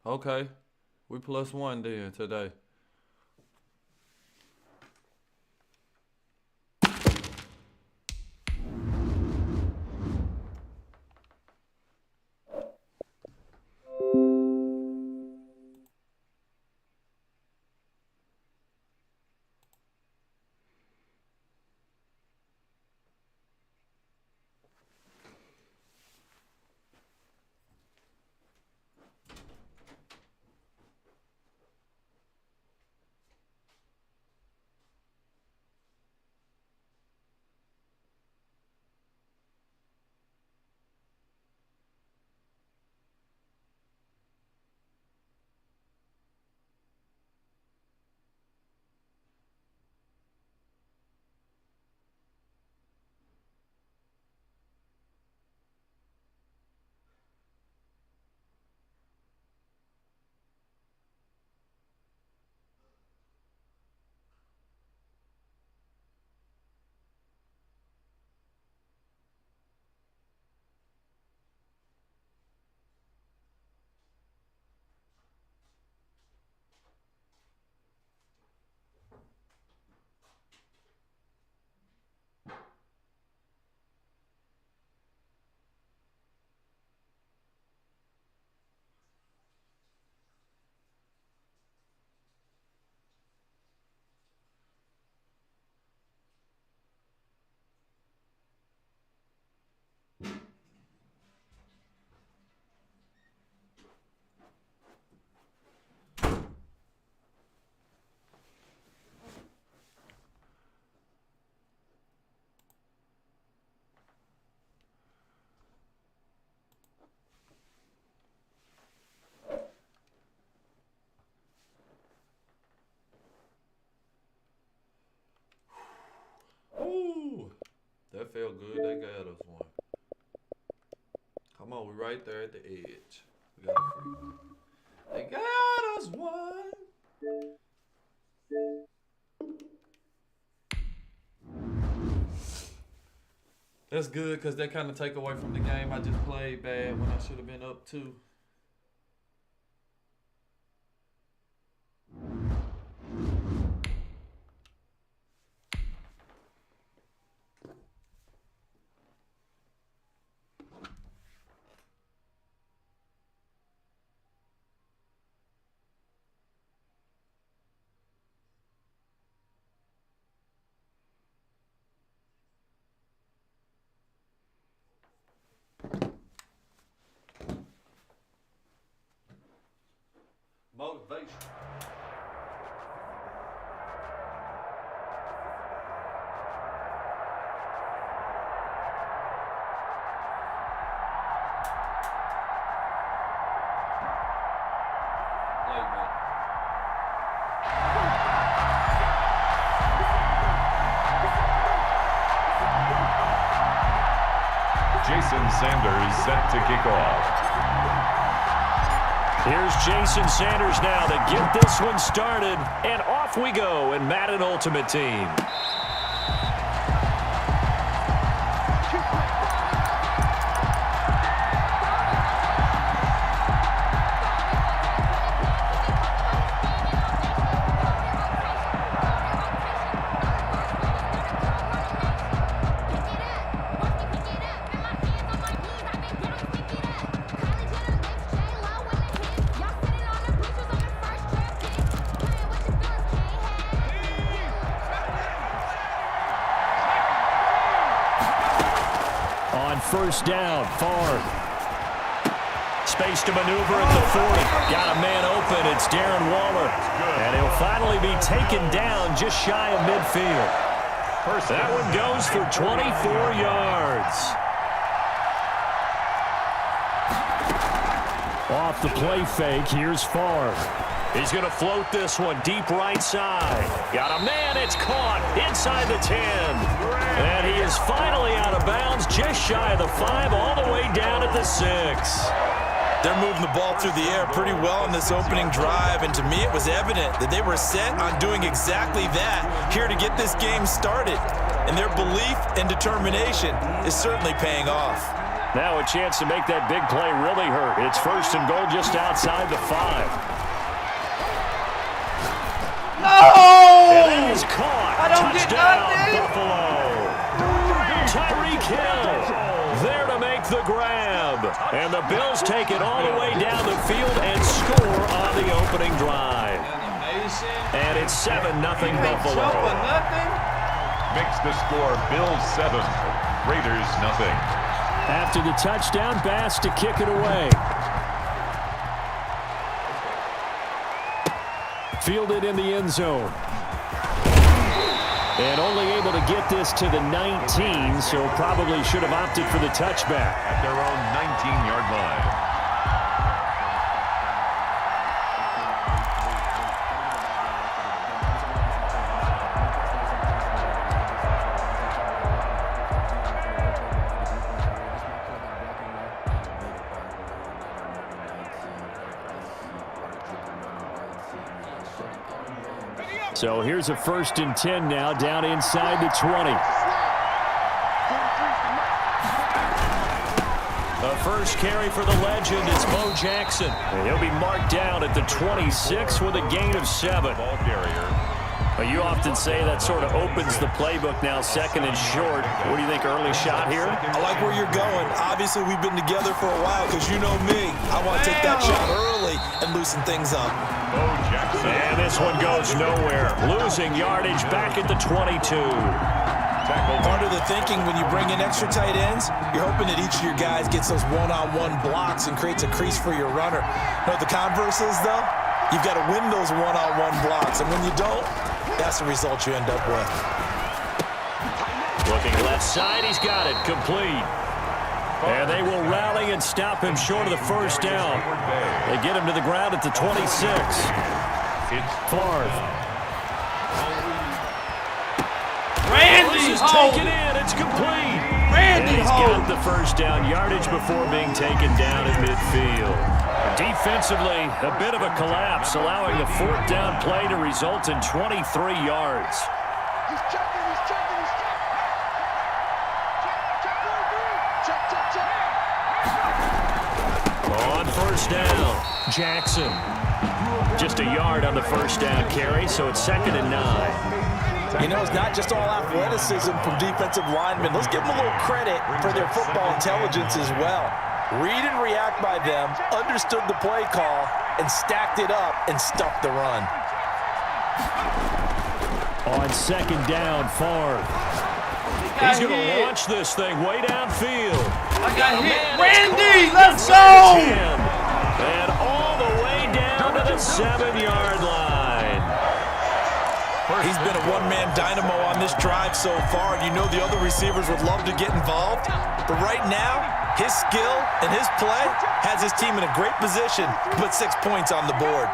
Okay. We +1 then today. Ooh, that felt good. They got us one. Come on, we right there at the edge. We got a free one. They got us one. That's good because they kind of take away from the game I just played bad when I should have been up 2. Motivation. Jason Sanders set to kick off. Here's Jason Sanders now to get this one started. And off we go in Madden Ultimate Team. First down, Favre. Space to maneuver at the 40. Got a man open. It's Darren Waller. And he'll finally be taken down just shy of midfield. That one goes for 24 yards. Off the play fake, here's Favre. He's going to float this one deep right side. Got a man, it's caught inside the 10. And he is finally out of bounds, just shy of the 5, all the way down at the 6. They're moving the ball through the air pretty well in this opening drive, and to me it was evident that they were set on doing exactly that here to get this game started. And their belief and determination is certainly paying off. Now a chance to make that big play really hurt. It's first and goal just outside the 5. No! And it is caught. I don't get nothing. Buffalo. Tyreek Hill there to make the grab. And the Bills take it all the way down the field and score on the opening drive. And it's 7-0 Buffalo. Makes the score Bills 7, Raiders nothing. After the touchdown, Bass to kick it away. Fielded in the end zone. And only able to get this to the 19, so probably should have opted for the touchback. At their own 19-yard line. So here's a 1st and 10 now, down inside the 20. The first carry for the legend is Bo Jackson. And he'll be marked down at the 26 with a gain of 7. Ball carrier. You often say that sort of opens the playbook now, 2nd and short. What do you think, early shot here? I like where you're going. Obviously, we've been together for a while because you know me. I want to take that shot early and loosen things up. Bo Jackson. And this one goes nowhere. Losing yardage back at the 22. Part of the thinking when you bring in extra tight ends, you're hoping that each of your guys gets those one-on-one blocks and creates a crease for your runner. You know what the converse is, though? You've got to win those one-on-one blocks, and when you don't, that's the result you end up with. Looking left side, he's got it, complete. And they will rally and stop him short of the first down. They get him to the ground at the 26. It's Favre. Randy is Holt. taken in, it's complete. Randy And he's Holt. got the first down yardage before being taken down at midfield. Defensively, a bit of a collapse, allowing the 4th down play to result in 23 yards. He's checking, he's checking, he's checking. Check. On first down, Jackson. Just a yard on the first down carry, so it's 2nd and 9. You know, it's not just all athleticism from defensive linemen. Let's give them a little credit for their football intelligence as well. Read and react by them, understood the play call, and stacked it up and stuffed the run. On 2nd down, Favre. He's going to launch this thing way downfield. I got hit. Randy, let's go! 10, and all the way down to the 7-yard line. He's been a one-man dynamo on this drive so far, and you know the other receivers would love to get involved. But right now, his skill and his play has his team in a great position to put 6 points on the board.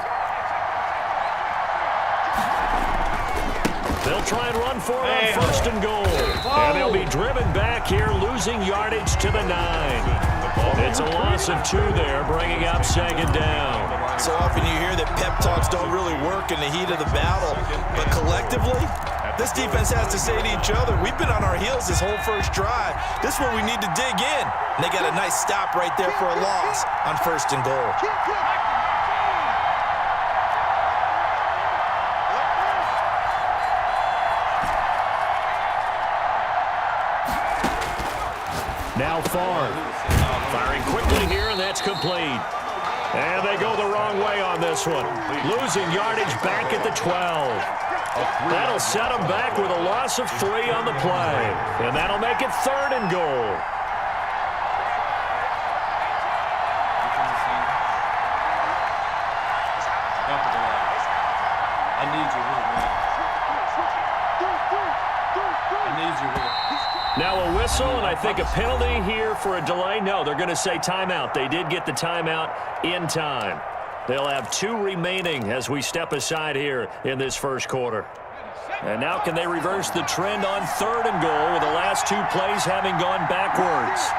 They'll try and run for it on 1st and goal. And they'll be driven back here, losing yardage to the 9. It's a loss of 2 there, bringing up 2nd down. So often you hear that pep talks don't really work in the heat of the battle, but collectively, this defense has to say to each other, we've been on our heels this whole first drive. This is where we need to dig in. And they got a nice stop right there for a loss on 1st and goal. Now Favre. Firing quickly here, and that's complete. And they go the wrong way on this one. Losing yardage back at the 12. That'll set them back with a loss of 3 on the play. And that'll make it 3rd and goal. I need you, man. need you here. Now a whistle, and I think a penalty here for a delay. No, they're going to say timeout. They did get the timeout in time. They'll have 2 remaining as we step aside here in this first quarter. And now can they reverse the trend on 3rd and goal with the last 2 plays having gone backwards?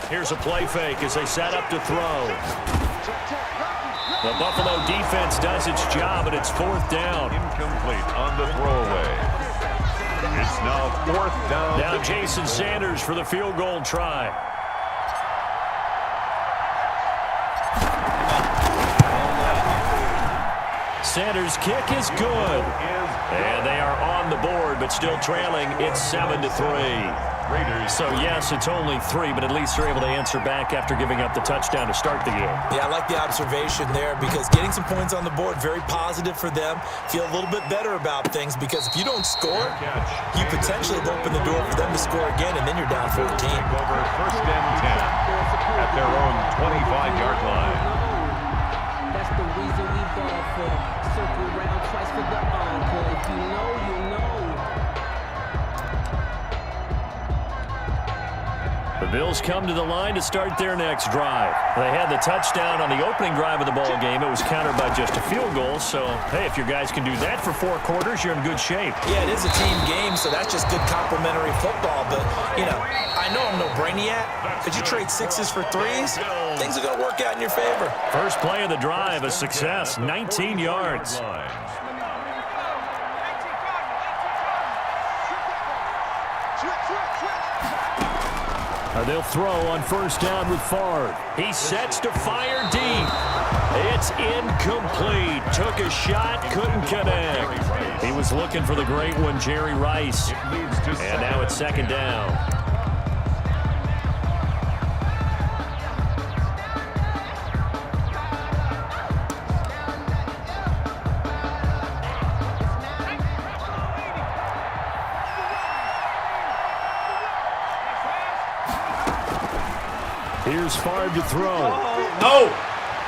Here's a play fake as they set up to throw. The Buffalo defense does its job, and it's 4th down. Incomplete on the throwaway. It's now 4th down. Now Jason Sanders for the field goal try. Sanders' kick is good. And they are on the board, but still trailing. It's 7-3. So, yes, it's only 3, but at least they're able to answer back after giving up the touchdown to start the game. Yeah, I like the observation there because getting some points on the board, very positive for them. Feel a little bit better about things because if you don't score, you potentially have opened the door for them to score again, and then you're down 14. Over 1st and 10 at their own 25-yard line. That's the reason we ball for. Circle round twice for the encore. If you know, you know. The Bills come to the line to start their next drive. They had the touchdown on the opening drive of the ball game. It was countered by just a field goal. So, hey, if your guys can do that for 4 quarters, you're in good shape. Yeah, it is a team game, so that's just good complementary football. But, you know, I know I'm no brainiac. Could you trade 6s for 3s? Things are going to work out in your favor. First play of the drive, a success, 19 yards. They'll throw on 1st down with Favre. He sets to fire deep. It's incomplete. Took a shot, couldn't connect. He was looking for the great one, Jerry Rice. And now it's 2nd down. Here's Favre to throw. No!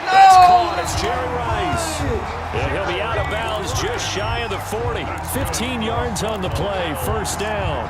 That's caught. It's Jerry Rice. And he'll be out of bounds just shy of the 40. 15 yards on the play. 1st down.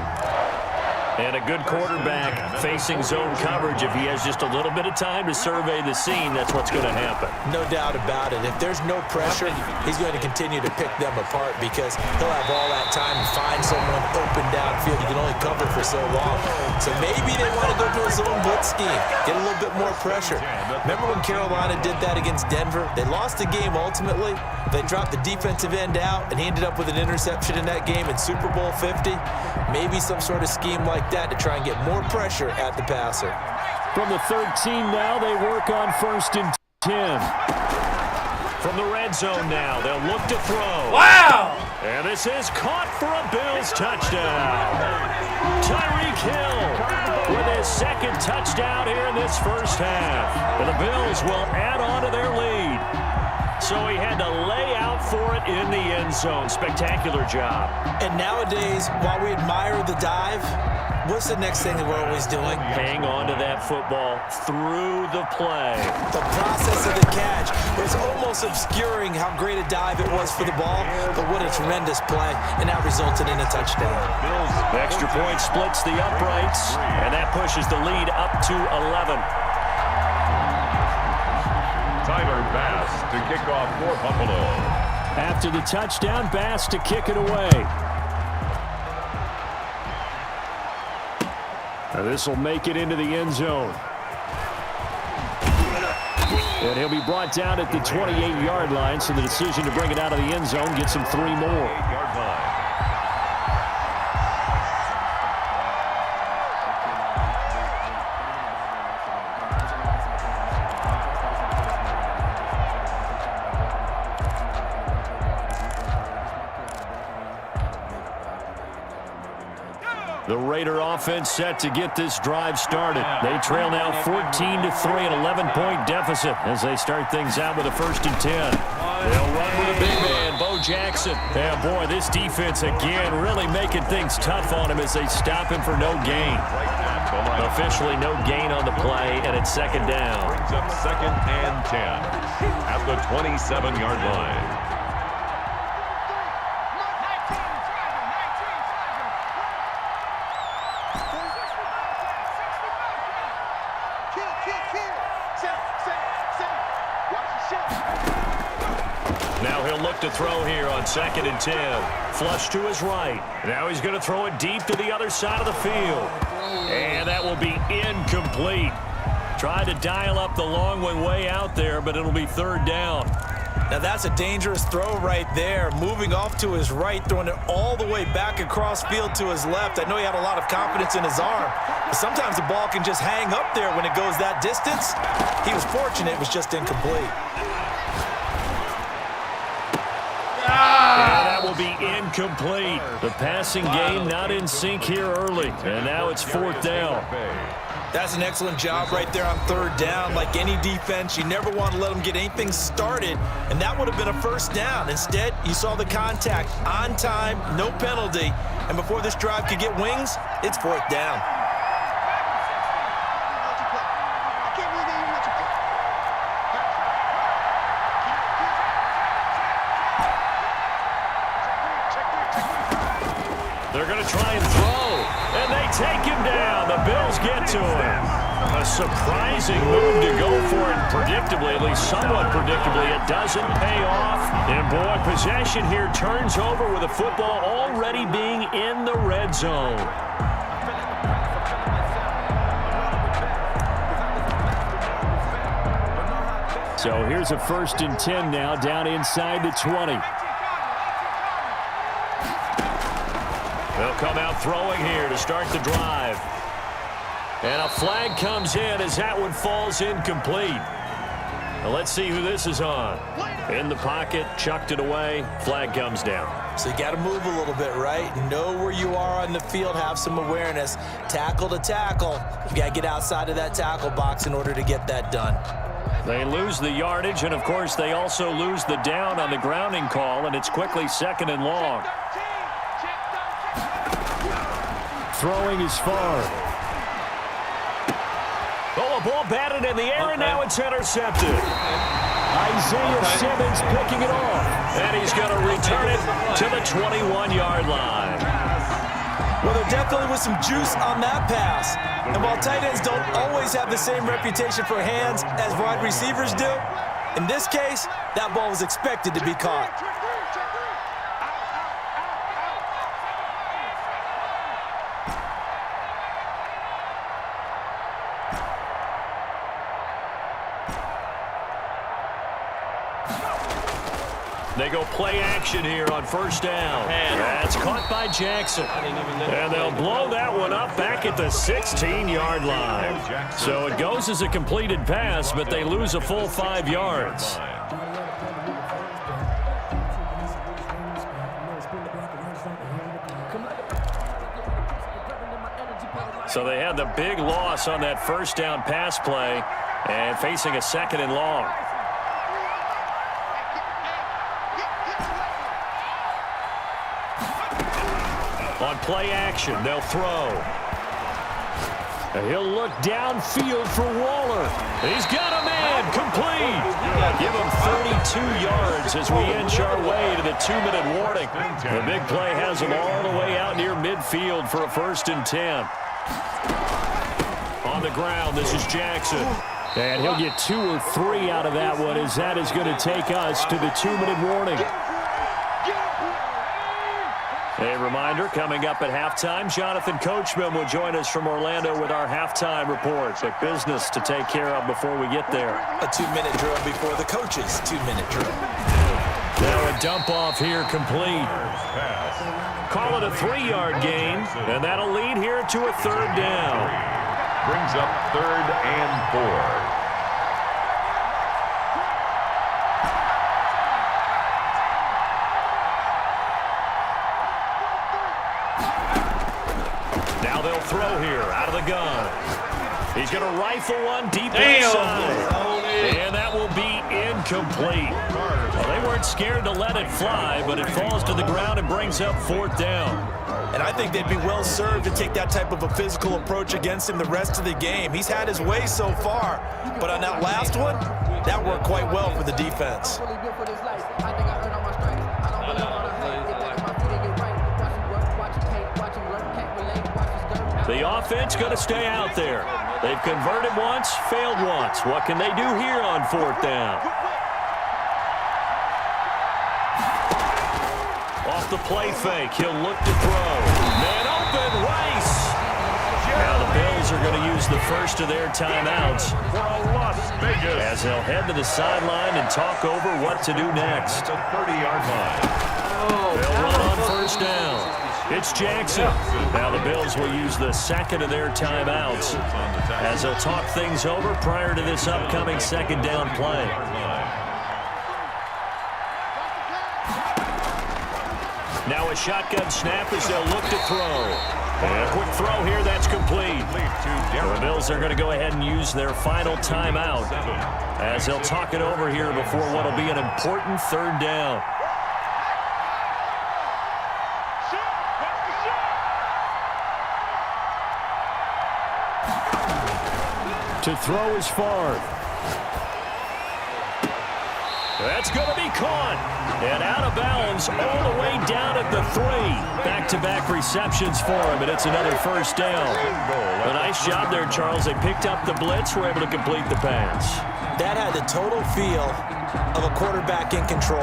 And a good quarterback facing zone coverage. If he has just a little bit of time to survey the scene, that's what's going to happen. No doubt about it. If there's no pressure, he's going to continue to pick them apart because he'll have all that time to find someone open downfield. You can only cover for so long. So maybe they want to go to a zone blitz scheme, get a little bit more pressure. Remember when Carolina did that against Denver? They lost the game ultimately. They dropped the defensive end out, and he ended up with an interception in that game in Super Bowl 50. Maybe some sort of scheme like that to try and get more pressure at the passer. From the 13 now, they work on 1st and 10. From the red zone now, they'll look to throw. Wow! And this is caught for a Bills touchdown. Tyreek Hill with his 2nd touchdown here in this first half. And the Bills will add on to their lead. So he had to lay out for it in the end zone. Spectacular job. And nowadays, while we admire the dive, what's the next thing that we're always doing? Hang on to that football through the play. The process of the catch was almost obscuring how great a dive it was for the ball, but what a tremendous play, and that resulted in a touchdown. The extra point splits the uprights, and that pushes the lead up to 11. Tyler Bass to kick off for Buffalo. After the touchdown, Bass to kick it away. Now this will make it into the end zone. And he'll be brought down at the 28-yard line, so the decision to bring it out of the end zone gets him 3 more. The Raider offense set to get this drive started. They trail now 14-3, an 11-point deficit as they start things out with a 1st and 10. They'll run with a big man, Bo Jackson. And boy, this defense again really making things tough on him as they stop him for no gain. Officially no gain on the play, and it's 2nd down. Brings up 2nd and 10 at the 27-yard line. Now he'll look to throw here on 2nd and 10. Flush to his right. Now he's going to throw it deep to the other side of the field. And that will be incomplete. Tried to dial up the long one way out there, but it'll be 3rd down. Now that's a dangerous throw right there. Moving off to his right, throwing it all the way back across field to his left. I know he had a lot of confidence in his arm, but sometimes the ball can just hang up there when it goes that distance. He was fortunate it was just incomplete. And that will be incomplete. The passing game not in sync here early, and now it's 4th down. That's an excellent job right there on 3rd down. Like any defense, you never want to let them get anything started, and that would have been a 1st down. Instead, you saw the contact on time, no penalty, and before this drive could get wings, it's 4th down. They're going to try and throw, and they take him down. The Bills get to him. A surprising move to go for it predictably, at least somewhat predictably. It doesn't pay off. And boy, possession here turns over with the football already being in the red zone. So here's a 1st and 10 now, down inside the 20. They'll come out throwing here to start the drive. And a flag comes in as that one falls incomplete. Now let's see who this is on. In the pocket, chucked it away, flag comes down. So you got to move a little bit, right? Know where you are on the field, have some awareness. Tackle to tackle. You got to get outside of that tackle box in order to get that done. They lose the yardage, and of course they also lose the down on the grounding call, and it's quickly 2nd and long. Throwing is far. Oh, a ball batted in the air, and now it's intercepted. Isaiah Simmons picking it off, and he's going to return it to the 21-yard line. Well, there definitely was some juice on that pass. And while tight ends don't always have the same reputation for hands as wide receivers do, in this case, that ball was expected to be caught. They go play action here on 1st down. That's caught by Jackson. And they'll blow that one up back at the 16-yard line. So it goes as a completed pass, but they lose a full 5 yards. So they had the big loss on that 1st down pass play and facing a 2nd and long. On play action, they'll throw. And he'll look downfield for Waller. He's got a man, complete. Give him 32 yards as we inch our way to the 2-minute warning. The big play has him all the way out near midfield for a 1st and 10. On the ground, this is Jackson. And he'll get 2 or 3 out of that one as that is going to take us to the 2-minute warning. A reminder, coming up at halftime, Jonathan Coachman will join us from Orlando with our halftime report. But business to take care of before we get there. A 2-minute drill before the coach's 2-minute drill. Now a dump off here complete. Call it a 3-yard gain, and that'll lead here to a 3rd down. Brings up 3rd and 4. here out of the gun. He's going to rifle one deep inside. And that will be incomplete. Well, they weren't scared to let it fly, but it falls to the ground and brings up 4th down. And I think they'd be well served to take that type of a physical approach against him the rest of the game. He's had his way so far, but on that last one, that worked quite well for the defense. The offense going to stay out there. They've converted once, failed once. What can they do here on 4th down? Off the play fake, he'll look to throw. Man open, Rice. Now the Bills are going to use the first of their timeouts For Las Vegas. as they'll head to the sideline and talk over what to do next. The 30-yard line. They'll run on 1st down. It's Jackson. Now the Bills will use the second of their timeouts as they'll talk things over prior to this upcoming 2nd down play. Now a shotgun snap as they'll look to throw. And a quick throw here, that's complete. The Bills are going to go ahead and use their final timeout as they'll talk it over here before what will be an important 3rd down. To throw is Favre. That's going to be caught. And out of bounds all the way down at the 3. Back-to-back receptions for him, and it's another 1st down. A nice job there, Charles. They picked up the blitz, were able to complete the pass. That had the total feel of a quarterback in control.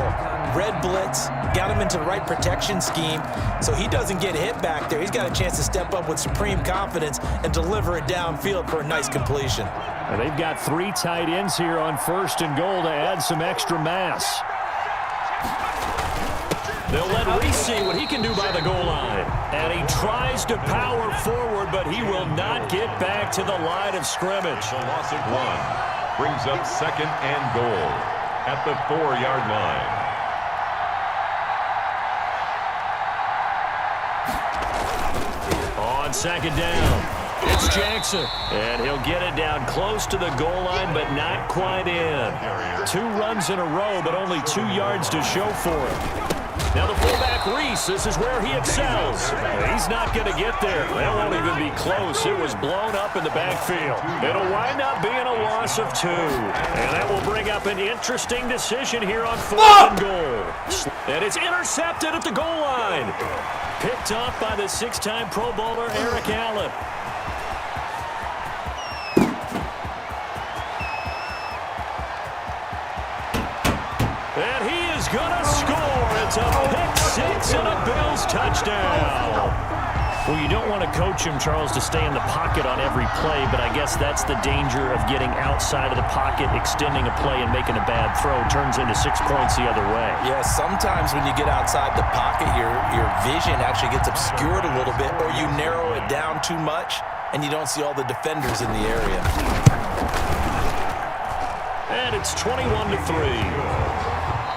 Red blitz, got him into the right protection scheme, so he doesn't get hit back there. He's got a chance to step up with supreme confidence and deliver it downfield for a nice completion. And they've got 3 tight ends here on 1st and goal to add some extra mass. They'll let Reese see what he can do by the goal line. And he tries to power forward, but he will not get back to the line of scrimmage. The loss of 1 brings up 2nd and goal at the 4-yard line. On 2nd down, it's Jackson. And he'll get it down close to the goal line, but not quite in. 2 runs in a row, but only 2 yards to show for it. Now the fullback, Reese, this is where he excels. He's not going to get there. That won't even be close. It was blown up in the backfield. It'll wind up being a loss of 2. And that will bring up an interesting decision here on 4th and goal. And it's intercepted at the goal line. Picked off by the 6-time Pro Bowler, Eric Allen. And he is going to score. It's a pick-6 and a Bills touchdown. Well, you don't want to coach him, Charles, to stay in the pocket on every play, but I guess that's the danger of getting outside of the pocket, extending a play, and making a bad throw. Turns into 6 points the other way. Yeah, sometimes when you get outside the pocket, your vision actually gets obscured a little bit, or you narrow it down too much, and you don't see all the defenders in the area. And it's 21-3.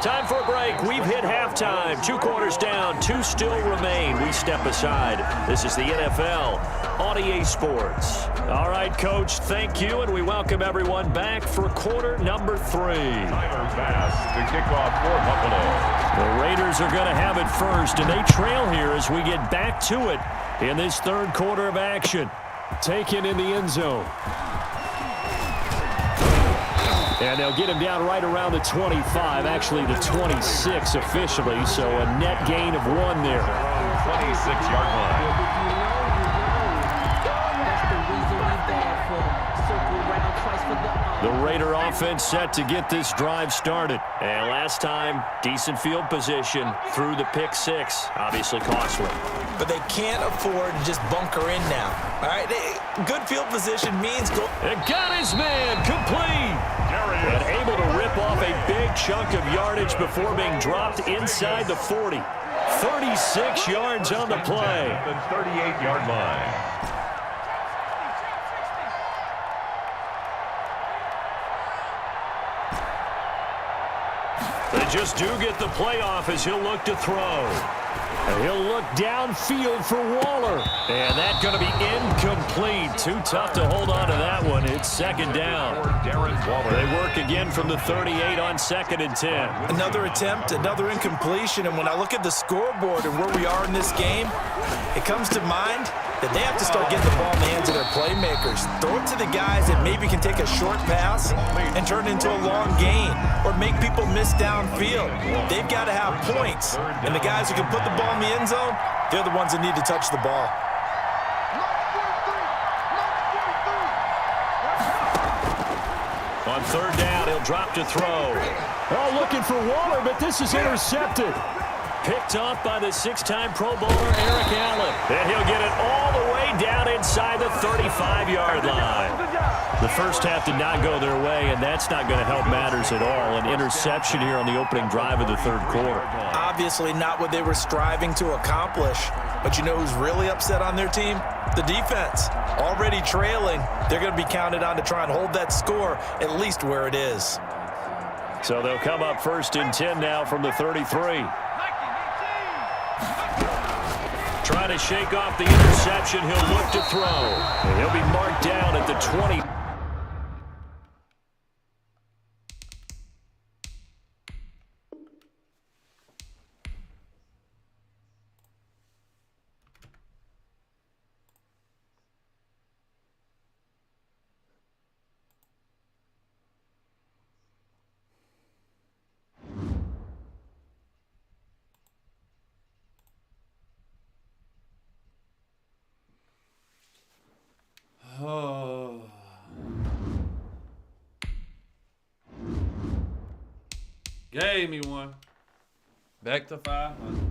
Time for a break. We've hit halftime. 2 quarters down. 2 still remain. We step aside. This is the NFL on EA Sports. All right, Coach, thank you, and we welcome everyone back for quarter number 3. Tyler Bass to kick off for Buffalo. The Raiders are going to have it first, and they trail here as we get back to it in this 3rd quarter of action. Taken in the end zone. And they'll get him down right around the 25, actually the 26 officially, so a net gain of 1 there. 26-yard line. The Raider offense set to get this drive started. And last time, decent field position through the pick-6, obviously costly. But they can't afford to just bunker in now. All right, good field position means go. And got his man complete. And able to rip off a big chunk of yardage before being dropped inside the 40. 36 yards on the play. The 38-yard line. They just do get the playoff as he'll look to throw. He'll look downfield for Waller. And that's going to be incomplete. Too tough to hold on to that one. It's second down. They work again from the 38 on 2nd and 10. Another attempt, another incompletion. And when I look at the scoreboard and where we are in this game, it comes to mind that they have to start getting the ball in the hands of their playmakers. Throw it to the guys that maybe can take a short pass and turn it into a long gain or make people miss downfield. They've got to have points. And the guys who can put the ball in the end zone, they're the ones that need to touch the ball. On 3rd down, he'll drop to throw. Oh, looking for Waller, but this is intercepted. Picked off by the 6-time Pro Bowler Eric Allen. And he'll get it all the way down inside the 35-yard line. The first half did not go their way, and that's not going to help matters at all. An interception here on the opening drive of the 3rd quarter. Obviously not what they were striving to accomplish. But you know who's really upset on their team? The defense. Already trailing, they're going to be counted on to try and hold that score at least where it is. So they'll come up 1st and 10 now from the 33. Trying to shake off the interception. He'll look to throw. And he'll be marked down at the 20. Oh. Gave me one. Back to 500.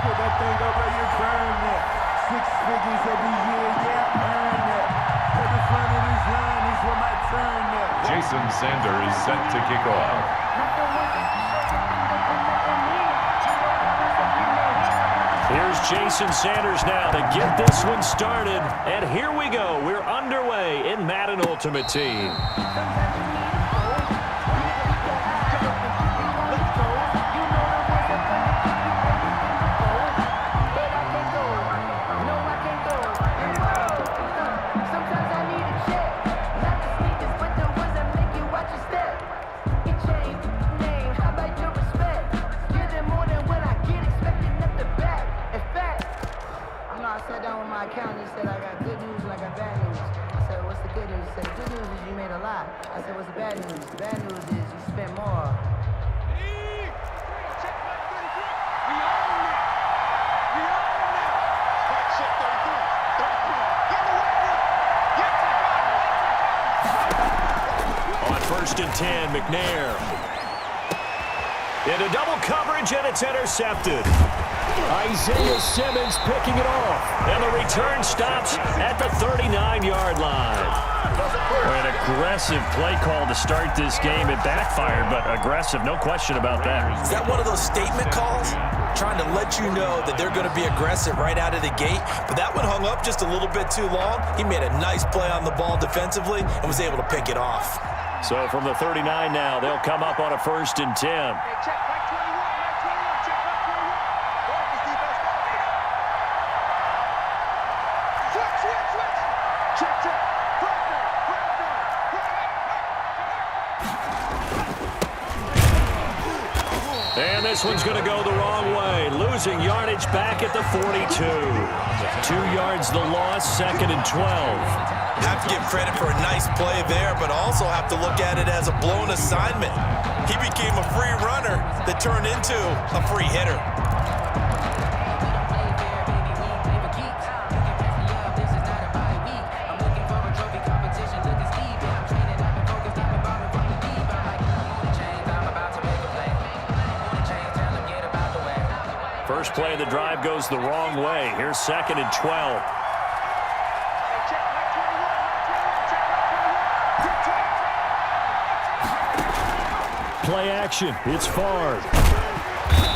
Put that thing up where you burn it. 6 figures every year, yeah, earn it. Put the front of this line is where my turn it. Jason Sanders set to kick off. Here's Jason Sanders now to get this one started. And here we go. We're underway in Madden Ultimate Team. First and 10, McNair. Into double coverage, and it's intercepted. Isaiah Simmons picking it off. And the return stops at the 39-yard line. An aggressive play call to start this game. It backfired, but aggressive, no question about that. Is that one of those statement calls? Trying to let you know that they're going to be aggressive right out of the gate. But that one hung up just a little bit too long. He made a nice play on the ball defensively and was able to pick it off. So from the 39 now, they'll come up on a first and 10. Hey, check back 21, back 21, check back 21. Go up this defense. Switch. Check. And this one's going to go the wrong way. Losing yardage back at the 42. 2 yards the loss, second and 12. Have to give credit for a nice play there, but also have to look at it as a blown assignment. He became a free runner that turned into a free hitter. First play of the drive goes the wrong way. Here's second and 12. Play action. It's Favre.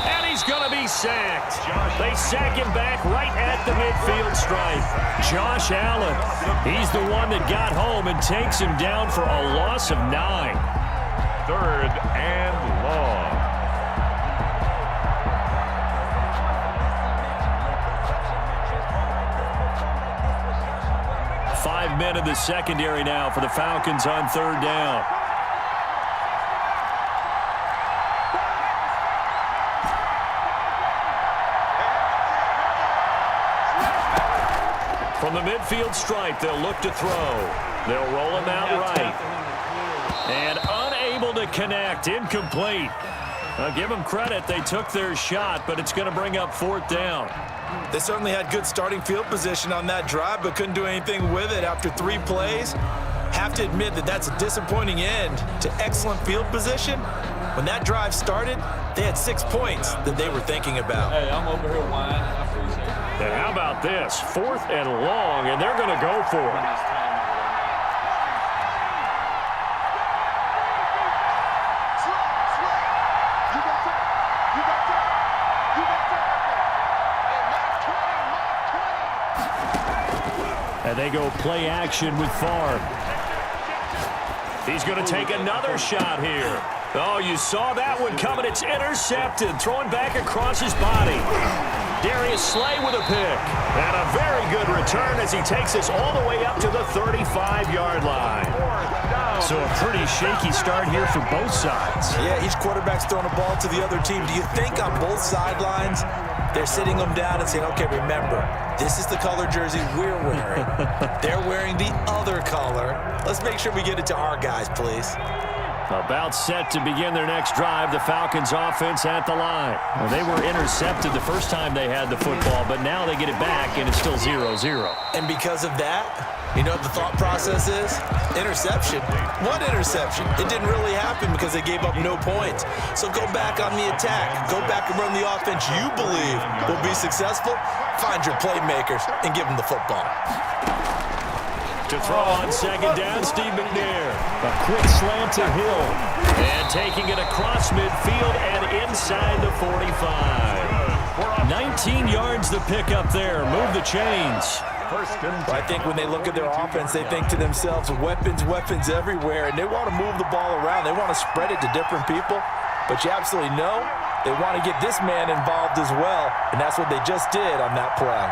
And he's going to be sacked. They sack him back right at the midfield stripe. Josh Allen. He's the one that got home and takes him down for a loss of 9. 3rd and long. Five men in the secondary now for the Falcons on 3rd down. From the midfield stripe, they'll look to throw. They'll roll him out right. And unable to connect. Incomplete. I'll give them credit. They took their shot, but it's going to bring up 4th down. They certainly had good starting field position on that drive, but couldn't do anything with it after 3 plays. Have to admit that that's a disappointing end to excellent field position. When that drive started, they had 6 points that they were thinking about. Hey, I'm over here whining. I appreciate it. And how about this? 4th and long, and they're going to go for it. And they go play action with Favre. He's going to take another shot here. Oh, you saw that one coming. It's intercepted. Throwing back across his body. Darius Slay with a pick. And a very good return as he takes us all the way up to the 35-yard line. So a pretty shaky start here for both sides. Yeah, each quarterback's throwing a ball to the other team. Do you think on both sidelines they're sitting them down and saying, okay, remember, this is the color jersey we're wearing. They're wearing the other color. Let's make sure we get it to our guys, please. About set to begin their next drive, the Falcons offense at the line. Well, they were intercepted the first time they had the football, but now they get it back, and it's still 0-0. And because of that, you know what the thought process is? Interception. What interception? It didn't really happen because they gave up no points. So go back on the attack. Go back and run the offense you believe will be successful. Find your playmakers and give them the football. To throw on 2nd down, Steve McNair. A quick slant to Hill. And taking it across midfield and inside the 45. 19 yards to pick up there. Move the chains. I think when they look at their offense, they think to themselves, weapons, weapons everywhere, and they want to move the ball around. They want to spread it to different people, but you absolutely know they want to get this man involved as well, and that's what they just did on that play.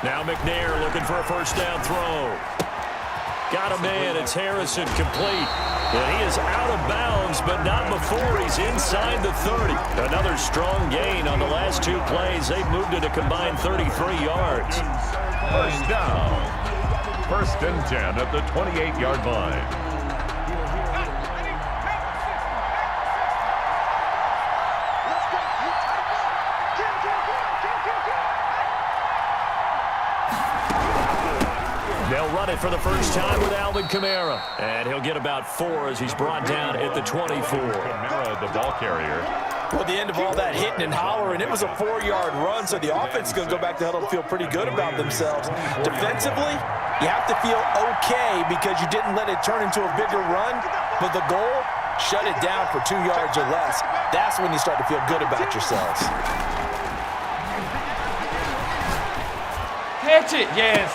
Now McNair looking for a 1st down throw. Got a man. It's Harrison complete. And he is out of bounds, but not before he's inside the 30. Another strong gain on the last 2 plays. They've moved it a combined 33 yards. 1st down. 1st and 10 at the 28-yard line. They'll run it for the first time with Alvin Kamara. And he'll get about 4 as he's brought down at the 24. Kamara, the ball carrier. Well, the end of all that hitting and hollering, it was a 4-yard run, so the offense is going to go back to huddle and feel pretty good about themselves. Defensively, you have to feel okay because you didn't let it turn into a bigger run, but the goal, shut it down for 2 yards or less. That's when you start to feel good about yourselves. Catch it, yes.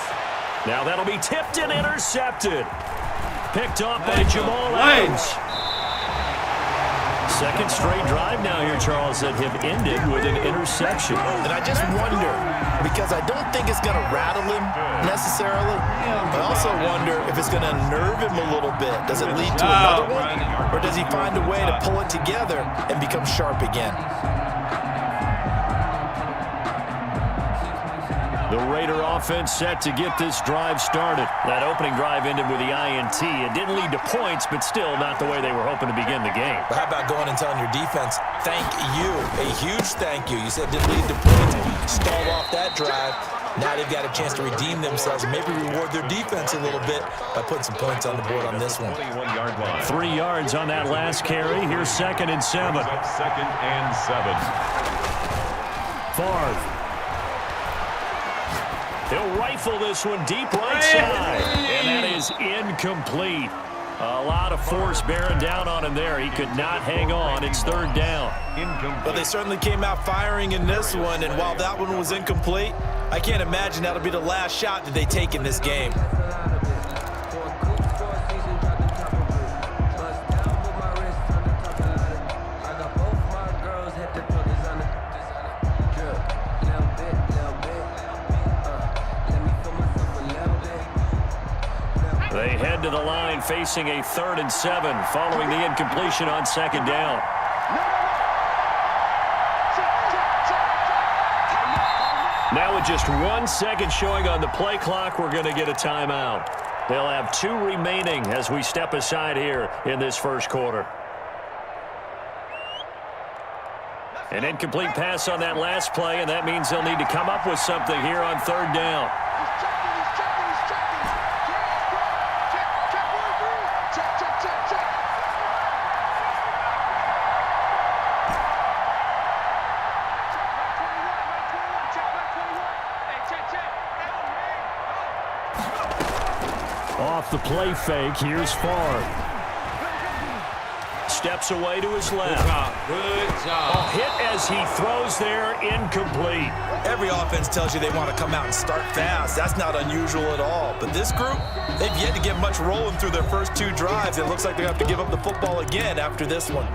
Now that'll be tipped and intercepted. Picked up by Jamal Adams. Second straight drive now here, Charles, that have ended with an interception. And I just wonder, because I don't think it's going to rattle him necessarily, but I also wonder if it's going to unnerve him a little bit. Does it lead to another one? Or does he find a way to pull it together and become sharp again? The Raider offense set to get this drive started. That opening drive ended with the INT. It didn't lead to points, but still not the way they were hoping to begin the game. But how about going and telling your defense, thank you, a huge thank you. You said it didn't lead to points, stalled off that drive. Now they've got a chance to redeem themselves and maybe reward their defense a little bit by putting some points on the board on this one. 21-yard line. 3 yards on that last carry. Here's 2nd and 7. 2nd and 7. Favre. He'll rifle this one deep right side. And that is incomplete. A lot of force bearing down on him there. He could not hang on. It's 3rd down. But they certainly came out firing in this one, and while that one was incomplete, I can't imagine that'll be the last shot that they take in this game. They head to the line facing a 3rd and 7 following the incompletion on 2nd down. Now with just 1 second showing on the play clock, we're going to get a timeout. They'll have 2 remaining as we step aside here in this first quarter. An incomplete pass on that last play, and that means they'll need to come up with something here on 3rd down. Off the play fake, here's Favre. Steps away to his left. Good job. Hit as he throws there, incomplete. Every offense tells you they want to come out and start fast. That's not unusual at all. But this group, they've yet to get much rolling through their first 2 drives. It looks like they have to give up the football again after this one.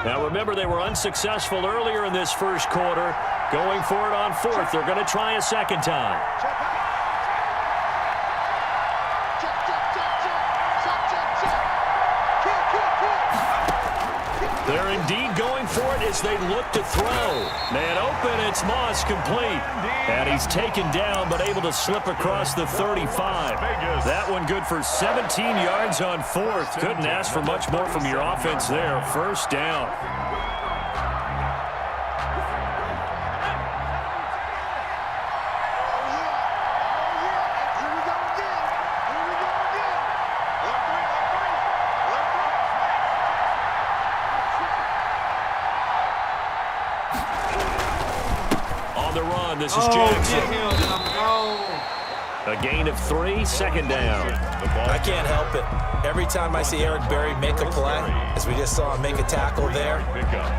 Now remember, they were unsuccessful earlier in this first quarter. Going for it on 4th. They're going to try a second time. They're indeed going for it as they look to throw. Man open, it's Moss complete. And he's taken down but able to slip across the 35. That one good for 17 yards on 4th. Couldn't ask for much more from your offense there. First down. This is Jackson. A gain of 3, 2nd down. I can't help it. Every time I see Eric Berry make a play, as we just saw him make a tackle there,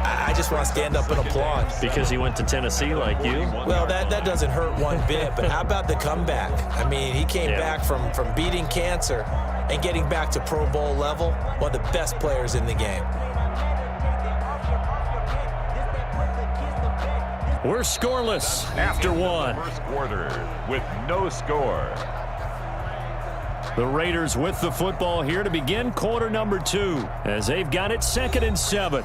I just want to stand up and applaud. Because he went to Tennessee like you? Well, that doesn't hurt one bit, but how about the comeback? I mean, he came back from beating cancer and getting back to Pro Bowl level, one of the best players in the game. We're scoreless after 1. First quarter with no score. The Raiders with the football here to begin quarter number 2 as they've got it 2nd and 7.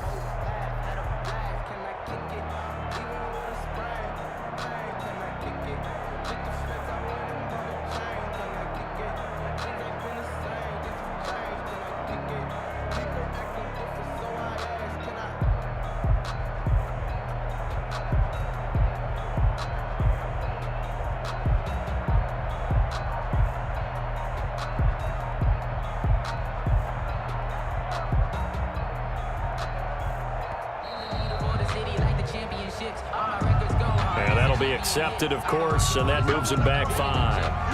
And that'll be accepted, of course, and that moves him back 5.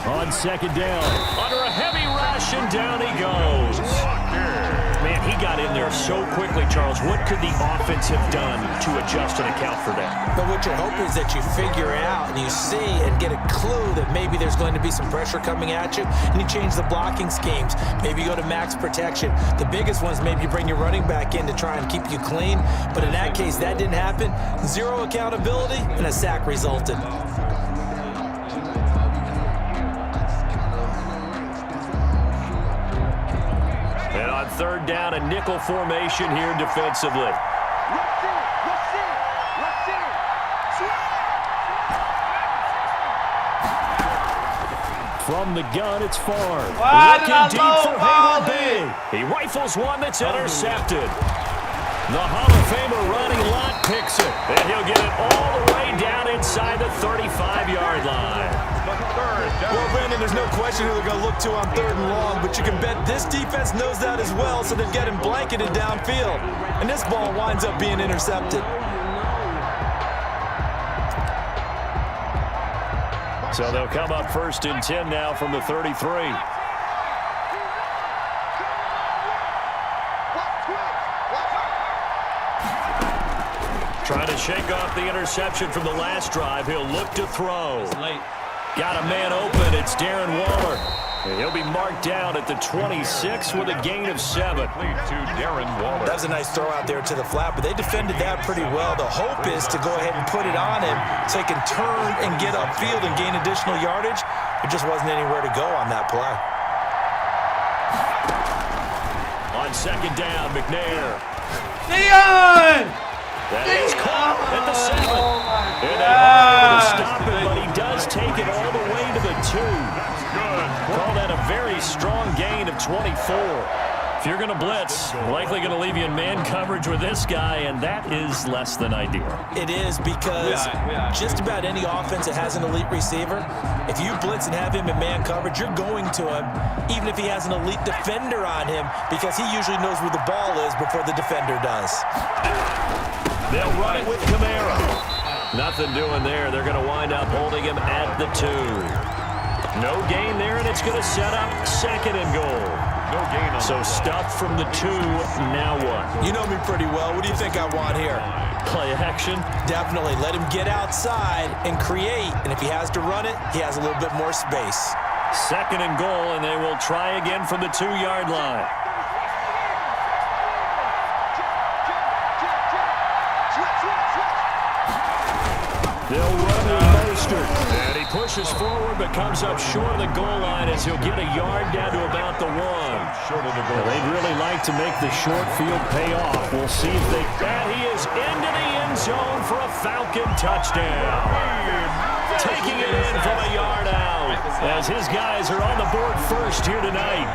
On 2nd down, under a heavy rush, and down he goes. Man, he got in there so quickly, Charles. What could the offense have done to adjust and account for that? But what you're hoping is that you figure out and you see and get a clue that maybe there's going to be some pressure coming at you, and you change the blocking schemes. Maybe you go to max protection. The biggest one is maybe you bring your running back in to try and keep you clean. But in that case, that didn't happen. 0 accountability, and a sack resulted. And on third down, a nickel formation here defensively. Let's see it. Let's see it. Let's see it. From the gun, it's Favre. Why did I Looking deep for low-ball Hayward B. He rifles one that's intercepted. The Hall of Famer Ronnie Lott picks it, and he'll get it all the way down inside the 35-yard line. Well, Brandon, there's no question who they're going to look to on third and long, but you can bet this defense knows that as well, so they're getting blanketed downfield. And this ball winds up being intercepted. So they'll come up first and 10 now from the 33. Trying to shake off the interception from the last drive. He'll look to throw. Got a man open. It's Darren Waller. And he'll be marked down at the 26 with a gain of 7. To Darren Waller. That was a nice throw out there to the flat, but they defended that pretty well. The hope is to go ahead and put it on him so he can turn and get upfield and gain additional yardage. There just wasn't anywhere to go on that play. On second down, McNair. Dion! That is caught at the 7. Oh my And God. to stop it, but he does take it all the way to the 2. Call that a very strong gain of 24. If you're going to blitz, likely going to leave you in man coverage with this guy, and that is less than ideal. It is because just about any offense that has an elite receiver, if you blitz and have him in man coverage, you're going to him, even if he has an elite defender on him, because he usually knows where the ball is before the defender does. They'll run it with Kamara. Nothing doing there. They're going to wind up holding him at the 2. No gain there, and it's going to set up second and goal. No gain on So stuffed from the 2, now what? You know me pretty well. What do you think I want here? Play action. Definitely. Let him get outside and create, and if he has to run it, he has a little bit more space. Second and goal, and they will try again from the 2-yard line. They'll run with Mostert. And he pushes forward but comes up short of the goal line as he'll get a yard down to about the 1. Short of the goal. They'd really like to make the short field pay off. We'll see if they can. He is into the end zone for a Falcon touchdown. Taking it in from a yard out as his guys are on the board first here tonight.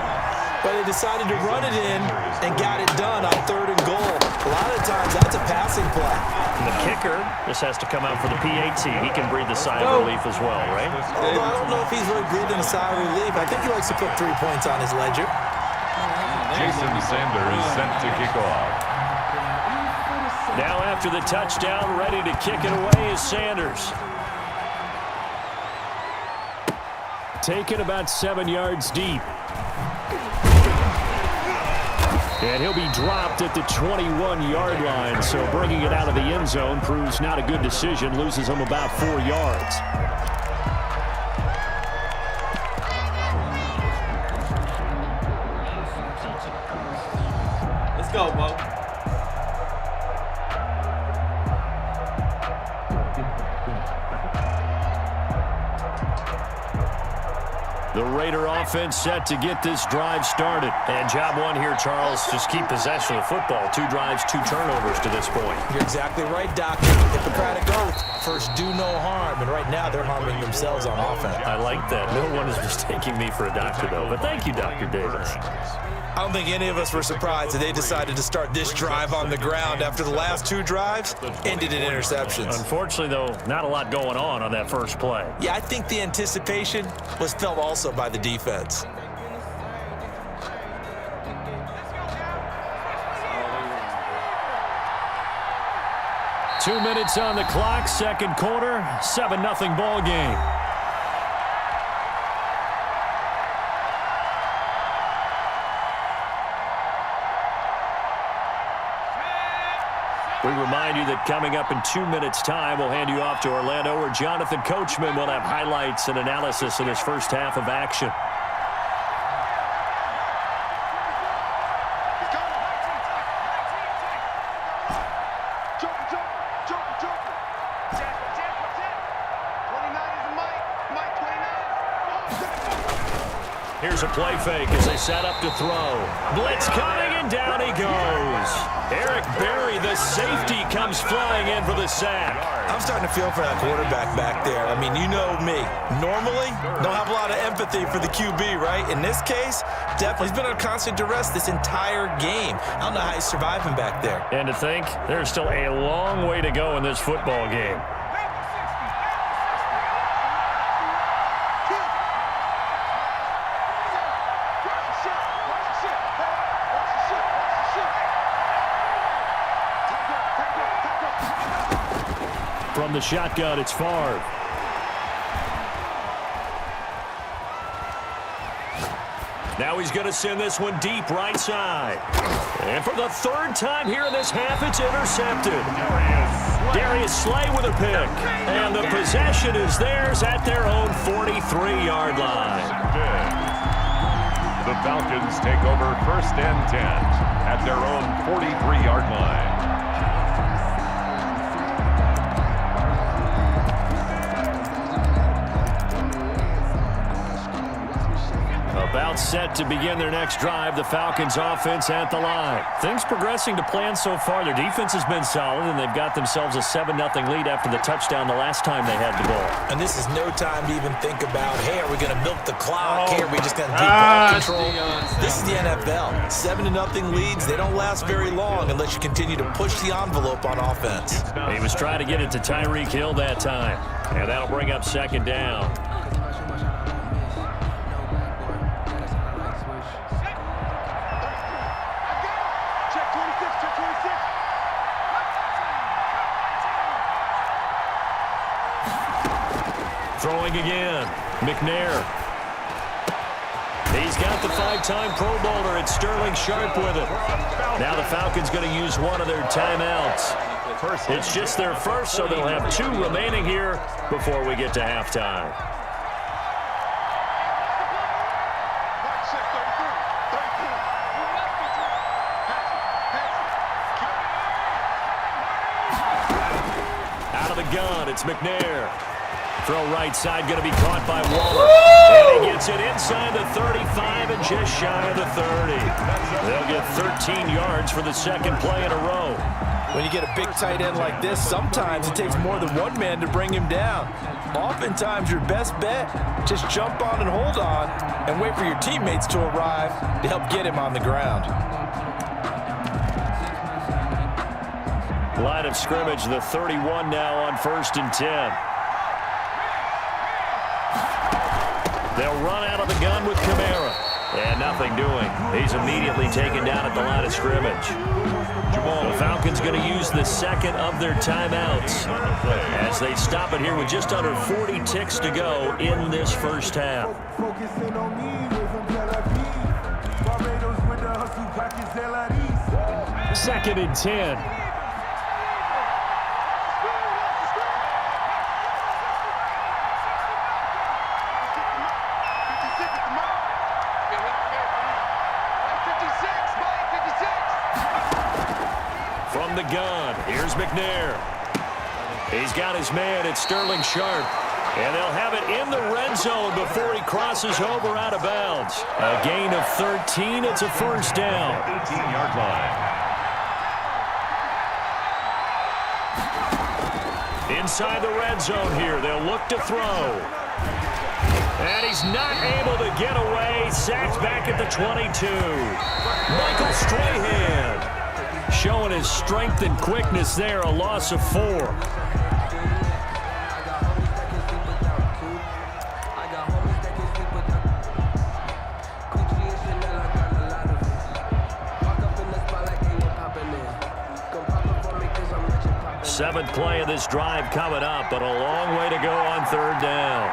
But they decided to run it in and got it done on third and goal. A lot of times, that's a passing play. And the kicker just has to come out for the PAT. He can breathe a sigh of relief as well, right? Although I don't know if he's really breathing a sigh of relief. I think he likes to put 3 points on his ledger. Jason Sanders set to kick off. Now after the touchdown, ready to kick it away is Sanders. Taken about 7 yards deep. And he'll be dropped at the 21-yard line, so bringing it out of the end zone proves not a good decision, loses him about 4 yards. Let's go, Mo. The Raider offense set to get this drive started. And job one here, Charles, just keep possession of the football. 2 drives, 2 turnovers to this point. You're exactly right, Doctor. Hippocratic oath. First, do no harm. And right now, they're harming themselves on offense. I like that. No one is mistaking me for a doctor, though. But thank you, Dr. Davis. I don't think any of us were surprised that they decided to start this drive on the ground after the last 2 drives ended in interceptions. Unfortunately, though, not a lot going on that first play. Yeah, I think the anticipation was felt also by the defense. Two minutes on the clock, second quarter, 7-0 ball game. We remind you that coming up in 2 minutes' time, we'll hand you off to Orlando, where Jonathan Coachman will have highlights and analysis in his first half of action. Here's a play fake as they set up to throw. Blitz coming, and down he goes. Eric Berry, the safety, comes flying in for the sack. I'm starting to feel for that quarterback back there. I mean, you know me. Normally, don't have a lot of empathy for the QB, right? In this case, definitely he's been under constant duress this entire game. I don't know how he's surviving back there. And to think, there's still a long way to go in this football game. From the shotgun, it's Favre. Now he's going to send this one deep right side. And for the third time here in this half, it's intercepted. Darius Slay with a pick. And the possession is theirs at their own 43-yard line. The Falcons take over 1st and 10 at their own 43-yard line. About set to begin their next drive, the Falcons offense at the line. Things progressing to plan so far. Their defense has been solid, and they've got themselves a 7-0 lead after the touchdown the last time they had the ball. And this is no time to even think about, hey, are we going to milk the clock? Hey, are we just going to do ball control? This is the NFL. 7-0 leads, they don't last very long unless you continue to push the envelope on offense. He was trying to get it to Tyreek Hill that time, and that'll bring up 2nd down. Throwing again, McNair. He's got the 5-time Pro Bowler. It's Sterling Sharp with it. Now the Falcons going to use one of their timeouts. It's just their first, so they'll have 2 remaining here before we get to halftime. Out of the gun, it's McNair. Throw right side, going to be caught by Waller. And he gets it inside the 35 and just shy of the 30. They'll get 13 yards for the 2nd play in a row. When you get a big tight end like this, sometimes it takes more than one man to bring him down. Oftentimes, your best bet, just jump on and hold on and wait for your teammates to arrive to help get him on the ground. Line of scrimmage, the 31 now on 1st and 10. They'll run out of the gun with Kamara. And nothing doing. He's immediately taken down at the line of scrimmage. The Falcons going to use the 2nd of their timeouts as they stop it here with just under 40 ticks to go in this first half. 2nd and 10. From the gun, here's McNair. He's got his man, it's Sterling Sharp. And they'll have it in the red zone before he crosses over out of bounds. A gain of 13, it's a 1st down. 18-yard line. Inside the red zone here, they'll look to throw. And he's not able to get away. Sacked back at the 22. Michael Strahan showing his strength and quickness there, a loss of 4. Seventh play of this drive coming up, but a long way to go on 3rd down.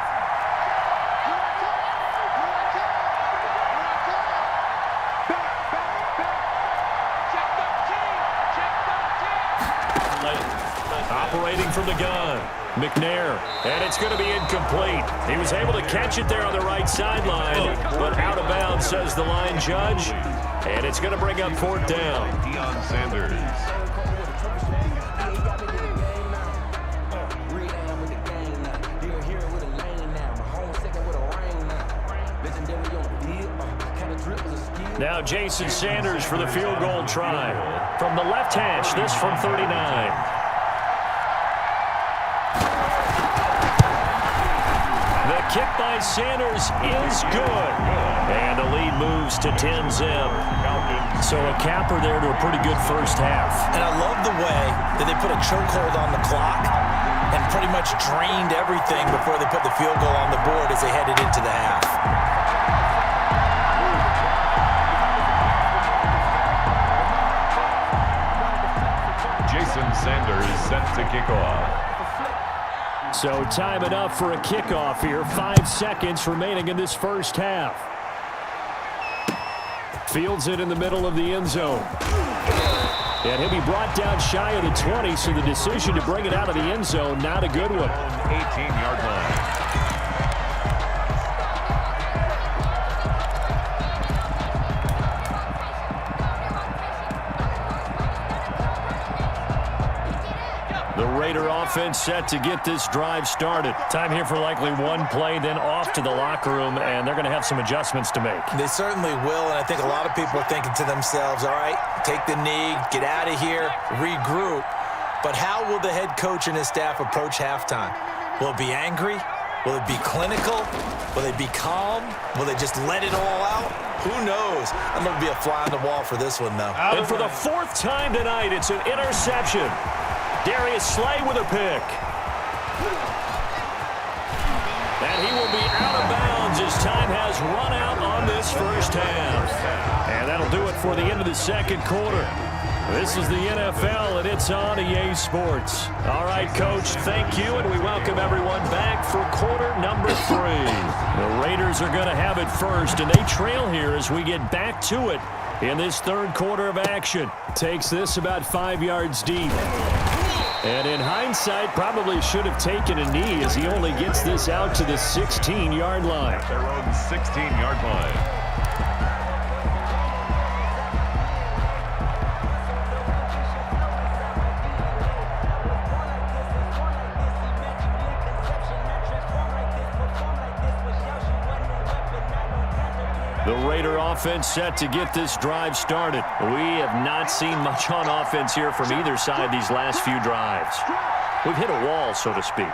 Operating from the gun, McNair, and it's going to be incomplete. He was able to catch it there on the right sideline, but out of bounds, says the line judge, and it's going to bring up 4th down. Deion Sanders. Now Jason Sanders for the field goal try. From the left hash, this from 39. The kick by Sanders is good. And the lead moves to 10-zip. So a capper there to a pretty good first half. And I love the way that they put a chokehold on the clock and pretty much drained everything before they put the field goal on the board as they headed into the half. Jason Sanders set to kick off. So time it up for a kickoff here. 5 seconds remaining in this first half. Fields it in the middle of the end zone. And he'll be brought down shy of the 20, so the decision to bring it out of the end zone, not a good one. 18-yard line. The Raider offense set to get this drive started. Time here for likely one play, then off to the locker room, and they're going to have some adjustments to make. They certainly will, and I think a lot of people are thinking to themselves, all right, take the knee, get out of here, regroup. But how will the head coach and his staff approach halftime? Will it be angry? Will it be clinical? Will they be calm? Will they just let it all out? Who knows? I'm going to be a fly on the wall for this one, though. And for the 4th time tonight, it's an interception. Darius Slay with a pick. And he will be out of bounds as time has run out on this first half. And that'll do it for the end of the second quarter. This is the NFL, and it's on EA Sports. All right, Coach, thank you, and we welcome everyone back for quarter number 3. The Raiders are going to have it first, and they trail here as we get back to it in this third quarter of action. Takes this about 5 yards deep. And in hindsight, probably should have taken a knee as he only gets this out to the 16-yard line. At their own 16-yard line. The Raider offense set to get this drive started. We have not seen much on offense here from either side these last few drives. We've hit a wall, so to speak.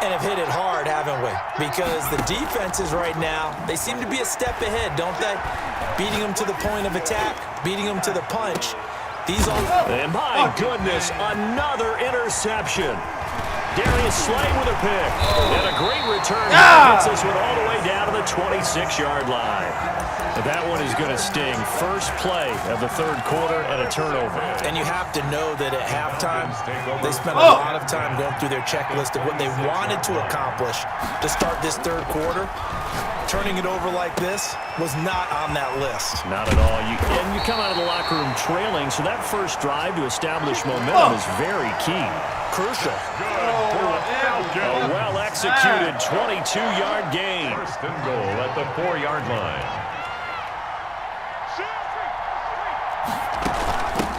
And have hit it hard, haven't we? Because the defenses right now, they seem to be a step ahead, don't they? Beating them to the point of attack, beating them to the punch. And my goodness, another interception. Darius Slay with a pick. And a great return. Gets this one all the way down to the 26-yard line. And that one is going to sting. First play of the third quarter and a turnover. And you have to know that at halftime, they spent a lot of time going through their checklist of what they wanted to accomplish to start this third quarter. Turning it over like this was not on that list. Not at all. And you come out of the locker room trailing, so that first drive to establish momentum is very key. Crucial. A well-executed 22-yard gain. First and goal at the 4-yard line.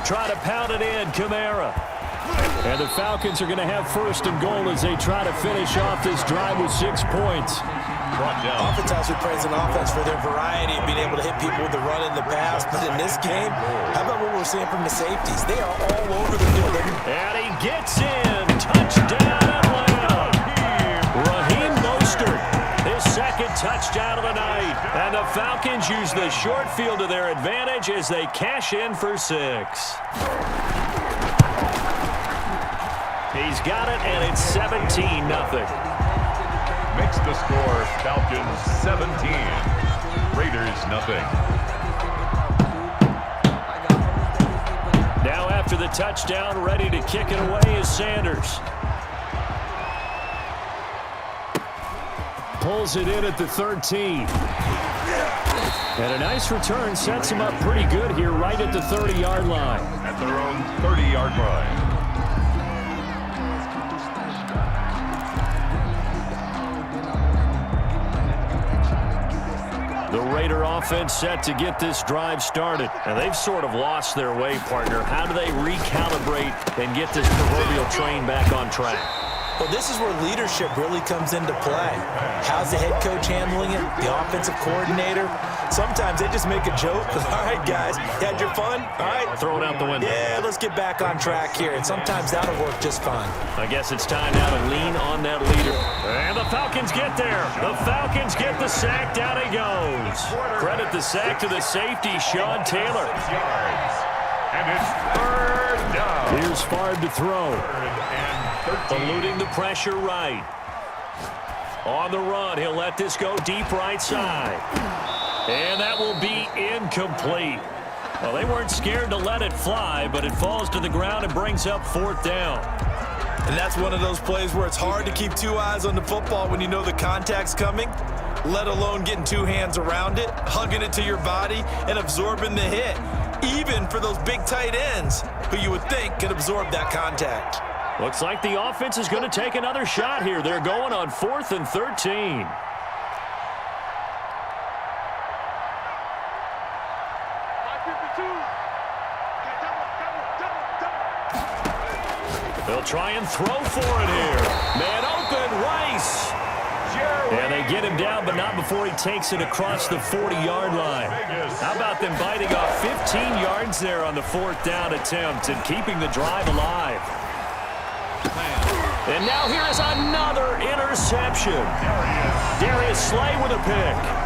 Try to pound it in, Kamara. And the Falcons are going to have first and goal as they try to finish off this drive with 6 points. Oftentimes we praise an offense for their variety of being able to hit people with the run in the pass. But in this game, how about what we're seeing from the safeties? They are all over the field. And he gets in. Touchdown, Atlanta. Raheem Mostert, his second touchdown of the night. And the Falcons use the short field to their advantage as they cash in for 6. He's got it, and it's 17-0. Makes the score Falcons 17, Raiders nothing. Now after the touchdown, ready to kick it away is Sanders. Pulls it in at the 13. And a nice return sets him up pretty good here right at the 30-yard line. At their own 30-yard line. The Raider offense set to get this drive started. And they've sort of lost their way, partner. How do they recalibrate and get this proverbial train back on track? Well, this is where leadership really comes into play. How's the head coach handling it? The offensive coordinator? Sometimes they just make a joke. All right, guys, you had your fun? All right. Throw it out the window. Yeah, let's get back on track here. And sometimes that'll work just fine. I guess it's time now to lean on that leader. And the Falcons get there. The Falcons get the sack. Down he goes. Credit the sack to the safety, Sean Taylor. And it's third down. Here's Favre to throw. Eluding the pressure right. On the run, he'll let this go deep right side. And that will be incomplete. Well, they weren't scared to let it fly, but it falls to the ground and brings up 4th down. And that's one of those plays where it's hard to keep two eyes on the football when you know the contact's coming, let alone getting two hands around it, hugging it to your body, and absorbing the hit, even for those big tight ends who you would think could absorb that contact. Looks like the offense is going to take another shot here. They're going on 4th and 13. They'll try and throw for it here. Man open, Rice. And they get him down, but not before he takes it across the 40-yard line. How about them biting off 15 yards there on the 4th down attempt and keeping the drive alive? And now here is another interception. Darius Slay with a pick.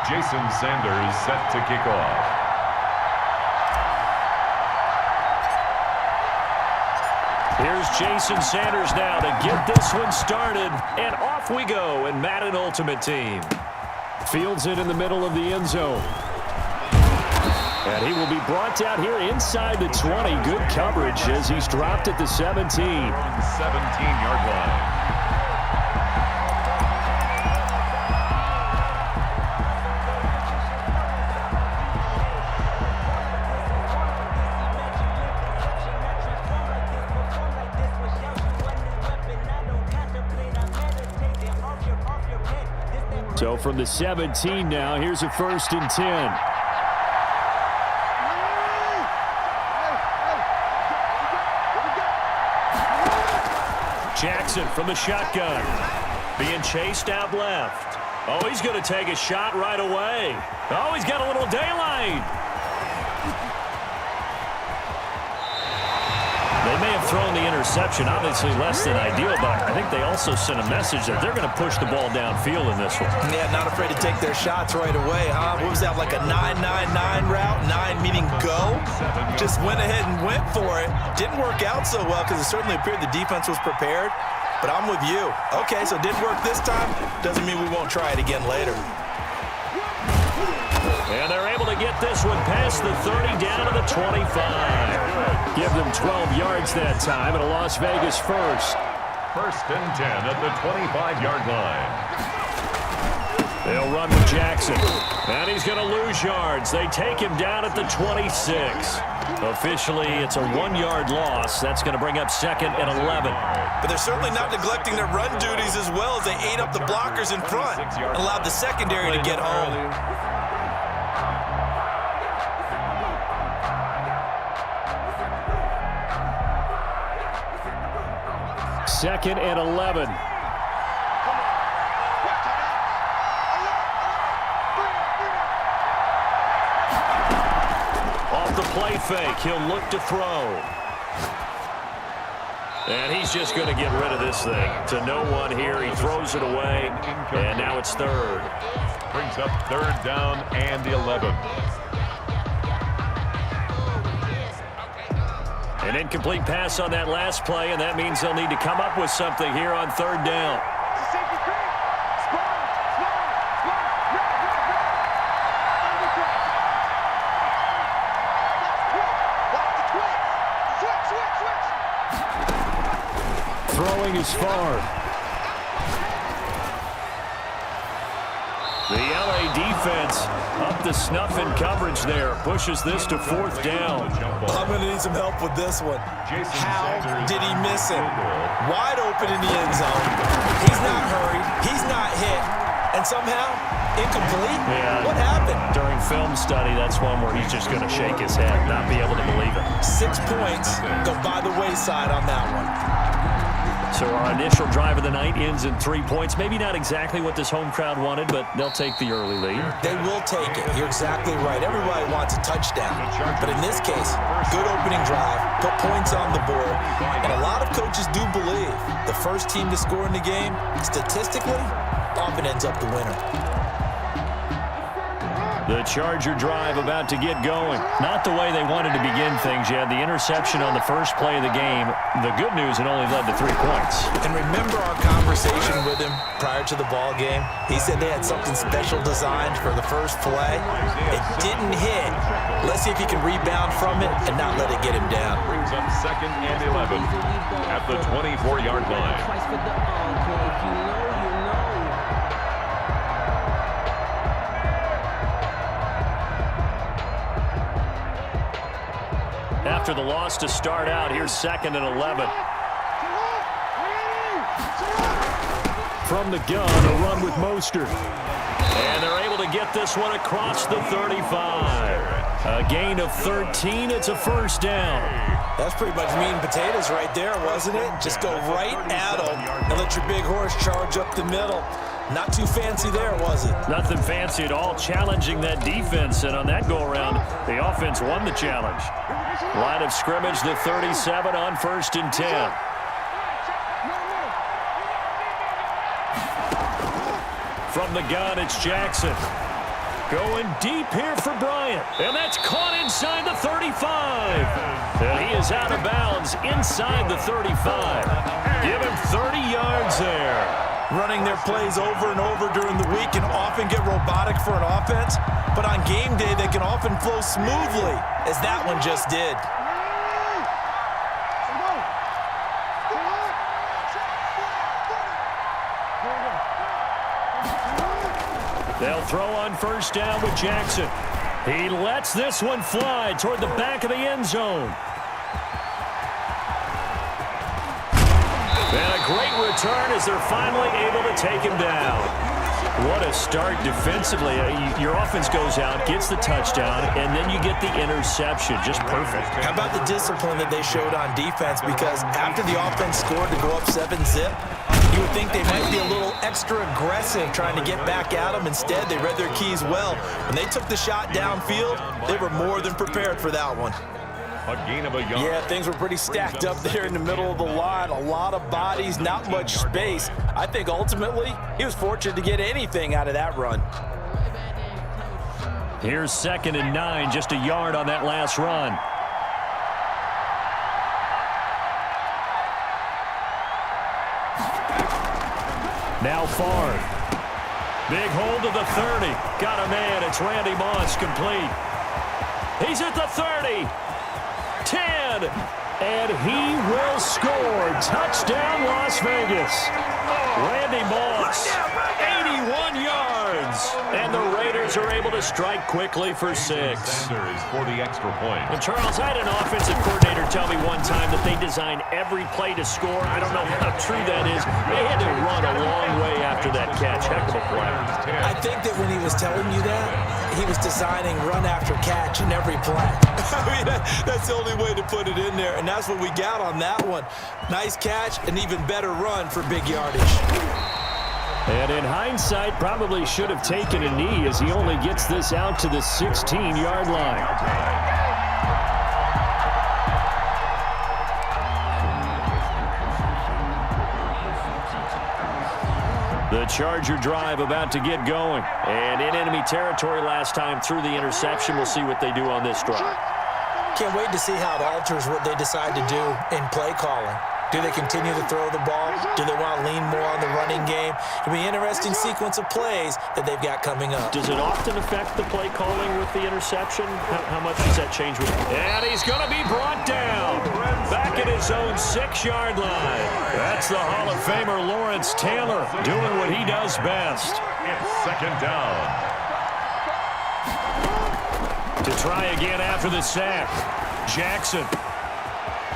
Jason Sanders set to kick off. Here's Jason Sanders now to get this one started, and off we go in Madden Ultimate Team. Fields it in the middle of the end zone. And he will be brought down here inside the 20. Good coverage as he's dropped at the 17. 17-yard line. So from the 17 now, here's a 1st and 10. Jackson from the shotgun. Being chased out left. Oh, he's going to take a shot right away. Oh, he's got a little daylight. They may have thrown the interception, obviously less than ideal, but I think they also sent a message that they're going to push the ball downfield in this one. Yeah, not afraid to take their shots right away, huh? What was that, like a 9-9-9 route? 9 meaning go? Just went ahead and went for it. Didn't work out so well because it certainly appeared the defense was prepared, but I'm with you. Okay, so it didn't work this time. Doesn't mean we won't try it again later. And they're able to get this one past the 30 down to the 25. Give them 12 yards that time and a Las Vegas first. 1st and 10 at the 25-yard line. They'll run with Jackson. And he's going to lose yards. They take him down at the 26. Officially, it's a 1-yard loss. That's going to bring up 2nd and 11. But they're certainly not neglecting their run duties as well as they ate up the blockers in front and allowed the secondary to get home. 2nd and 11. Off the play fake, he'll look to throw. And he's just going to get rid of this thing. To no one here, he throws it away, and now it's 3rd. Brings up 3rd down and 11. An incomplete pass on that last play, and that means they'll need to come up with something here on 3rd down. Throwing is far. The LA defense up to snuff in coverage there. Pushes this to 4th down. I'm going to need some help with this one. How did he miss it? Wide open in the end zone. He's not hurried. He's not hit. And somehow, incomplete? Yeah. What happened? During film study, that's one where he's just going to shake his head, not be able to believe it. 6 points go by the wayside on that one. So our initial drive of the night ends in 3 points. Maybe not exactly what this home crowd wanted, but they'll take the early lead. They will take it. You're exactly right. Everybody wants a touchdown. But in this case, good opening drive, put points on the board. And a lot of coaches do believe the first team to score in the game, statistically, often ends up the winner. The Charger drive about to get going. Not the way they wanted to begin things. You had the interception on the first play of the game. The good news, it only led to 3 points. And remember our conversation with him prior to the ball game? He said they had something special designed for the first play. It didn't hit. Let's see if he can rebound from it and not let it get him down. Brings up 2nd and 11 at the 24-yard line. Twice for the encore. If you know, you know. After the loss to start out, here's 2nd and 11. From the gun, a run with Mostert. And they're able to get this one across the 35. A gain of 13. It's a 1st down. That's pretty much meat and potatoes right there, wasn't it? Just go right at them and let your big horse charge up the middle. Not too fancy there, was it? Nothing fancy at all, challenging that defense. And on that go-around, the offense won the challenge. Line of scrimmage, the 37 on 1st and 10. From the gun, it's Jackson. Going deep here for Bryant. And that's caught inside the 35. And he is out of bounds inside the 35. Give him 30 yards there. Running their plays over and over during the week can often get robotic for an offense, but on game day they can often flow smoothly, as that one just did. They'll throw on 1st down with Jackson. He lets this one fly toward the back of the end zone. And a great return as they're finally able to take him down. What a start defensively. Your offense goes out, gets the touchdown, and then you get the interception. Just perfect. How about the discipline that they showed on defense? Because after the offense scored to go up 7-zip, you would think they might be a little extra aggressive trying to get back at them. Instead, they read their keys well. When they took the shot downfield, they were more than prepared for that one. A gain of a yard. Yeah, things were pretty stacked up there in the middle of the line. A lot of bodies, not much space. I think ultimately he was fortunate to get anything out of that run. Here's 2nd and 9, just a yard on that last run. Now Favre. Big hold of the 30. Got a man. It's Randy Moss, complete. He's at the 30. 10, and he will score. Touchdown, Las Vegas. Randy Moss, 81 yards. And the Raiders are able to strike quickly for 6. Sanders for the extra point. And Charles, I had an offensive coordinator tell me one time that they design every play to score. I don't know how true that is. They had to run a long way after that catch. Heck of a play. I think that when he was telling you that, he was designing run after catch in every play. I mean, that's the only way to put it in there, and that's what we got on that one. Nice catch, an even better run for big yardage. And in hindsight, probably should have taken a knee as he only gets this out to the 16-yard line. The Charger drive about to get going. And in enemy territory last time through the interception. We'll see what they do on this drive. Can't wait to see how it alters what they decide to do in play calling. Do they continue to throw the ball? Do they want to lean more on the running game? It'll be an interesting sequence of plays that they've got coming up. Does it often affect the play calling with the interception? How much does that change? And he's going to be brought down back at his own 6-yard line. That's the Hall of Famer Lawrence Taylor doing what he does best. It's second down. To try again after the sack. Jackson.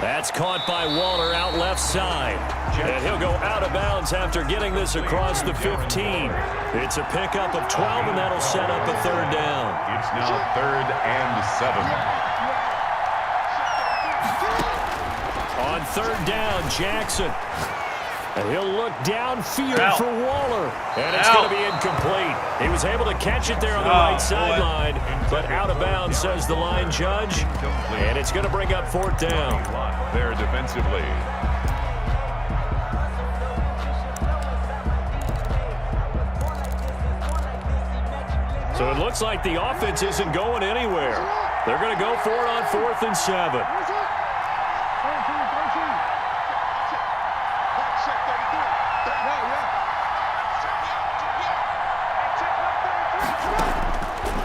That's caught by Waller out left side. And he'll go out of bounds after getting this across the 15. It's a pickup of 12, and that'll set up a third down. It's now 3rd and 7. On third down, Jackson. And he'll look downfield for Waller. And it's going to be incomplete. He was able to catch it there on the right sideline, but out of bounds, says the line judge. And it's going to bring up 4th down. There defensively. So it looks like the offense isn't going anywhere. They're going to go for it on 4th and 7.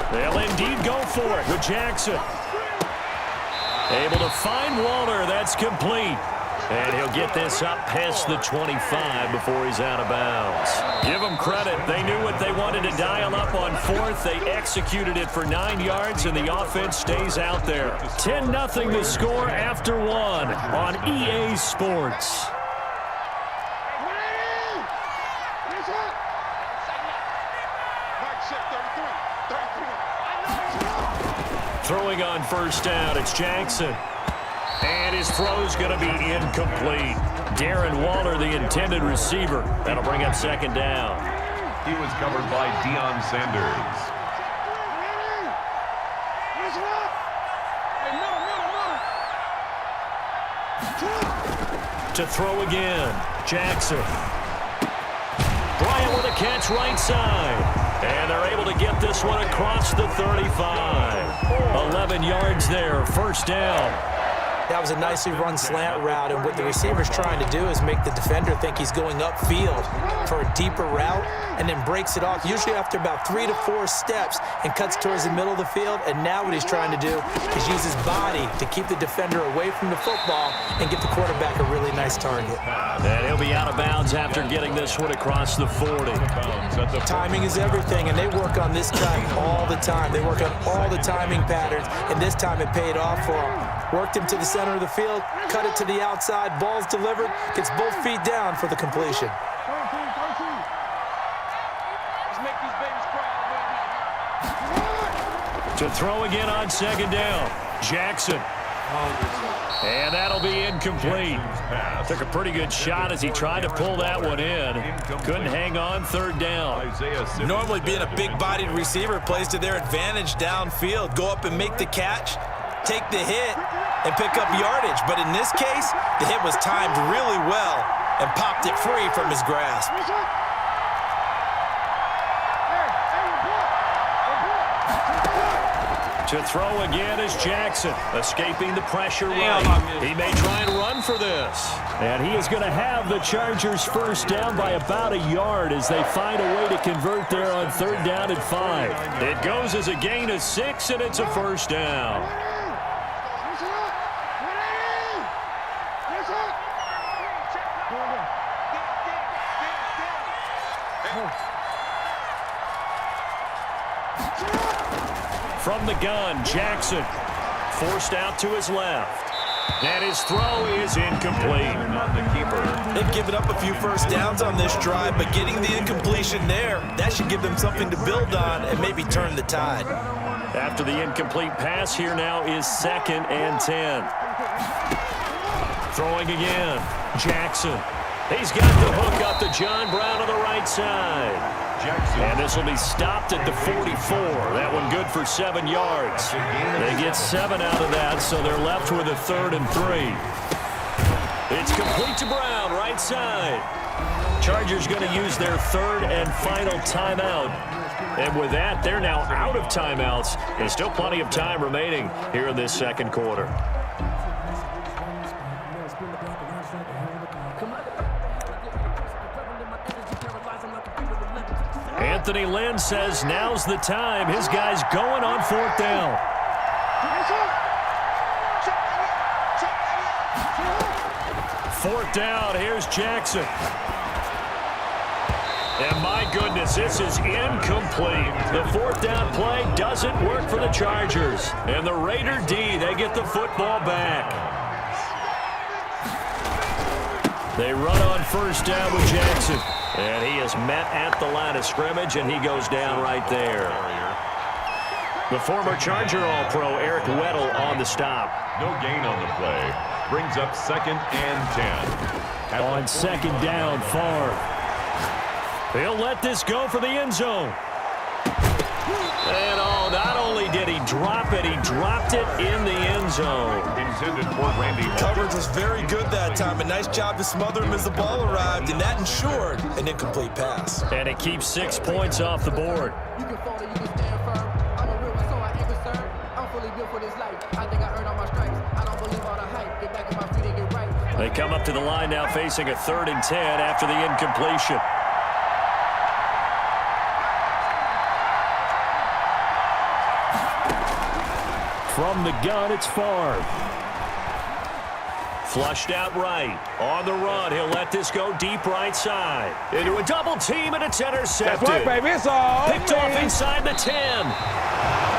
They'll indeed go for it with Jackson. Able to find Waller. That's complete. And he'll get this up past the 25 before he's out of bounds. Give them credit. They knew what they wanted to dial up on 4th. They executed it for 9 yards, and the offense stays out there. 10-0 the score after 1 on EA Sports. Throwing on first down, it's Jackson. And his throw's going to be incomplete. Darren Waller, the intended receiver. That'll bring up 2nd down. He was covered by Deion Sanders. To throw again, Jackson. Bryant with a catch right side. And they're able to get this one across the 35. 11 yards there, 1st down. That was a nicely run slant route, and what the receiver's trying to do is make the defender think he's going upfield for a deeper route and then breaks it off, usually after about 3 to 4 steps, and cuts towards the middle of the field. And now what he's trying to do is use his body to keep the defender away from the football and get the quarterback a really nice target. And he'll be out of bounds after getting this one across the 40. Timing is everything, and they work on this time all the time. They work on all the timing patterns, and this time it paid off for him. Worked him to the center of the field, cut it to the outside, ball's delivered, gets both feet down for the completion. To throw again on 2nd down, Jackson. And that'll be incomplete. Took a pretty good shot as he tried to pull that one in. Couldn't hang on, 3rd down. Normally being a big-bodied receiver plays to their advantage downfield. Go up and make the catch, take the hit, and pick up yardage. But in this case, the hit was timed really well and popped it free from his grasp. To throw again is Jackson, escaping the pressure right. He may try and run for this. And he is going to have the Chargers 1st down by about a yard as they find a way to convert there on 3rd down and 5. It goes as a gain of 6, and it's a 1st down. From the gun, Jackson forced out to his left. And his throw is incomplete. Not the keeper. They've given up a few 1st downs on this drive, but getting the incompletion there, that should give them something to build on and maybe turn the tide. After the incomplete pass, here now is 2nd and 10. Throwing again, Jackson. He's got the hook up to John Brown on the right side. Jackson. And this will be stopped at the 44. That one good for 7 yards. They get 7 out of that, so they're left with a 3rd and 3. It's complete to Brown, right side. Chargers going to use their 3rd and final timeout. And with that, they're now out of timeouts. There's still plenty of time remaining here in this 2nd quarter. Anthony Lynn says now's the time. His guy's going on 4th down. Fourth down, here's Jackson. And my goodness, this is incomplete. The 4th down play doesn't work for the Chargers. And the Raider D, they get the football back. They run on 1st down with Jackson. And he is met at the line of scrimmage, and he goes down right there. The former Charger All-Pro Eric Weddle on the stop. No gain on the play. Brings up 2nd and 10. On 2nd down, Favre. He'll let this go for the end zone. And not only did he drop it, he dropped it in the end zone. Intended for Randy. Coverage was very good that time. A nice job to smother him as the ball arrived, and that ensured an incomplete pass. And it keeps 6 points off the board. You can fall or you can stand firm. I'm a real one, so I ain't concerned. I'm fully built for this life. I think I earned all my stripes. I don't believe all the hype. Get back on my feet and get right. They come up to the line now facing a 3rd and 10 after the incompletion. From the gun, it's Favre. Flushed out right. On the run, he'll let this go deep right side. Into a double team, and it's intercepted. That's right, baby. It's all Picked off inside the 10.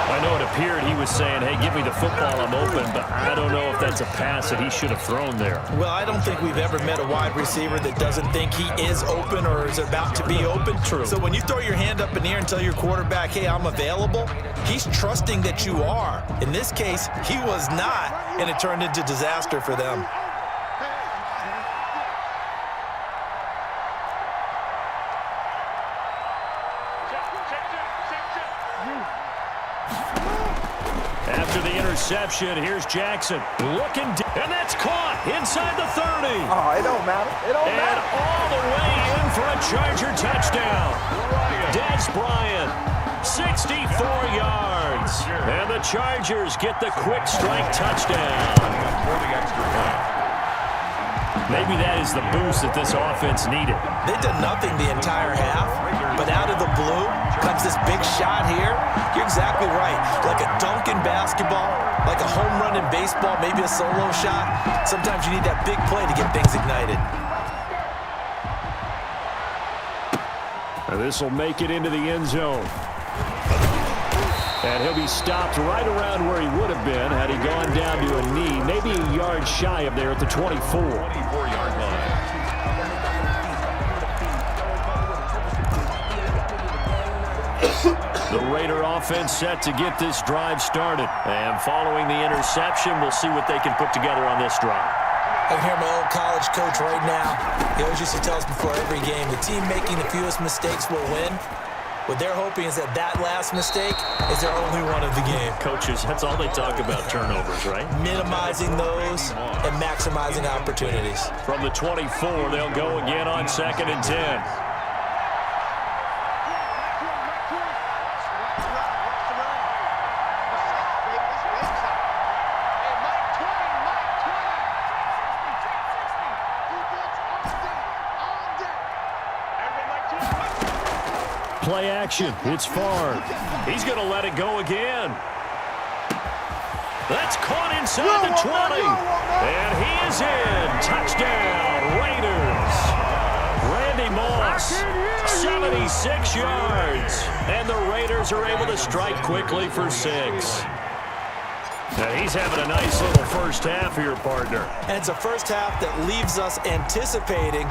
I know it appeared he was saying, hey, give me the football, I'm open, but I don't know if that's a pass that he should have thrown there. Well, I don't think we've ever met a wide receiver that doesn't think he is open or is about to be open. True. So when you throw your hand up in the air and tell your quarterback, hey, I'm available, he's trusting that you are. In this case, he was not, and it turned into disaster for them. After the interception, here's Jackson looking, and that's caught inside the 30. Oh, it don't matter. It don't And matter. all the way in for a Charger touchdown. Des Bryant, 64 yards. And the Chargers get the quick strike touchdown. For the extra point. Maybe that is the boost that this offense needed. They did nothing the entire half, but out of the blue comes this big shot here. You're exactly right. Like a dunk in basketball, like a home run in baseball, maybe a solo shot. Sometimes you need that big play to get things ignited. And this will make it into the end zone. And he'll be stopped right around where he would have been had he gone down to a knee, maybe a yard shy of there at the 24. 24-yard line. The Raider offense set to get this drive started. And following the interception, we'll see what they can put together on this drive. I can hear my old college coach right now. He always used to tell us before every game, the team making the fewest mistakes will win. What they're hoping is that that last mistake is their only one of the game. Coaches, that's all they talk about, turnovers, right? Minimizing those and maximizing opportunities. From the 24, they'll go again on 2nd and 10. Play action. It's Favre. He's going to let it go again. That's caught inside the 20. And he is in. Touchdown, Raiders. Randy Moss, 76 yards. And the Raiders are able to strike quickly for 6. Now he's having a nice little first half here, partner. And it's a first half that leaves us anticipating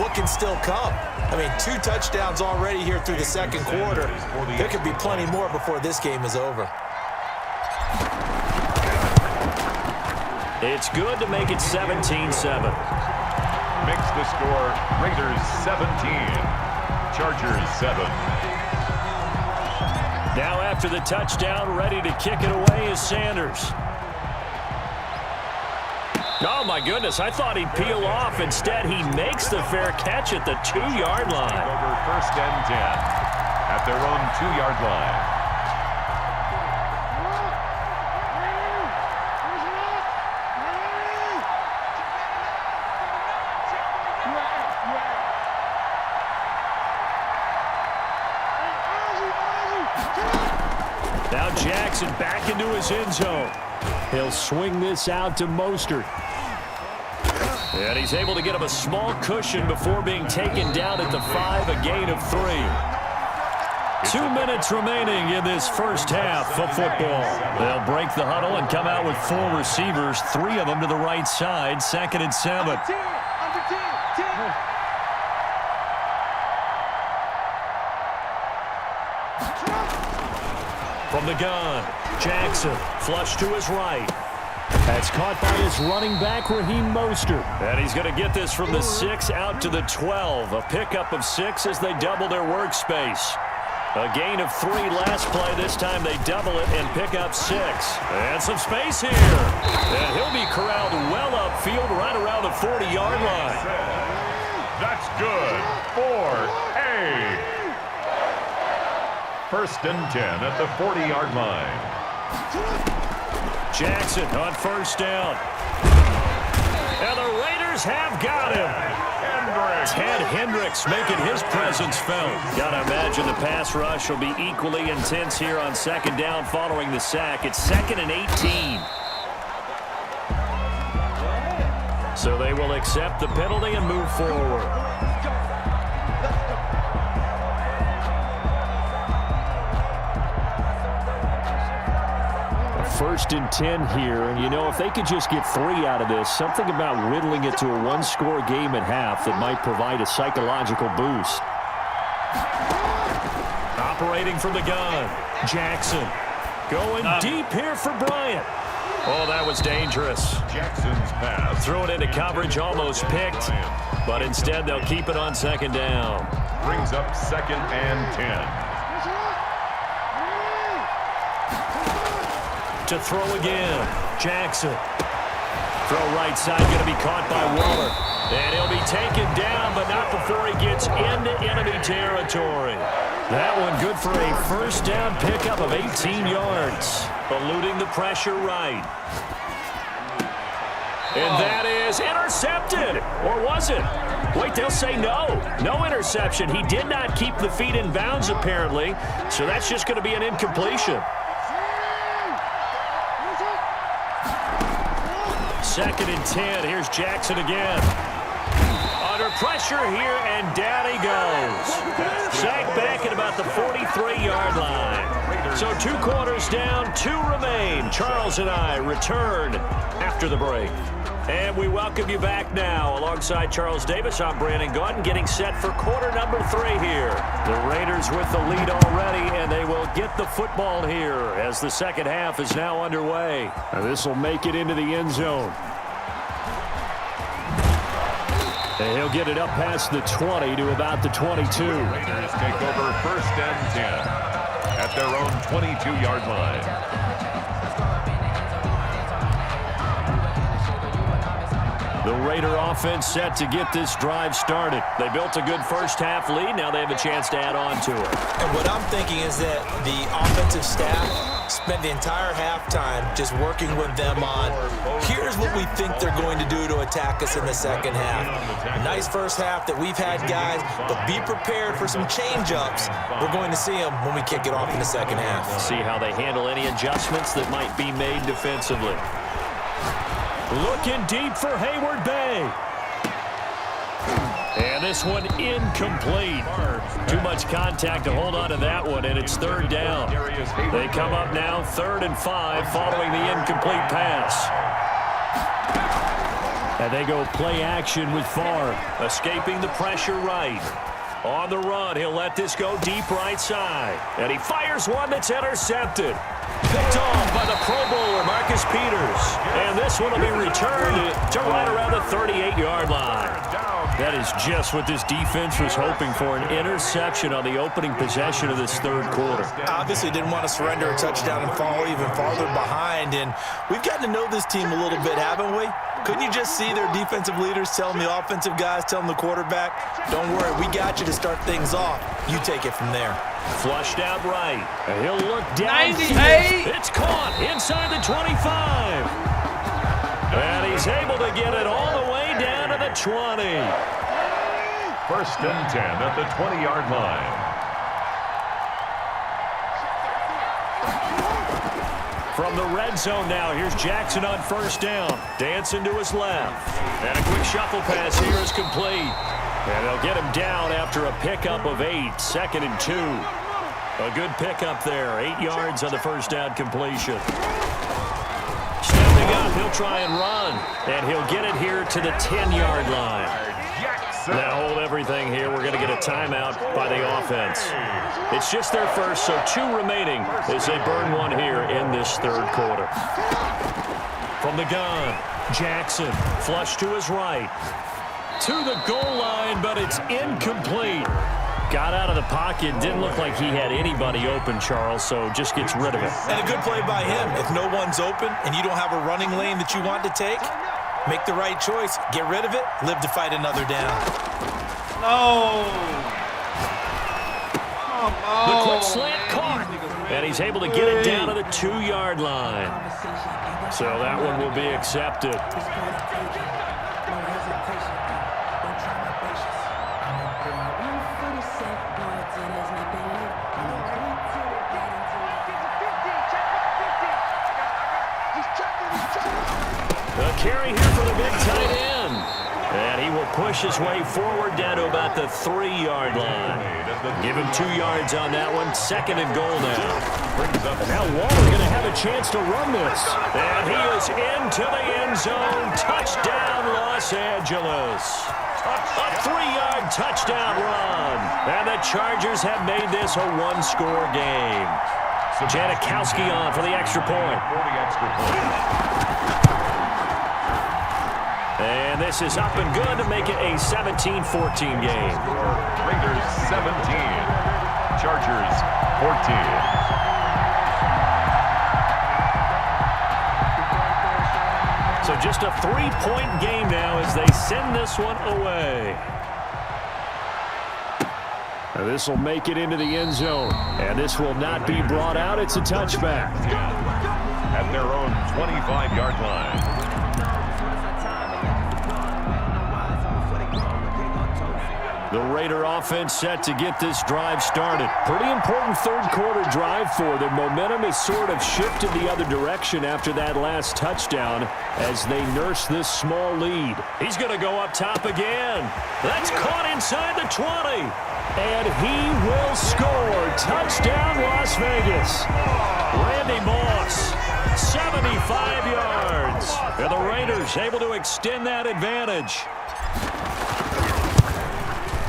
what can still come. I mean, 2 touchdowns already here through the second quarter. There could be plenty more before this game is over. It's good to make it 17-7. Makes the score Raiders 17, Chargers 7. Now after the touchdown, ready to kick it away is Sanders. Oh, my goodness. I thought he'd peel off. Instead, he makes the fair catch at the 2-yard line. Over 1st and 10 at their own 2-yard line. Jackson back into his end zone. He'll swing this out to Mostert. And he's able to get him a small cushion before being taken down at the 5, a gain of 3. 2 minutes remaining in this first half of football. They'll break the huddle and come out with 4 receivers, 3 of them to the right side, 2nd and 7. From the gun, Jackson, flush to his right. That's caught by his running back, Raheem Mostert. And he's going to get this from the 6 out to the 12. A pickup of 6 as they double their workspace. A gain of 3 last play. This time they double it and pick up 6. And some space here. And he'll be corralled well upfield right around the 40-yard line. That's good for A. 1st and 10 at the 40-yard line. Jackson on 1st down. And the Raiders have got him. Ted Hendricks making his presence felt. Got to imagine the pass rush will be equally intense here on 2nd down following the sack. It's 2nd and 18. So they will accept the penalty and move forward. 1st and 10 here, and you know, if they could just get 3 out of this, something about whittling it to a 1-score game at half that might provide a psychological boost. Operating from the gun, Jackson going deep here for Bryant. Oh, that was dangerous. Jackson's pass. Throw it into coverage, almost picked, but instead they'll keep it on 2nd down. Brings up 2nd and 10. To throw again, Jackson. Throw right side, going to be caught by Waller. And he'll be taken down, but not before he gets into enemy territory. That one good for a 1st down pickup of 18 yards. Eluding the pressure right. And that is intercepted. Or was it? Wait, they'll say no. No interception. He did not keep the feet in bounds, apparently. So that's just going to be an incompletion. 2nd and 10. Here's Jackson again. Under pressure here, and down he goes. Sacked back at about the 43-yard line. So 2 quarters down, 2 remain. Charles and I return after the break. And we welcome you back now. Alongside Charles Davis, I'm Brandon Gaudin, getting set for quarter number 3 here. The Raiders with the lead already, and they will get the football here as the 2nd half is now underway. And this will make it into the end zone. And he'll get it up past the 20 to about the 22. Raiders take over 1st and 10 at their own 22-yard line. The Raider offense set to get this drive started. They built a good first half lead. Now they have a chance to add on to it. And what I'm thinking is that the offensive staff spent the entire halftime just working with them on, here's what we think they're going to do to attack us in the 2nd half. Nice first half that we've had, guys, but be prepared for some change-ups. We're going to see them when we kick it off in the 2nd half. See how they handle any adjustments that might be made defensively. Looking deep for Hayward Bay. And this one incomplete. Too much contact to hold on to that one, and it's 3rd down. They come up now 3rd and 5 following the incomplete pass. And they go play action with Favre, escaping the pressure right. On the run, he'll let this go deep right side. And he fires one that's intercepted. Picked off by the Pro Bowler, Marcus Peters. And this one will be returned to right around the 38-yard line. That is just what this defense was hoping for, an interception on the opening possession of this 3rd quarter. Obviously didn't want to surrender a touchdown and fall even farther behind. And we've gotten to know this team a little bit, haven't we? Couldn't you just see their defensive leaders telling the offensive guys, telling the quarterback, don't worry, we got you to start things off. You take it from there. Flushed out right. And he'll look down. 98! It's caught inside the 25. And he's able to get it all the way down to the 20. 1st and 10 at the 20-yard line. From the red zone now, here's Jackson on first down. Dancing to his left. And a quick shuffle pass here is complete. And they'll get him down after a pickup of 8, 2nd and 2. A good pickup there, 8 yards on the first down completion. Stepping up, he'll try and run. And he'll get it here to the 10-yard line. Now hold everything here. We're going to get a timeout by the offense. It's just their first, so 2 remaining as they burn one here in this third quarter. From the gun, Jackson, flush to his right. To the goal line, but it's incomplete. Got out of the pocket. Didn't look like he had anybody open, Charles, so just gets rid of it. And a good play by him. If no one's open and you don't have a running lane that you want to take, make the right choice. Get rid of it. Live to fight another down. No. Come on. The quick slant caught. And he's able to get it down to the 2-yard line. So that one will be accepted. A carry here for the big tight end. And he will push his way forward down to about the 3-yard line. Give him 2 yards on that one. 2nd and goal now. And now Waller going to have a chance to run this. And he is into the end zone. Touchdown, Los Angeles. A 3-yard touchdown run. And the Chargers have made this a 1-score game. Janikowski on for the extra point. And this is up and good to make it a 17-14 game. Raiders 17, Chargers 14. So just a 3-point game now as they send this one away. This will make it into the end zone. And this will not be brought out. It's a touchback. At their own 25-yard line. The Raider offense set to get this drive started. Pretty important third quarter drive for them. Momentum has sort of shifted the other direction after that last touchdown as they nurse this small lead. He's going to go up top again. That's caught inside the 20. And he will score. Touchdown, Las Vegas. Randy Moss, 75 yards. And the Raiders able to extend that advantage.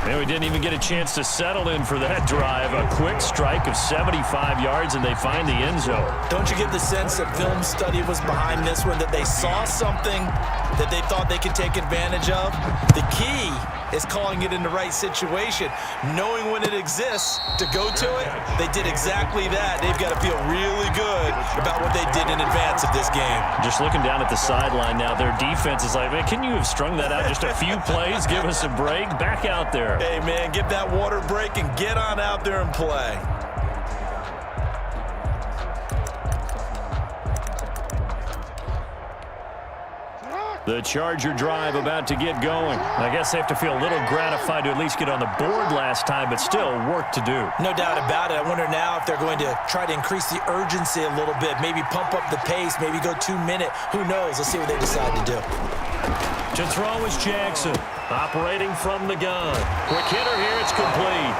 And we didn't even get a chance to settle in for that drive. A quick strike of 75 yards, and they find the end zone. Don't you get the sense that film study was behind this one, that they saw something that they thought they could take advantage of? The key is calling it in the right situation, knowing when it exists to go to it. They did exactly that. They've got to feel really good about what they did in advance of this game. Just looking down at the sideline now, their defense is like, man, can you have strung that out just a few plays? Give us a break. Back out there. Hey, man, get that water break and get on out there and play. The Charger drive about to get going. I guess they have to feel a little gratified to at least get on the board last time, but still work to do. No doubt about it. I wonder now if they're going to try to increase the urgency a little bit, maybe pump up the pace, maybe go 2-minute. Who knows? Let's see what they decide to do. To throw is Jackson, operating from the gun. Quick hitter here, it's complete.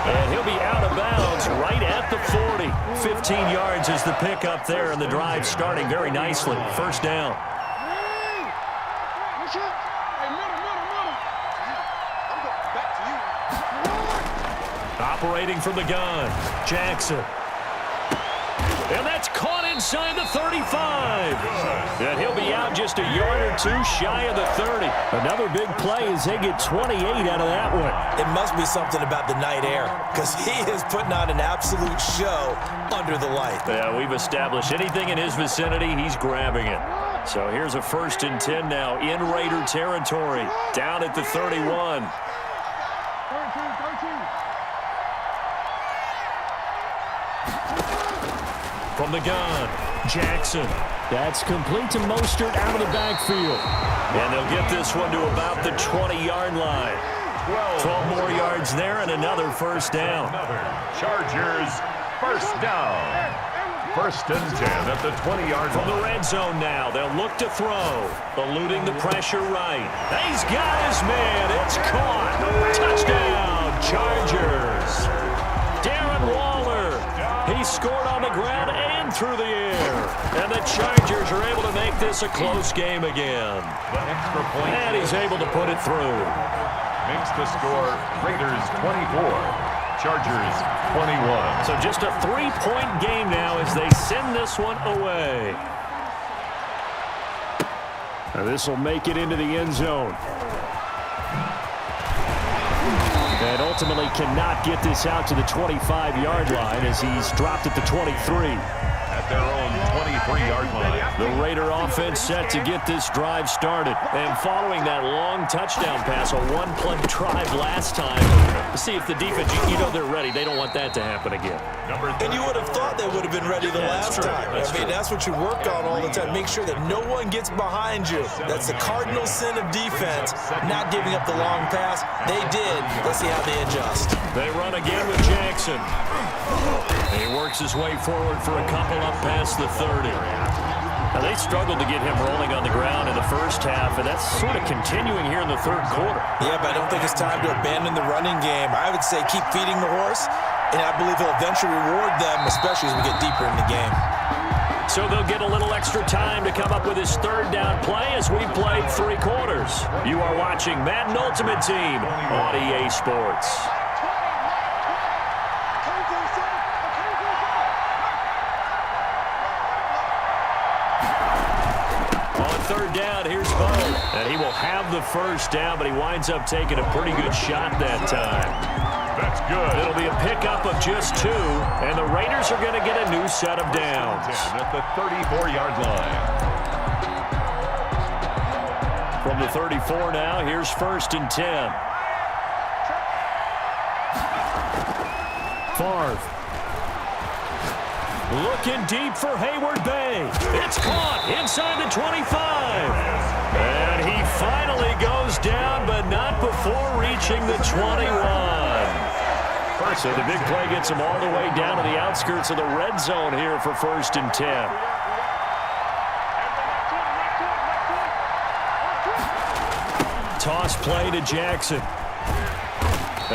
And he'll be out of bounds right at the 40. 15 yards is the pickup there, and the drive starting very nicely. First down. Operating from the gun, Jackson. And that's caught inside the 35. And he'll be out just a yard or two shy of the 30. Another big play as they get 28 out of that one. It must be something about the night air, because he is putting on an absolute show under the light. Yeah, we've established anything in his vicinity, he's grabbing it. So here's a 1st and 10 now in Raider territory, down at the 31. From the gun, Jackson. That's complete to Mostert out of the backfield. And they'll get this one to about the 20-yard line. 12 more yards there and another first down. Chargers first down. First and 10 at the 20-yard line. From the red zone now, they'll look to throw. Eluding the pressure right. He's got his man. It's caught. Touchdown, Chargers. Darren Waller. He scored on the ground and through the air. And the Chargers are able to make this a close game again. The extra point. And he's able to put it through. Makes the score Raiders 24, Chargers 21. So just a 3-point game now as they send this one away. Now this will make it into the end zone. And ultimately cannot get this out to the 25-yard line as he's dropped at the 23. At their own 23-yard line. The Raider offense set to get this drive started. And following that long touchdown pass, a one-play drive last time, to see if the defense, you know they're ready. They don't want that to happen again. And you would have thought they would have been ready the last time. That's what you work on all the time. Make sure that no one gets behind you. That's the cardinal sin of defense, not giving up the long pass. They did. Let's see how they adjust. They run again with Jackson. He works his way forward for a couple up past the 30. Now, they struggled to get him rolling on the ground in the first half, and that's sort of continuing here in the third quarter. Yeah, but I don't think it's time to abandon the running game. I would say keep feeding the horse, and I believe he'll eventually reward them, especially as we get deeper in the game. So they'll get a little extra time to come up with his third down play as we played 3 quarters. You are watching Madden Ultimate Team on EA Sports. Third down, here's Bo. And he will have the first down, but he winds up taking a pretty good shot that time. That's good. It'll be a pickup of just 2, and the Raiders are going to get a new set of downs. At the 34-yard line. From the 34 now, here's first and 10. Favre. Looking deep for Hayward Bay. It's caught inside the 25. And he finally goes down, but not before reaching the 21. So the big play gets him all the way down to the outskirts of the red zone here for first and 10. Toss play to Jackson.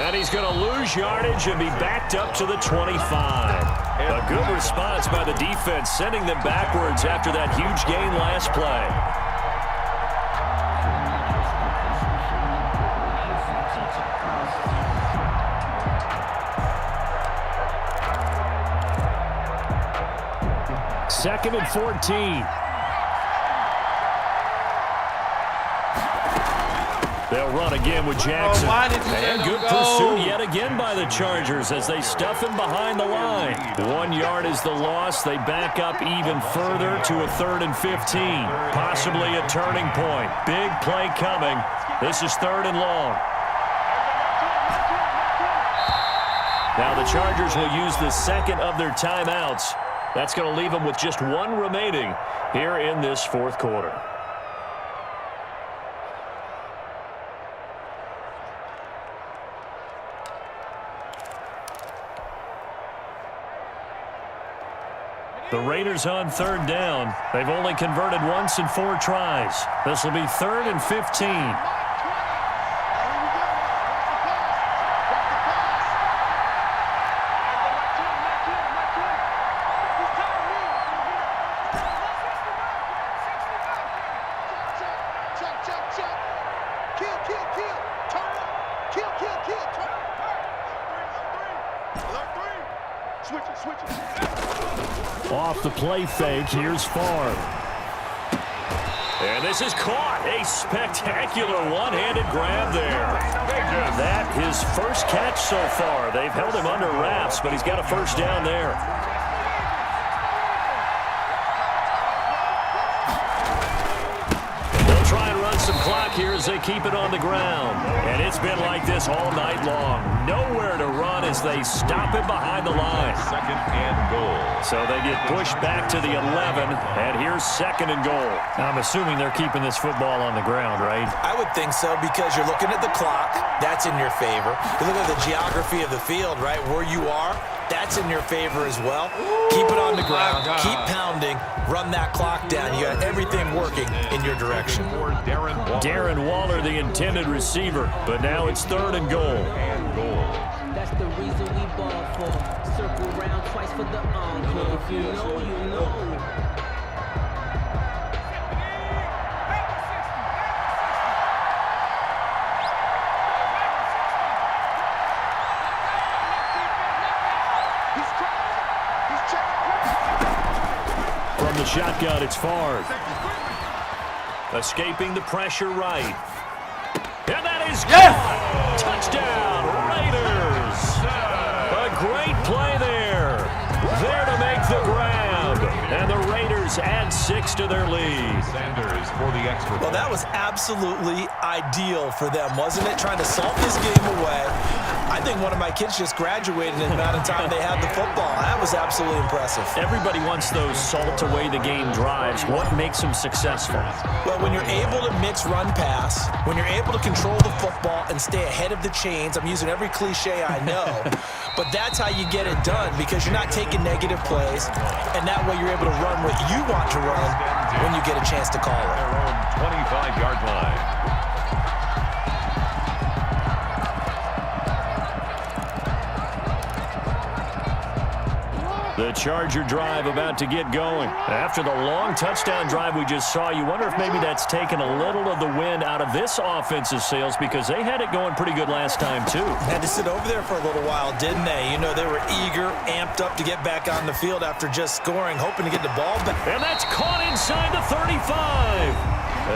And he's going to lose yardage and be backed up to the 25. A good response by the defense, sending them backwards after that huge gain last play. Second and 14. They'll run again with Jackson. And good pursuit yet again by the Chargers as they stuff him behind the line. 1 yard is the loss. They back up even further to a 3rd and 15. Possibly a turning point. Big play coming. This is 3rd and long. Now the Chargers will use the second of their timeouts. That's going to leave them with just 1 remaining here in this 4th quarter. The Raiders on 3rd down. They've only converted once in 4 tries. This will be 3rd and 15. Off the play fake, here's Favre. And this is caught. A spectacular one-handed grab there. That his first catch so far. They've held him under wraps, but he's got a first down there. They'll try and run some clock here as they keep it on the ground. And it's been like this all night long. Nowhere to run as they stop him behind the line. 2nd and goal. So they get pushed back to the 11, and here's 2nd and goal. Now, I'm assuming they're keeping this football on the ground, right? I would think so because you're looking at the clock. That's in your favor. You look at the geography of the field, right, where you are. that's in your favor as well. Keep it on the ground, keep pounding, run that clock down. You got everything working in your direction. Darren Waller, the intended receiver, but now it's 3rd and goal. That's the reason we ball for. Circle round twice for the encore. If you know, you know. From the shotgun, it's Favre. Escaping the pressure right. And that is gone! Touchdown, Raiders! A great play there. There to make the grab. And the Raiders add 6 to their lead. Sanders for the extra. Well, that was absolutely ideal for them, wasn't it? Trying to salt this game away. I think one of my kids just graduated in the amount of time they had the football. That was absolutely impressive. Everybody wants those salt away the game drives. What makes them successful? Well, when you're able to mix run pass, when you're able to control the football and stay ahead of the chains, I'm using every cliche I know, but that's how you get it done because you're not taking negative plays, and that way you're able to run what you want to run when you get a chance to call it. Their own 25-yard line. The Charger drive about to get going. After the long touchdown drive we just saw, you wonder if maybe that's taken a little of the wind out of this offensive sails because they had it going pretty good last time too. Had to sit over there for a little while, didn't they? You know, they were eager, amped up to get back on the field after just scoring, hoping to get the ball back. And that's caught inside the 35.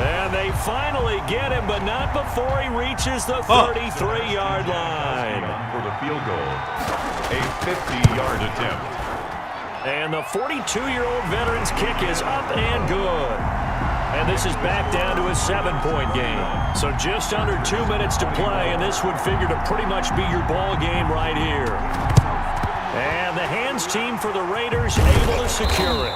And they finally get him, but not before he reaches the 33-yard line. For the field goal, a 50-yard attempt. And the 42-year-old veteran's kick is up and good. And this is back down to a 7-point game. So just under 2 minutes to play, and this would figure to pretty much be your ball game right here. And the hands team for the Raiders able to secure it.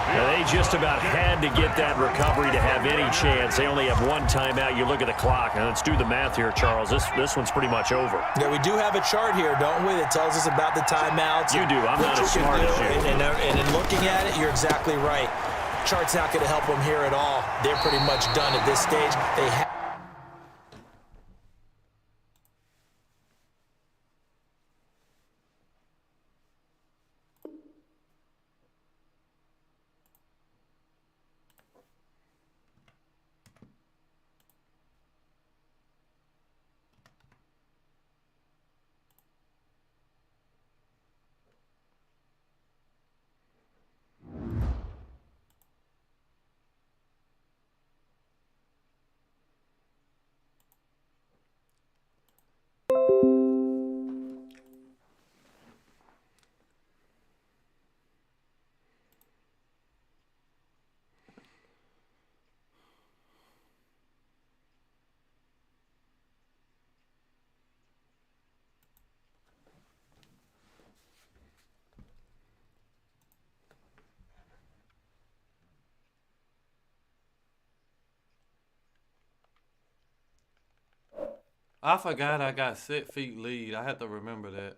Now, they just about had to get that recovery to have any chance. They only have one timeout. You look at the clock. Now, let's do the math here, Charles. This one's pretty much over. Yeah, we do have a chart here, don't we, that tells us about the timeouts. You do. I'm not as smart as you. And in looking at it, you're exactly right. Chart's not going to help them here at all. They're pretty much done at this stage. They have I forgot I got 6 feet lead. I had to remember that.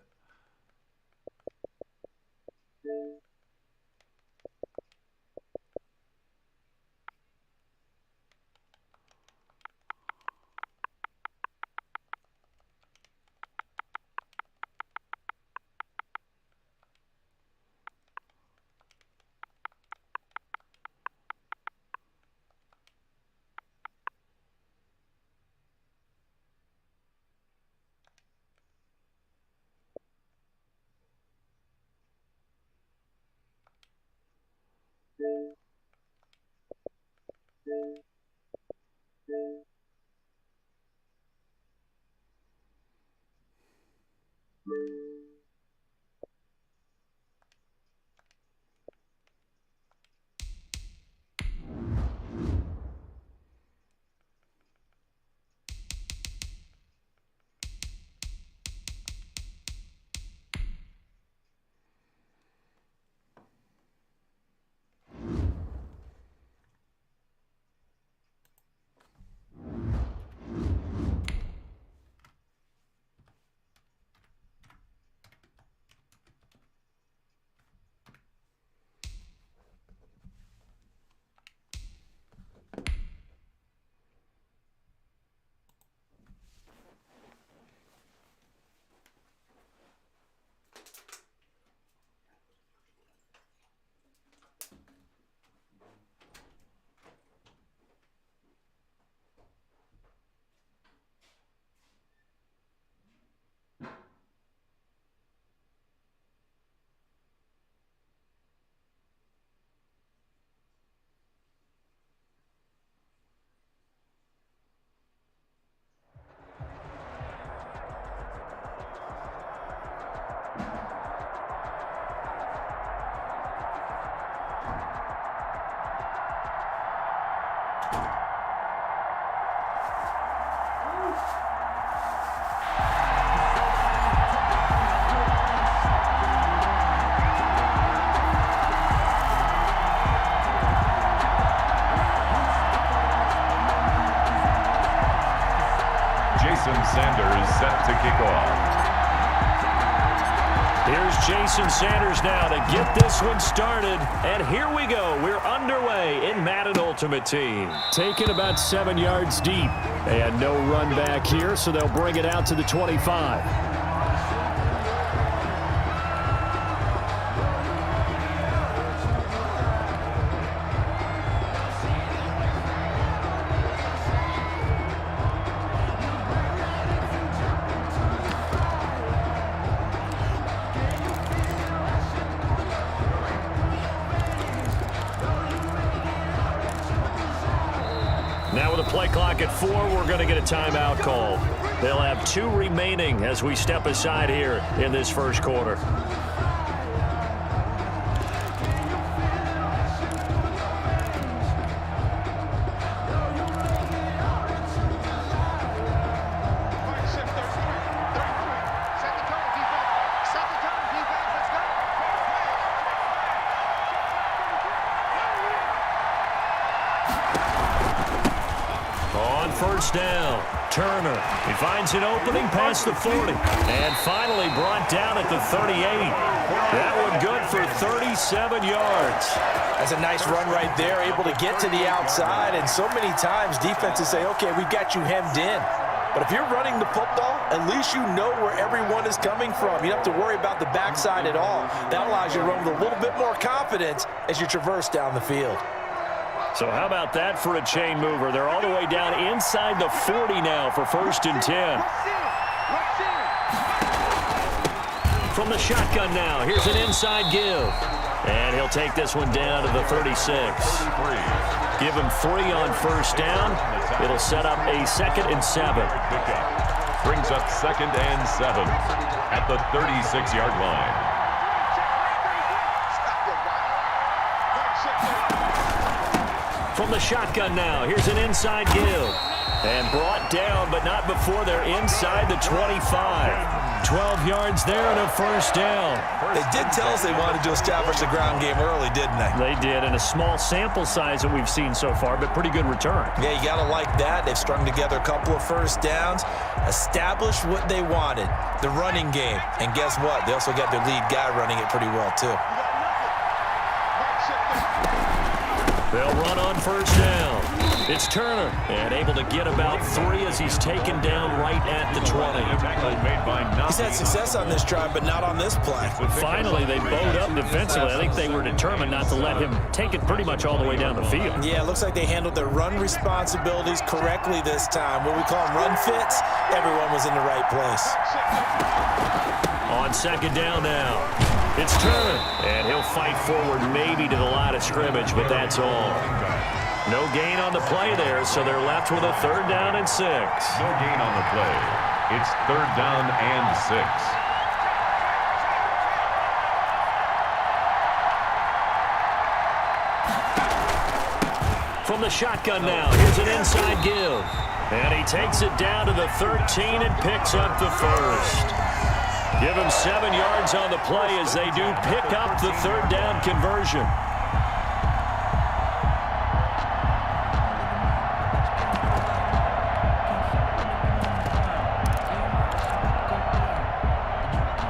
Jason Sanders set to kick off. Here's Jason Sanders now to get this one started. And here we go. We're underway in Madden Ultimate Team. Taken about 7 yards deep. And no run back here, so they'll bring it out to the 25. Now with a play clock at 4, we're going to get a timeout called. They'll have 2 remaining as we step aside here in this first quarter. First down, Turner. He finds an opening past the 40. And finally brought down at the 38. That one good for 37 yards. That's a nice run right there, able to get to the outside. And so many times defenses say, okay, we got you hemmed in. But if you're running the football, at least you know where everyone is coming from. You don't have to worry about the backside at all. That allows you to run with a little bit more confidence as you traverse down the field. So how about that for a chain mover? They're all the way down inside the 40 now for 1st and 10. From the shotgun now, here's an inside give. And he'll take this one down to the 36. Give him 3 on first down. It'll set up a 2nd and 7. Brings up 2nd and 7 at the 36-yard line. From the shotgun now, here's an inside give. And brought down, but not before they're inside the 25. 12 yards there and a first down. They did tell us they wanted to establish the ground game early, didn't they? They did, and a small sample size that we've seen so far, but pretty good return. Yeah, you got to like that. They've strung together a couple of first downs, established what they wanted, the running game. And guess what? They also got their lead guy running it pretty well, too. They'll run on first down. It's Turner, and able to get about 3 as he's taken down right at the 20. He's had success on this drive, but not on this play. Finally, they bowed up defensively. I think they were determined not to let him take it pretty much all the way down the field. Yeah, it looks like they handled their run responsibilities correctly this time. What we call them run fits, everyone was in the right place. On 2nd down now. It's Turner, and he'll fight forward maybe to the line of scrimmage, but that's all. No gain on the play there, so they're left with a 3rd down and 6. No gain on the play. It's 3rd down and 6. From the shotgun now, here's an inside give. And he takes it down to the 13 and picks up the 1st. Give him 7 yards on the play as they do pick up the 3rd down conversion.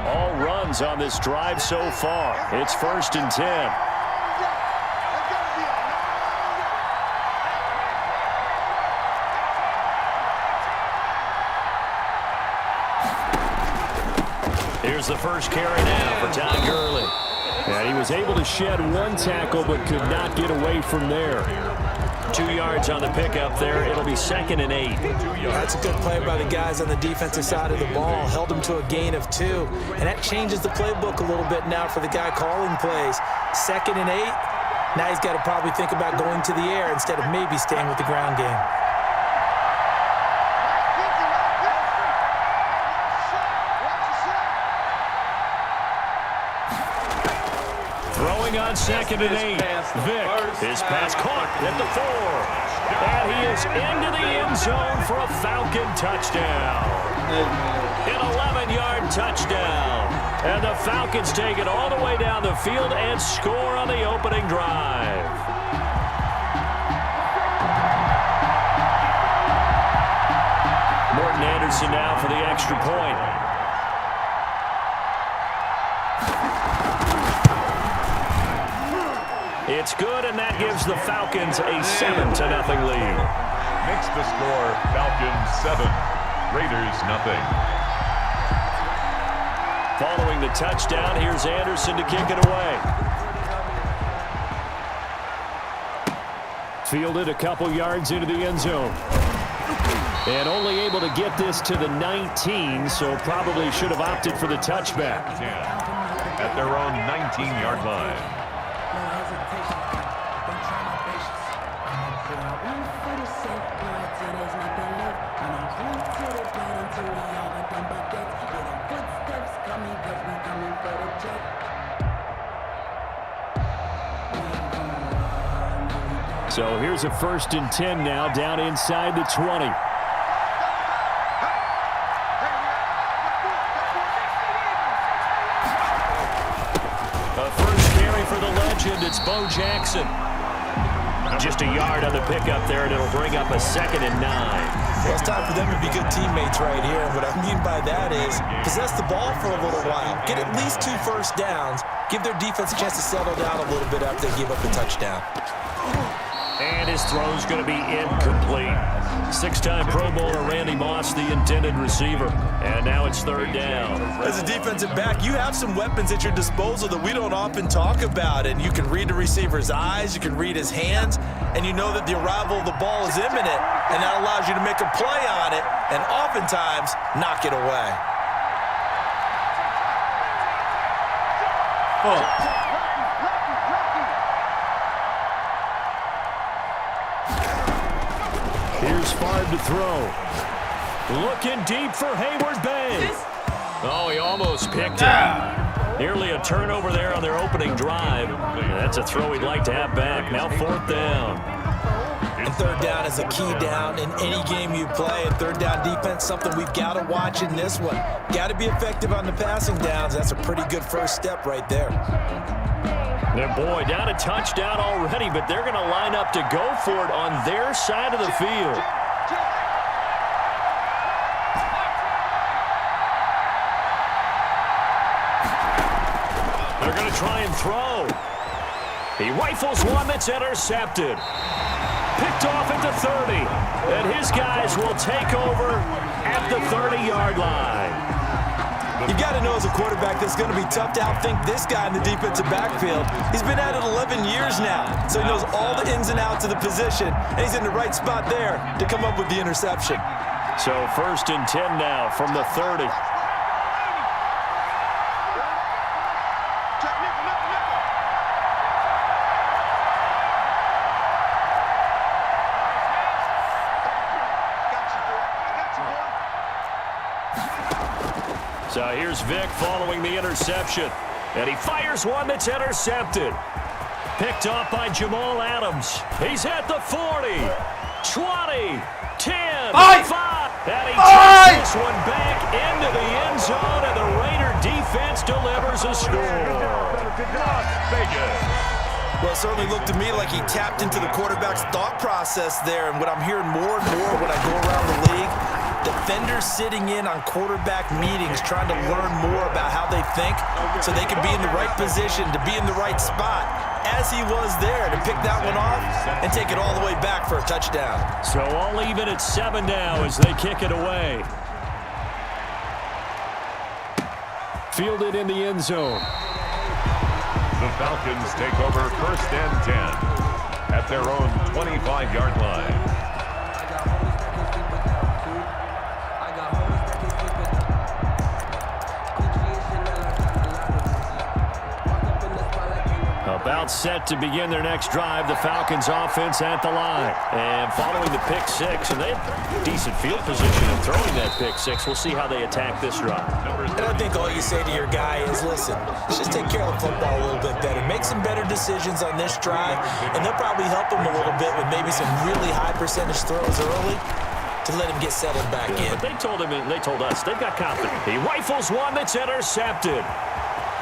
All runs on this drive so far. It's 1st and 10. Here's the first carry now for Todd Gurley. And he was able to shed 1 tackle but could not get away from there. 2 yards on the pickup there. It'll be 2nd and 8. That's a good play by the guys on the defensive side of the ball. Held them to a gain of 2. And that changes the playbook a little bit now for the guy calling plays. 2nd and 8. Now he's got to probably think about going to the air instead of maybe staying with the ground game. Throwing on 2nd and 8. Vick, his pass caught at the 4. And he is into the end zone for a Falcon touchdown. An 11-yard touchdown. And the Falcons take it all the way down the field and score on the opening drive. Morton Anderson Anderson now for the extra point. It's good, and that gives the Falcons a 7-0 lead. Makes the score Falcons 7, Raiders nothing. Following the touchdown, here's Anderson to kick it away. Fielded a couple yards into the end zone. And only able to get this to the 19, so probably should have opted for the touchback. 10 at their own 19-yard line. So here's a 1st and 10 now, down inside the 20. A first carry for the legend, it's Bo Jackson. Just a yard on the pickup there, and it'll bring up a 2nd and 9. Well, it's time for them to be good teammates right here. And what I mean by that is possess the ball for a little while. Get at least 2 first downs. Give their defense a chance to settle down a little bit after they give up the touchdown. And his throw's going to be incomplete. 6-time Pro Bowler Randy Moss, the intended receiver. And now it's 3rd down. As a defensive back, you have some weapons at your disposal that we don't often talk about. And you can read the receiver's eyes, you can read his hands, and you know that the arrival of the ball is imminent. And that allows you to make a play on it and oftentimes knock it away. Oh. Here's Favre to throw. Looking deep for Hayward Bay. Oh, he almost picked it. Nearly a turnover there on their opening drive. That's a throw he'd like to have back. Now 4th down. And 3rd down is a key down in any game you play. And 3rd down defense, something we've got to watch in this one. Got to be effective on the passing downs. That's a pretty good first step right there. And boy, down a touchdown already, but they're going to line up to go for it on their side of the field. They're going to try and throw. He rifles one that's intercepted. Picked off at the 30. And his guys will take over at the 30-yard line. You've got to know as a quarterback that's going to be tough to outthink this guy in the defensive backfield. He's been at it 11 years now, so he knows all the ins and outs of the position, and he's in the right spot there to come up with the interception. So 1st and 10 now from the 30. So here's Vic following the interception. And he fires one that's intercepted. Picked off by Jamal Adams. He's at the 40, 20, 10, 5. And he takes this one back into the end zone, and the Raider defense delivers a score. Well, it certainly looked to me like he tapped into the quarterback's thought process there. And what I'm hearing more and more when I go around the league, defenders sitting in on quarterback meetings trying to learn more about how they think so they can be in the right position to be in the right spot, as he was there to pick that one off and take it all the way back for a touchdown. So all even at 7 now as they kick it away. Fielded in the end zone. The Falcons take over 1st and 10 at their own 25-yard line. About set to begin their next drive, the Falcons offense at the line. And following the pick 6, and they have decent field position in throwing that pick 6. We'll see how they attack this drive. And I think all you say to your guy is, listen, let's just take care of the football a little bit better. Make some better decisions on this drive, and they'll probably help him a little bit with maybe some really high percentage throws early to let him get settled back in. But they told us, they've got confidence. He rifles one that's intercepted.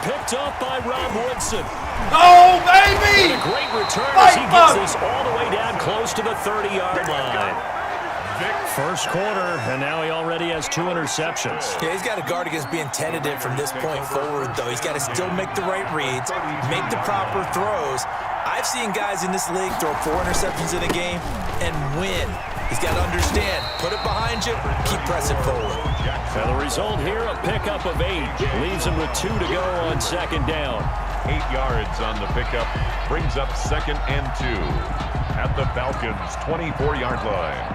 Picked up by Rob Woodson. Oh, baby! And a great return as he gets this all the way down close to the 30-yard line. Vic First quarter, and now he already has 2 interceptions. Yeah, he's got to guard against being tentative from this point forward, though. He's got to still make the right reads, make the proper throws. I've seen guys in this league throw 4 interceptions in a game and win. He's got to understand, put it behind you, keep pressing forward. So the result here, a pickup of 8. Leaves him with 2 to go on second down. 8 yards on the pickup. Brings up 2nd and 2 at the Falcons' 24-yard line.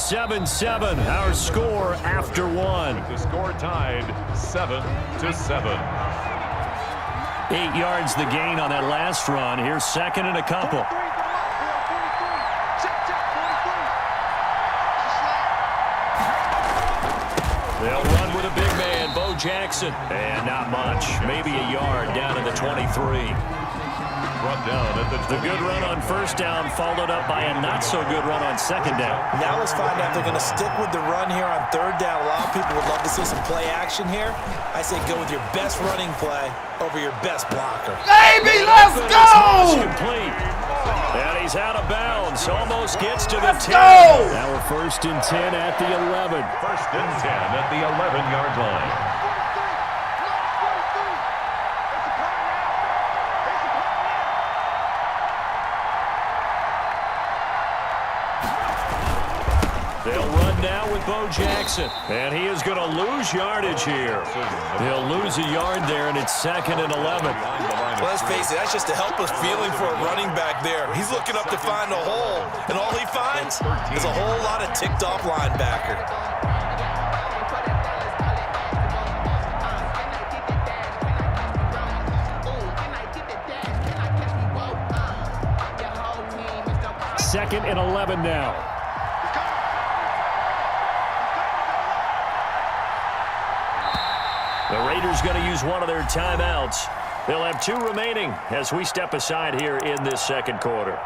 7-7, our score after 1. The score tied 7-7. 8 yards the gain on that last run. Here's 2nd and a couple. They'll run with a big man, Bo Jackson. And not much, maybe a yard down to the 23. Run down at the good run on first down followed up by a not-so-good run on second down. Now let's find out if they're going to stick with the run here on third down. A lot of people would love to see some play action here. I say go with your best running play over your best blocker. Baby, let's go! Complete. And he's out of bounds. Almost gets to the 10. Now we're 1st and 10 at the 11. 1st and 10 at the 11-yard line. They'll run now with Bo Jackson. And he is going to lose yardage here. They'll lose a yard there, and it's 2nd and 11. Well, let's face it, that's just a helpless feeling for a running back there. He's looking up to find a hole, and all he finds is a whole lot of ticked-off linebacker. Second and 11 now. The Raiders going to use one of their timeouts. They'll have 2 remaining as we step aside here in this second quarter.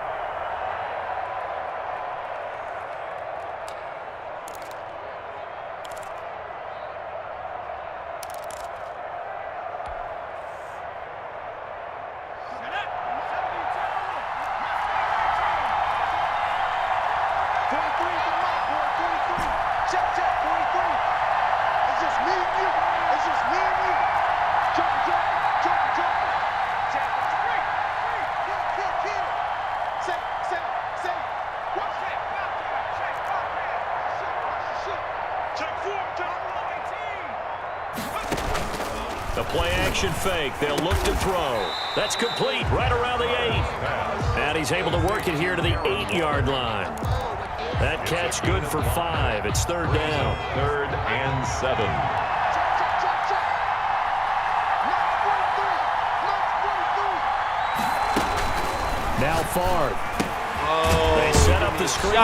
The play-action fake. They'll look to throw. That's complete right around the 8. And he's able to work it here to the 8-yard line. That catch good for 5. It's 3rd down. 3rd and 7. Now Favre. They set up the screen.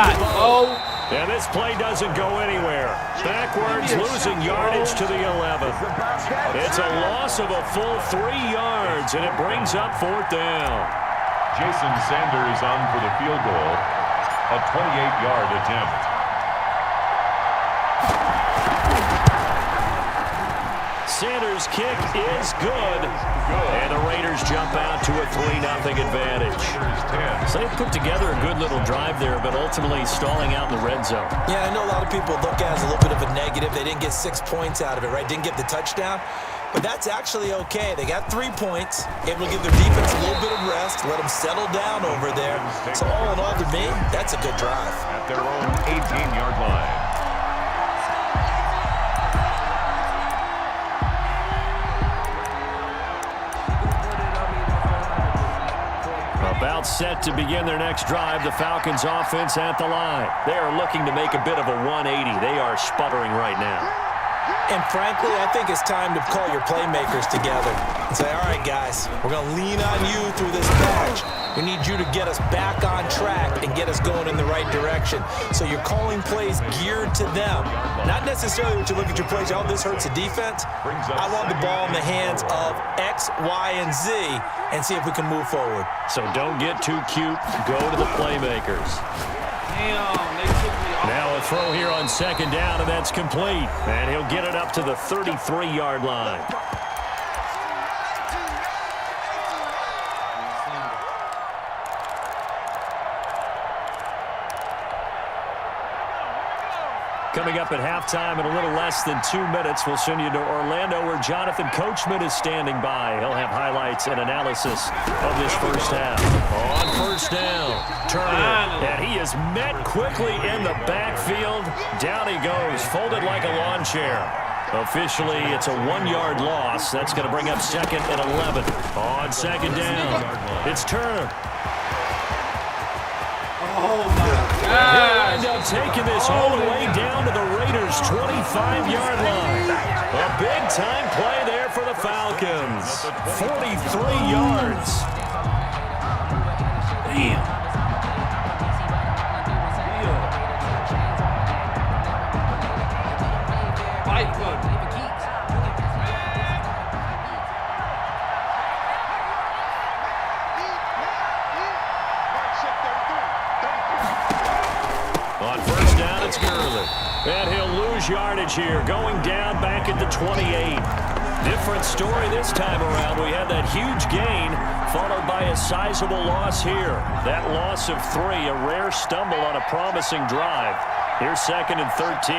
And this play doesn't go anywhere. Backwards, losing yardage to the 11. It's a loss of a full 3 yards, and it brings up 4th down. Jason Sanders on for the field goal. A 28-yard attempt. Sanders' kick is good. And the Raiders jump out to a 3-0 advantage. So they put together a good little drive there, but ultimately stalling out in the red zone. Yeah, I know a lot of people look at it as a little bit of a negative. They didn't get 6 points out of it, right? Didn't get the touchdown. But that's actually okay. They got 3 points, able to give their defense a little bit of rest, let them settle down over there. So all in all, to me, that's a good drive. At their own 18-yard line. About set to begin their next drive, the Falcons offense at the line. They are looking to make a bit of a 180. They are sputtering right now. And frankly, I think it's time to call your playmakers together and say, all right, guys, we're going to lean on you through this patch. We need you to get us back on track and get us going in the right direction. So you're calling plays geared to them. Not necessarily what you look at your plays, oh, this hurts the defense. I want the ball in the hands of X, Y, and Z and see if we can move forward. So don't get too cute. Go to the playmakers. Now a throw here on second down, and that's complete. And he'll get it up to the 33-yard line. Coming up at halftime in a little less than 2 minutes, we'll send you to Orlando where Jonathan Coachman is standing by. He'll have highlights and analysis of this first half. On first down, Turner, and he is met quickly in the backfield. Down he goes, folded like a lawn chair. Officially, it's a 1-yard loss. That's going to bring up 2nd and 11. On second down, it's Turner. Oh, my God. He'll end up taking this all the way down to the Raiders' 25-yard line. A big-time play there for the Falcons. 43 yards. Damn. On first down, it's Gurley. And he'll lose yardage here, going down back at the 28. Different story this time around. We had that huge gain, followed by a sizable loss here. That loss of 3, a rare stumble on a promising drive. Here's 2nd and 13.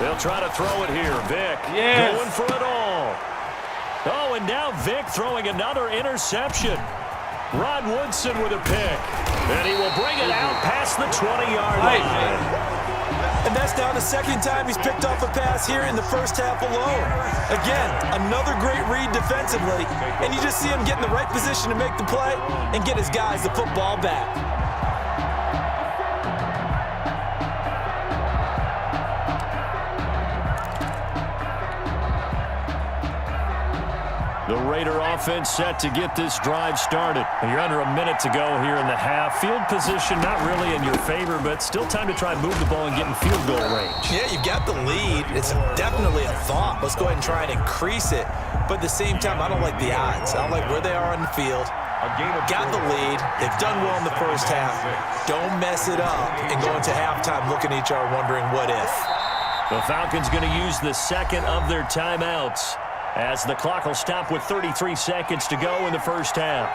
They'll try to throw it here. Vic going for it all. Oh, and now Vic throwing another interception. Rod Woodson with a pick. And he will bring it out past the 20-yard line. And that's now the 2nd time he's picked off a pass here in the first half alone. Again, another great read defensively. And you just see him get in the right position to make the play and get his guys the football back. The Raider offense set to get this drive started. You're under a minute to go here in the half. Field position not really in your favor, but still time to try and move the ball and get in field goal range. Yeah, you got the lead. It's definitely a thought. Let's go ahead and try and increase it. But at the same time, I don't like the odds. I don't like where they are on the field. Got the lead. They've done well in the first half. Don't mess it up and go into halftime looking at each other wondering what if. The Falcons going to use the 2nd of their timeouts, as the clock will stop with 33 seconds to go in the first half.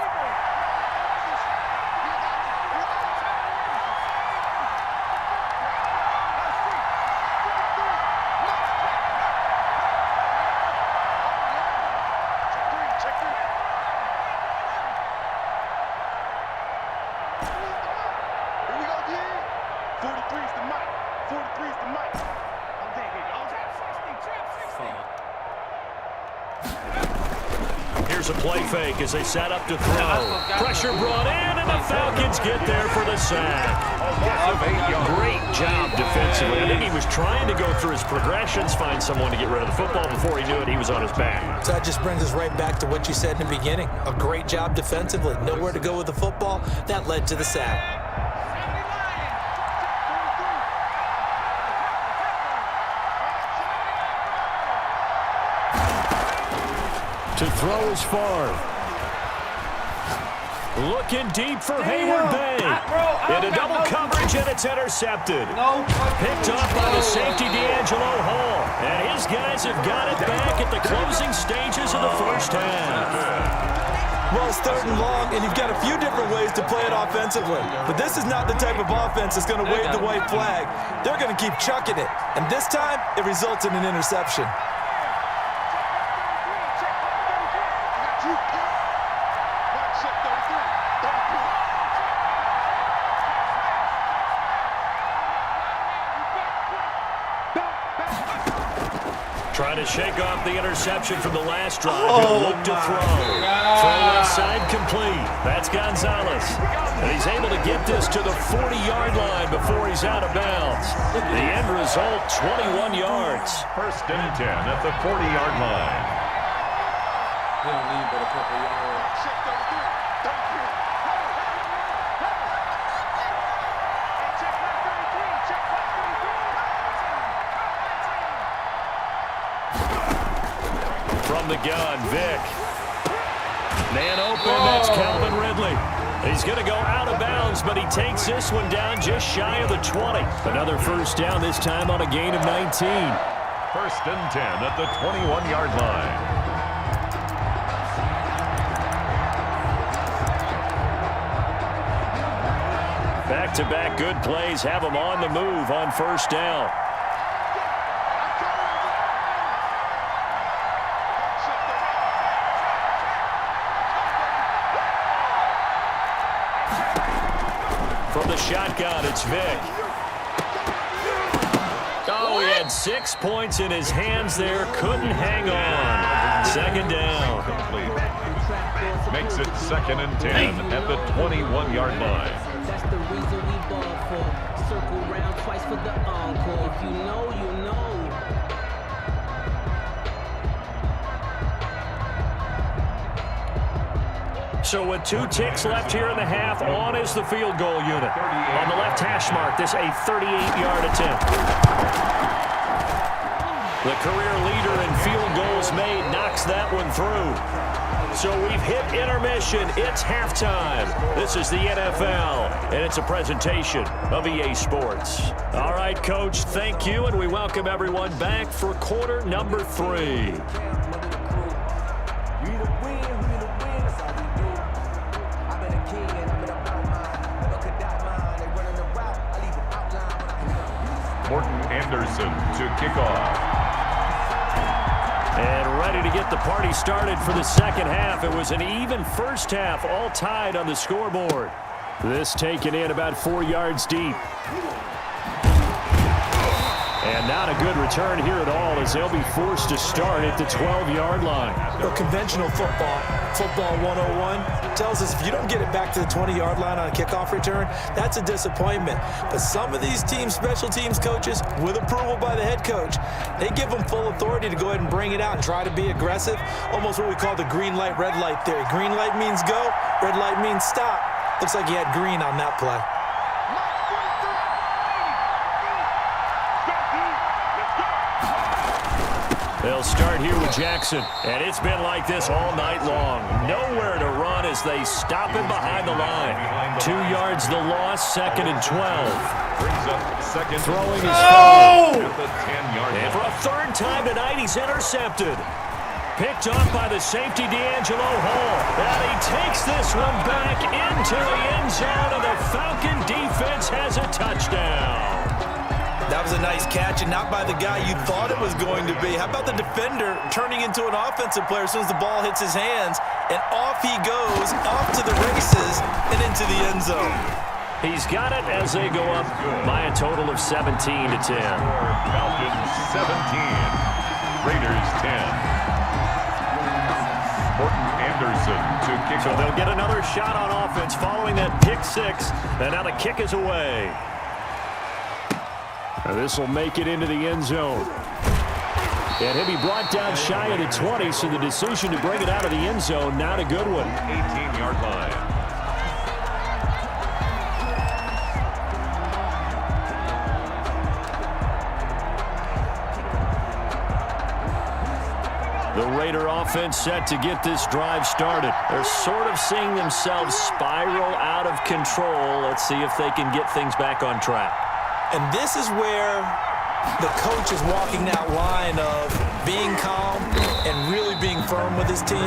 Here we go again. 43's the mic. 43's the mic. I'm thinking, Here's a play fake as they set up to throw. Pressure brought in, and the Falcons get there for the sack. Great job defensively. I think he was trying to go through his progressions, find someone to get rid of the football. Before he knew it, he was on his back. So that just brings us right back to what you said in the beginning. A great job defensively. Nowhere to go with the football. That led to the sack. To throw is Favre. Looking deep for Hayward Bay. Into double coverage, and it's intercepted. Picked off by the safety, D'Angelo Hall. And his guys have got it back at the closing stages of the first half. Well, it's 3rd and long, and you've got a few different ways to play it offensively. But this is not the type of offense that's going to wave the white flag. They're going to keep chucking it. And this time, it results in an interception. Trying to shake off the interception from the last drive. He'll look to throw. Throw left side complete. That's Gonzalez. And he's able to get this to the 40-yard line before he's out of bounds. The end result, 21 yards. 1st and 10 at the 40-yard line. They don't need but a couple yards. From the gun, Vic. Man open, that's Calvin Ridley. He's going to go out of bounds, but he takes this one down just shy of the 20. Another first down, this time on a gain of 19. 1st and 10 at the 21-yard line. Back-to-back good plays have them on the move on first down. From the shotgun, it's Vick. Oh, he had 6 points in his hands there. Couldn't hang on. Second down. Makes it 2nd and 10 at the 21-yard line. That's the reason we ball for. Circle round twice for the encore. If you know, you know. So with 2 ticks left here in the half, on is the field goal unit. On the left hash mark, this a 38-yard attempt. The career leader in field goals made knocks that one through. So we've hit intermission. It's halftime. This is the NFL, and it's a presentation of EA Sports. All right, Coach, thank you, and we welcome everyone back for quarter number 3. Anderson to kick off. And ready to get the party started for the second half. It was an even first half, all tied on the scoreboard. This taken in about 4 yards deep. And not a good return here at all as they'll be forced to start at the 12-yard line. Well, conventional football 101, tells us if you don't get it back to the 20-yard line on a kickoff return, that's a disappointment. But some of these teams, special teams coaches, with approval by the head coach, they give them full authority to go ahead and bring it out and try to be aggressive, almost what we call the green light, red light theory. Green light means go, red light means stop. Looks like he had green on that play. They'll start here with Jackson, and it's been like this all night long. Nowhere to run as they stop him behind the line. 2 yards the loss, 2nd and 12. Brings up second. Throwing his phone. At the 10-yard line. And for a third time tonight, he's intercepted. Picked off by the safety, D'Angelo Hall. And he takes this one back into the end zone, and the Falcon defense has a touchdown. That was a nice catch, and not by the guy you thought it was going to be. How about the defender turning into an offensive player as soon as the ball hits his hands, and off he goes, off to the races, and into the end zone. He's got it as they go up by a total of 17 to 10. Falcons 17, Raiders 10. Morton Anderson to kick So off. they'll get another shot on offense following that pick 6, and now the kick is away. This will make it into the end zone. And he'll be brought down shy of the 20, so the decision to bring it out of the end zone, not a good one. 18-yard line. The Raider offense set to get this drive started. They're sort of seeing themselves spiral out of control. Let's see if they can get things back on track. And this is where the coach is walking that line of being calm and really being firm with his team.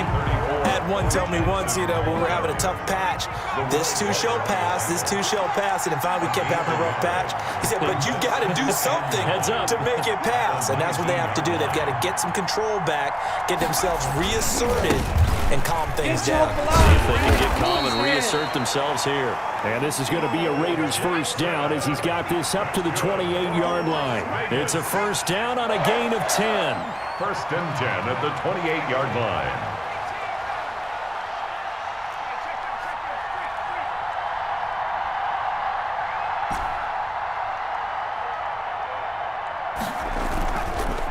I had one tell me once, when we were having a tough patch, this too shall pass, this too shall pass, and finally we kept having a rough patch. He said, but you got to do something to make it pass, and that's what they have to do. They've got to get some control back, get themselves reasserted, and calm things down. See if they can get calm and reassert themselves here. And this is going to be a Raiders first down as he's got this up to the 28-yard line. It's a first down on a gain of 10. First and 10 at the 28-yard line.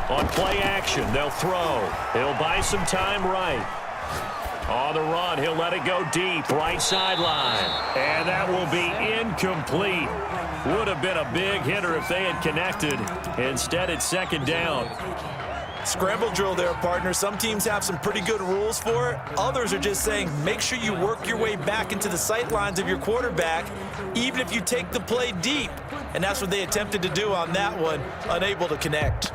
On play action, they'll throw. He'll buy some time right. On the run, he'll let it go deep, right sideline. And that will be incomplete. Would have been a big hitter if they had connected. Instead, it's second down. Scramble drill there, partner. Some teams have some pretty good rules for it. Others are just saying, make sure you work your way back into the sight lines of your quarterback, even if you take the play deep. And that's what they attempted to do on that one, unable to connect.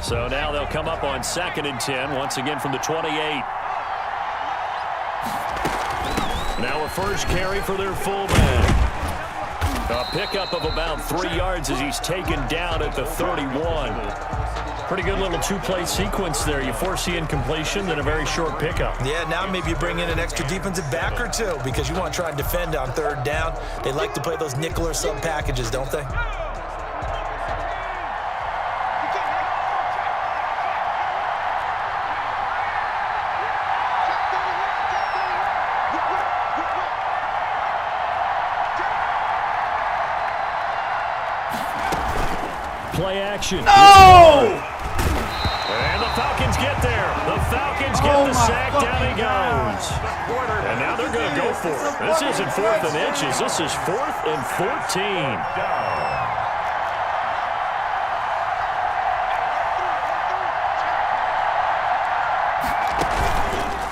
So now they'll come up on 2nd and 10, once again from the 28. Now a first carry for their fullback. A pickup of about 3 yards as he's taken down at the 31. Pretty good little two-play sequence there. You force the incompletion, then a very short pickup. Yeah, now maybe you bring in an extra defensive back or two because you want to try and defend on third down. They like to play those nickel or sub packages, don't they? Play action. No! And the Falcons get there. The Falcons get the sack. Down he goes. And now they're going to go for it. This isn't 4th and inches. This is 4th and 14.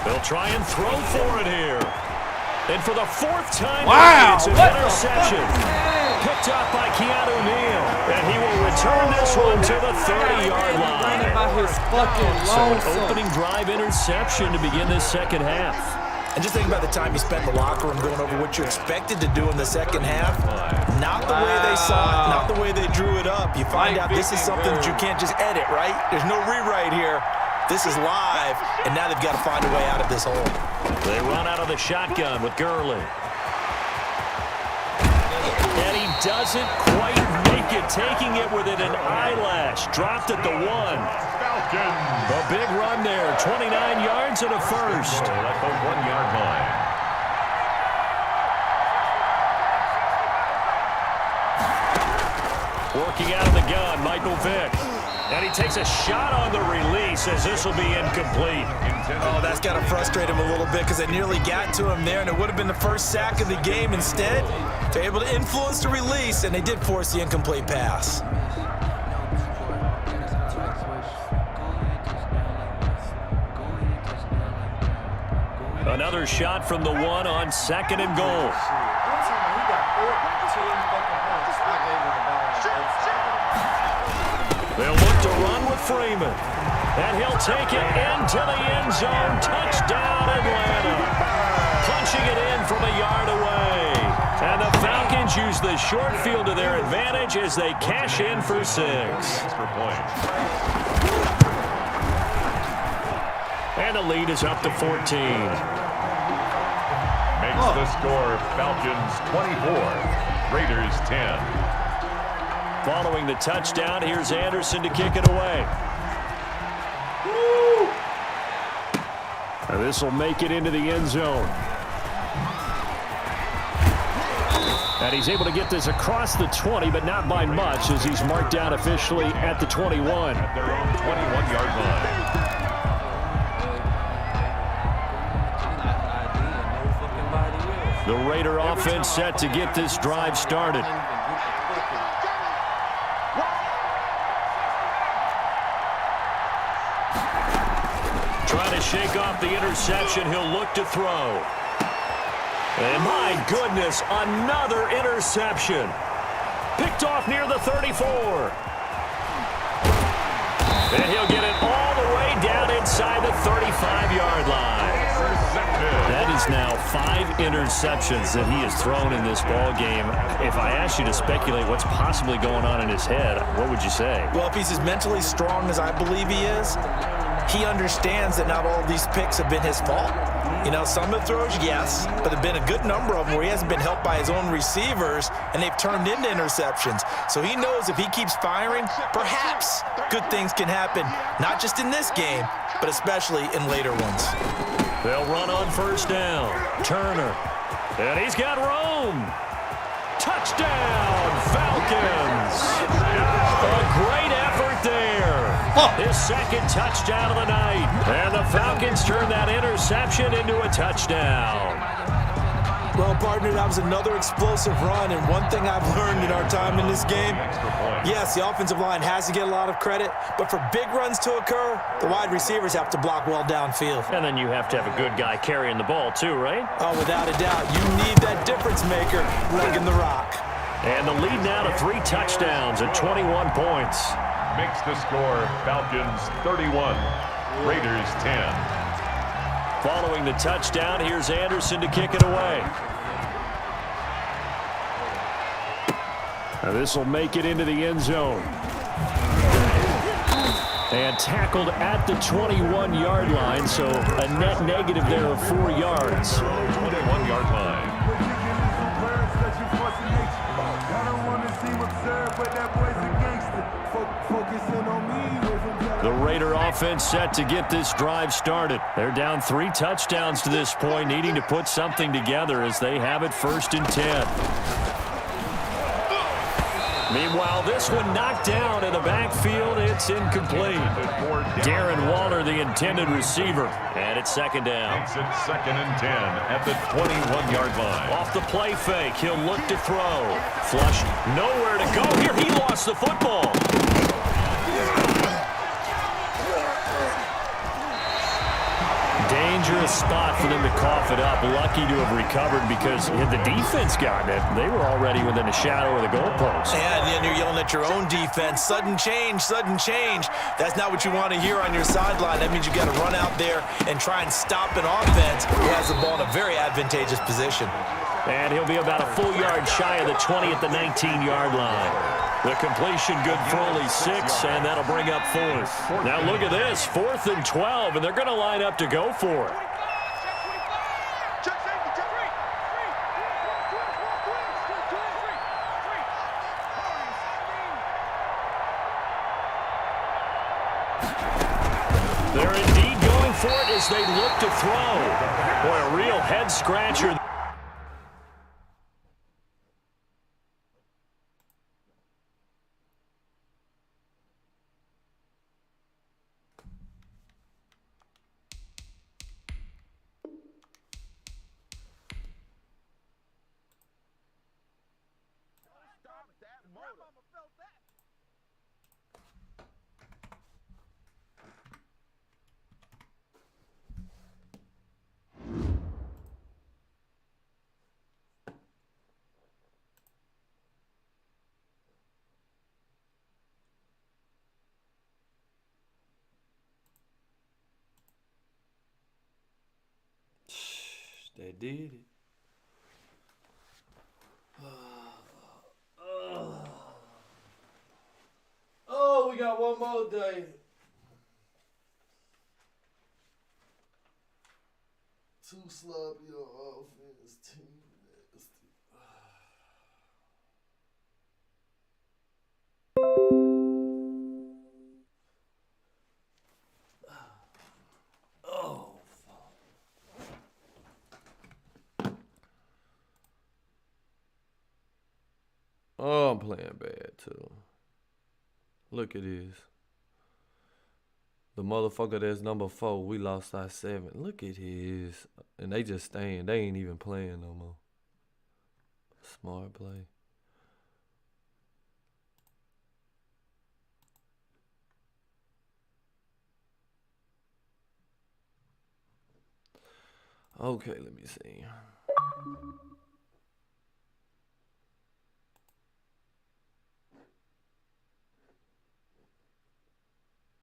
They'll try and throw for it here. And for the 4th time, it's an interception. Picked up by Keanu Neal. And he will return this one to the 30-yard line. So an opening drive interception to begin this second half. And just think about the time you spent in the locker room going over what you expected to do in the second half. Not the way they saw it, not the way they drew it up. You find out this is something that you can't just edit, right? There's no rewrite here. This is live, and now they've got to find a way out of this hole. They run out of the shotgun with Gurley. And he doesn't quite make it, taking it within an eyelash. Dropped at the 1. A big run there, 29 yards and a first. At the 1-yard line. Working out of the gun, Michael Vick. And he takes a shot on the release as this will be incomplete. Oh, that's got to frustrate him a little bit because they nearly got to him there, and it would have been the first sack of the game. Instead, they're able to influence the release, and they did force the incomplete pass. Another shot from the 1 on 2nd and goal. They'll look to run with Freeman. And he'll take it into the end zone. Touchdown, Atlanta. Punching it in from a yard away. And the Falcons use the short field to their advantage as they cash in for 6. Extra point. And the lead is up to 14. Makes the score Falcons 24, Raiders 10. Following the touchdown, here's Anderson to kick it away. And this will make it into the end zone. And he's able to get this across the 20, but not by much, as he's marked down officially at the 21. At their own 21-yard line. The Raider offense set to get this drive started. Trying to shake off the interception. He'll look to throw. And my goodness, another interception. Picked off near the 34. And he'll get it all the way down inside the 35-yard line. That is now 5 interceptions that he has thrown in this ball game. If I asked you to speculate what's possibly going on in his head, what would you say? Well, if he's as mentally strong as I believe he is, he understands that not all these picks have been his fault. You know, some of the throws, yes, but there have been a good number of them where he hasn't been helped by his own receivers, and they've turned into interceptions. So he knows if he keeps firing, perhaps good things can happen, not just in this game, but especially in later ones. They'll run on first down. Turner. And he's got Rome. Touchdown, Falcons. A great effort there. His second touchdown of the night. And the Falcons turn that interception into a touchdown. Well, partner, that was another explosive run, and one thing I've learned in our time in this game, yes, the offensive line has to get a lot of credit, but for big runs to occur, the wide receivers have to block well downfield. And then you have to have a good guy carrying the ball too, right? Oh, without a doubt. You need that difference maker lugging the rock. And the lead now to 3 touchdowns at 21 points. Makes the score Falcons 31, Raiders 10. Following the touchdown, here's Anderson to kick it away. Now this will make it into the end zone. And tackled at the 21-yard line, so a net negative there of 4 yards. 21-yard line. The Raider offense set to get this drive started. They're down 3 touchdowns to this point, needing to put something together as they have it 1st and 10. Meanwhile, this one knocked down in the backfield. It's incomplete. Darren Waller, the intended receiver. And it's 2nd down. Makes it 2nd and 10 at the 21-yard line. Off the play fake, he'll look to throw. Flush, nowhere to go here. He lost the football. Dangerous spot for them to cough it up. Lucky to have recovered because had the defense gotten it, they were already within a shadow of the goalpost. Yeah, and then you're yelling at your own defense. Sudden change, sudden change. That's not what you want to hear on your sideline. That means you got to run out there and try and stop an offense who has the ball in a very advantageous position. And he'll be about a full yard shy of the 20 at the 19-yard line. The completion good for only 6, and that'll bring up 4th. Now look at this, 4th and 12, and they're going to line up to go for it. They're indeed going for it as they look to throw. Boy, a real head-scratcher. They did it. Oh, we got one more day. Too sloppy on offense, too nasty. Oh, fuck. Oh, I'm playing bad, too. Look at this. The motherfucker that's number 4, we lost our 7. Look at his. And they just staying. They ain't even playing no more. Smart play. Okay, let me see.